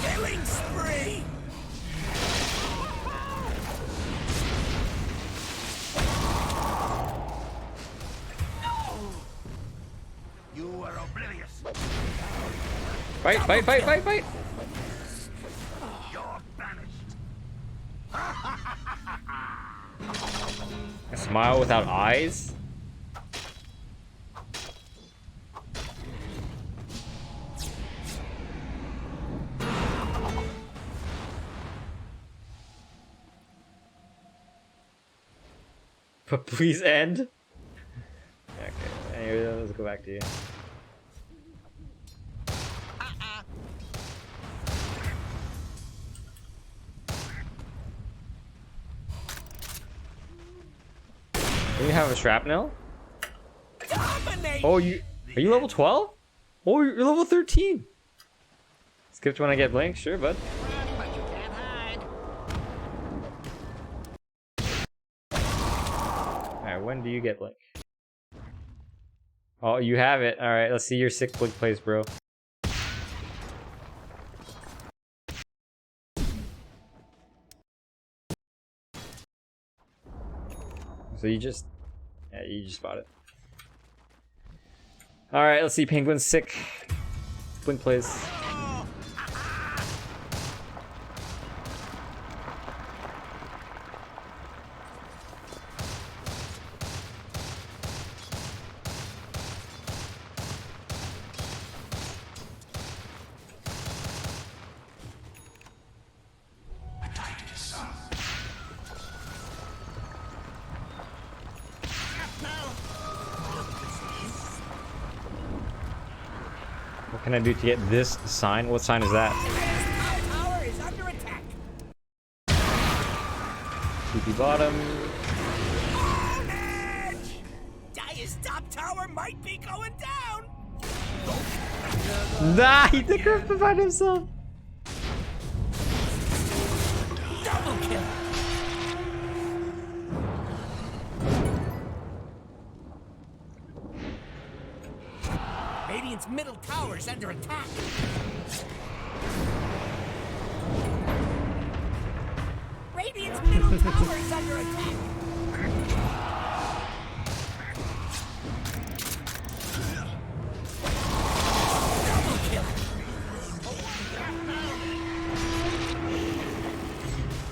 Killing spree. You are oblivious. Fight, fight, fight, fight, fight! You're banished. A smile without eyes? But please end. Okay, anyway, let's go back to you. Do you have a shrapnel? Dominate. Oh, are you level 12? Oh, you're level 13. Skipped when I get blink, sure, bud. But you can't hide. Alright, when do you get blink? Oh, you have it. Alright, let's see your sick blink plays, bro. So you just bought it. All right, let's see. Penguin's sick. Blink plays. What can I do to get this sign? What sign is that? Tower is under attack. TP bottom. Dire's top tower might be going down. Nah, he took her to find himself. Double kill. Radiant's middle tower is under attack. Radiant's middle tower is under attack. Double kill.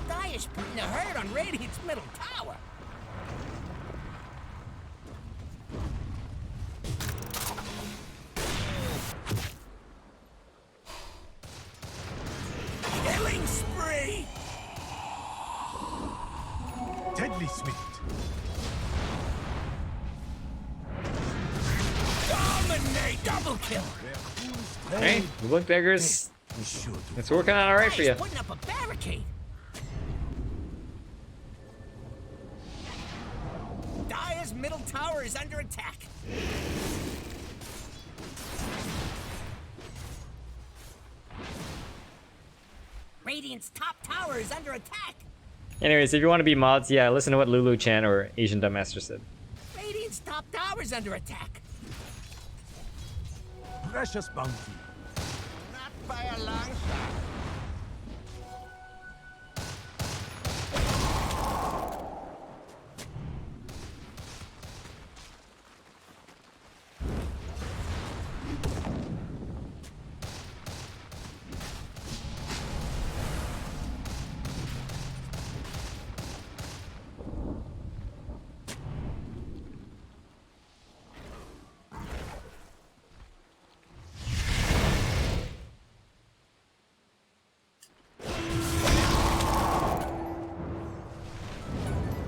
Dire's putting a hurt on Radiant's middle tower. Killing spree! Deadly sweet. Dominate! Double kill! Hey, the Blink Daggers. It's working out alright for you. Putting up a barricade. Dire's middle tower is under attack. Radiant's top tower is under attack. Anyways, if you want to be mods, yeah, listen to what Lulu Chan or Asian Dumb Master said. Radiant's top tower is under attack. Precious bounty. Not by a long shot.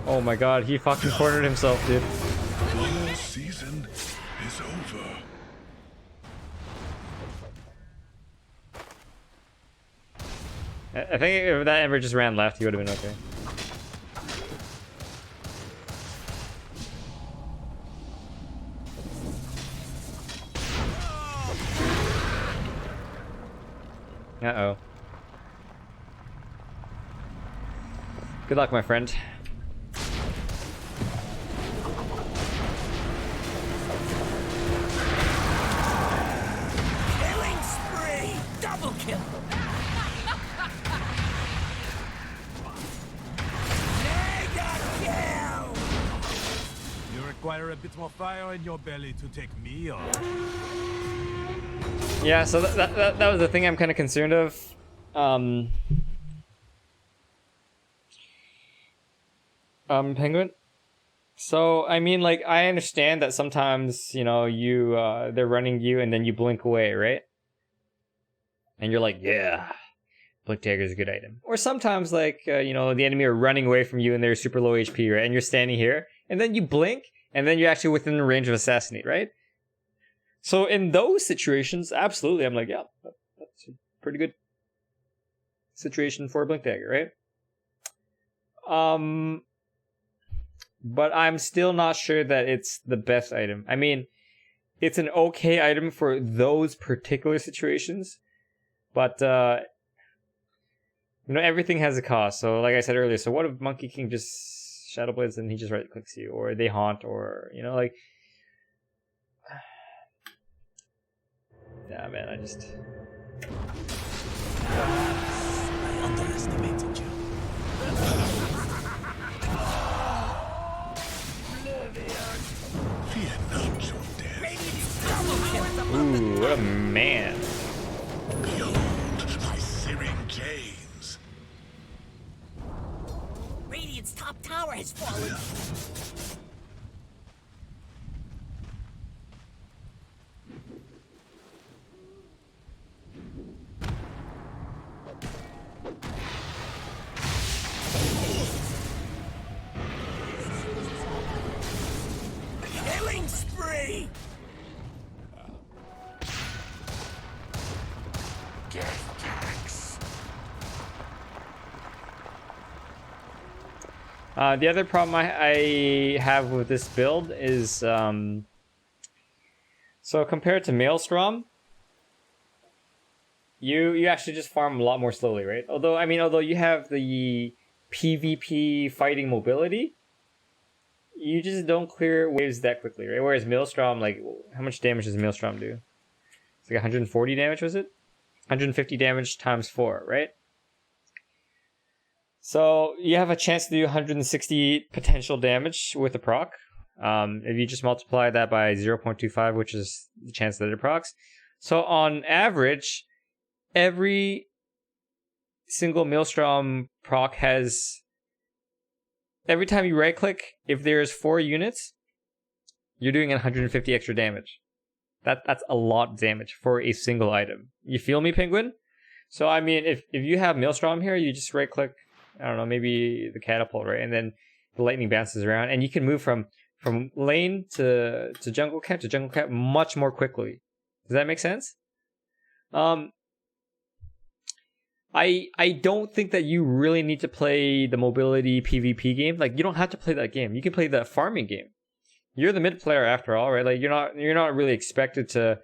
Oh my god, he fucking cornered himself, dude. One season is over. I think if that Ember just ran left, he would have been okay. Uh-oh. Good luck, my friend. Killing spree! Double kill! Mega kill! You require a bit more fire in your belly to take me on. Yeah, so that was the thing I'm kind of concerned of. Penguin. So I mean, like, I understand that sometimes, you know, you they're running you and then you blink away, right? And you're like, yeah, Blink Dagger is a good item. Or sometimes, like, you know, the enemy are running away from you and they're super low HP, right? And you're standing here, and then you blink, and then you're actually within the range of assassinate, right? So in those situations, absolutely, I'm like, yeah, that's a pretty good situation for a Blink Dagger, right? But I'm still not sure that it's the best item. I mean, it's an okay item for those particular situations, but you know, everything has a cost. So like I said earlier, so what if Monkey King just Shadow Blades and he just right clicks you, or they haunt, or, you know, like, yeah, man, I underestimated you. top tower has fallen. Killing spree! Death tax. The other problem I have with this build is so compared to Maelstrom, you actually just farm a lot more slowly, right? Although you have the PvP fighting mobility, you just don't clear waves that quickly, right? Whereas Maelstrom, like, how much damage does Maelstrom do? It's like 140 damage, was it? 150 damage times 4, right? So you have a chance to do 160 potential damage with a proc. If you just multiply that by 0.25, which is the chance that it procs. So on average, every single Maelstrom proc has... Every time you right click, if there's 4 units, you're doing 150 extra damage. That's a lot of damage for a single item. You feel me, Penguin? So I mean, if you have Maelstrom here, you just right click, I don't know, maybe the catapult, right? And then the lightning bounces around, and you can move from lane to jungle camp much more quickly. Does that make sense? I don't think that you really need to play the mobility PvP game. Like, you don't have to play that game. You can play the farming game. You're the mid player after all, right? Like, you're not really expected to,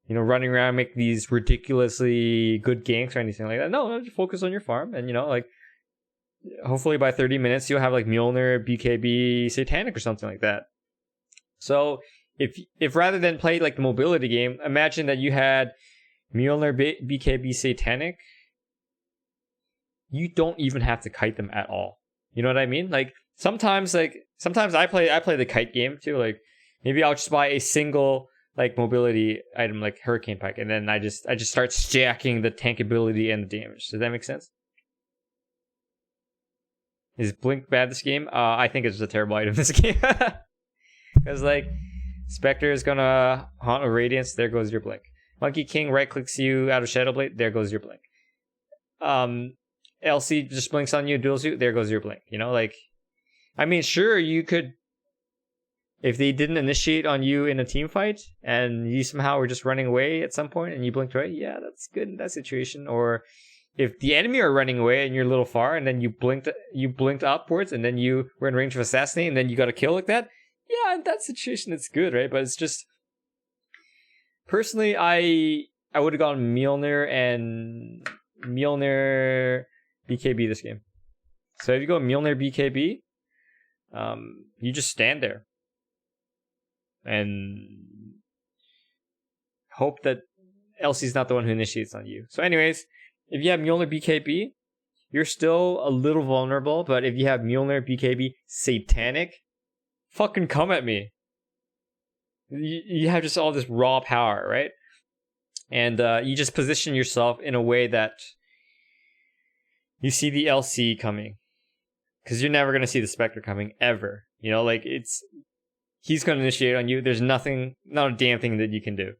running around, make these ridiculously good ganks or anything like that. No, just focus on your farm, and like, hopefully by 30 minutes you'll have like Mjolnir, BKB, Satanic or something like that. So if rather than play like the mobility game, imagine that you had Mjolnir, BKB, Satanic. You don't even have to kite them at all. You know what I mean? Like sometimes I play the kite game too. Like maybe I'll just buy a single like mobility item like Hurricane Pike, and then I just start stacking the tank ability and the damage. Does that make sense? Is Blink bad this game? I think it's a terrible item this game. Because like Spectre is gonna haunt a Radiance, there goes your Blink. Monkey King right clicks you out of Shadowblade, there goes your Blink. LC just blinks on you, duels you, there goes your Blink. Like, I mean, sure, you could, if they didn't initiate on you in a team fight and you somehow were just running away at some point and you blinked away, yeah, that's good in that situation. Or if the enemy are running away and you're a little far and then you blinked upwards and then you were in range of assassinate and then you got a kill like that, yeah, in that situation it's good, right? But it's just, personally, I would have gone Mjolnir BKB this game. So if you go Mjolnir BKB, you just stand there and hope that Elsie's not the one who initiates on you. So anyways, if you have Mjolnir BKB, you're still a little vulnerable, but if you have Mjolnir BKB Satanic, fucking come at me. You have just all this raw power, right? And you just position yourself in a way that you see the LC coming. Because you're never going to see the Spectre coming, ever. Like, he's going to initiate on you. There's not a damn thing that you can do.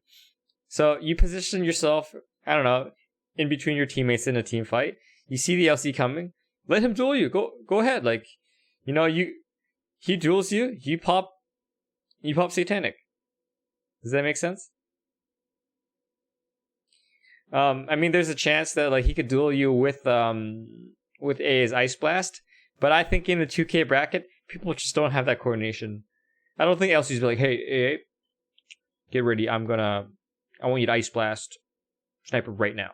So you position yourself, I don't know, in between your teammates in a team fight. You see the LC coming, let him duel you. Go ahead. Like, he duels you, you pop Satanic. Does that make sense? I mean, there's a chance that like he could duel you with A's Ice Blast, but I think in the 2K bracket, people just don't have that coordination. I don't think LC's be like, hey, get ready. I want you to Ice Blast Sniper right now.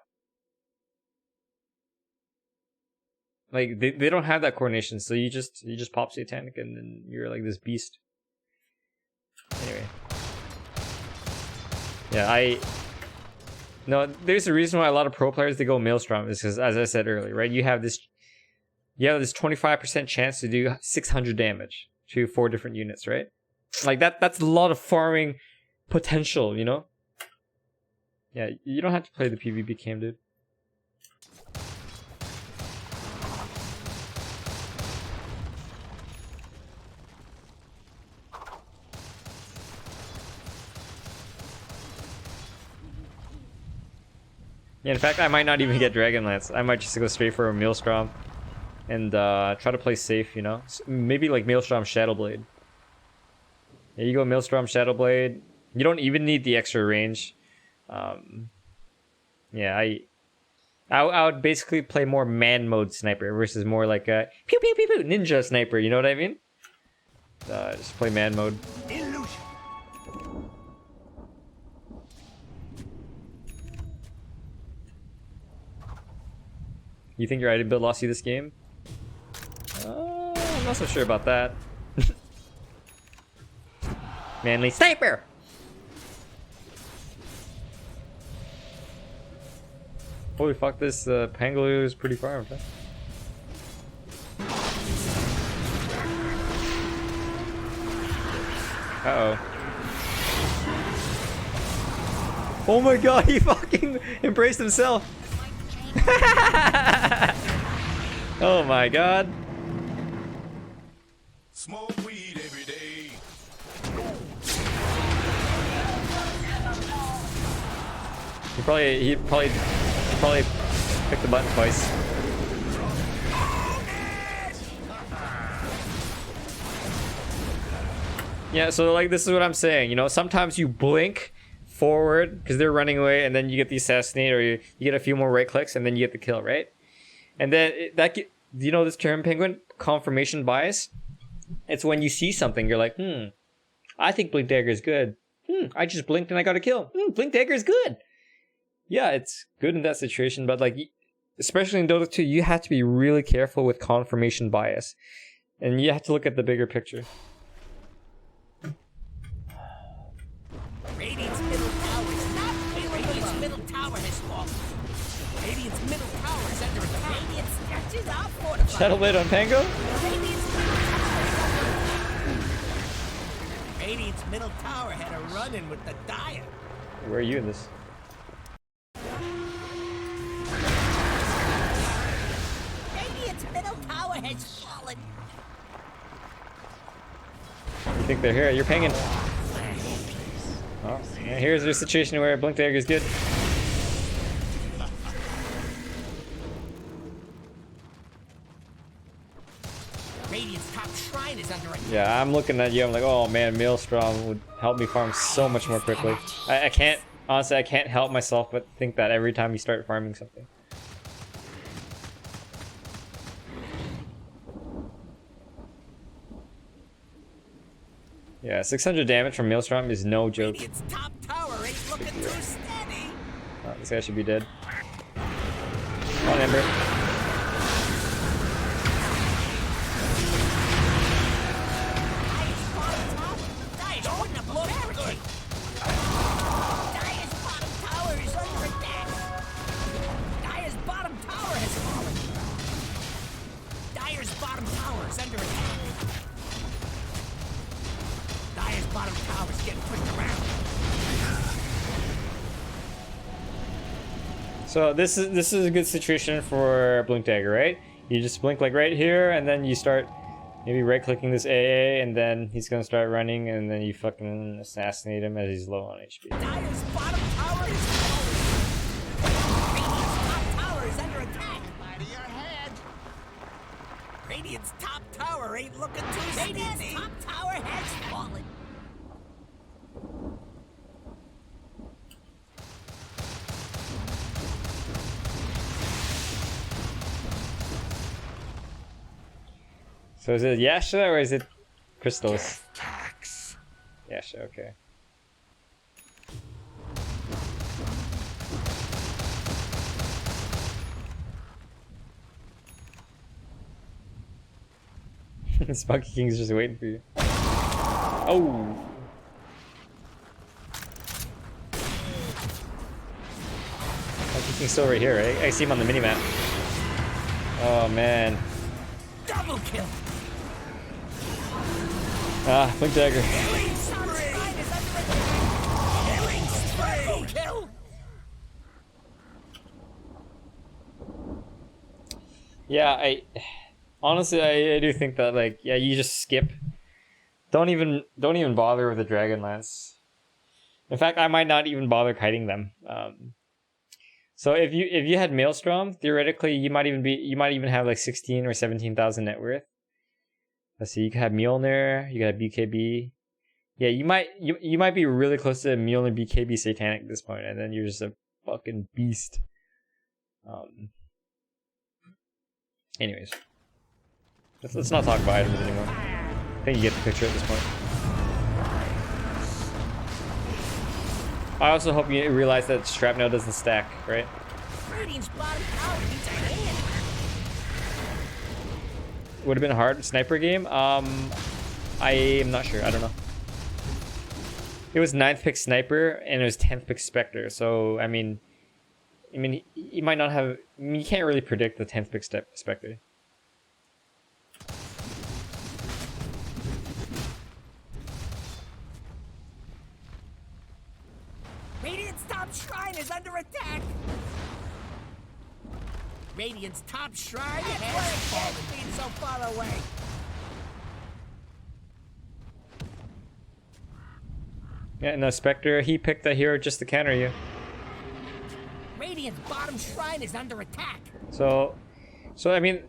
Like they don't have that coordination, so you just pop Satanic and then you're like this beast. Anyway. Yeah, there's a reason why a lot of pro players they go Maelstrom is because, as I said earlier, right? You have this 25% chance to do 600 damage to 4 different units, right? Like that's a lot of farming potential, Yeah, you don't have to play the PvP cam, dude. Yeah, in fact, I might not even get Dragonlance. I might just go straight for a Maelstrom and try to play safe, you know? Maybe like Maelstrom Shadowblade. There you go, Maelstrom Shadowblade. You don't even need the extra range. Yeah, I would basically play more man mode sniper versus more like a pew pew pew pew ninja sniper, you know what I mean? Just play man mode. Illusion. You think your item build lost you this game? I'm not so sure about that. Manly sniper! Holy fuck, this Pangoloo is pretty far. Okay. Uh-oh. Oh my god, he fucking embraced himself! Oh my god. Smoke weed every day. He probably picked the button twice. Yeah, so like this is what I'm saying, you know, sometimes you blink forward because they're running away and then you get the assassinate, or you get a few more right clicks and then you get the kill, right? And then you know this term, Penguin? Confirmation bias? It's when you see something, you're like, I think Blink Dagger is good. I just blinked and I got a kill. Blink Dagger is good. Yeah, it's good in that situation, but like, especially in Dota 2, you have to be really careful with confirmation bias. And you have to look at the bigger picture. Radiant's middle tower is not Radiant's middle tower has fallen. Radiant's middle tower is under attack. Radiant structures are fortified. Shadowblade on Pango? Radiant's middle tower had a run-in with the Dire. Where are you in this? Radiant's middle tower has fallen. You think they're here? You're pinging. Oh, yeah, here's a situation where Blink Dagger is good. Radiant's top shrine is under attack. Yeah, I'm looking at you. I'm like, oh man, Maelstrom would help me farm so much more quickly. I can't, honestly, I can't help myself but think that every time you start farming something. Yeah, 600 damage from Maelstrom is no joke. Radiant's top tower ain't looking too steady. Oh, this guy should be dead. Come on, Ember. Dire's putting up a barricade. Dire's bottom tower is under attack. Dire's bottom tower has fallen. Dire's bottom tower is under attack. Dire's bottom tower is getting pushed around. So this is a good situation for Blink Dagger, right? You just blink like right here, and then you start maybe right-clicking this AA, and then he's gonna start running, and then you fucking assassinate him as he's low on HP. Dire's bottom tower is falling. Radiant's top tower is under attack. Lie to your head. Radiant's top tower ain't looking too steady. Radiant's top tower has fallen. So is it Yasha or is it Crystals? Yasha, okay. Spunky King's just waiting for you. Oh! Spunky King's still right here, right? I see him on the minimap. Oh man. Double kill. Ah, Blink Dagger. Yeah, honestly I do think that, like, yeah, you just skip. Don't even bother with the Dragonlance. In fact, I might not even bother kiting them. So if you had Maelstrom, theoretically you might even have like 16 or 17,000 net worth. Let's see, you could have Mjolnir, you could have BKB. Yeah, you might be really close to Mjolnir, BKB, Satanic at this point, and then you're just a fucking beast. Anyways, let's not talk about items anymore. I think you get the picture at this point. I also hope you realize that Shrapnel doesn't stack, right? Radiant's bottom tower needs a hand. Would have been a hard sniper game. I am not sure. I don't know. It was 9th pick sniper and it was 10th pick Spectre. So I mean, he might not have. I mean, you can't really predict the 10th pick Spectre. Radiant's top shrine is under attack. Radiant's top shrine has fallen. Being so far away. Yeah, no, Spectre, he picked a hero just to counter you. Radiant's bottom shrine is under attack. So I mean,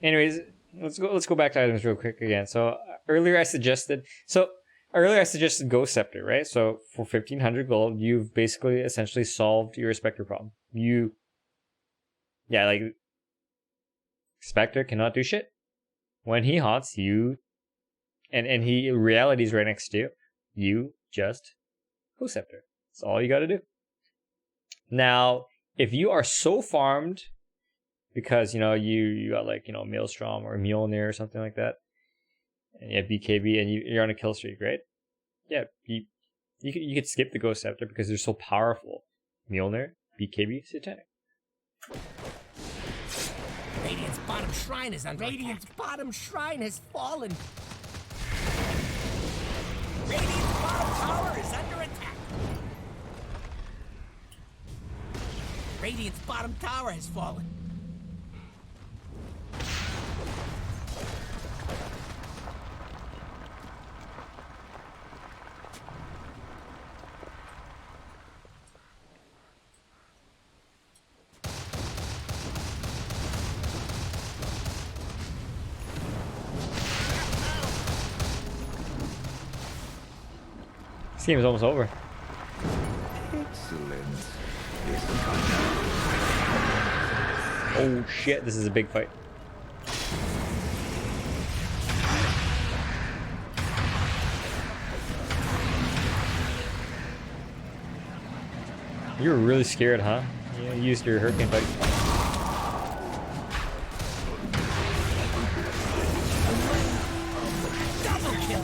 anyways, let's go back to items real quick again. So earlier I suggested Ghost Scepter, right? So for 1,500 gold, you've basically essentially solved your Spectre problem. Like Spectre cannot do shit. When he haunts you, and he reality's right next to you, you just Ghost Scepter. That's all you gotta do. Now, if you are so farmed because you got like Maelstrom or Mjolnir or something like that, and you have BKB and you're on a kill streak, right? Yeah, you could skip the Ghost Scepter because they're so powerful. Mjolnir, BKB, Satanic. Radiant's bottom shrine is under Radiant's bottom shrine has fallen. Radiant's bottom tower is under attack. Radiant's bottom tower has fallen. This game is almost over. Excellent. Oh shit, this is a big fight. You were really scared, huh? You used your Hurricane Bite. Double kill.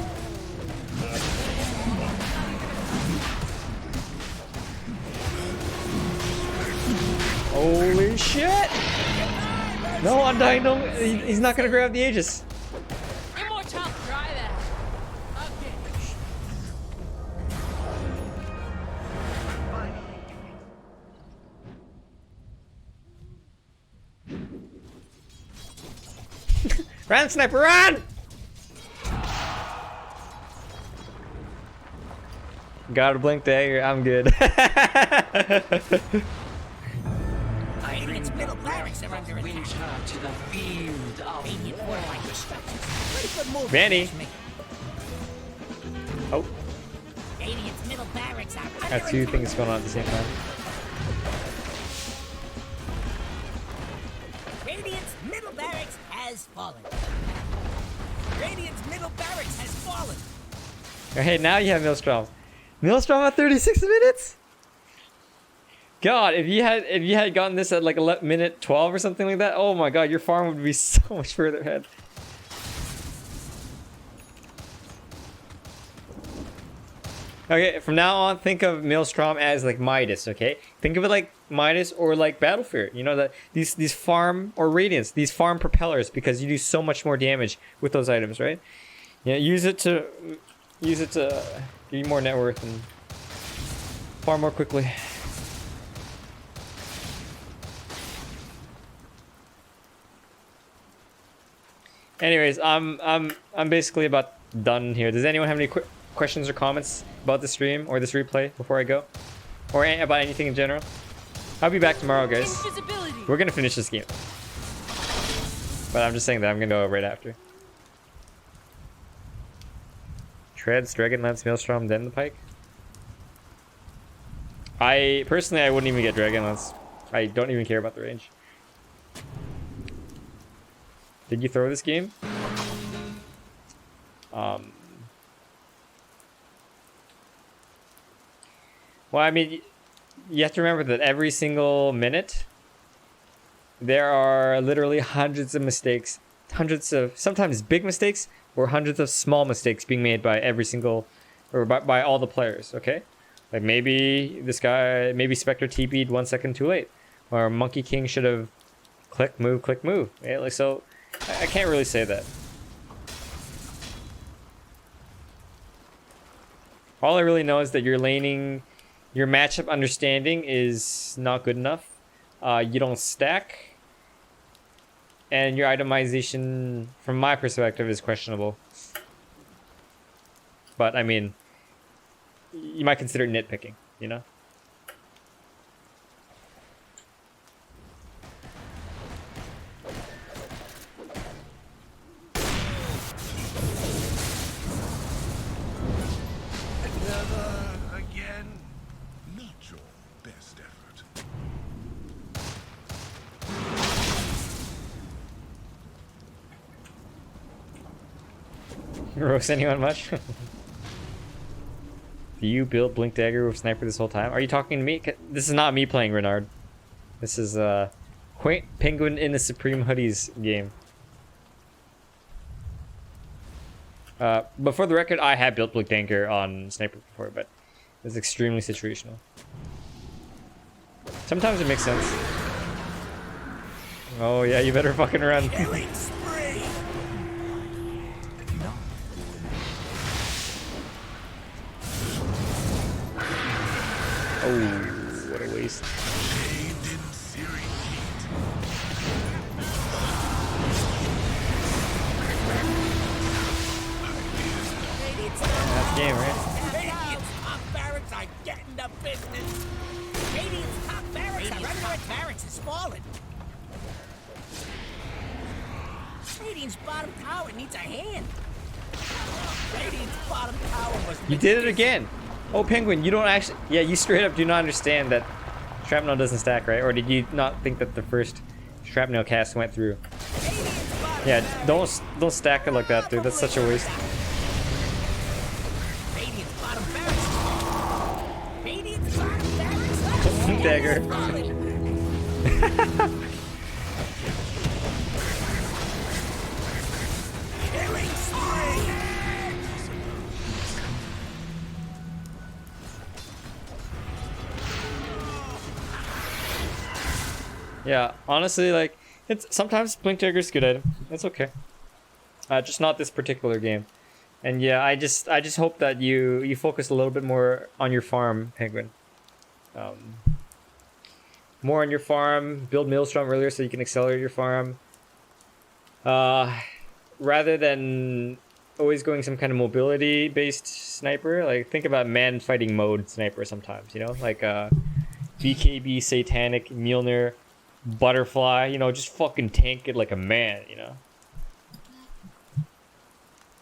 Holy shit! No, Undying, no, he's not gonna grab the Aegis. Immortal, try that. Okay. Run, Sniper, run! Gotta blink dagger, I'm good. Radiant's middle barracks are under attack. To the field of Radiant fortified structures. Pretty good move. Vanny. Oh, Radiant's middle barracks are under got two things going on at the same time. Radiant's middle barracks has fallen. Radiant's middle barracks has fallen. Hey, now you have Maelstrom. Maelstrom at 36 minutes? God, if you had gotten this at like minute 12 or something like that, oh my god, your farm would be so much further ahead. Okay, from now on, think of Maelstrom as like Midas, okay? Think of it like Midas or like Battlefear. You know, that these farm, or Radiance, these farm propellers, because you do so much more damage with those items, right? Yeah, use it to give you more net worth and farm more quickly. Anyways, I'm basically about done here. Does anyone have any questions or comments about the stream or this replay before I go, or about anything in general? I'll be back tomorrow, guys. Invisibility. We're gonna finish this game. But I'm just saying that I'm gonna go right after. Treads, Dragonlance, Maelstrom, then the Pike. I personally wouldn't even get Dragonlance. I don't even care about the range. Did you throw this game? Well, I mean, you have to remember that every single minute, there are literally hundreds of mistakes, hundreds of sometimes big mistakes, or hundreds of small mistakes being made by every single, or by all the players. Okay, like maybe this guy, maybe Spectre TP'd 1 second too late, or Monkey King should have click move. Yeah, like so, I can't really say that. All I really know is that you're laning. Your matchup understanding is not good enough. You don't stack. And your itemization, from my perspective, is questionable. But, I mean, you might consider it nitpicking, you know? Roast anyone much? Do you build Blink Dagger with Sniper this whole time? Are you talking to me? This is not me playing Renard. This is Quaint Penguin in the Supreme Hoodies game. But for the record, I have built Blink Dagger on Sniper before, but it's extremely situational. Sometimes it makes sense. Oh yeah, you better fucking run. Oh, what a waste. That's the game, right? Radiant's top barracks are getting the business. Radiant's top barracks has fallen. Radiant's bottom tower needs a hand. Radiant's bottom tower was... You did it again. Oh, Penguin, you don't actually... Yeah, you straight up do not understand that Shrapnel doesn't stack, right? Or did you not think that the first Shrapnel cast went through? Yeah, don't stack it like that, dude. That's such a waste. Dagger. Yeah, honestly, like, it's sometimes Blink Dagger's a good item. It's okay. Just not this particular game. And yeah, I just hope that you focus a little bit more on your farm, Penguin. More on your farm, build Maelstrom earlier so you can accelerate your farm. Rather than always going some kind of mobility-based sniper, like think about man-fighting mode sniper sometimes, you know? Like BKB, Satanic, Mjolnir, Butterfly, you know, just fucking tank it like a man, you know?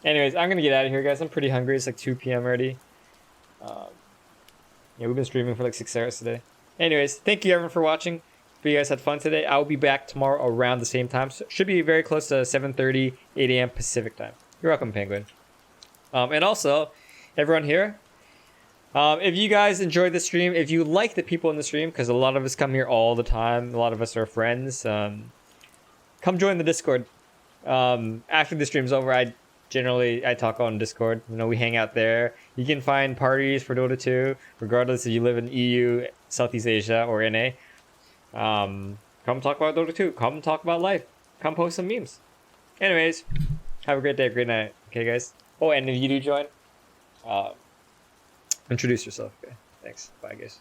Anyways, I'm gonna get out of here, guys. I'm pretty hungry. It's like 2 p.m. already. Yeah, we've been streaming for like 6 hours today. Anyways, thank you everyone for watching. Hope you guys had fun today. I'll be back tomorrow around the same time. So should be very close to 7:30, 8 a.m. Pacific time. You're welcome, Penguin. And also, everyone here, if you guys enjoyed the stream, if you like the people in the stream, because a lot of us come here all the time, a lot of us are friends, come join the Discord. After the stream's over, I talk on Discord. You know, we hang out there. You can find parties for Dota 2, regardless if you live in EU, Southeast Asia, or NA. Come talk about Dota 2. Come talk about life. Come post some memes. Anyways, have a great day, great night. Okay, guys? Oh, and if you do join, introduce yourself. Okay, thanks. Bye, guys.